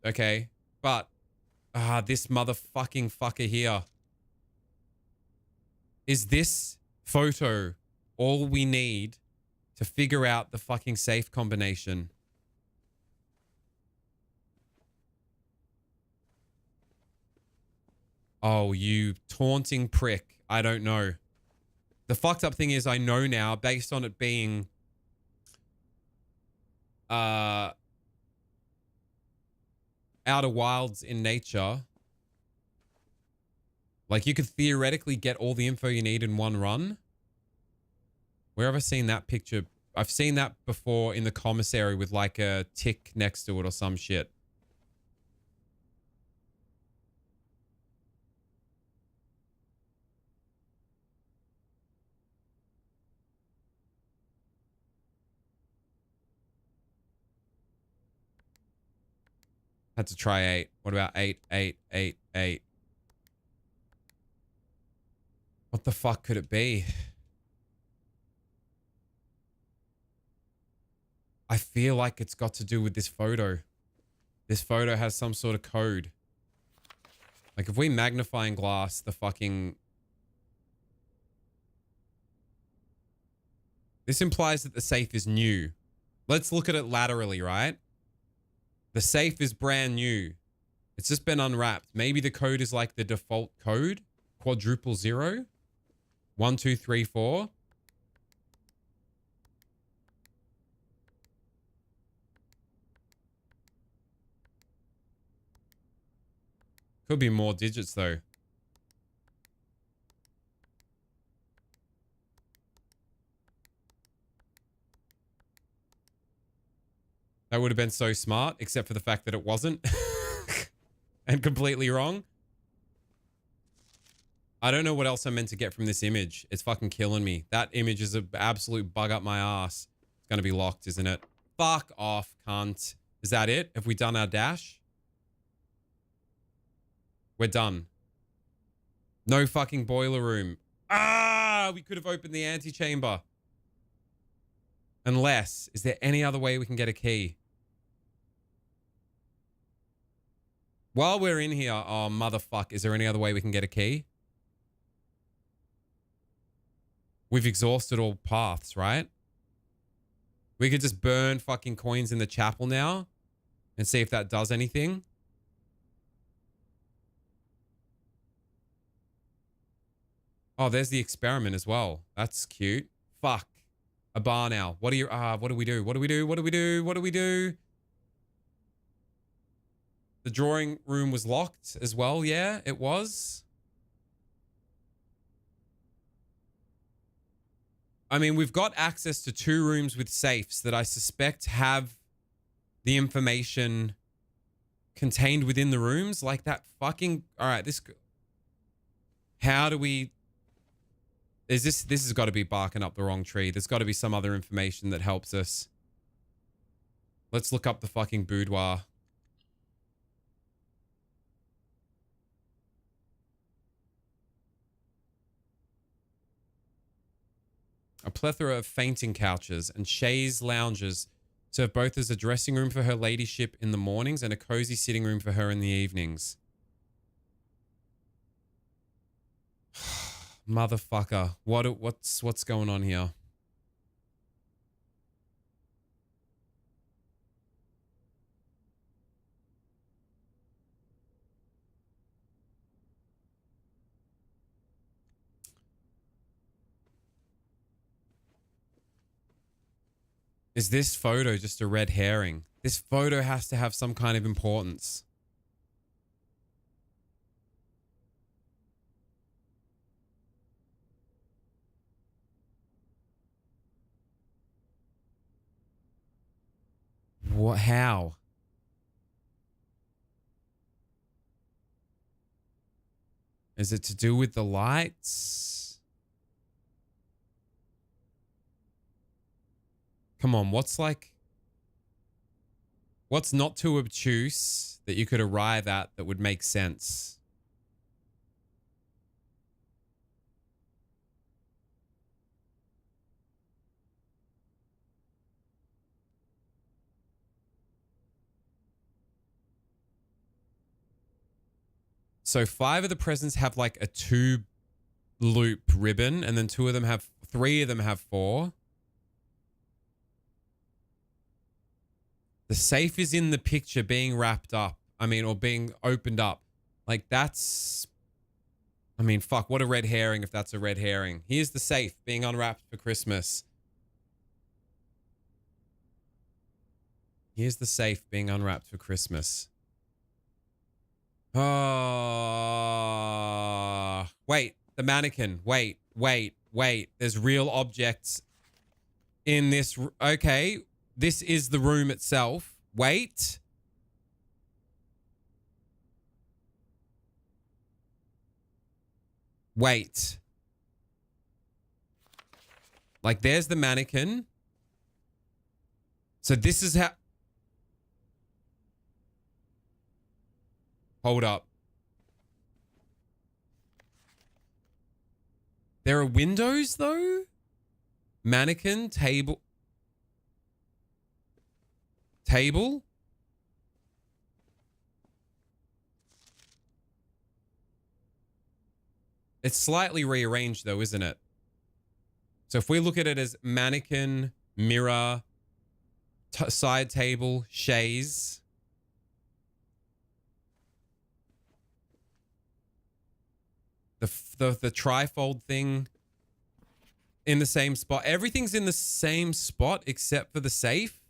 Okay. But... this motherfucking fucker here. Is this photo all we need to figure out the fucking safe combination? Oh, you taunting prick. I don't know. The fucked up thing is I know now, based on it being... Outer Wilds in nature. Like, you could theoretically get all the info you need in one run. Where have I seen that picture? I've seen that before in the commissary with like a tick next to it or some shit. Had to try 8. What about 8, 8, 8, 8? What the fuck could it be? I feel like it's got to do with this photo. This photo has some sort of code. Like, if we magnifying glass the fucking... This implies that the safe is new. Let's look at it laterally, right? The safe is brand new. It's just been unwrapped. Maybe the code is like the default code. Quadruple 0. 1, 2, 3, 4. Could be more digits though. That would have been so smart, except for the fact that it wasn't. And completely wrong. I don't know what else I'm meant to get from this image. It's fucking killing me. That image is an absolute bug up my ass. It's going to be locked, isn't it? Fuck off, cunt. Is that it? Have we done our dash? We're done. No fucking boiler room. Ah, we could have opened the antechamber. Unless, is there any other way we can get a key? While we're in here, oh, motherfuck, is there any other way we can get a key? We've exhausted all paths, right? We could just burn fucking coins in the chapel now and see if that does anything. Oh, there's the experiment as well. That's cute. Fuck. A bar now. What do you, what do we do? What do we do? What do we do? What do we do? The drawing room was locked as well. Yeah, it was. I mean, we've got access to 2 rooms with safes that I suspect have the information contained within the rooms. Like that fucking... All right, this... How do we... Is this... This has got to be barking up the wrong tree. There's got to be some other information that helps us. Let's look up the fucking boudoir. A plethora of fainting couches and chaise lounges serve both as a dressing room for her ladyship in the mornings and a cozy sitting room for her in the evenings. Motherfucker. What's going on here? Is this photo just a red herring? This photo has to have some kind of importance. What? How? Is it to do with the lights? Come on, what's not too obtuse that you could arrive at that would make sense? So 5 of the presents have like a 2-loop ribbon, and then 3 of them have 4. The safe is in the picture being wrapped up. I mean, or being opened up. Like that's... I mean, fuck, what a red herring if that's a red herring. Here's the safe being unwrapped for Christmas. Here's the safe being unwrapped for Christmas. Oh, wait, the mannequin. Wait. There's real objects in this. Okay, this is the room itself. Wait. Like, there's the mannequin. So this is how... Hold up. There are windows, though? Mannequin, table. It's slightly rearranged, though, isn't it? So if we look at it as mannequin, mirror, side table, chaise... The trifold thing in the same spot. Everything's in the same spot except for the safe.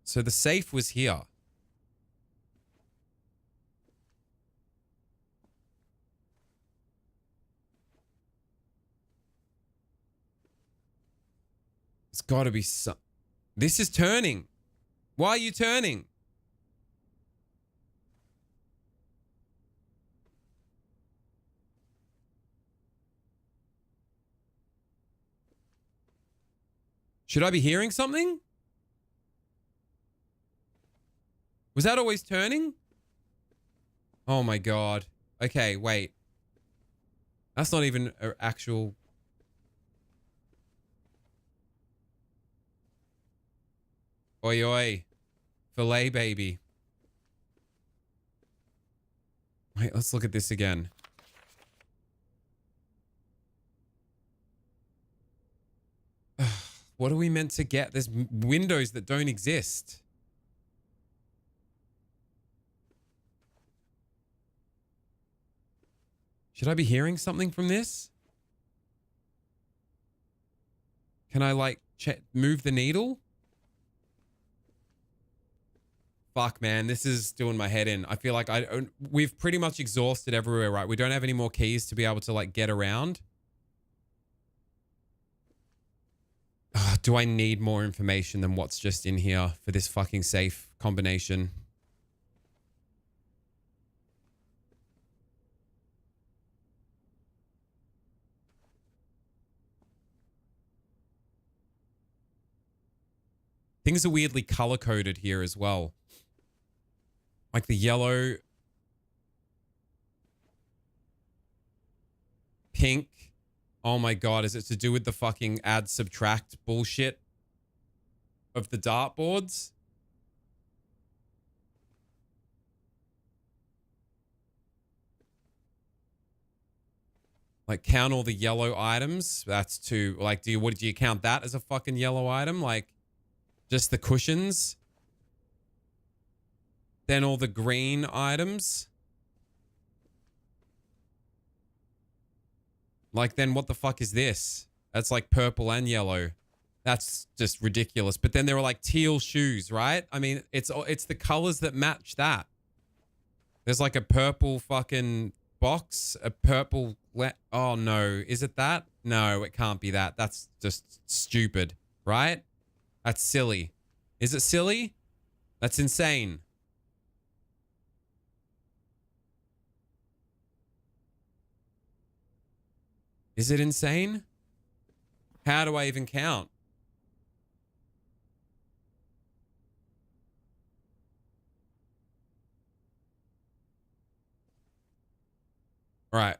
So the safe was here. It's got to be some... This is turning. Why are you turning? Should I be hearing something? Was that always turning? Oh my God. Okay, wait. That's not even an actual... Oi, oi. Filet baby. Wait, let's look at this again. What are we meant to get? There's windows that don't exist. Should I be hearing something from this? Can I like move the needle? Fuck, man, this is doing my head in. I feel like we've pretty much exhausted everywhere, right? We don't have any more keys to be able to like get around. Do I need more information than what's just in here for this fucking safe combination? Things are weirdly color-coded here as well. Like the yellow, pink. Oh my God, is it to do with the fucking add subtract bullshit of the dartboards? Like count all the yellow items. That's too, like, do you count that as a fucking yellow item? Like just the cushions? Then all the green items. Like, then what the fuck is this? That's like purple and yellow. That's just ridiculous. But then there are like teal shoes, right? I mean, it's the colors that match that. There's like a purple fucking box, a purple... Oh, no. Is it that? No, it can't be that. That's just stupid, right? That's silly. Is it silly? That's insane. Is it insane? How do I even count? All right.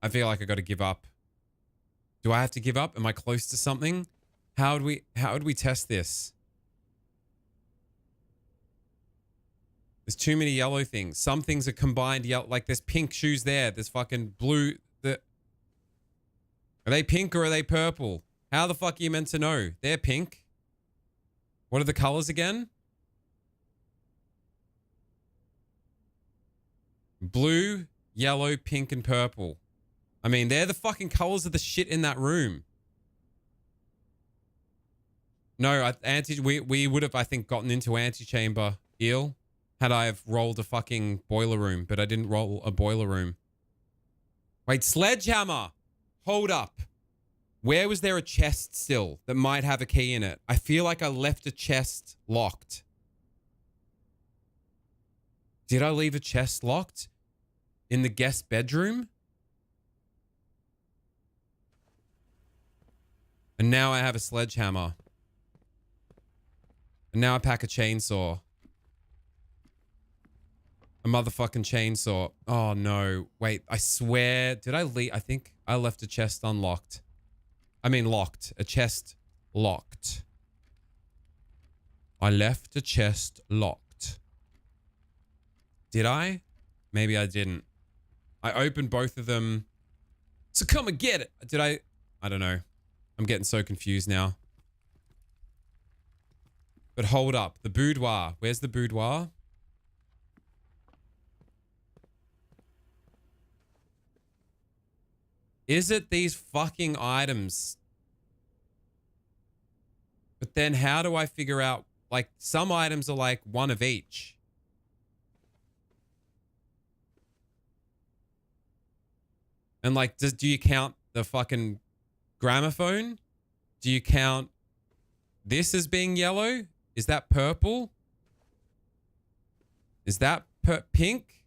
I feel like I got to give up. Do I have to give up? Am I close to something? How would we test this? There's too many yellow things. Some things are combined yellow. Like there's pink shoes there. There's fucking blue. Are they pink or are they purple? How the fuck are you meant to know? They're pink. What are the colors again? Blue, yellow, pink, and purple. I mean, they're the fucking colors of the shit in that room. No, we would have, I think, gotten into antechamber, Eel, had I have rolled a fucking boiler room, but I didn't roll a boiler room. Wait, sledgehammer! Hold up. Where was there a chest still that might have a key in it? I feel like I left a chest locked. Did I leave a chest locked? In the guest bedroom? And now I have a sledgehammer. And now I pack a chainsaw. A motherfucking chainsaw. Oh no. Wait, I swear. Did I leave? I think I left a chest unlocked. I mean locked. A chest locked. I left a chest locked. Did I? Maybe I didn't. I opened both of them. So come and get it. Did I? I don't know. I'm getting so confused now. But hold up. The boudoir. Where's the boudoir? Is it these fucking items? But then how do I figure out, like, some items are like one of each. And like, do you count the fucking gramophone? Do you count this as being yellow? Is that purple? Is that pink?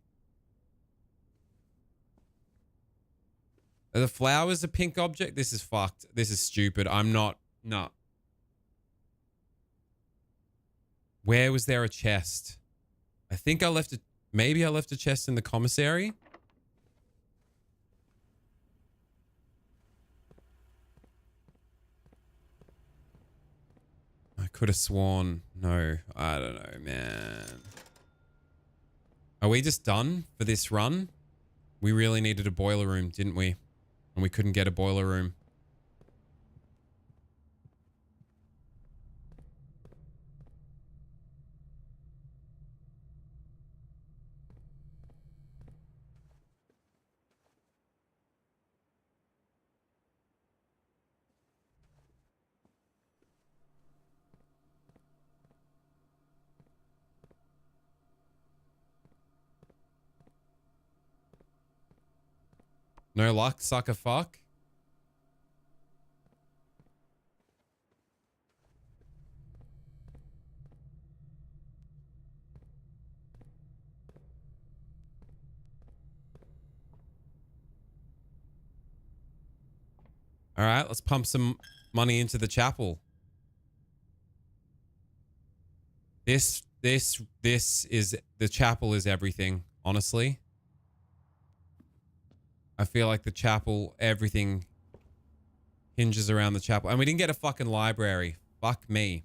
Are the flowers a pink object? This is fucked. This is stupid. I'm not. No. Where was there a chest? I think I left it. Maybe I left a chest in the commissary. I could have sworn. No, I don't know, man. Are we just done for this run? We really needed a boiler room, didn't we? And we couldn't get a boiler room. No luck, sucker fuck. All right, let's pump some money into the chapel. This is, the chapel is everything, honestly. I feel like the chapel, everything hinges around the chapel. And we didn't get a fucking library. Fuck me.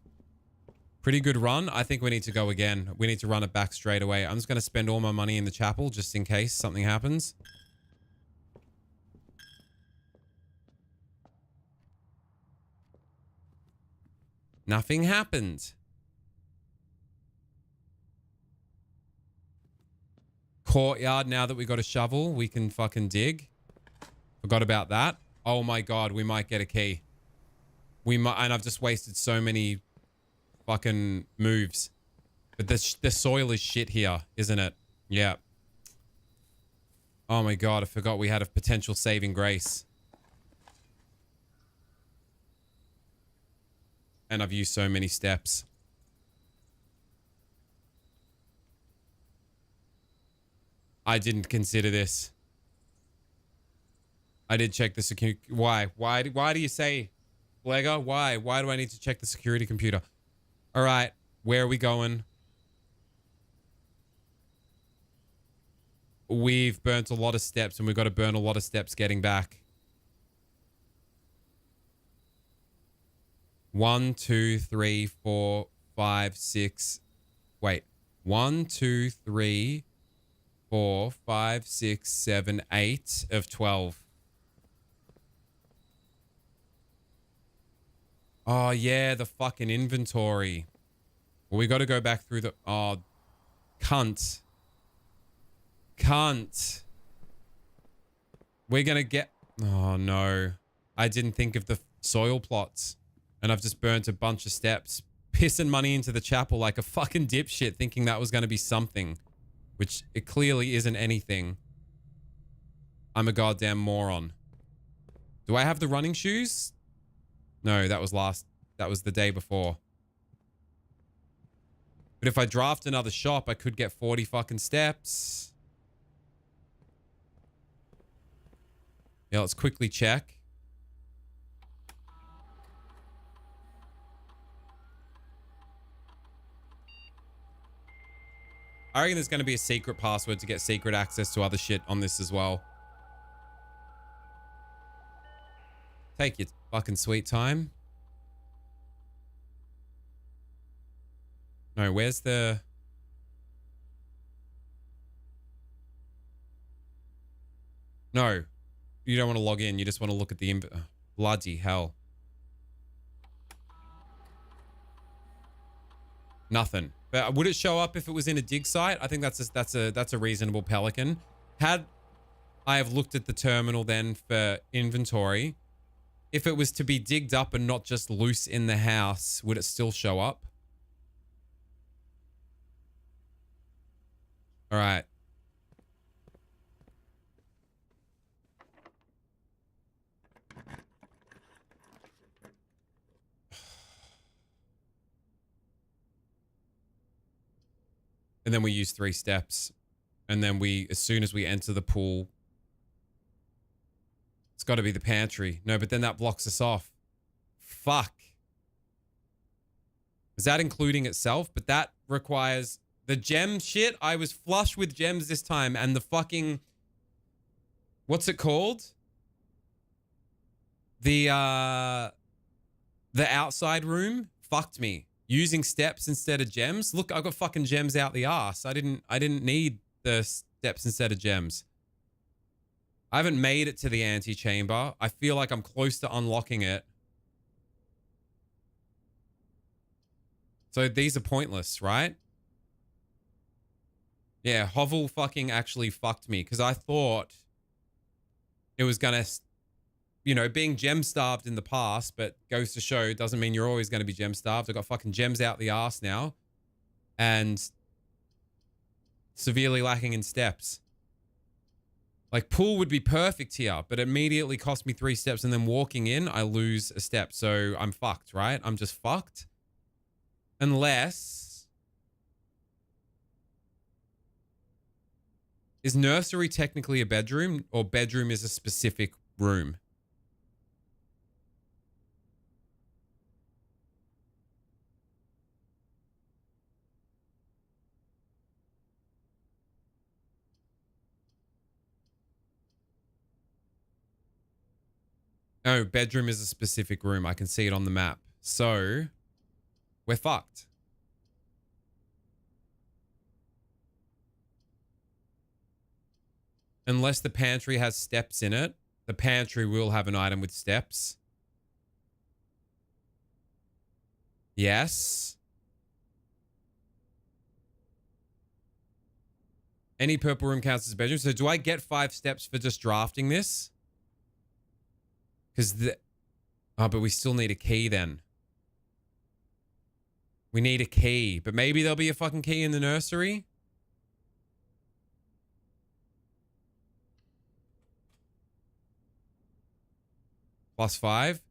Pretty good run. I think we need to go again. We need to run it back straight away. I'm just going to spend all my money in the chapel just in case something happens. Nothing happened. Courtyard, now that we got a shovel, we can fucking dig. Forgot about that. Oh my god, we might get a key. We might, and I've just wasted so many fucking moves. But the soil is shit here, isn't it? Yeah. Oh my god, I forgot we had a potential saving grace. And I've used so many steps. I didn't consider this. I did check the security. Why? Why do you say, Lego? Why? Why do I need to check the security computer? All right. Where are we going? We've burnt a lot of steps and we've got to burn a lot of steps getting back. 1, 2, 3, 4, 5, 6. Wait. 1, 2, 3, 4, 5, 6, 7, 8 of 12. Oh, yeah, the fucking inventory. Well, we got to go back through the... Oh, cunt. Cunt. We're going to get... Oh, no. I didn't think of the soil plots. And I've just burnt a bunch of steps. Pissing money into the chapel like a fucking dipshit, thinking that was going to be something. Which it clearly isn't anything. I'm a goddamn moron. Do I have the running shoes? No, that was the day before. But if I draft another shop, I could get 40 fucking steps. Yeah, let's quickly check. I reckon there's going to be a secret password to get secret access to other shit on this as well. Take your fucking sweet time. No, where's the... No. You don't want to log in. You just want to look at the... Bloody hell. Nothing. But would it show up if it was in a dig site? I think that's a reasonable pelican. Had I have looked at the terminal then for inventory, if it was to be digged up and not just loose in the house, would it still show up? All right. And then we use 3 steps. And then we, as soon as we enter the pool, it's got to be the pantry. No, but then that blocks us off. Fuck. Is that including itself? But that requires the gem shit. I was flush with gems this time and the fucking... What's it called? The outside room fucked me. Using steps instead of gems. Look, I got fucking gems out the arse. I didn't need the steps instead of gems. I haven't made it to the antechamber. I feel like I'm close to unlocking it. So these are pointless, right? Yeah, Hovel fucking actually fucked me because I thought it was gonna, you know, being gem starved in the past, but goes to show doesn't mean you're always going to be gem starved. I've got fucking gems out the arse now and severely lacking in steps. Like pool would be perfect here, but it immediately cost me 3 steps, and then walking in, I lose a step. So I'm fucked, right? I'm just fucked. Unless... Is nursery technically a bedroom, or bedroom is a specific room? Oh, bedroom is a specific room. I can see it on the map. So, we're fucked. Unless the pantry has steps in it. The pantry will have an item with steps. Yes. Any purple room counts as a bedroom. So do I get 5 steps for just drafting this? Because the... Oh, but we still need a key then. We need a key. But maybe there'll be a fucking key in the nursery? +5.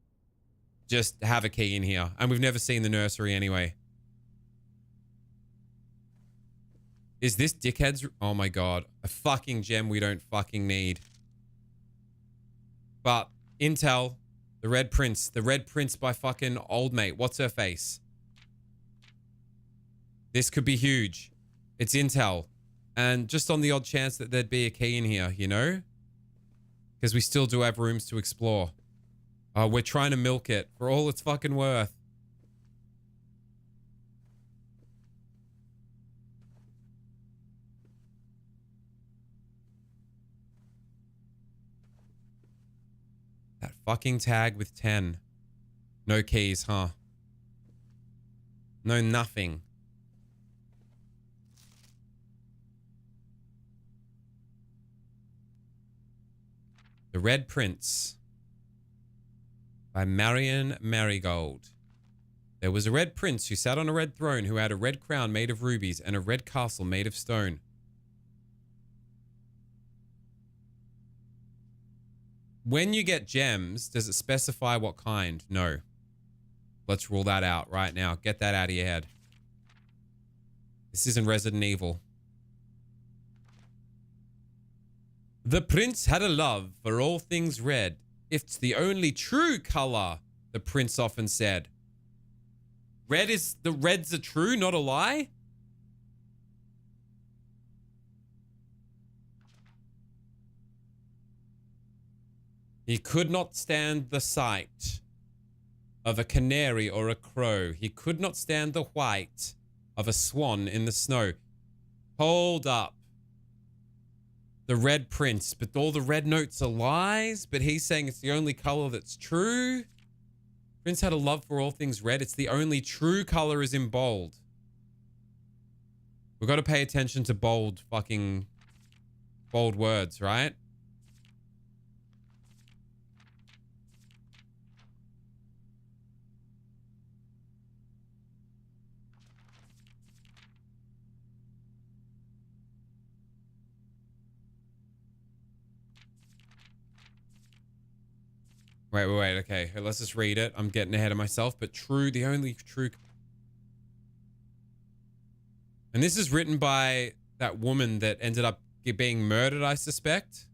Just have a key in here. And we've never seen the nursery anyway. Is this dickhead's... Oh my god. A fucking gem we don't fucking need. But intel. The Red Prince. The Red Prince by fucking old mate. What's her face? This could be huge. It's intel. And just on the odd chance that there'd be a key in here, you know? Because we still do have rooms to explore. We're trying to milk it for all it's fucking worth. That fucking tag with 10. No keys, huh? No nothing. The Red Prince by Marion Marigold. There was a red prince who sat on a red throne, who had a red crown made of rubies and a red castle made of stone. When you get gems, does it specify what kind? No. Let's rule that out right now. Get that out of your head. This isn't Resident Evil. The prince had a love for all things red. It's the only true color, the prince often said. Red's a true, not a lie? He could not stand the sight of a canary or a crow. He could not stand the white of a swan in the snow. Hold up. The Red Prince, but all the red notes are lies, but he's saying it's the only color that's true. Prince had a love for all things red. It's the only true color is in bold. We've got to pay attention to bold words, right? Wait. Okay, let's just read it. I'm getting ahead of myself. But true, the only true... And this is written by that woman that ended up being murdered, I suspect.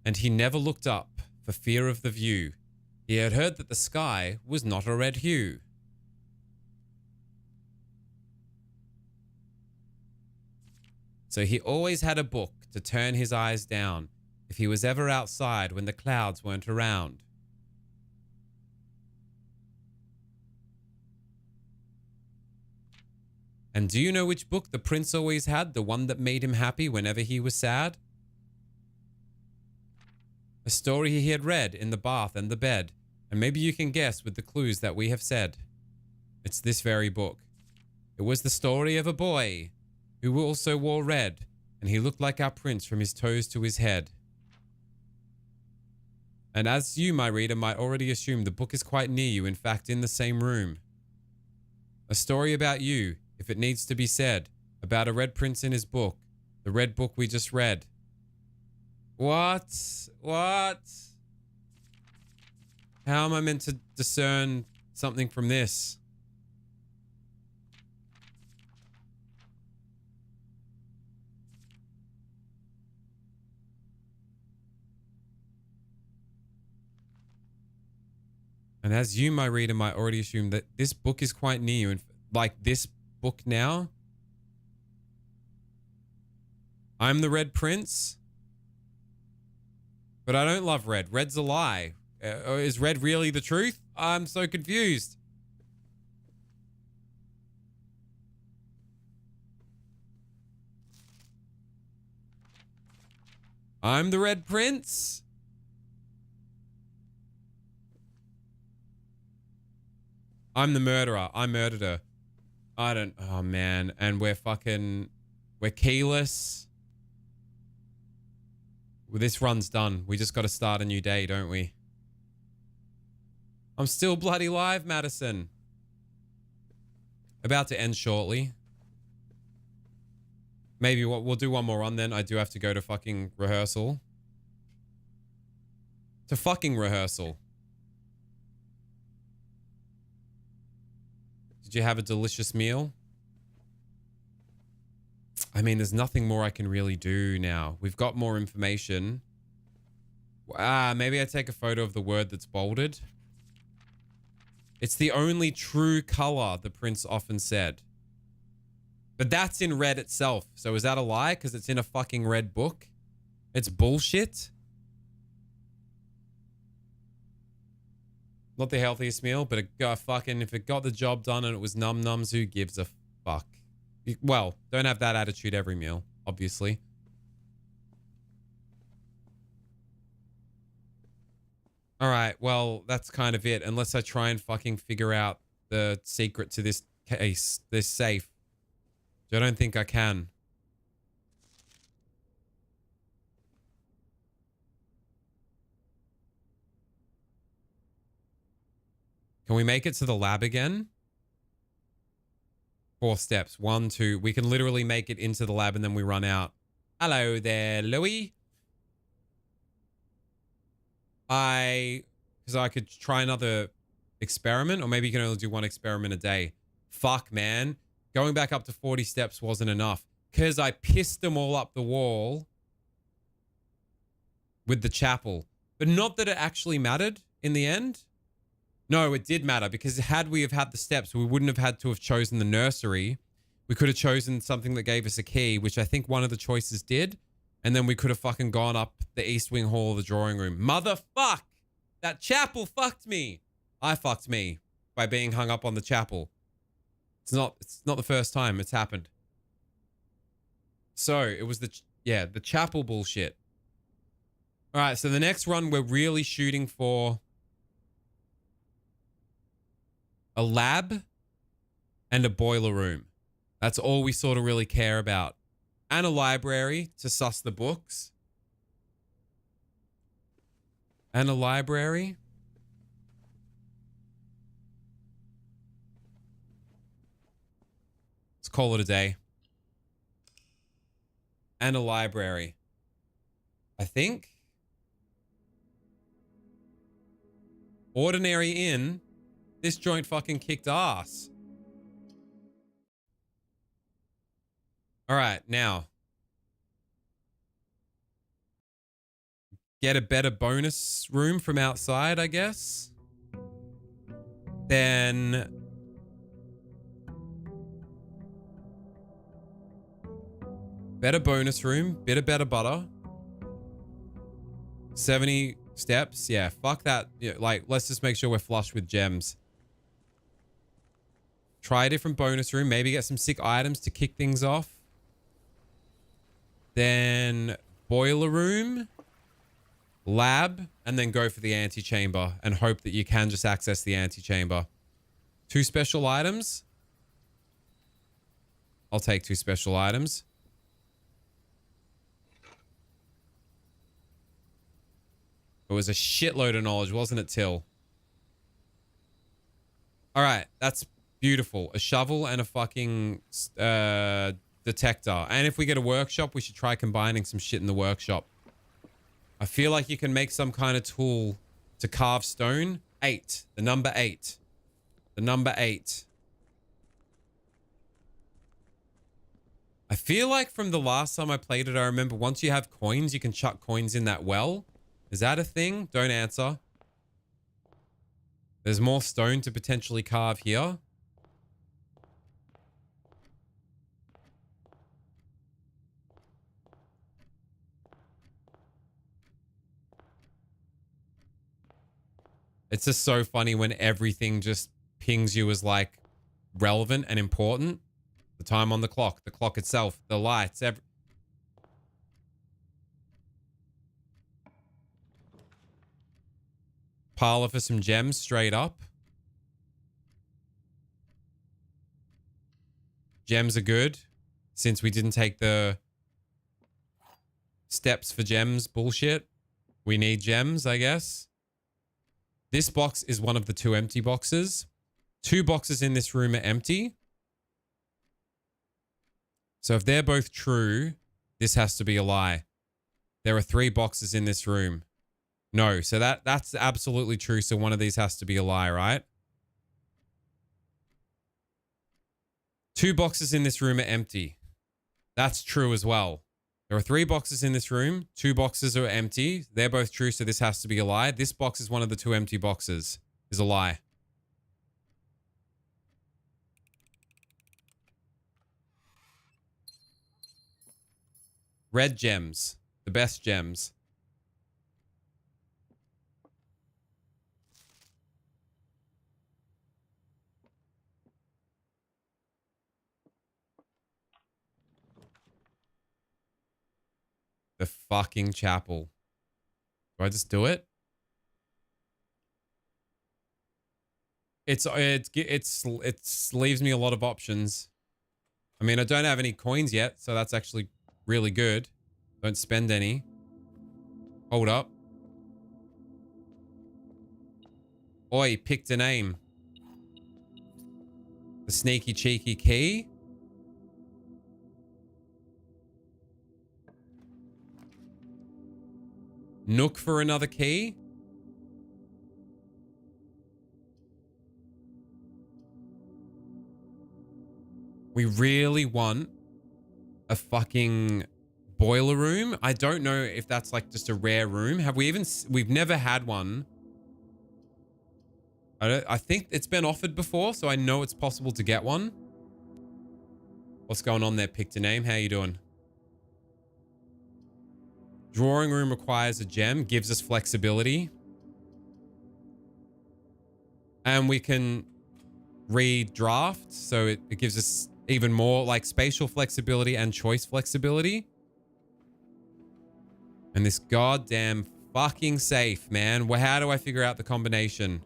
And he never looked up for fear of the view. He had heard that the sky was not a red hue. So he always had a book to turn his eyes down if he was ever outside when the clouds weren't around. And do you know which book the prince always had? The one that made him happy whenever he was sad? A story he had read in the bath and the bed. And maybe you can guess with the clues that we have said. It's this very book. It was the story of a boy who also wore red, and he looked like our prince from his toes to his head. And as you, my reader, might already assume, the book is quite near you, in fact, in the same room. A story about you, if it needs to be said, about a red prince in his book, The red book we just read. What? What? How am I meant to discern something from this? And as you, my reader, might already assume that this book is quite near you. And like this book now. I'm the Red Prince. But I don't love red. Red's a lie. Is red really the truth? I'm so confused. I'm the Red Prince. I'm the murderer. I murdered her. I don't... Oh, man. And we're keyless. Well, this run's done. We just got to start a new day, don't we? I'm still bloody live, Madison. About to end shortly. Maybe we'll do one more run then. I do have to go to fucking rehearsal. To fucking rehearsal. Did you have a delicious meal? I mean, there's nothing more I can really do now. We've got more information. Maybe I take a photo of the word that's bolded. It's the only true color, the prince often said. But that's in red itself. So is that a lie? Because it's in a fucking red book? It's bullshit? Not the healthiest meal, but if it got the job done and it was num-nums, who gives a fuck? Well, don't have that attitude every meal, obviously. All right, well, that's kind of it. Unless I try and fucking figure out the secret to this case, this safe. Which I don't think I can. Can we make it to the lab again? 4 steps. 1, 2. We can literally make it into the lab and then we run out. Hello there, Louis. Because I could try another experiment, or maybe you can only do 1 experiment a day. Fuck, man. Going back up to 40 steps wasn't enough. Because I pissed them all up the wall with the chapel. But not that it actually mattered in the end. No, it did matter, because had we have had the steps, we wouldn't have had to have chosen the nursery. We could have chosen something that gave us a key, which I think one of the choices did. And then we could have fucking gone up the east wing hall of the drawing room. Motherfuck! That chapel fucked me. I fucked me by being hung up on the chapel. It's not the first time it's happened. So it was the chapel bullshit. All right, so the next run we're really shooting for a lab and a boiler room. That's all we sort of really care about. And a library to suss the books. And a library. Let's call it a day. And a library. I think. Ordinary Inn. This joint fucking kicked ass. All right, now. Get a better bonus room from outside, I guess. Then better bonus room, bit of better butter. 70 steps. Yeah, fuck that. Yeah, like, let's just make sure we're flush with gems. Try a different bonus room. Maybe get some sick items to kick things off. Then boiler room. Lab. And then go for the antechamber. And hope that you can just access the antechamber. 2 special items. I'll take 2 special items. It was a shitload of knowledge, wasn't it, Till? All right, that's beautiful. A shovel and a fucking detector. And if we get a workshop, we should try combining some shit in the workshop. I feel like you can make some kind of tool to carve stone. 8. The number 8. The number 8. I feel like from the last time I played it, I remember once you have coins, you can chuck coins in that well. Is that a thing? Don't answer. There's more stone to potentially carve here. It's just so funny when everything just pings you as like relevant and important. The time on the clock itself, the lights, parlor for some gems straight up. Gems are good since we didn't take the steps for gems bullshit. We need gems, I guess. This box is one of the 2 empty boxes. 2 boxes in this room are empty. So if they're both true, this has to be a lie. There are 3 boxes in this room. No, so that's absolutely true. So one of these has to be a lie, right? 2 boxes in this room are empty. That's true as well. There are 3 boxes in this room. 2 boxes are empty. They're both true, so this has to be a lie. This box is one of the 2 empty boxes. Is a lie. Red gems. The best gems. The fucking chapel. Do I just do it? It's leaves me a lot of options. I mean, I don't have any coins yet, so that's actually really good. Don't spend any. Hold up. Oi, picked a name. The sneaky cheeky key. Nook for another key. We really want a fucking boiler room. I don't know if that's like just a rare room. Have we even... We've never had one. I think it's been offered before, so I know it's possible to get one. What's going on there? Picked a name. How you doing? Drawing room requires a gem. Gives us flexibility. And we can redraft. So it gives us even more like spatial flexibility and choice flexibility. And this goddamn fucking safe, man. Well, how do I figure out the combination?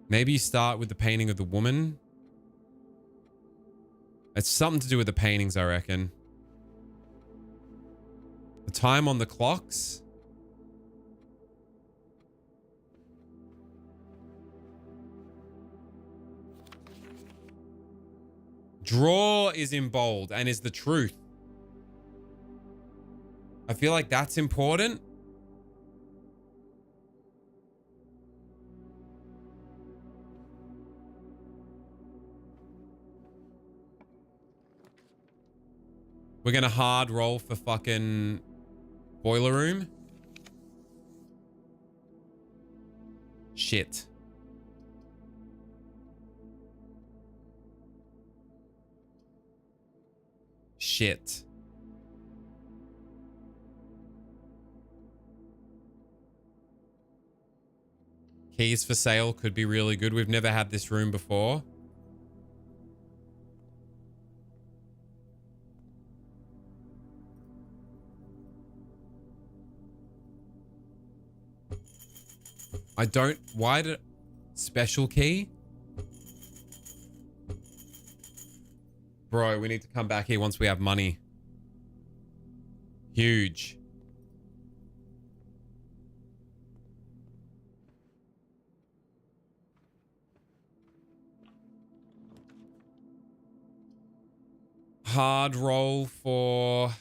Maybe you start with the painting of the woman. It's something to do with the paintings, I reckon. The time on the clocks. Draw is in bold and is the truth. I feel like that's important. We're gonna hard roll for fucking boiler room. Shit. Shit. Keys for sale could be really good. We've never had this room before. I don't... Why did... Special key? Bro, we need to come back here once we have money. Huge. hard roll for...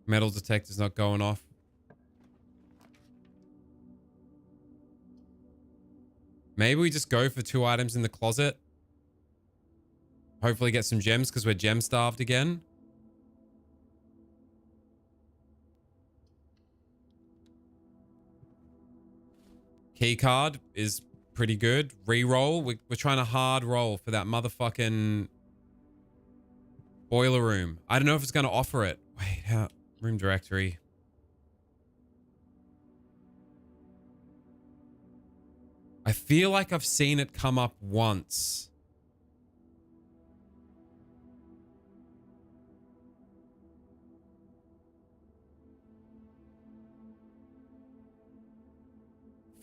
Metal detector's not going off. Maybe we just go for 2 items in the closet. Hopefully get some gems because we're gem starved again. Key card is pretty good. Reroll. We're trying to hard roll for that motherfucking boiler room. I don't know if it's going to offer it. Wait, how? Room directory. I feel like I've seen it come up once.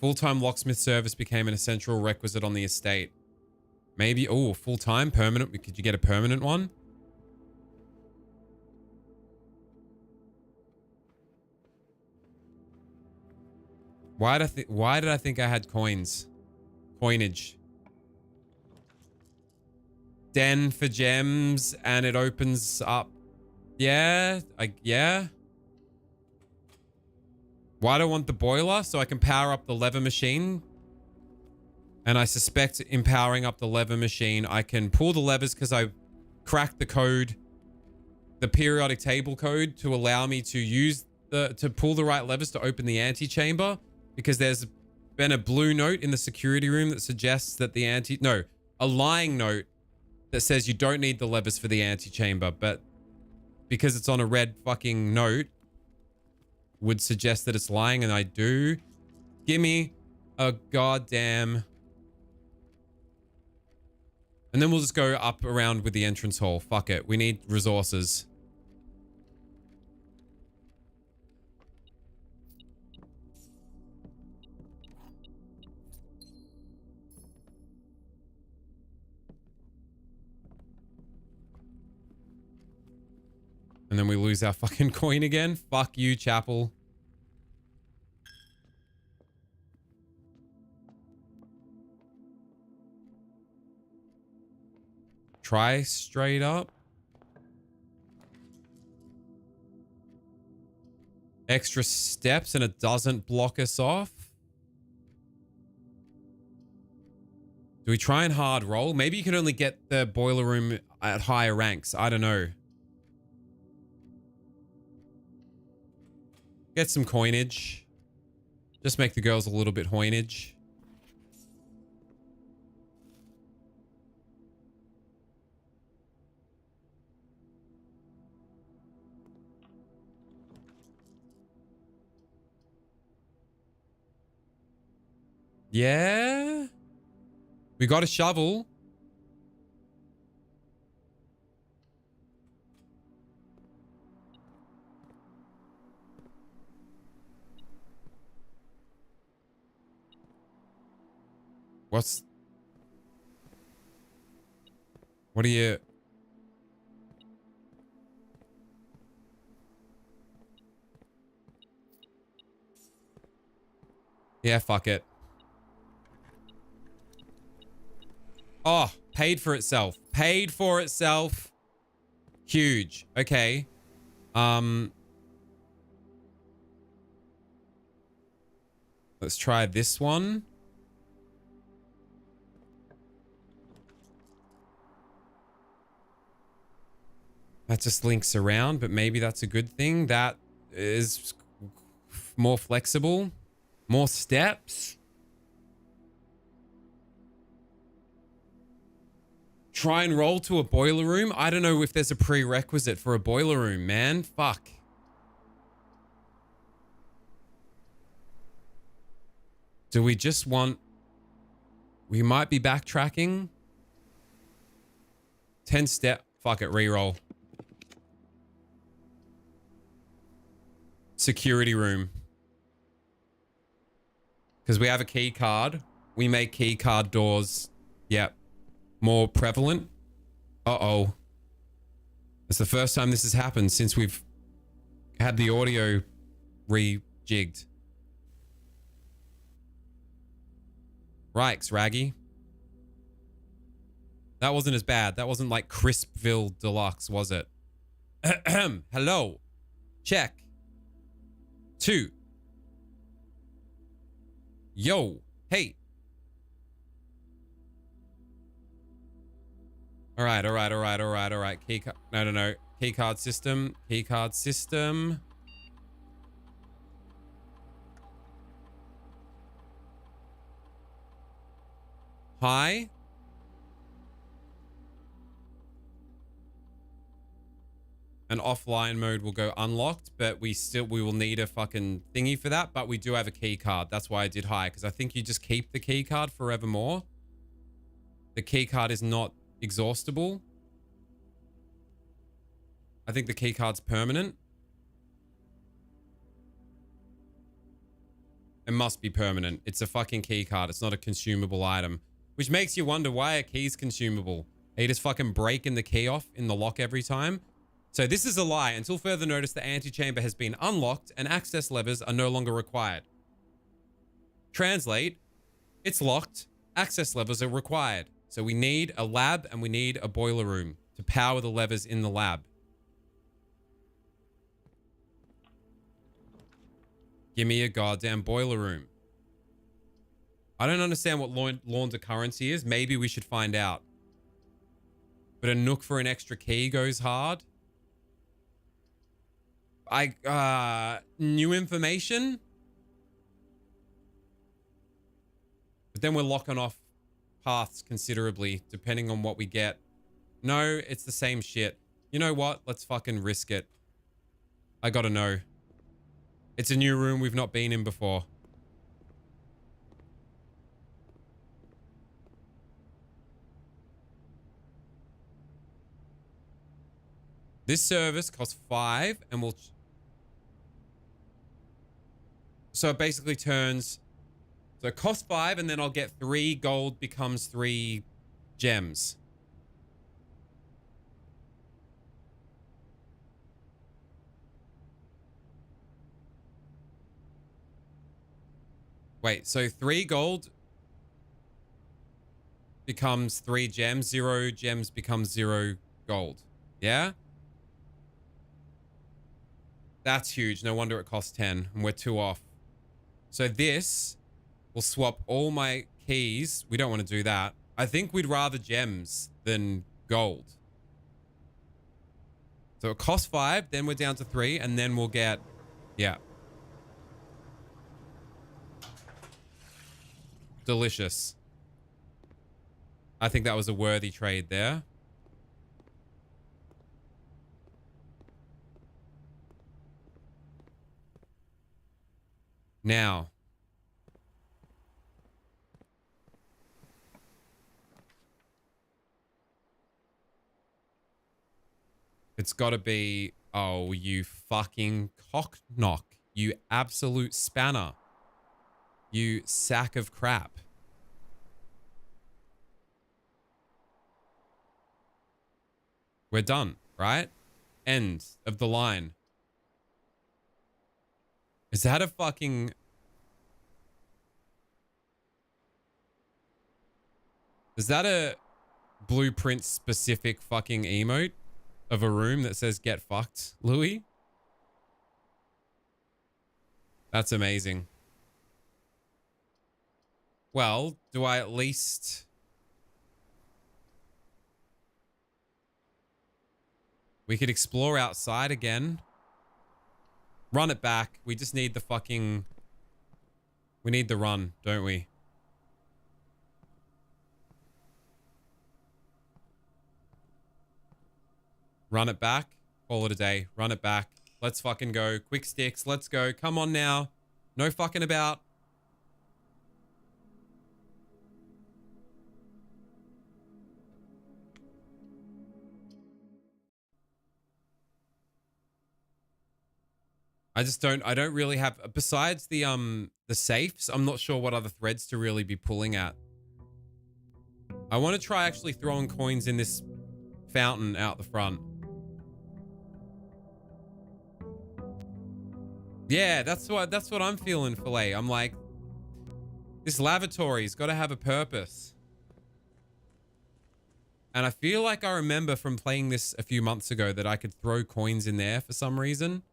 Full-time locksmith service became an essential requisite on the estate. Maybe, oh, full-time, permanent. Could you get a permanent one? Why did I think I had coins? Coinage. Den for gems and it opens up. Yeah, yeah. Why do I want the boiler? So I can power up the lever machine. And I suspect in powering up the lever machine, I can pull the levers because I cracked the code, the periodic table code, to allow me to use to pull the right levers to open the antechamber. Because there's been a blue note in the security room that suggests that a lying note that says you don't need the levers for the antechamber, but because it's on a red fucking note, would suggest that it's lying, and I do. Give me a goddamn... And then we'll just go up around with the entrance hall. Fuck it. We need resources. And then we lose our fucking coin again. Fuck you, Chapel. Try straight up. Extra steps and it doesn't block us off. Do we try and hard roll? Maybe you can only get the boiler room at higher ranks. I don't know. Get some coinage. Just make the girls a little bit hoinage. Yeah. We got a shovel. What are you... Yeah, fuck it. Oh, paid for itself. Paid for itself. Huge. Okay. Let's try this one. That just links around, but maybe that's a good thing. That is more flexible. More steps. Try and roll to a boiler room. I don't know if there's a prerequisite for a boiler room, man. Fuck. Do we just want... We might be backtracking. 10 step. Fuck it, reroll. Security room. Because we have a key card. We make key card doors. Yep. More prevalent. Uh-oh. It's the first time this has happened since we've had the audio rejigged. Rikes, Raggy. That wasn't as bad. That wasn't like Crispville Deluxe, was it? Hello. Check. 2. Yo. Hey. All right. Key card. No. Key card system. Key card system. Hi. And offline mode will go unlocked, but we will need a fucking thingy for that. But we do have a key card. That's why I did high, because I think you just keep the key card forevermore. The key card is not exhaustible. I think the key card's permanent. It must be permanent. It's a fucking key card. It's not a consumable item. Which makes you wonder, why are keys consumable? Are you just fucking breaking the key off in the lock every time? So this is a lie. Until further notice, the antechamber has been unlocked and access levers are no longer required. Translate, it's locked, access levers are required. So we need a lab and we need a boiler room to power the levers in the lab. Give me a goddamn boiler room. I don't understand what launder currency is. Maybe we should find out. But a nook for an extra key goes hard. New information? But then we're locking off paths considerably, depending on what we get. No, it's the same shit. You know what? Let's fucking risk it. I gotta know. It's a new room we've not been in before. This service costs 5 and will... So it basically turns... So it costs 5 and then I'll get 3 gold becomes 3 gems. Wait, so 3 gold becomes 3 gems. 0 gems becomes 0 gold. Yeah? That's huge. No wonder it costs 10 and we're 2 off. So this will swap all my keys. We don't want to do that. I think we'd rather gems than gold. So it costs 5, then we're down to 3, and then we'll get... Yeah. Delicious. I think that was a worthy trade there. Now. It's got to be... Oh, you fucking cock-knock. You absolute spanner. You sack of crap. We're done, right? End of the line. Is that a fucking... Is that a blueprint specific fucking emote of a room that says get fucked, Louis? That's amazing. Well, do I at least... We could explore outside again. Run it back. We just need the fucking... We need the run, don't we? Run it back. Call it a day. Run it back. Let's fucking go. Quick sticks. Let's go. Come on now. No fucking about. I don't really have, besides the safes, I'm not sure what other threads to really be pulling at. I want to try actually throwing coins in this fountain out the front. Yeah, that's what I'm feeling, Filet. I'm like, this lavatory's got to have a purpose. And I feel like I remember from playing this a few months ago that I could throw coins in there for some reason.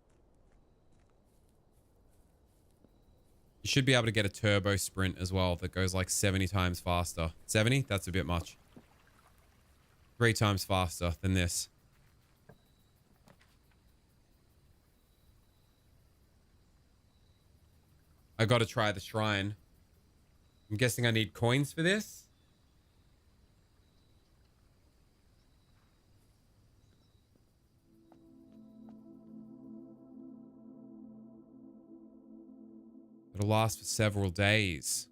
You should be able to get a turbo sprint as well that goes like 70 times faster. 70? That's a bit much. 3 times faster than this. I got to try the shrine. I'm guessing I need coins for this. It'll last for several days.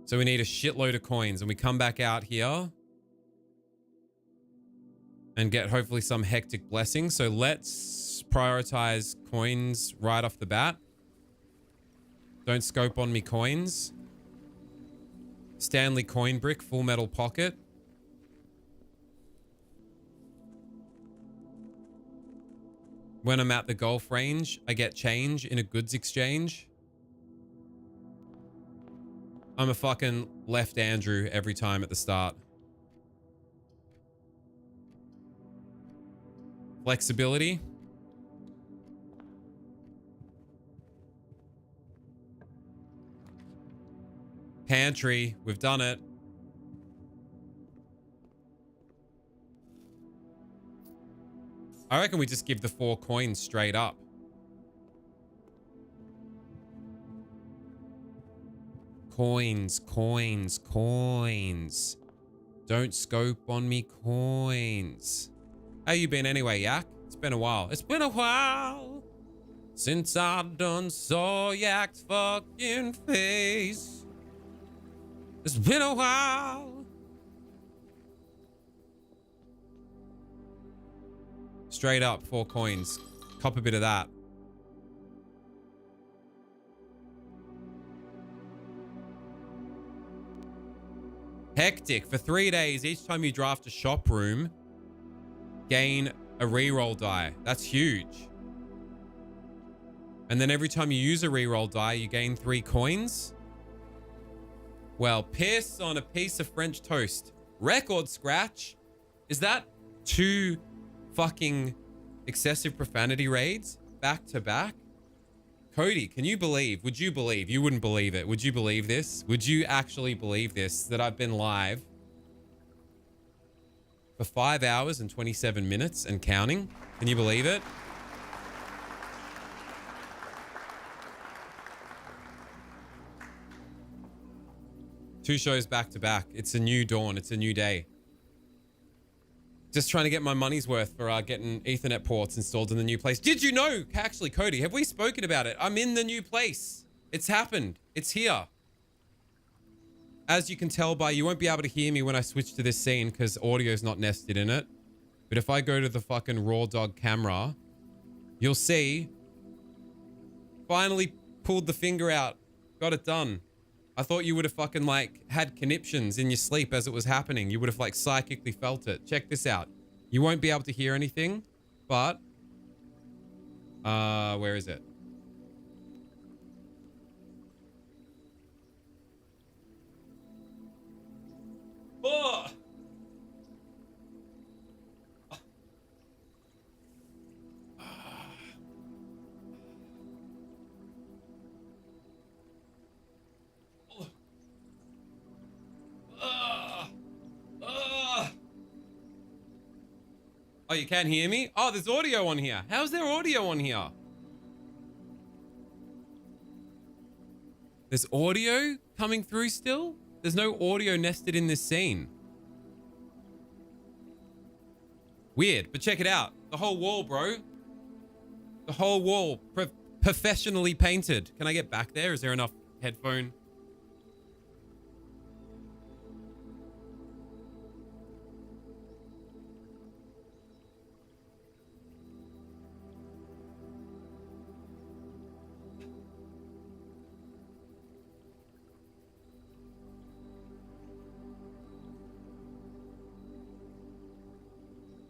So we need a shitload of coins, and we come back out here and get hopefully some hectic blessings. So let's prioritize coins right off the bat. Don't scope on me coins. Stanley coin brick, full metal pocket. When I'm at the golf range, I get change in a goods exchange. I'm a fucking left Andrew every time at the start. Flexibility. Pantry. We've done it. I reckon we just give the 4 coins straight up. Coins, coins, coins. Don't scope on me coins. How you been anyway, Yak? It's been a while. It's been a while since I done saw Yak's fucking face. It's been a while. Straight up, 4 coins. Cop a bit of that. Hectic. For 3 days, each time you draft a shop room, gain a reroll die. That's huge. And then every time you use a reroll die, you gain 3 coins. Well, piss on a piece of French toast. Record scratch. Is that 2 fucking excessive profanity raids back to back? Cody, can you believe? Would you believe? You wouldn't believe it. Would you believe this? Would you actually believe this? That I've been live for 5 hours and 27 minutes and counting? Can you believe it? Two shows back to back. It's a new dawn. It's a new day. Just trying to get my money's worth for getting Ethernet ports installed in the new place. Did you know, actually, Cody, have we spoken about it? I'm in the new place. It's happened. It's here. As you can tell by, you won't be able to hear me when I switch to this scene because audio's not nested in it. But if I go to the fucking raw dog camera, you'll see. Finally pulled the finger out. Got it done. I thought you would have fucking like had conniptions in your sleep as it was happening. You would have like psychically felt it. Check this out. You won't be able to hear anything, but where is it? Oh! Oh, you can't hear me? Oh, there's audio on here. How's there audio on here? There's audio coming through still? There's no audio nested in this scene. Weird, but check it out. The whole wall, bro. The whole wall. Professionally painted. Can I get back there? Is there enough headphone?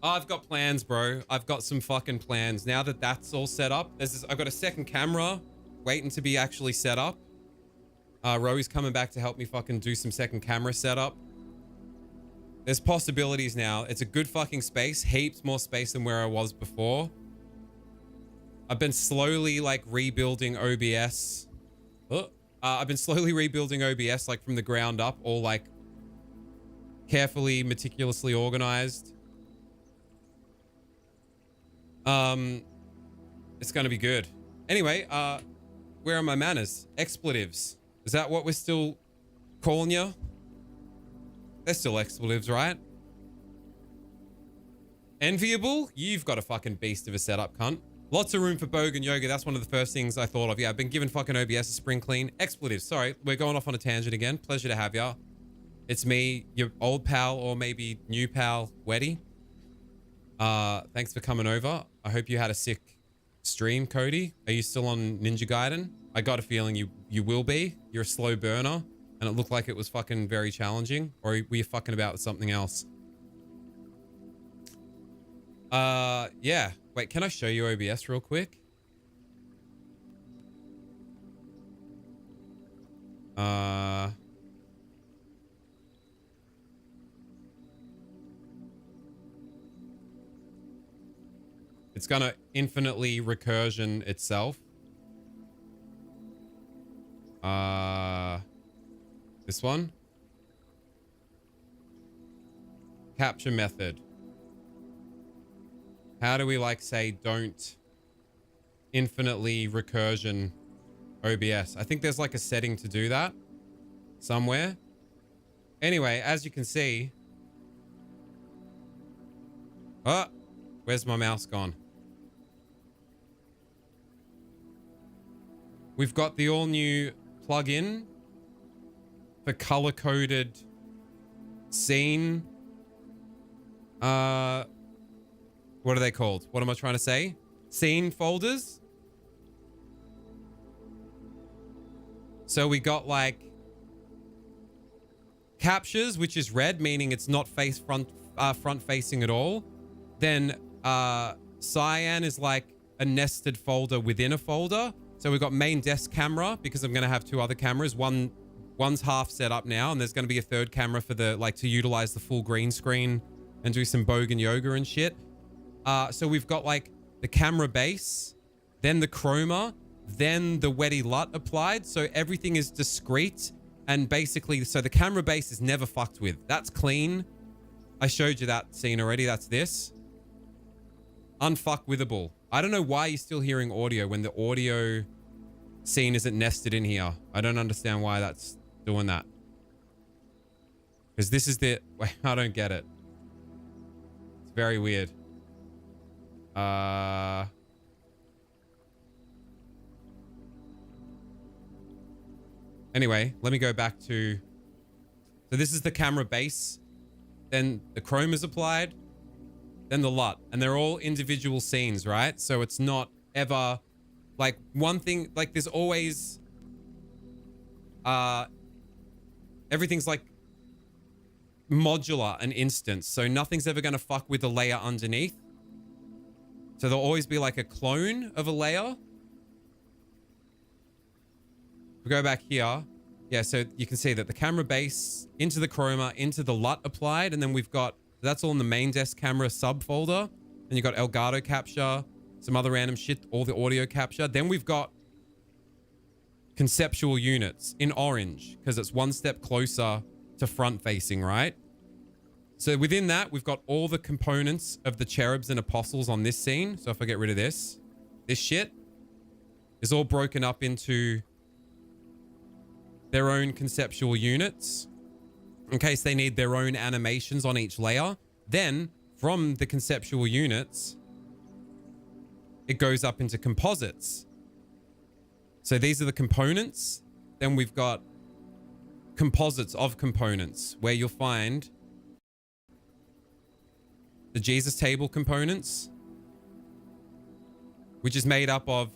I've got plans, bro. I've got some fucking plans. Now that that's all set up, I've got a second camera waiting to be actually set up. Roey's coming back to help me fucking do some second camera setup. There's possibilities now. It's a good fucking space. Heaps more space than where I was before. I've been slowly like rebuilding OBS. I've been slowly rebuilding OBS like from the ground up, all like carefully, meticulously organized. It's gonna be good. Anyway, where are my manners? Expletives. Is that what we're still calling you? They're still expletives, right? Enviable? You've got a fucking beast of a setup, cunt. Lots of room for Bogan Yoga. That's one of the first things I thought of. Yeah, I've been giving fucking OBS a spring clean. Expletives. Sorry, we're going off on a tangent again. Pleasure to have ya. It's me, your old pal, or maybe new pal, Weddy. Thanks for coming over. I hope you had a sick stream, Cody. Are you still on Ninja Gaiden? I got a feeling you will be. You're a slow burner, and it looked like it was fucking very challenging. Or were you fucking about with something else? Yeah. Wait, can I show you OBS real quick? It's gonna infinitely recursion itself. This one. Capture method. How do we like say don't infinitely recursion OBS? I think there's like a setting to do that somewhere. Anyway, as you can see. Oh, where's my mouse gone? We've got the all new plugin for color coded scene. What are they called? What am I trying to say? Scene folders. So we got like captures, which is red, meaning it's not front facing at all. Then cyan is like a nested folder within a folder. So we've got main desk camera because I'm going to have two other cameras. One's half set up now, and there's going to be a third camera for the to utilize the full green screen and do some Bogan yoga and shit. So we've got like the camera base, then the chroma, then the wetty LUT applied. So everything is discrete, and basically, so the camera base is never fucked with. That's clean. I showed you that scene already. That's this. Unfuckwithable. I don't know why you're still hearing audio when the audio scene isn't nested in here. I don't understand why that's doing that. Because this is the... Wait, I don't get it. It's very weird. Anyway, let me go back to... So this is the camera base. Then the chrome is applied. Then the LUT. And they're all individual scenes, right? So it's not ever... Like, one thing... Like, there's always... Everything's like... modular and instance. So nothing's ever going to fuck with the layer underneath. So there'll always be like a clone of a layer. We go back here. Yeah, so you can see that the camera base into the chroma, into the LUT applied. And then we've got, that's all in the main desk camera subfolder. Then you've got Elgato capture, some other random shit, all the audio capture. Then we've got conceptual units in orange because it's one step closer to front facing, right? So within that, we've got all the components of the cherubs and apostles on this scene. So if I get rid of this shit is all broken up into their own conceptual units in case they need their own animations on each layer. Then from the conceptual units, it goes up into composites. So these are the components. Then we've got composites of components where you'll find the Jesus table components, which is made up of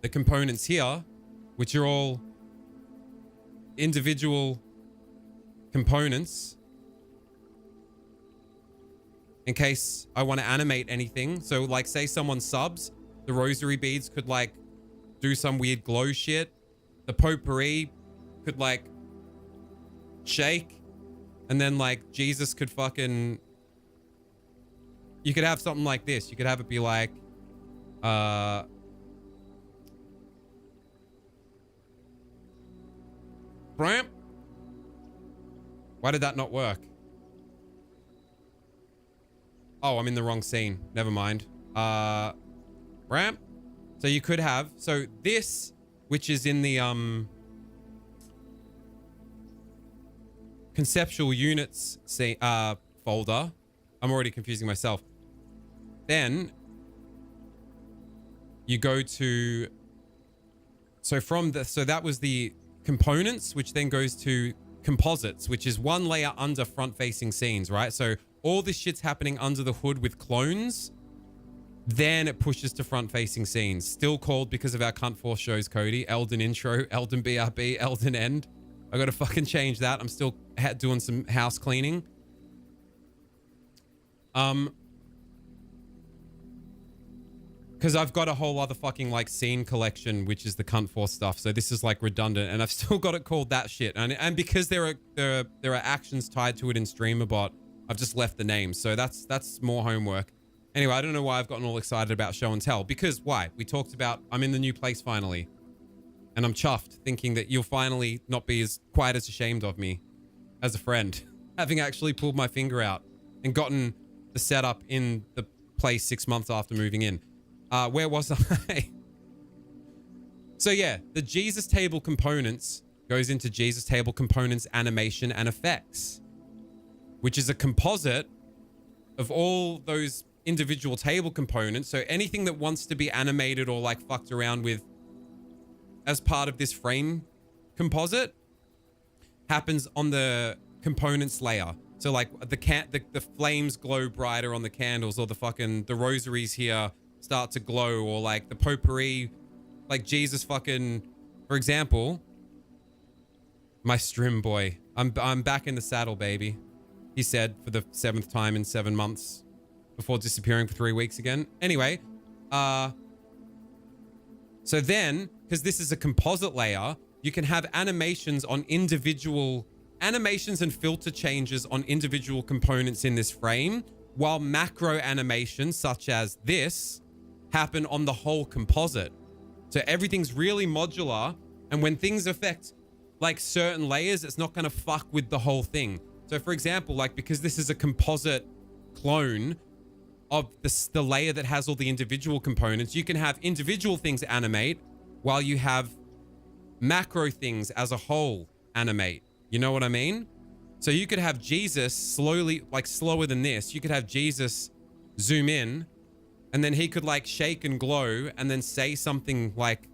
the components here, which are all individual components in case I want to animate anything. So like say someone subs, the rosary beads could like do some weird glow shit. The potpourri could like shake, and then like Jesus could fucking, you could have something like this. You could have it be like Bram. Why did that not work? Oh, I'm in the wrong scene. Never mind. Ramp. So you could have, so this, which is in the conceptual units folder. I'm already confusing myself. Then you go to, so that was the components, which then goes to composites, which is one layer under front facing scenes, right? So all this shit's happening under the hood with clones. Then it pushes to front facing scenes, still called, because of our cunt force shows, Cody, Elden intro, Elden BRB, Elden end. I got to fucking change that. I'm still doing some house cleaning. Because I've got a whole other fucking like scene collection, which is the cunt force stuff. So this is like redundant, and I've still got it called that shit. And because there are actions tied to it in StreamerBot, I've just left the name. So that's more homework. Anyway, I don't know why I've gotten all excited about show and tell. Because why? We talked about I'm in the new place finally. And I'm chuffed, thinking that you'll finally not be as quite as ashamed of me as a friend, having actually pulled my finger out and gotten the setup in the place 6 months after moving in. Where was I? So yeah, the Jesus table components goes into Jesus table components, animation, and effects, which is a composite of all those individual table components. So anything that wants to be animated or like fucked around with as part of this frame composite happens on the components layer. So like the flames glow brighter on the candles, or the rosaries here start to glow, or like the potpourri, like Jesus fucking, for example, my strim boy, I'm back in the saddle, baby, he said for the 7th time in 7 months before disappearing for 3 weeks again. Anyway, so then, because this is a composite layer, you can have animations on individual animations and filter changes on individual components in this frame, while macro animations such as this happen on the whole composite. So everything's really modular, and when things affect like certain layers, it's not going to fuck with the whole thing. So for example, like because this is a composite clone of the layer that has all the individual components, you can have individual things animate while you have macro things as a whole animate. You know what I mean? So you could have Jesus slowly, like slower than this. You could have Jesus zoom in, and then he could like shake and glow and then say something like,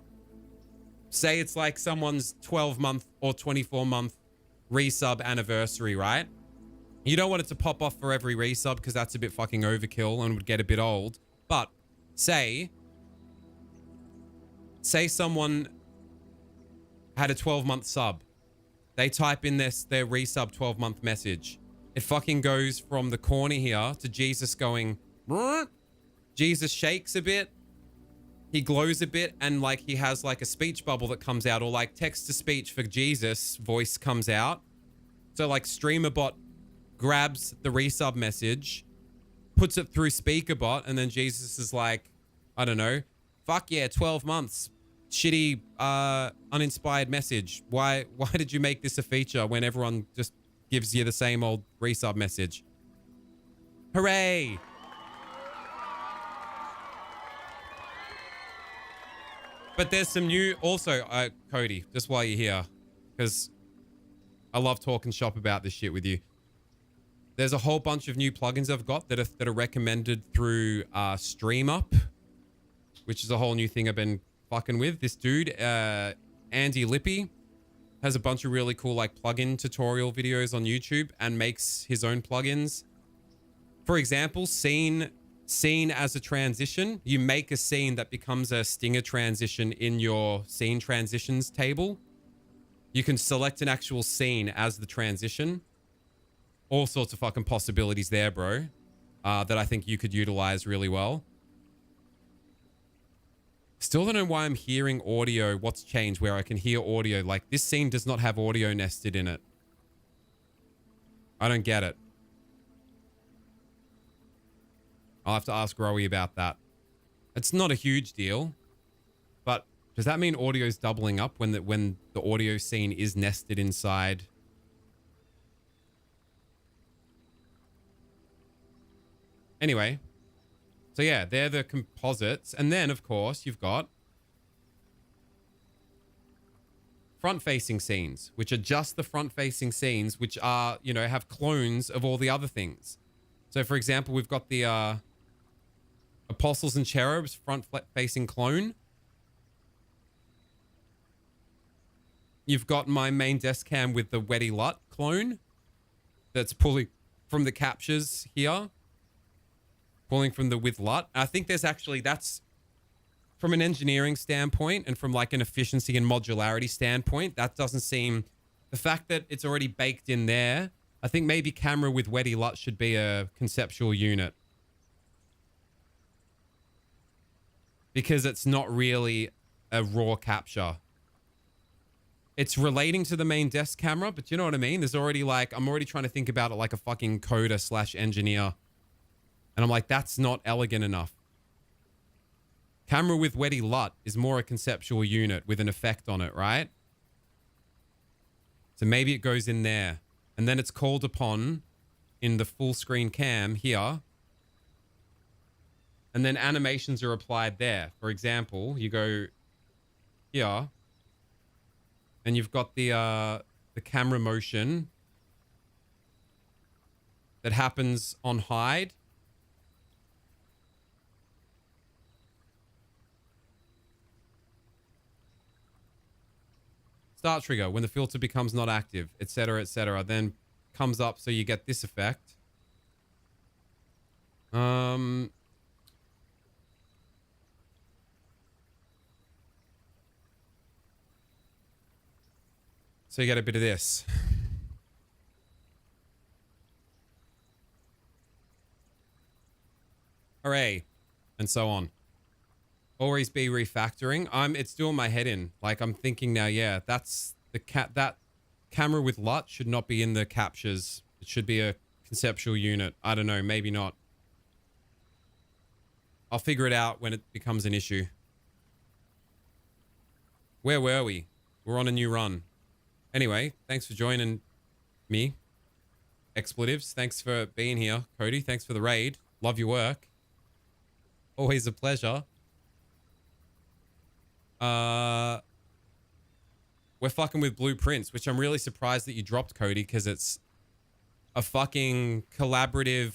say it's like someone's 12-month or 24-month resub anniversary, right? You don't want it to pop off for every resub because that's a bit fucking overkill and would get a bit old. But say someone had a 12-month sub. They type in their resub 12-month message. It fucking goes from the corner here to Jesus going, "Brr." Jesus shakes a bit. He glows a bit, and like he has like a speech bubble that comes out, or like text to speech for Jesus voice comes out. So like StreamerBot grabs the resub message, puts it through SpeakerBot, and then Jesus is like, I don't know, fuck yeah, 12 months. Shitty, uninspired message. Why did you make this a feature when everyone just gives you the same old resub message? Hooray! But there's some new, also, Cody, just while you're here, because I love talking shop about this shit with you. There's a whole bunch of new plugins I've got that are recommended through StreamUp, which is a whole new thing I've been fucking with. This dude, Andy Lippy, has a bunch of really cool like plugin tutorial videos on YouTube and makes his own plugins. For example, scene as a transition. You make a scene that becomes a stinger transition in your scene transitions table. You can select an actual scene as the transition. All sorts of fucking possibilities there, bro. that I think you could utilize really well. Still don't know why I'm hearing audio. What's changed where I can hear audio? Like this scene does not have audio nested in it. I don't get it. I'll have to ask Rowie about that. It's not a huge deal, but does that mean audio is doubling up when the audio scene is nested inside? Anyway, so yeah, they're the composites. And then, of course, you've got front-facing scenes, which are just the front-facing scenes, which are, you know, have clones of all the other things. So, for example, we've got the Apostles and Cherubs front-facing clone. You've got my main desk cam with the Weddy Lut clone that's pulling from the captures here. Pulling from the with LUT. I think there's actually, that's from an engineering standpoint and from like an efficiency and modularity standpoint, that doesn't seem, the fact that it's already baked in there, I think maybe camera with Weddy LUT should be a conceptual unit. Because it's not really a raw capture. It's relating to the main desk camera, but you know what I mean? There's already like, I'm already trying to think about it like a fucking coder slash engineer. And I'm like, that's not elegant enough. Camera with Weddy LUT is more a conceptual unit with an effect on it, right? So maybe it goes in there. And then it's called upon in the full screen cam here. And then animations are applied there. For example, you go here. And you've got the camera motion that happens on hide. Start trigger when the filter becomes not active, etc., etc. Then comes up so you get this effect. So you get a bit of this. Hooray. And so on. Always be refactoring. It's doing my head in. Like I'm thinking now, yeah, that's the that camera with LUT should not be in the captures. It should be a conceptual unit. I don't know, maybe not. I'll figure it out when it becomes an issue. Where were we? We're on a new run. Anyway, thanks for joining me. Expletives. Thanks for being here, Cody. Thanks for the raid. Love your work. Always a pleasure. We're fucking with blueprints, which I'm really surprised that you dropped, Cody, because it's a fucking collaborative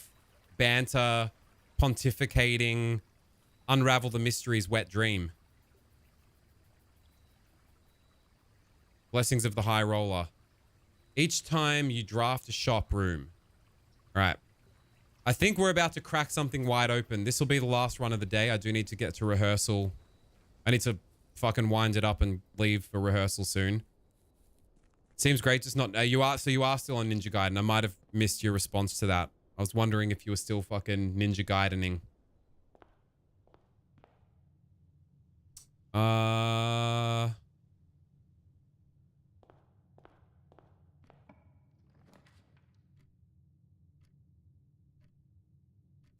banter, pontificating, unravel the mysteries wet dream. Blessings of the High Roller. Each time you draft a shop room. All right. I think we're about to crack something wide open. This will be the last run of the day. I do need to get to rehearsal. I need to fucking wind it up and leave for rehearsal soon. Seems great. Just not you are still on Ninja Gaiden. I might have missed your response to that. I was wondering if you were still fucking Ninja Gaidening.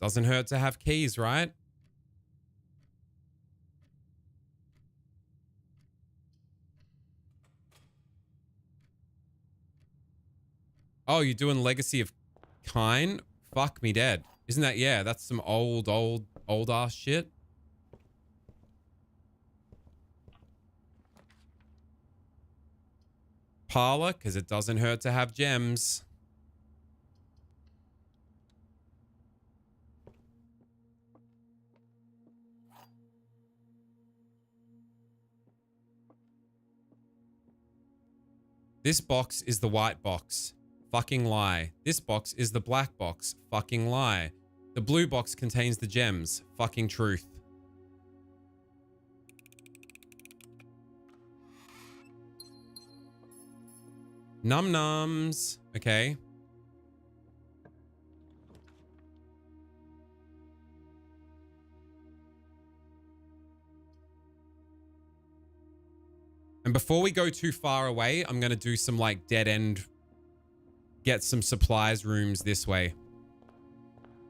Doesn't hurt to have keys, right? Oh, you're doing Legacy of Kine? Fuck me dead. Isn't that, yeah, that's some old ass shit. Parlor, because it doesn't hurt to have gems. This box is the white box. Fucking lie. This box is the black box. Fucking lie. The blue box contains the gems. Fucking truth. Num nums. Okay. And before we go too far away, I'm going to do some like dead end, get some supplies rooms this way.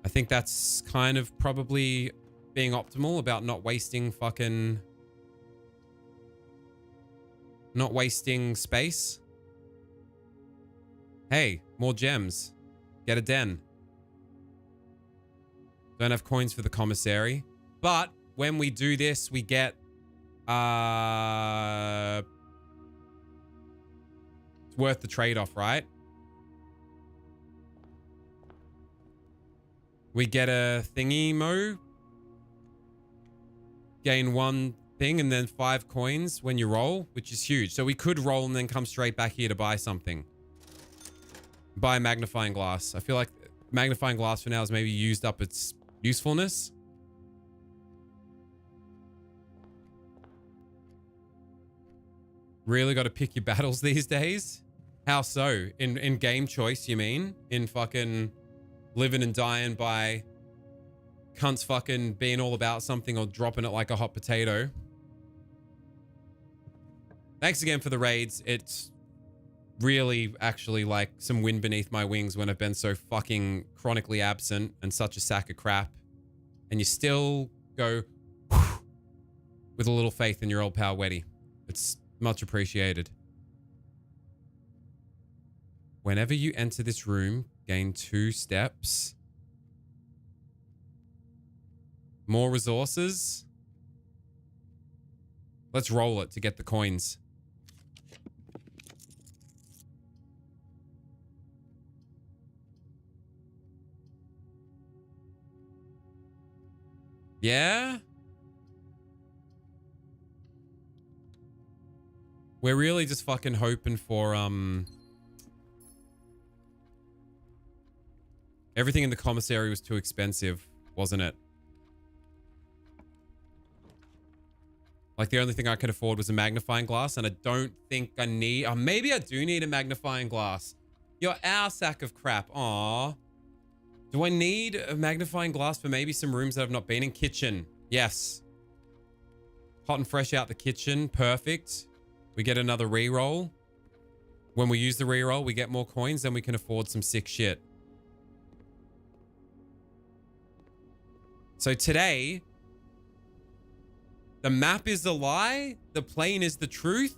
I think that's kind of probably being optimal about not wasting space. Hey, more gems. Get a den. Don't have coins for the commissary. But when we do this, we get... it's worth the trade-off, right? We get a thingy-mo. Gain 1 thing and then 5 coins when you roll, which is huge. So we could roll and then come straight back here to buy something. Buy a magnifying glass. I feel like magnifying glass for now has maybe used up its usefulness. Really got to pick your battles these days? How so? In game choice, you mean? In fucking living and dying by cunts fucking being all about something or dropping it like a hot potato. Thanks again for the raids. It's really actually like some wind beneath my wings when I've been so fucking chronically absent and such a sack of crap. And you still go with a little faith in your old pal Weddy. It's much appreciated. Whenever you enter this room, gain 2 steps. More resources. Let's roll it to get the coins. Yeah? We're really just fucking hoping for, everything in the commissary was too expensive, wasn't it? Like, the only thing I could afford was a magnifying glass, and I don't think I need... Oh, maybe I do need a magnifying glass. You're our sack of crap. Aww. Do I need a magnifying glass for maybe some rooms that I've not been in? Kitchen. Yes. Hot and fresh out the kitchen. Perfect. We get another reroll. When we use the reroll, we get more coins, then we can afford some sick shit. So today... the map is the lie. The plane is the truth.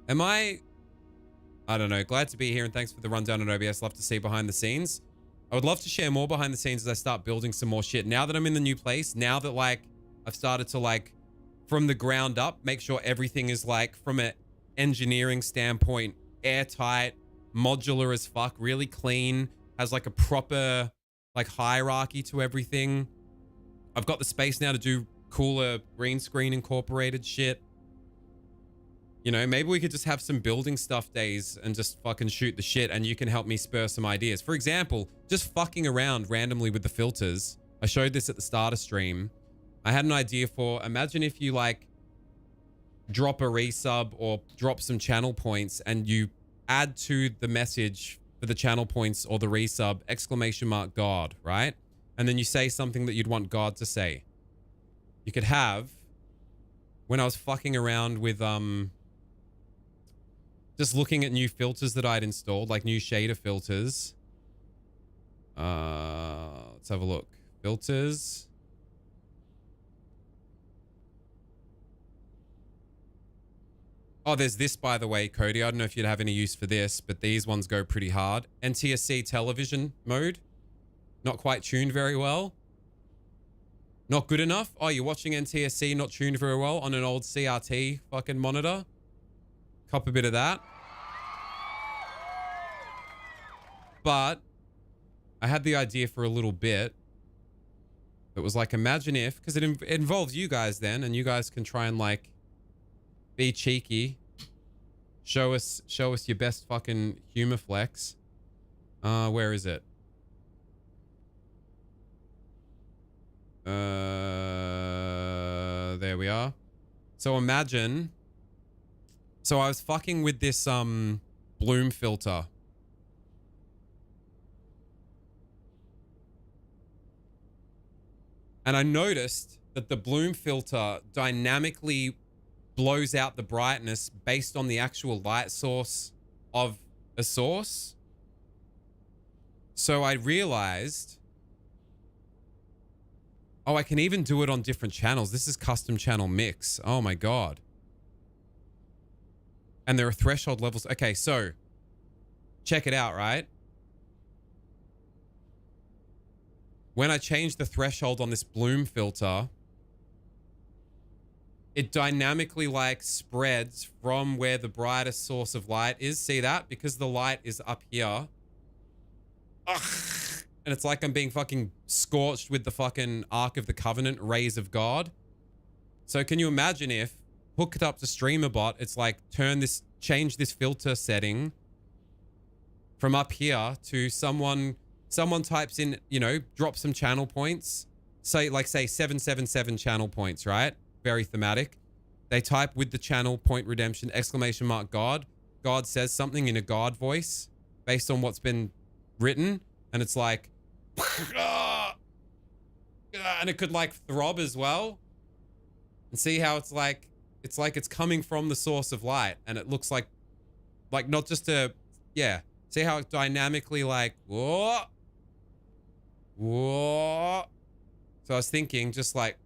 Am I don't know. Glad to be here and thanks for the rundown on OBS. Love to see behind the scenes. I would love to share more behind the scenes as I start building some more shit. Now that I'm in the new place, now that like I've started to like from the ground up, make sure everything is like from an engineering standpoint, airtight, modular as fuck, really clean, has like a proper like hierarchy to everything. I've got the space now to do cooler green screen incorporated shit. You know, maybe we could just have some building stuff days and just fucking shoot the shit and you can help me spur some ideas. For example, just fucking around randomly with the filters. I showed this at the start of stream. I had an idea for, imagine if you like drop a resub or drop some channel points and you add to the message for the channel points or the resub, ! God, right? And then you say something that you'd want God to say. You could have, when I was fucking around with, just looking at new filters that I'd installed, like new shader filters. Let's have a look. Filters. Oh, there's this, by the way, Cody. I don't know if you'd have any use for this, but these ones go pretty hard. NTSC television mode. Not quite tuned very well. Not good enough. Oh, you're watching NTSC not tuned very well on an old CRT fucking monitor. Cop a bit of that. But I had the idea for a little bit. It was like, imagine if, because it involves you guys then, and you guys can try and like be cheeky. Show us your best fucking humor flex. Where is it? There we are. So imagine. So I was fucking with this bloom filter. And I noticed that the bloom filter dynamically blows out the brightness based on the actual light source of a source. So I realized, oh, I can even do it on different channels. This is custom channel mix. Oh my God. And there are threshold levels. Okay, so check it out, right? When I change the threshold on this bloom filter, it dynamically like spreads from where the brightest source of light is. See that? Because the light is up here. Ugh. And it's like I'm being fucking scorched with the fucking Ark of the Covenant rays of God. So can you imagine if hooked up to StreamerBot, it's like change this filter setting from up here to someone types in, you know, drop some channel points. Say 777 channel points, right? Very thematic. They type with the channel point redemption exclamation mark God. God says something in a God voice based on what's been written. And it's like, and it could like throb as well. And see how it's like it's coming from the source of light. And it looks like not just a, yeah. See how it dynamically like, whoa. Whoa. So I was thinking just like,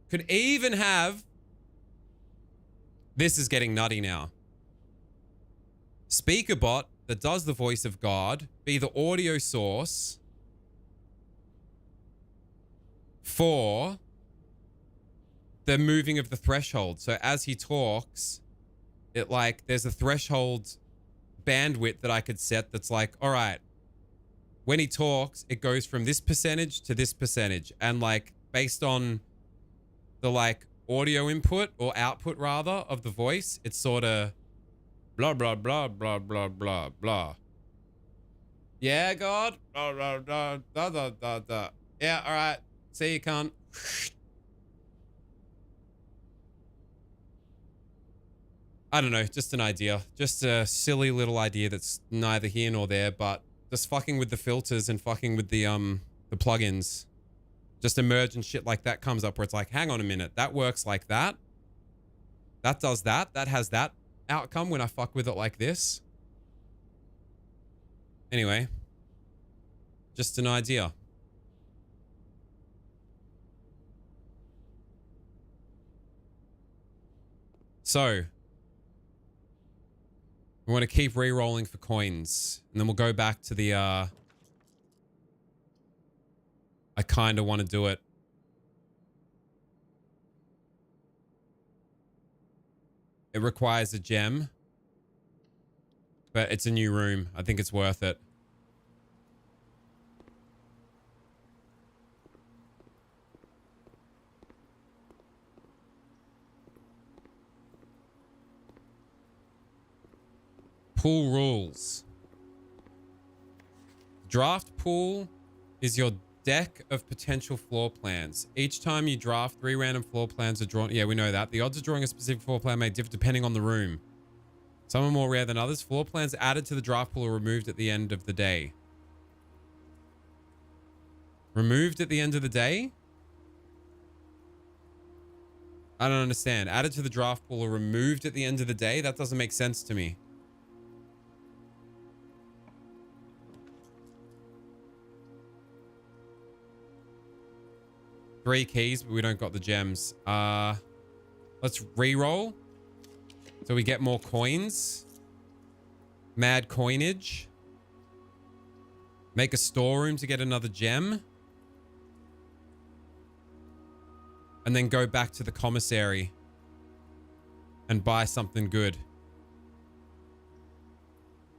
could even have, this is getting nutty now. SpeakerBot that does the voice of God be the audio source for the moving of the threshold. So as he talks, it like, there's a threshold bandwidth that I could set that's like, all right, when he talks, it goes from this percentage to this percentage. And like, based on the like audio input or output rather of the voice, it's sort of blah, blah, blah, blah, blah, blah, blah. Yeah, God. Blah, blah, blah, blah, blah, blah, blah. Yeah, all right. See you, cunt. I don't know, just an idea. Just a silly little idea that's neither here nor there, but just fucking with the filters and fucking with the plugins. Just emergent shit like that comes up where it's like, hang on a minute, that works like that. That does that. That has that outcome when I fuck with it like this. Anyway, just an idea. So, we want to keep re-rolling for coins. And then we'll go back to the, I kind of want to do it. It requires a gem. But it's a new room. I think it's worth it. Pool rules. Draft pool is your deck of potential floor plans. Each time you draft, 3 random floor plans are drawn. Yeah, we know that. The odds of drawing a specific floor plan may differ depending on the room. Some are more rare than others. Floor plans added to the draft pool are removed at the end of the day. Removed at the end of the day? I don't understand. Added to the draft pool or removed at the end of the day? That doesn't make sense to me. Three keys, but we don't got the gems. Let's re-roll. So we get more coins. Mad coinage. Make a storeroom to get another gem. And then go back to the commissary. And buy something good.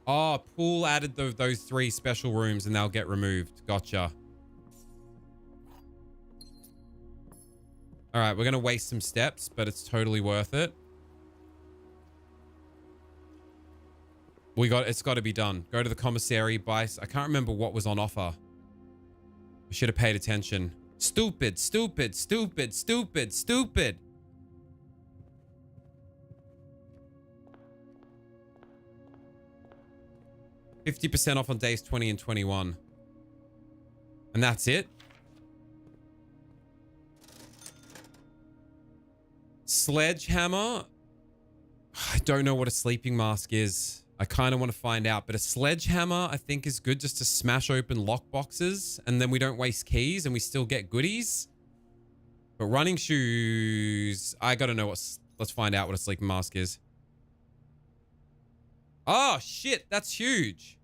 Oh, pool added those 3 special rooms and they'll get removed. Gotcha. All right, we're going to waste some steps, but it's totally worth it. It's got to be done. Go to the commissary, buy. I can't remember what was on offer. I should have paid attention. Stupid, stupid, stupid, stupid, stupid. %50 off on days 20 and 21. And that's it. Sledgehammer. I don't know what a sleeping mask is. I kind of want to find out, but a sledgehammer I think is good just to smash open lock boxes and then we don't waste keys and we still get goodies. But running shoes, I got to know let's find out what a sleeping mask is. Oh shit, that's huge.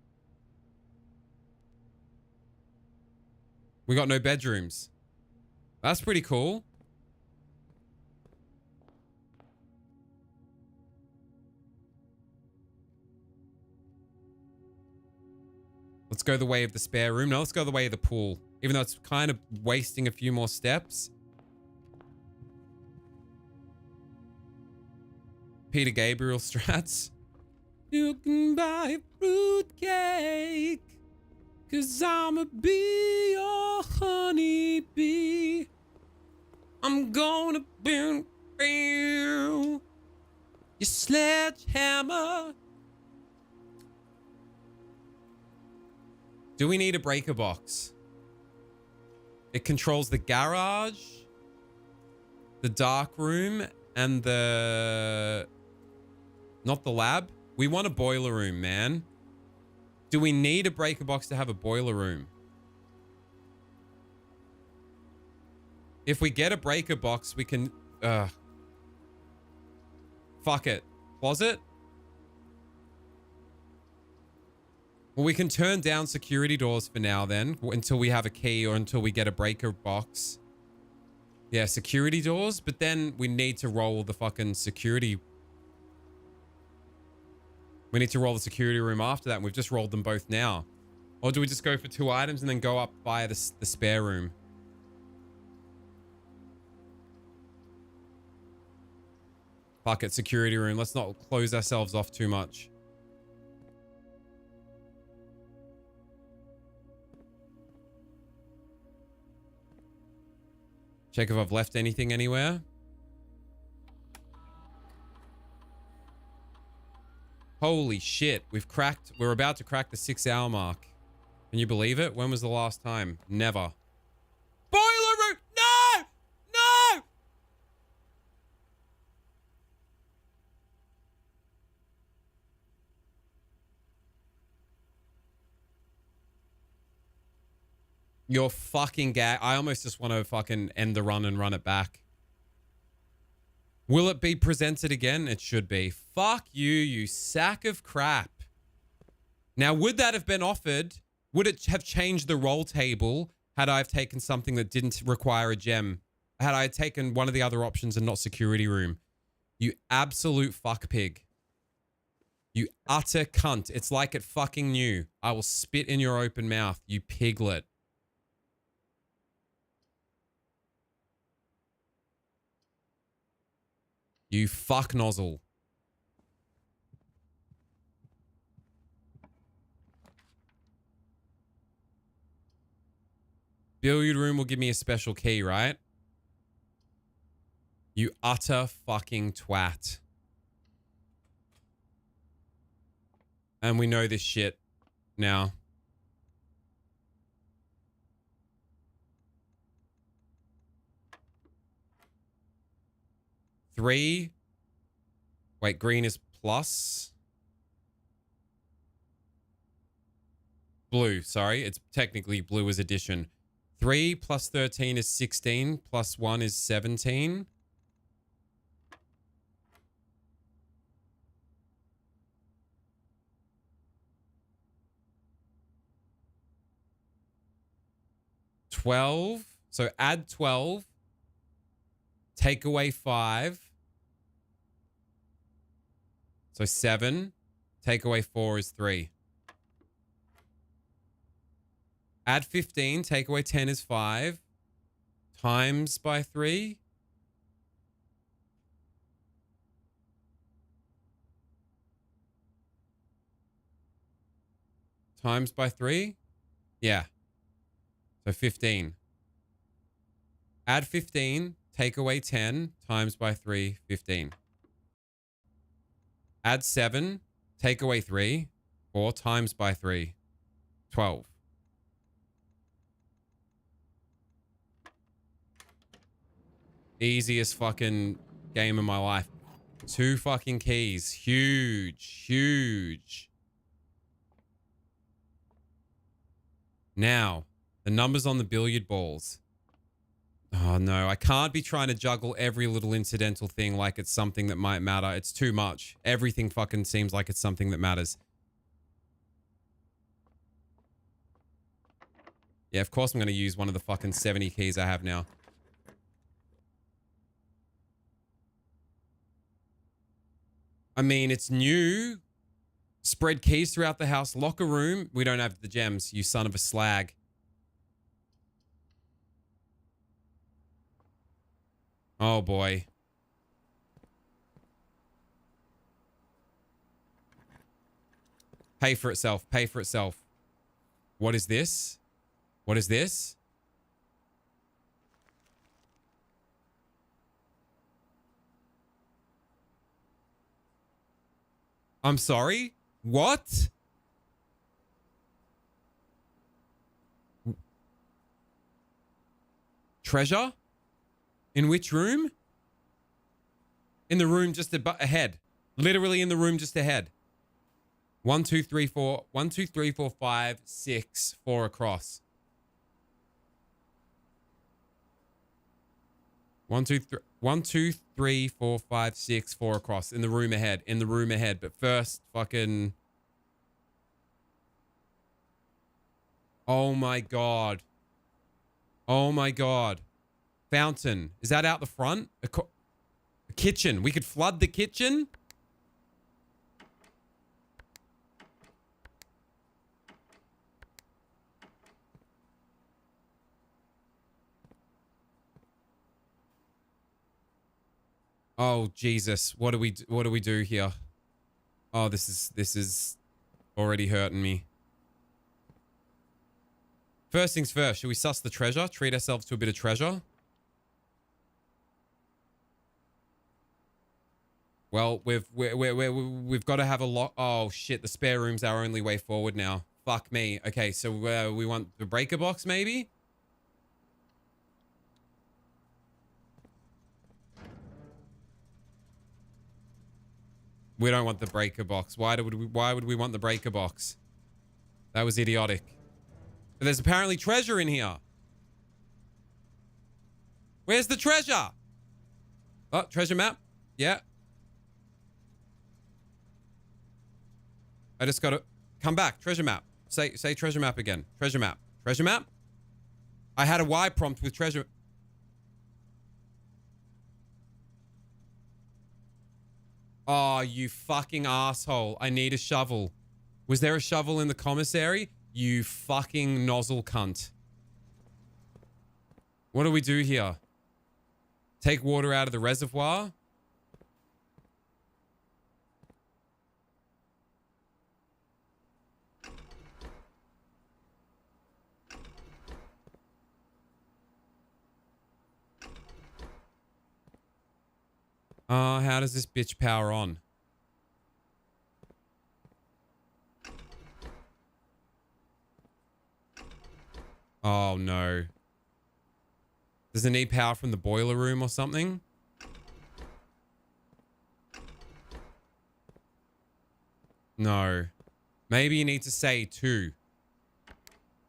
We got no bedrooms. That's pretty cool. Let's go the way of the spare room. No, let's go the way of the pool. Even though it's kind of wasting a few more steps. Peter Gabriel strats. You can buy a fruitcake. 'Cause I'm a bee, your honey bee. I'm gonna burn you. Your sledgehammer. Do we need a breaker box? It controls the garage, the dark room, and the... Not the lab. We want a boiler room, man. Do we need a breaker box to have a boiler room? If we get a breaker box, we can... Fuck it. Closet? Well, we can turn down security doors for now then, until we have a key or until we get a breaker box. Yeah, security doors, but then we need to roll the fucking security. We need to roll the security room after that, and we've just rolled them both now. Or do we just go for 2 items and then go up via the spare room? Fuck it, security room. Let's not close ourselves off too much. Check if I've left anything anywhere. Holy shit. We're about to crack the 6-hour mark. Can you believe it? When was the last time? Never. Boiler room! No! No! You're fucking gag. I almost just want to fucking end the run and run it back. Will it be presented again? It should be. Fuck you, you sack of crap. Now, would that have been offered? Would it have changed the roll table had I have taken something that didn't require a gem? Had I taken one of the other options and not security room? You absolute fuck pig. You utter cunt. It's like it fucking knew. I will spit in your open mouth, you piglet. You fuck nozzle. Billiard room will give me a special key, right? You utter fucking twat. And we know this shit now. Three. Wait, green is plus. Blue, sorry. It's technically blue as addition. 3 plus 13 is 16. Plus 1 is 17. $12. So add 12. Take away 5. So 7. Take away 4 is 3. Add 15. Take away 10 is 5. Times by 3. Times by 3. Yeah. So 15. Add 15. Take away 10. Times by 3. 15. Add 7. Take away 3. 4 times by 3. 12. Easiest fucking game of my life. 2 fucking keys. Huge. Huge. Now, the numbers on the billiard balls. Oh, no. I can't be trying to juggle every little incidental thing like it's something that might matter. It's too much. Everything fucking seems like it's something that matters. Yeah, of course I'm going to use one of the fucking 70 keys I have now. I mean, it's new. Spread keys throughout the house. Locker room. We don't have the gems, you son of a slag. Oh, boy. Pay for itself. Pay for itself. What is this? What is this? I'm sorry? What? Treasure? In which room? In the room just ahead. Literally in the room just ahead. 1, 2, 3, 4. 1, 2, 3, 4, 5, 6. 4 across. 1, 2, 3. 1, 2, 3, 4, 5, 6. 4 across. In the room ahead. In the room ahead. But first, fucking... Oh my god. Oh my god. Fountain. Is that out the front? A kitchen. We could flood the kitchen? Oh Jesus. What do we do here? Oh, this is already hurting me. First things first, should we suss the treasure? Treat ourselves to a bit of treasure? Well, we've got to have a lot. Oh shit, the spare room's our only way forward now. Fuck me. Okay, so we want the breaker box maybe? We don't want the breaker box. Why would we want the breaker box? That was idiotic. But there's apparently treasure in here. Where's the treasure? Oh, treasure map. Yeah. I just gotta come back. Treasure map. Say treasure map again. Treasure map. Treasure map? I had a Y prompt with treasure. Oh, you fucking asshole. I need a shovel. Was there a shovel in the commissary? You fucking nozzle cunt. What do we do here? Take water out of the reservoir? How does this bitch power on? Oh, no. Does it need power from the boiler room or something? No. Maybe you need to say 2.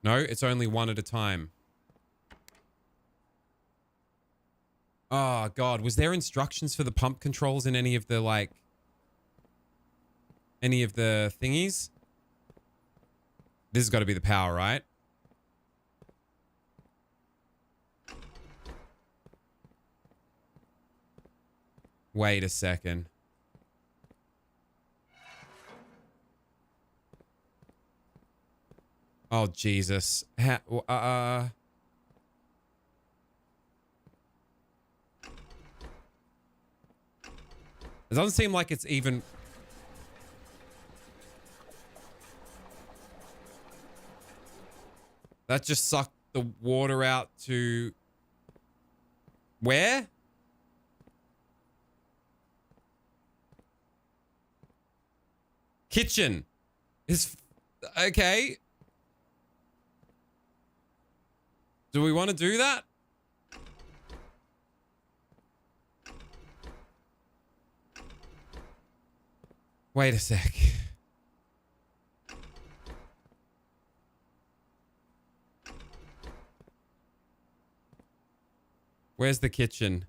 No, it's only 1 at a time. Oh, God. Was there instructions for the pump controls in any of the, like... any of the thingies? This has got to be the power, right? Wait a second. Oh, Jesus. It doesn't seem like it's even... That just sucked the water out to... Where? Kitchen. Is... Okay. Do we want to do that? Wait a sec. Where's the kitchen?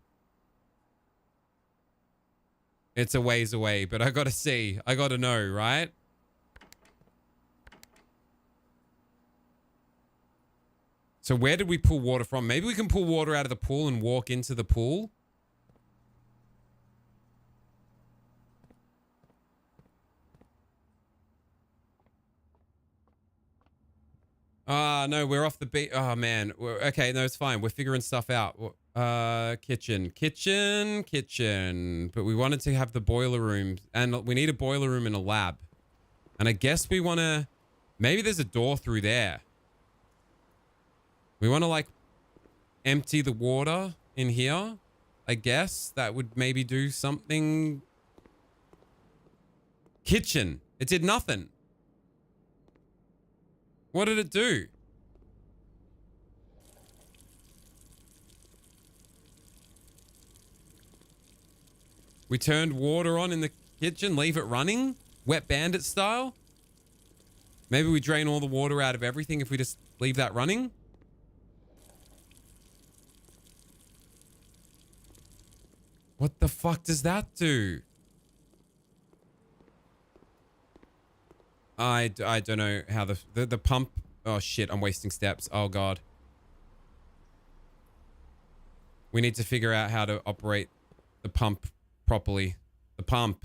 It's a ways away, but I gotta see. I gotta know, right? So where did we pull water from? Maybe we can pull water out of the pool and walk into the pool. No, we're off the beat. Oh, man. Okay, no, it's fine. We're figuring stuff out. Kitchen. But we wanted to have the boiler room. And we need a boiler room and a lab. And I guess we want to... Maybe there's a door through there. We want to, like, empty the water in here. I guess that would maybe do something. Kitchen. It did nothing. What did it do? We turned water on in the kitchen, leave it running, wet bandit style. Maybe we drain all the water out of everything if we just leave that running. What the fuck does that do? I don't know how the pump... Oh, shit. I'm wasting steps. Oh, God. We need to figure out how to operate the pump properly. The pump.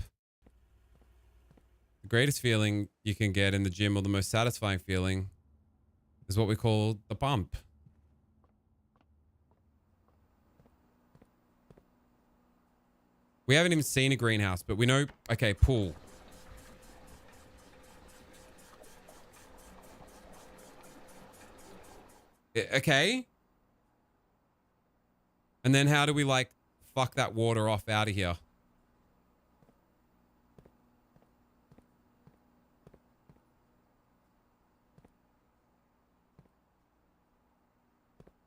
The greatest feeling you can get in the gym, or the most satisfying feeling, is what we call the pump. We haven't even seen a greenhouse, but we know... Okay, pool. Okay. And then how do we, like, fuck that water off out of here?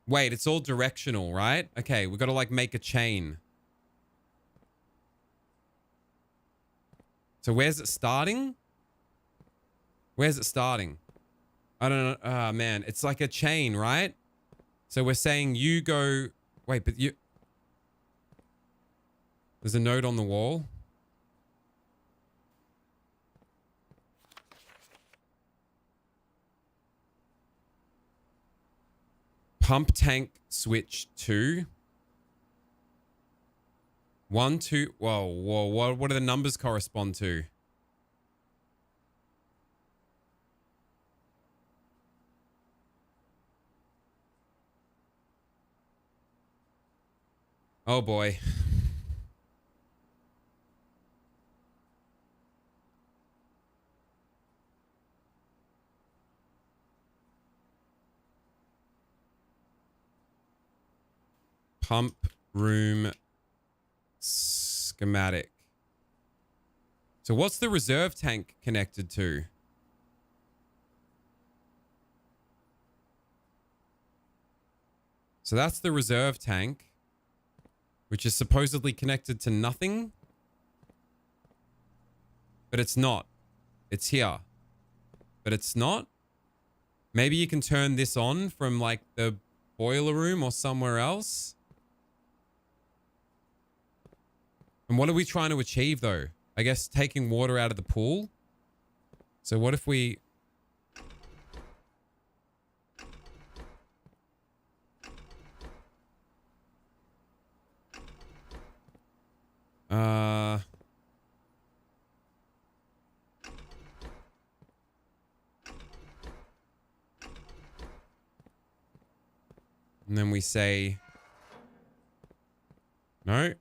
Wait, it's all directional, right? Okay, we got to, like, make a chain. So where's it starting? Where's it starting? I don't know. Ah, man. It's like a chain, right? So we're saying you go... Wait, but you... There's a note on the wall. Pump tank switch 2. 1, 2... Whoa. What do the numbers correspond to? Oh, boy. Pump room schematic. So what's the reserve tank connected to? So that's the reserve tank, which is supposedly connected to nothing. But it's not. It's here. But it's not. Maybe you can turn this on from, like, the boiler room or somewhere else. And what are we trying to achieve, though? I guess taking water out of the pool. So what if we... And then we say... No.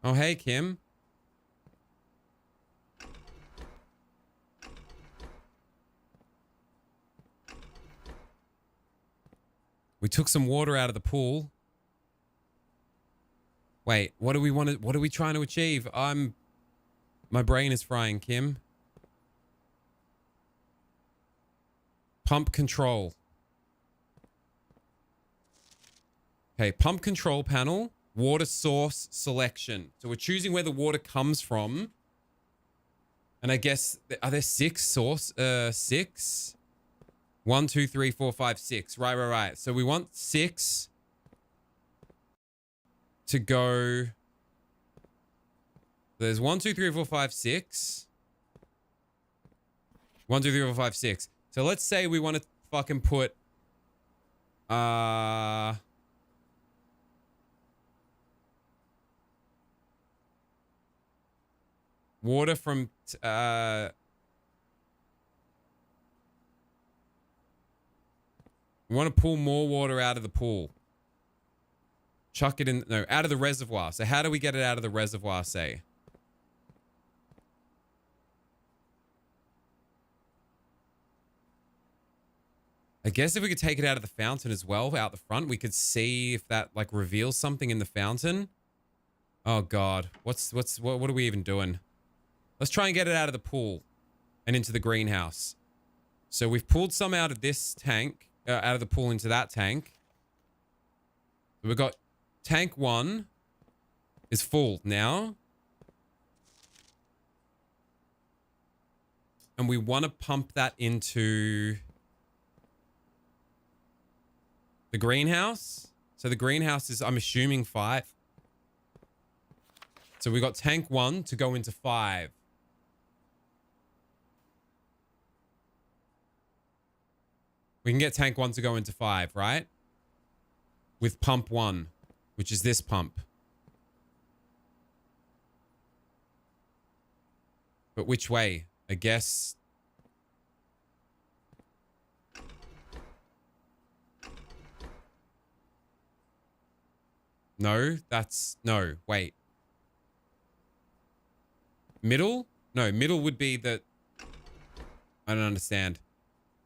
Oh, hey, Kim. We took some water out of the pool. Wait, what do we want to... What are we trying to achieve? My brain is frying, Kim. Pump control. Okay, pump control panel, water source selection. So we're choosing where the water comes from. And I guess, are there 6 source? 6? 1, 2, 3, 4, 5, 6. Right. So we want 6 to go. There's 1, 2, 3, 4, 5, 6. 1, 2, 3, 4, 5, 6. So let's say we want to fucking put water from we want to pull more water out of the pool. Chuck it in, no, out of the reservoir. So how do we get it out of the reservoir, say? I guess if we could take it out of the fountain as well, out the front, we could see if that like reveals something in the fountain. Oh God, what are we even doing? Let's try and get it out of the pool and into the greenhouse. So we've pulled some out of this tank, out of the pool into that tank. We've got tank 1 is full now. And we want to pump that into the greenhouse. So the greenhouse is, I'm assuming 5. So we got tank 1 to go into 5. We can get tank 1 to go into 5, right? With pump 1, which is this pump. But which way? I guess. No, that's, no, wait. Middle? No, middle would be the, I don't understand.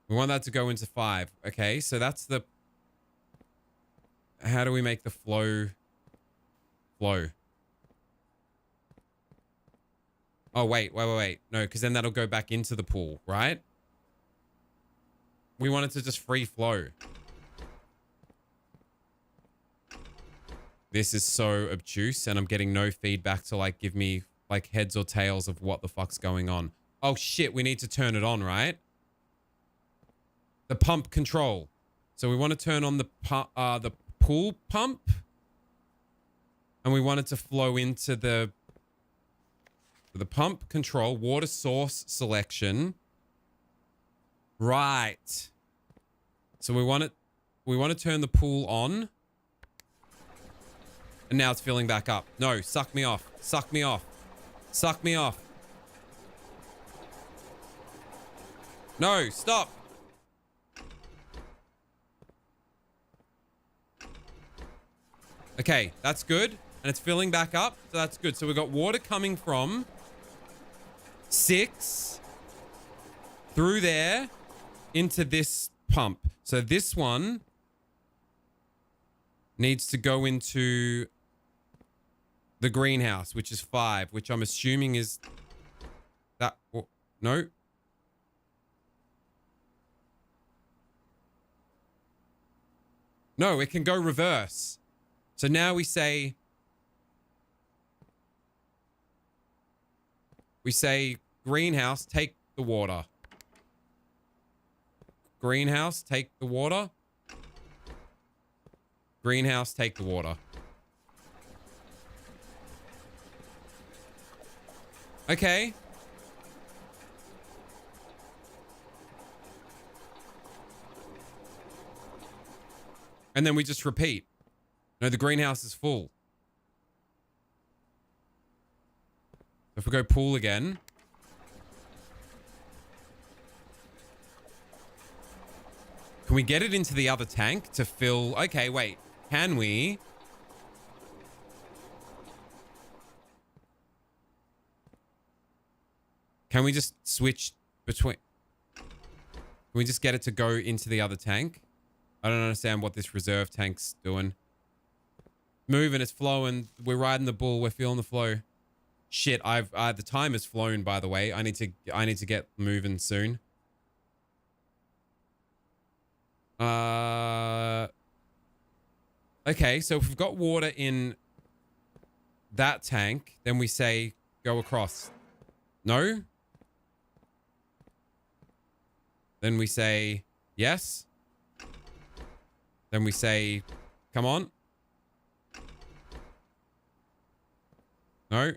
We want that to go into 5. Okay, so that's the, how do we make the flow? Oh, wait. No, because then that'll go back into the pool, right? We want it to just free flow. This is so obtuse and I'm getting no feedback to like give me like heads or tails of what the fuck's going on. Oh shit, we need to turn it on, right? The pump control. So we want to turn on the pool pump. And we want it to flow into the pump control, water source selection. Right. So we want to turn the pool on. And now it's filling back up. No, suck me off. Suck me off. Suck me off. No, stop. Okay, that's good. And it's filling back up. So that's good. So we've got water coming from 6 through there into this pump. So this one needs to go into the greenhouse, which is 5, which I'm assuming is that. Oh, no. No, it can go reverse. So now we say greenhouse, take the water. Greenhouse, take the water. Greenhouse, take the water. Okay. And then we just repeat. No, the greenhouse is full. If we go pool again. Can we get it into the other tank to fill? Okay, wait. Can we? Can we just switch between? Can we just get it to go into the other tank? I don't understand what this reserve tank's doing. Moving, it's flowing. We're riding the bull. We're feeling the flow. Shit, the time has flown, by the way. I need to get moving soon. Okay, so if we've got water in that tank, then we say go across. No? Then we say yes. Then we say come on. No.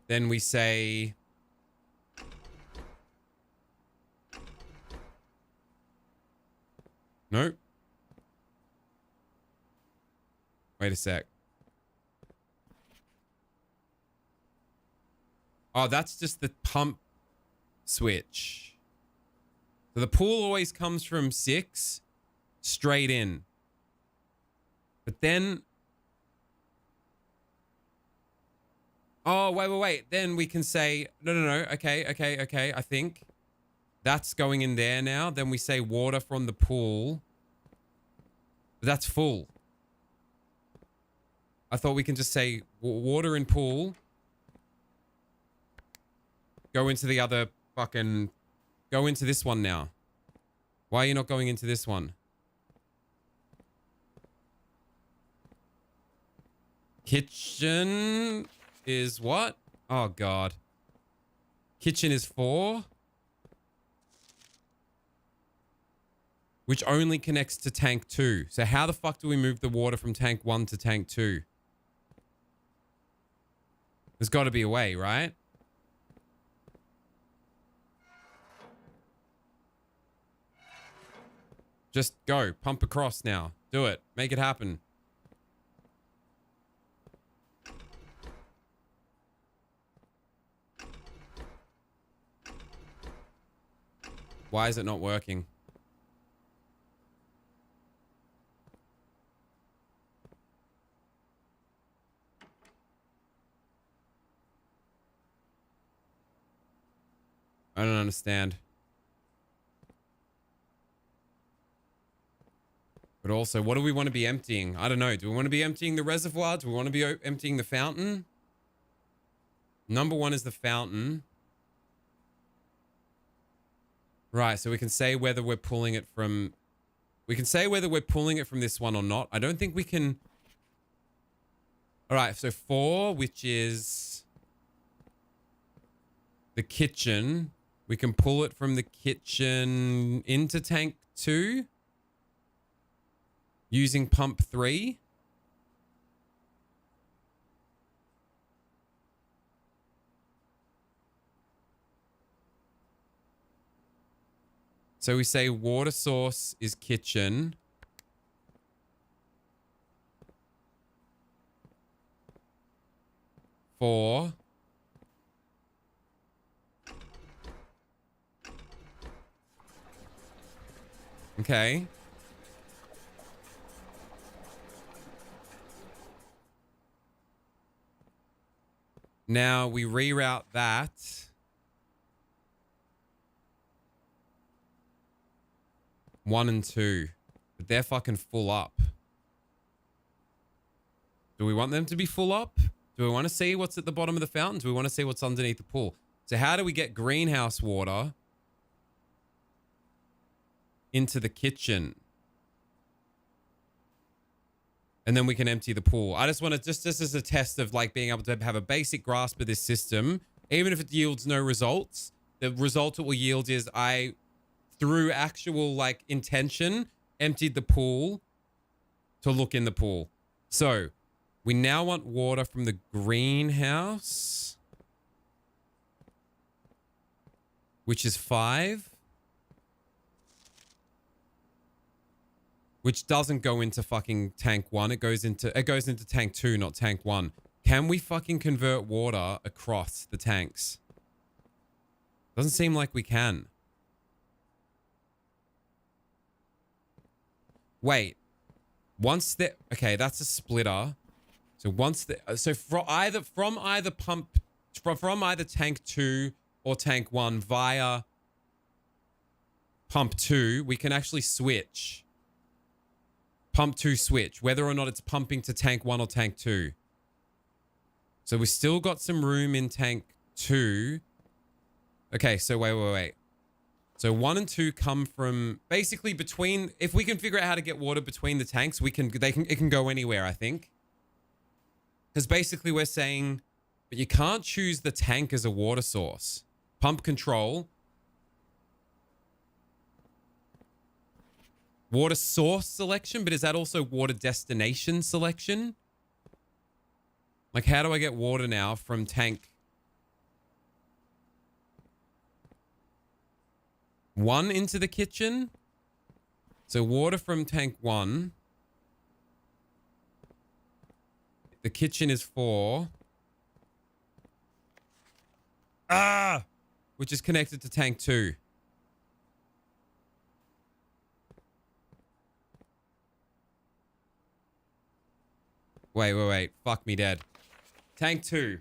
Then we say no. Wait a sec. Oh, that's just the pump switch. So the pool always comes from 6 straight in. But then... Oh, wait. Then we can say... No. Okay. I think that's going in there now. Then we say water from the pool. But that's full. I thought we can just say water in pool. Go into the other fucking... Go into this one now. Why are you not going into this one? Kitchen is what? Oh, God. Kitchen is 4. Which only connects to tank 2. So how the fuck do we move the water from tank 1 to tank 2? There's got to be a way, right? Just go. Pump across now. Do it. Make it happen. Why is it not working? I don't understand. But also, what do we want to be emptying? I don't know. Do we want to be emptying the reservoir? Do we want to be emptying the fountain? Number 1 is the fountain. Right, so we can say whether we're pulling it from... We can say whether we're pulling it from this one or not. I don't think we can... All right, so 4, which is... the kitchen. We can pull it from the kitchen into tank 2. Using pump 3. So we say water source is kitchen. Four. Okay. Now we reroute that. One and 2. But they're fucking full up. Do we want them to be full up? Do we want to see what's at the bottom of the fountain? Do we want to see what's underneath the pool? So how do we get greenhouse water into the kitchen? And then we can empty the pool. I just want to, just as a test of like being able to have a basic grasp of this system, even if it yields no results, the result it will yield is I, through actual like intention, emptied the pool to look in the pool. So we now want water from the greenhouse, which is 5. Which doesn't go into fucking tank 1. It goes into tank 2, not tank 1. Can we fucking convert water across the tanks? Doesn't seem like we can. Wait. Once the... Okay, that's a splitter. So once the... So from either tank 2 or tank 1 via pump 2, we can actually switch. Pump 2 switch, whether or not it's pumping to tank 1 or tank 2. So we still got some room in tank 2. Okay, so wait. So 1 and 2 come from basically between, if we can figure out how to get water between the tanks, it can go anywhere, I think. Because basically we're saying, but you can't choose the tank as a water source. Pump control. Water source selection, but is that also water destination selection? Like, how do I get water now from tank 1 into the kitchen? So water from tank 1. The kitchen is 4. Which is connected to tank 2. Wait. Fuck me dead. Tank 2.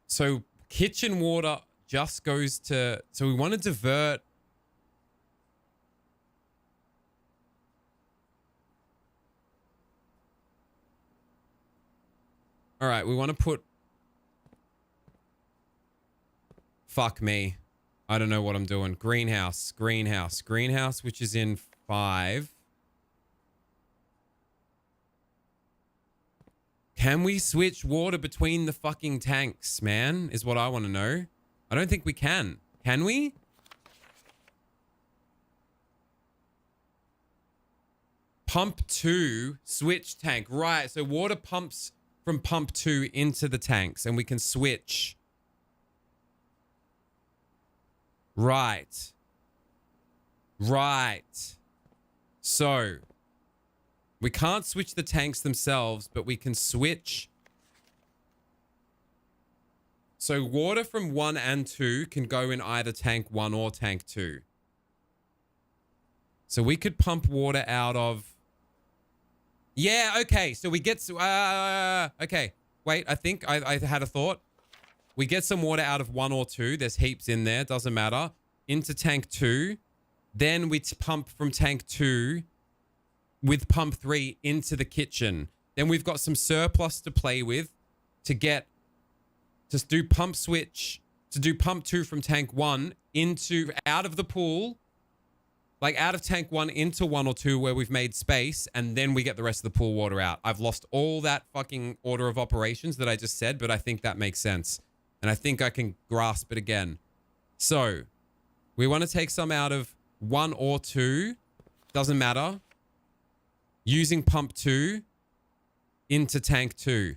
So kitchen water just goes to... So we want to divert... All right, we want to put... Fuck me. I don't know what I'm doing. Greenhouse, which is in 5. Can we switch water between the fucking tanks, man? Is what I want to know. I don't think we can. Can we? Pump 2, switch tank. Right, so water pumps from pump 2 into the tanks, and we can switch. Right. So, we can't switch the tanks themselves, but we can switch. So, water from 1 and 2 can go in either tank 1 or tank 2. So, we could pump water out of... Yeah, okay. So, we get... okay. Wait, I think I had a thought. We get some water out of 1 or 2. There's heaps in there. Doesn't matter. Into tank 2. Then we pump from tank 2 with pump 3 into the kitchen. Then we've got some surplus to play with to get... To do pump switch. To do pump 2 from tank 1 into... Out of the pool. Like out of tank 1 into 1 or 2 where we've made space. And then we get the rest of the pool water out. I've lost all that fucking order of operations that I just said. But I think that makes sense. And I think I can grasp it again. So, we want to take some out of 1 or 2. Doesn't matter. Using pump 2 into tank 2.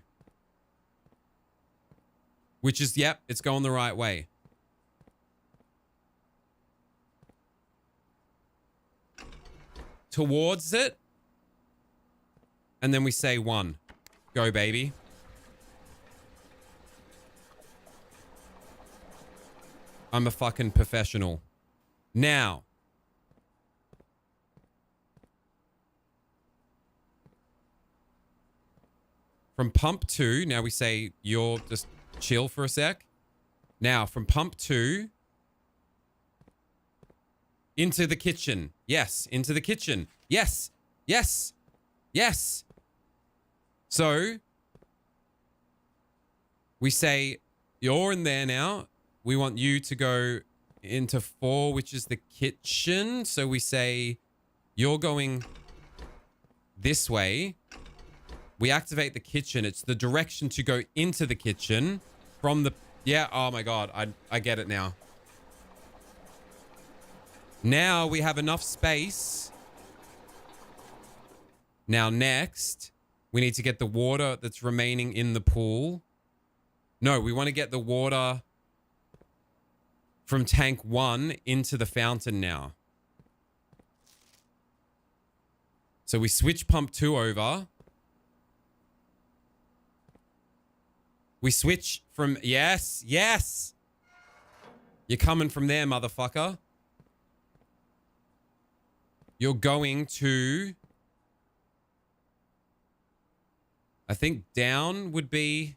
Which is, yep, it's going the right way. Towards it. And then we say 1. Go, baby. I'm a fucking professional. Now. From pump 2, now we say you're just chill for a sec. Now, from pump 2 into the kitchen. Yes, into the kitchen. Yes, yes, yes. So, we say you're in there now. We want you to go into 4, which is the kitchen. So we say you're going this way. We activate the kitchen. It's the direction to go into the kitchen from the... Yeah, oh my God. I get it now. Now we have enough space. Now next, we need to get the water that's remaining in the pool. No, we want to get the water... from tank 1 into the fountain now. So we switch pump 2 over. We switch from... Yes, yes! You're coming from there, motherfucker. You're going to... I think down would be...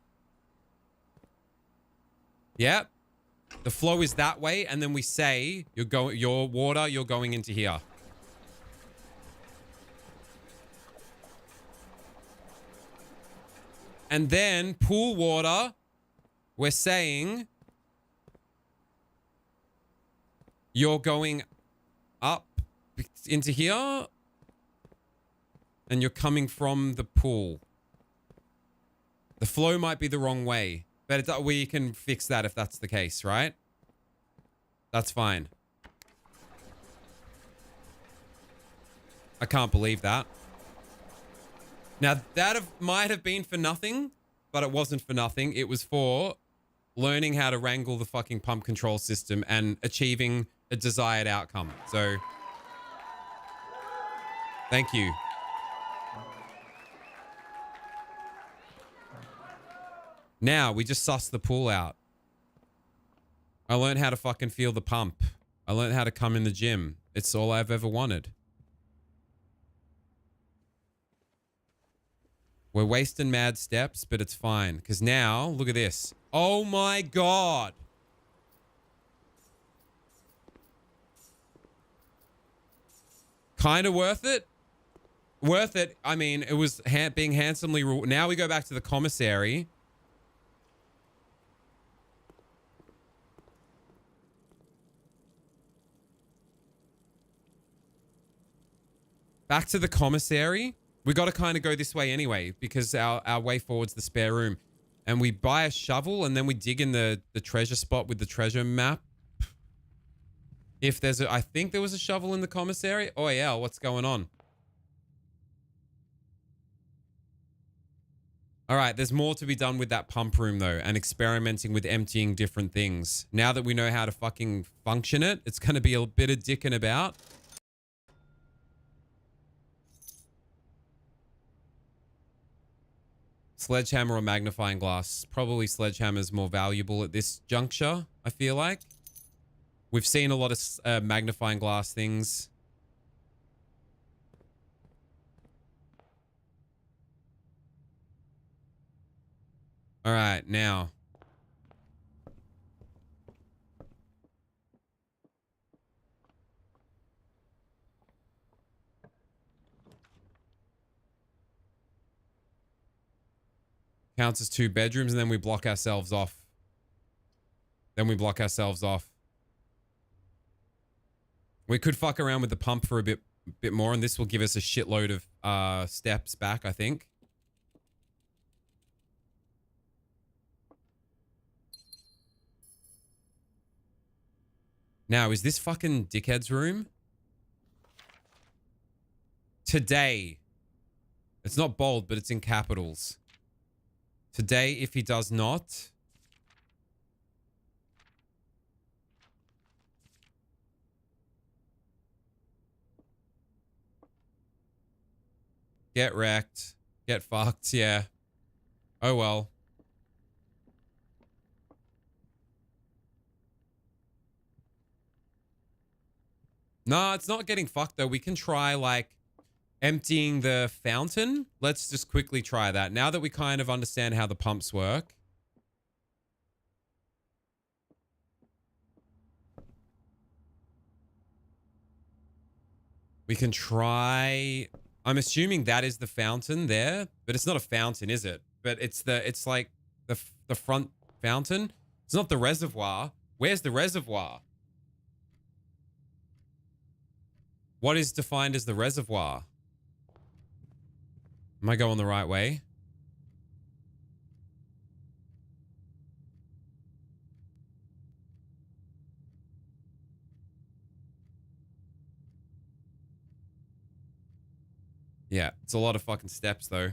Yep. The flow is that way, and then we say your water, you're going into here. And then pool water, we're saying you're going up into here and you're coming from the pool. The flow might be the wrong way, but we can fix that if that's the case, right? That's fine. I can't believe that. Now, that might have been for nothing, but it wasn't for nothing. It was for learning how to wrangle the fucking pump control system and achieving a desired outcome. So, thank you. Now, we just suss the pool out. I learned how to fucking feel the pump. I learned how to come in the gym. It's all I've ever wanted. We're wasting mad steps, but it's fine. Because now, look at this. Oh my God. Kind of worth it. Worth it. I mean, it was being handsomely... Now we go back to the commissary. Back to the commissary. We got to kind of go this way anyway, because our way forward's the spare room. And we buy a shovel and then we dig in the treasure spot with the treasure map. If there's I think there was a shovel in the commissary. Oh yeah, what's going on? All right, there's more to be done with that pump room though, and experimenting with emptying different things. Now that we know how to fucking function it, it's going to be a bit of dicking about. Sledgehammer or magnifying glass? Probably sledgehammer's more valuable at this juncture, I feel like. We've seen a lot of magnifying glass things. All right, now. Counts as 2 bedrooms, and then we block ourselves off. We could fuck around with the pump for a bit more, and this will give us a shitload of steps back, I think. Now, is this fucking dickhead's room? Today. It's not bold, but it's in capitals. Today, if he does not... Get wrecked. Get fucked, yeah. Oh well. No, it's not getting fucked though. We can try like emptying the fountain. Let's just quickly try that. Now that we kind of understand how the pumps work. We can try... I'm assuming that is the fountain there, but it's not a fountain, is it? But it's like the front fountain. It's not the reservoir. Where's the reservoir? What is defined as the reservoir? Am I going the right way? Yeah, it's a lot of fucking steps though.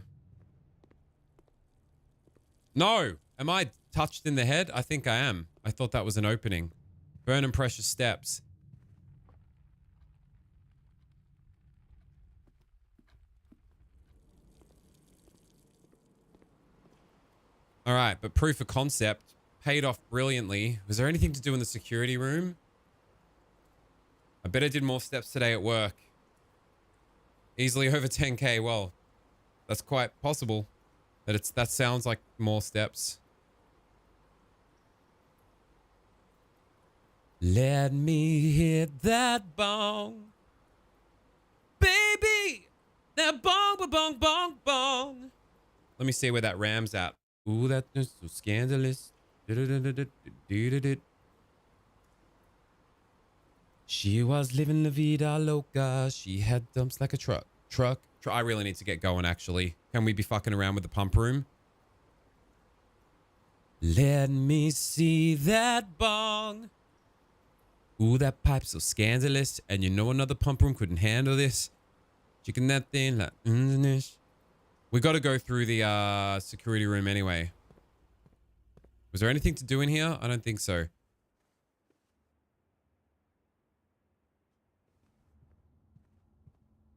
No! Am I touched in the head? I think I am. I thought that was an opening. Burn and precious steps. All right, but proof of concept paid off brilliantly. Was there anything to do in the security room? I bet I did more steps today at work. Easily over 10k. Well, that's quite possible. That sounds like more steps. Let me hit that bong. Baby! That bong, ba bong, bong, bong. Let me see where that ram's at. Ooh, that's so scandalous. She was living la vida loca. She had dumps like a truck. I really need to get going, actually. Can we be fucking around with the pump room? Let me see that bong. Ooh, that pipe's so scandalous. And you know another pump room couldn't handle this. Chicken that thing like we got to go through the security room anyway. Was there anything to do in here? I don't think so.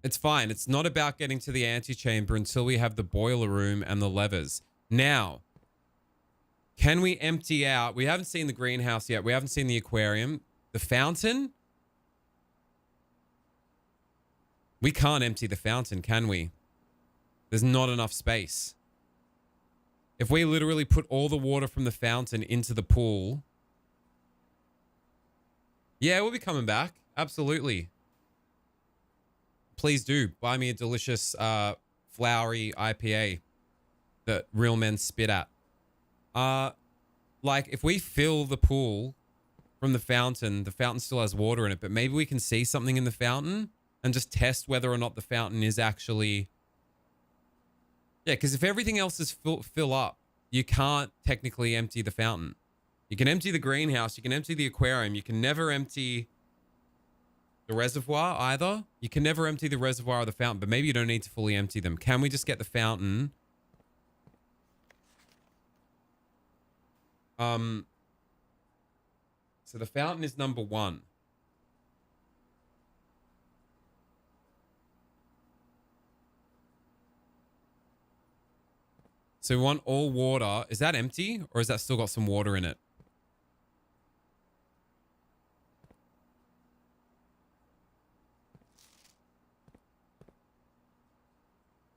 It's fine. It's not about getting to the antechamber until we have the boiler room and the levers. Now, can we empty out? We haven't seen the greenhouse yet. We haven't seen the aquarium. The fountain? We can't empty the fountain, can we? There's not enough space. If we literally put all the water from the fountain into the pool. Yeah, we'll be coming back. Absolutely. Please do buy me a delicious flowery IPA that real men spit at. Like if we fill the pool from the fountain still has water in it, but maybe we can see something in the fountain and just test whether or not the fountain is actually... Yeah, because if everything else is fill up, you can't technically empty the fountain. You can empty the greenhouse, you can empty the aquarium, you can never empty the reservoir either. You can never empty the reservoir or the fountain, but maybe you don't need to fully empty them. Can we just get the fountain? So the fountain is number 1. So we want all water. Is that empty or has that still got some water in it?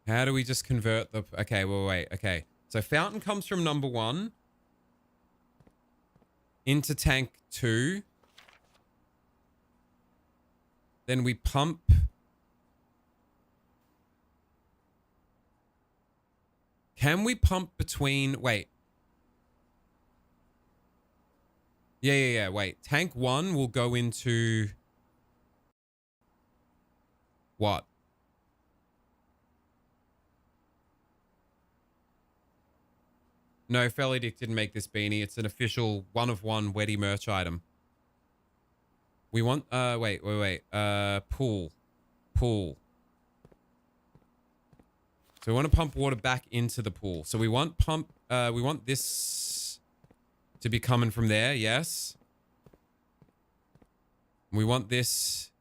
How do we just convert the... Okay, well, wait. Okay. So fountain comes from number 1 into tank 2. Then we pump... Can we pump between... Wait. Yeah. Wait. Tank 1 will go into... What? No, Felly Dick didn't make this beanie. It's an official one-of-one Weddy merch item. We want... Wait. Pool. So we want to pump water back into the pool. So we want we want this to be coming from there, yes. We want this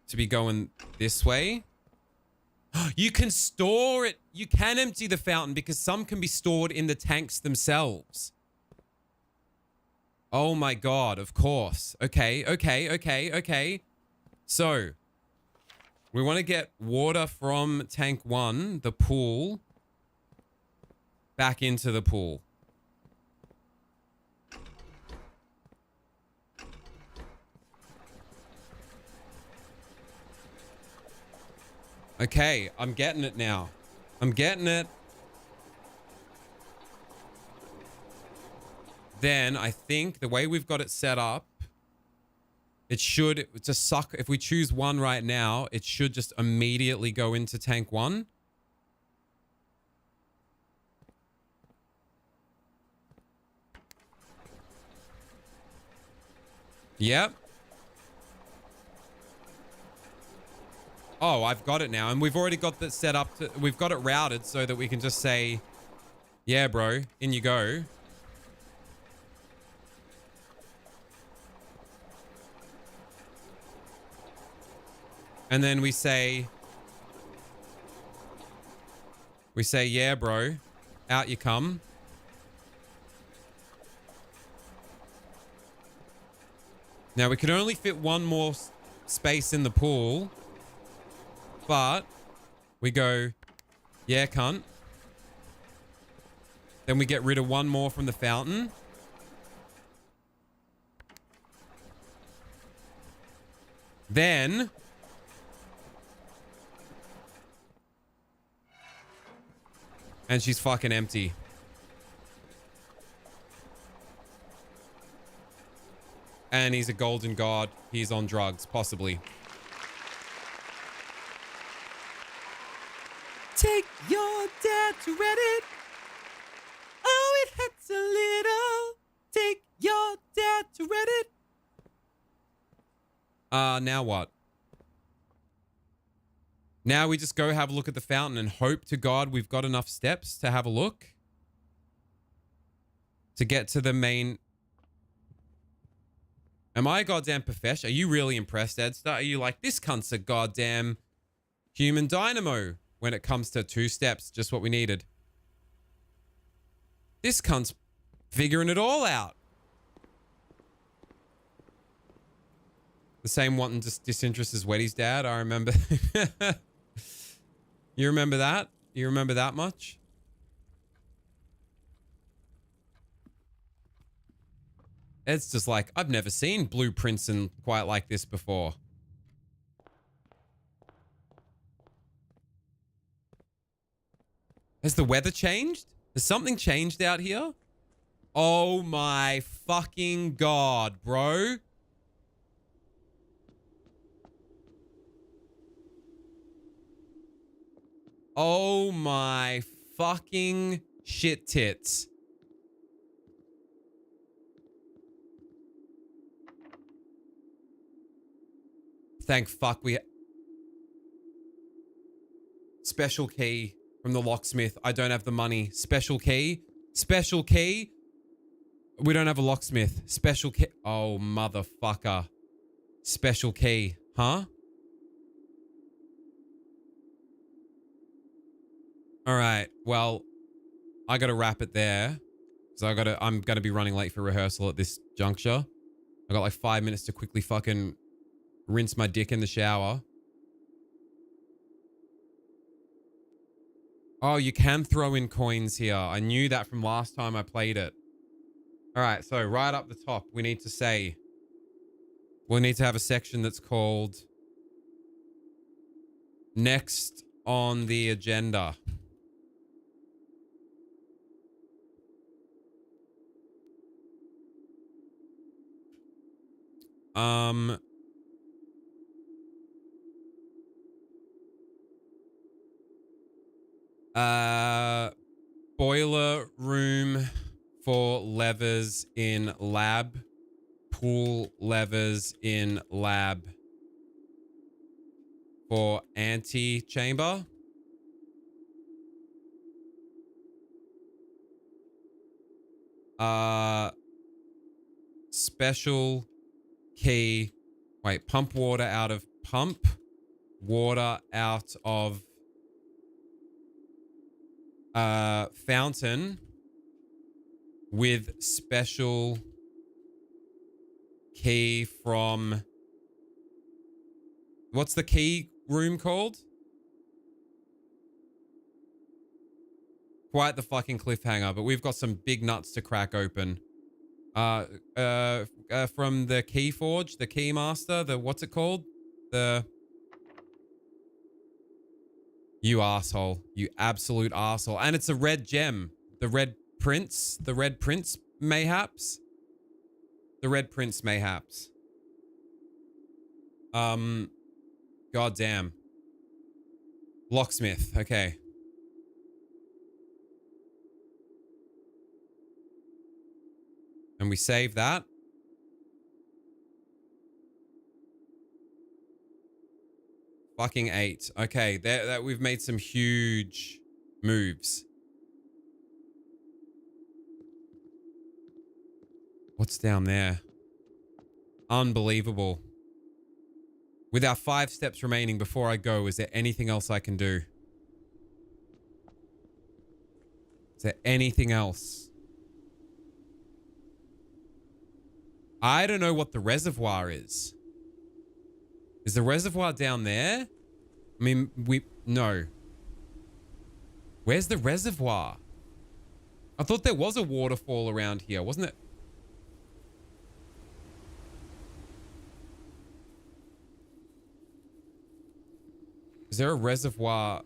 to be going this way. You can store it. You can empty the fountain because some can be stored in the tanks themselves. Oh my God, of course. Okay. So... we want to get water from tank 1, the pool, back into the pool. Okay, I'm getting it now. I'm getting it. Then I think the way we've got it set up, it should just suck. If we choose 1 right now, it should just immediately go into tank 1. Yep. Oh, I've got it now. And we've already got that set up. We've got it routed so that we can just say, yeah, bro, in you go. And then we say, yeah, bro, out you come. Now we can only fit 1 more space in the pool, but we go, yeah, cunt. Then we get rid of 1 more from the fountain. And she's fucking empty. And he's a golden god. He's on drugs, possibly. Take your dad to Reddit. Oh, it hurts a little. Take your dad to Reddit. Now what? Now we just go have a look at the fountain and hope to God we've got enough steps to have a look. To get to the main... Am I a goddamn profesh? Are you really impressed, Edster? Are you like, this cunt's a goddamn human dynamo when it comes to 2 steps? Just what we needed. This cunt's figuring it all out. The same wanting disinterest as Weddy's dad. I remember. You remember that? You remember that much? It's just like, I've never seen blueprints in quite like this before. Has the weather changed? Has something changed out here? Oh my fucking God, bro. Oh my fucking shit tits. Thank fuck we... Special key from the locksmith. I don't have the money. Special key. Special key. We don't have a locksmith. Special key. Oh, motherfucker. Special key. Huh? All right. Well, I got to wrap it there. So I'm going to be running late for rehearsal at this juncture. I got like 5 minutes to quickly fucking rinse my dick in the shower. Oh, you can throw in coins here. I knew that from last time I played it. All right, so right up the top, we need to say... We'll need to have a section that's called... Next on the agenda. Boiler room for levers in lab. Pool levers in lab. For antechamber. Special key. Wait, pump water out of pump. Water out of fountain with special key from... What's the key room called? Quite the fucking cliffhanger, but we've got some big nuts to crack open. From the key forge, the key master, the... What's it called? The... You asshole. You absolute asshole. And it's a red gem. The red prince. The red prince, mayhaps. The red prince, mayhaps. Goddamn. Locksmith. Okay. And we save that. Fucking 8. Okay, that we've made some huge moves. What's down there? Unbelievable. With our 5 steps remaining before I go, is there anything else I can do? Is there anything else? I don't know what the reservoir is. Is the reservoir down there? I mean, no. Where's the reservoir? I thought there was a waterfall around here, wasn't it? Is there a reservoir?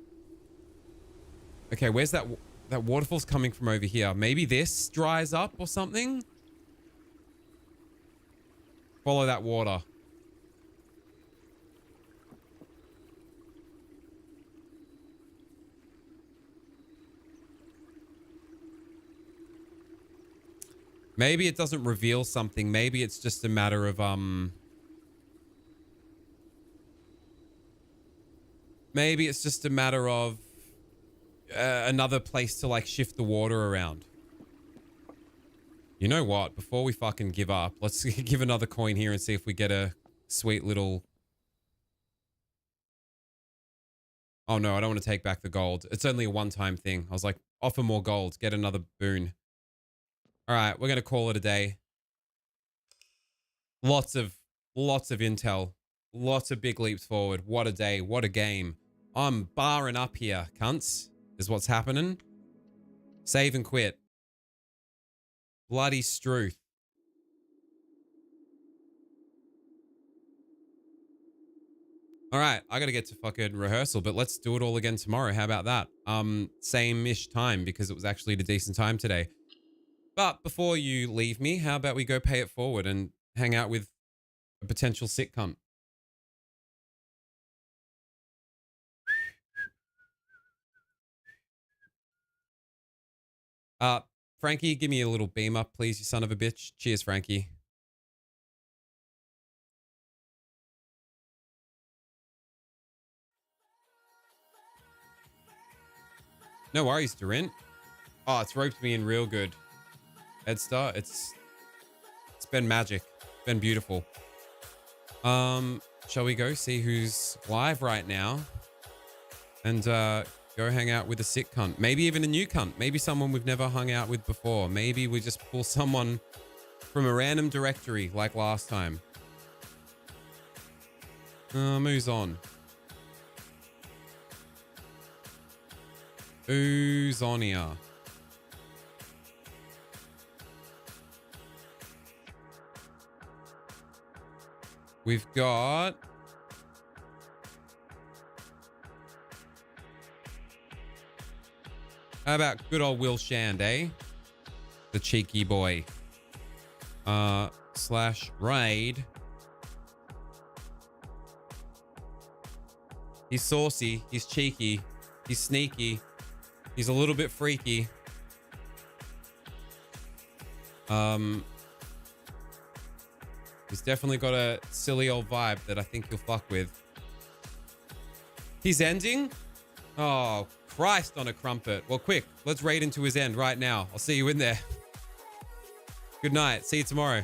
Okay, where's that? That waterfall's coming from over here. Maybe this dries up or something? Follow that water. Maybe it doesn't reveal something. Maybe it's just a matter of, maybe it's just a matter of another place to like shift the water around. You know what? Before we fucking give up, let's give another coin here and see if we get a sweet little... Oh no, I don't want to take back the gold. It's only a one-time thing. I was like, offer more gold, get another boon. All right, we're going to call it a day. Lots of intel. Lots of big leaps forward. What a day. What a game. I'm barring up here, cunts, is what's happening. Save and quit. Bloody Struth. All right, I got to get to fucking rehearsal, but let's do it all again tomorrow. How about that? Same-ish time because it was actually at a decent time today. But before you leave me, how about we go pay it forward and hang out with a potential sick cunt? Frankie, give me a little beam up, please, you son of a bitch. Cheers, Frankie. No worries, Durant. Oh, it's roped me in real good. Edstar, it's been magic. It's been beautiful. Shall we go see who's live right now? And go hang out with a sick cunt. Maybe even a new cunt. Maybe someone we've never hung out with before. Maybe we just pull someone from a random directory like last time. Who's on? Who's on here? We've got... How about good old Will Shand, eh? The cheeky boy. Slash raid. He's saucy. He's cheeky. He's sneaky. He's a little bit freaky. He's definitely got a silly old vibe that I think you'll fuck with. He's ending? Oh, Christ on a crumpet. Well, quick. Let's raid into his end right now. I'll see you in there. Good night. See you tomorrow.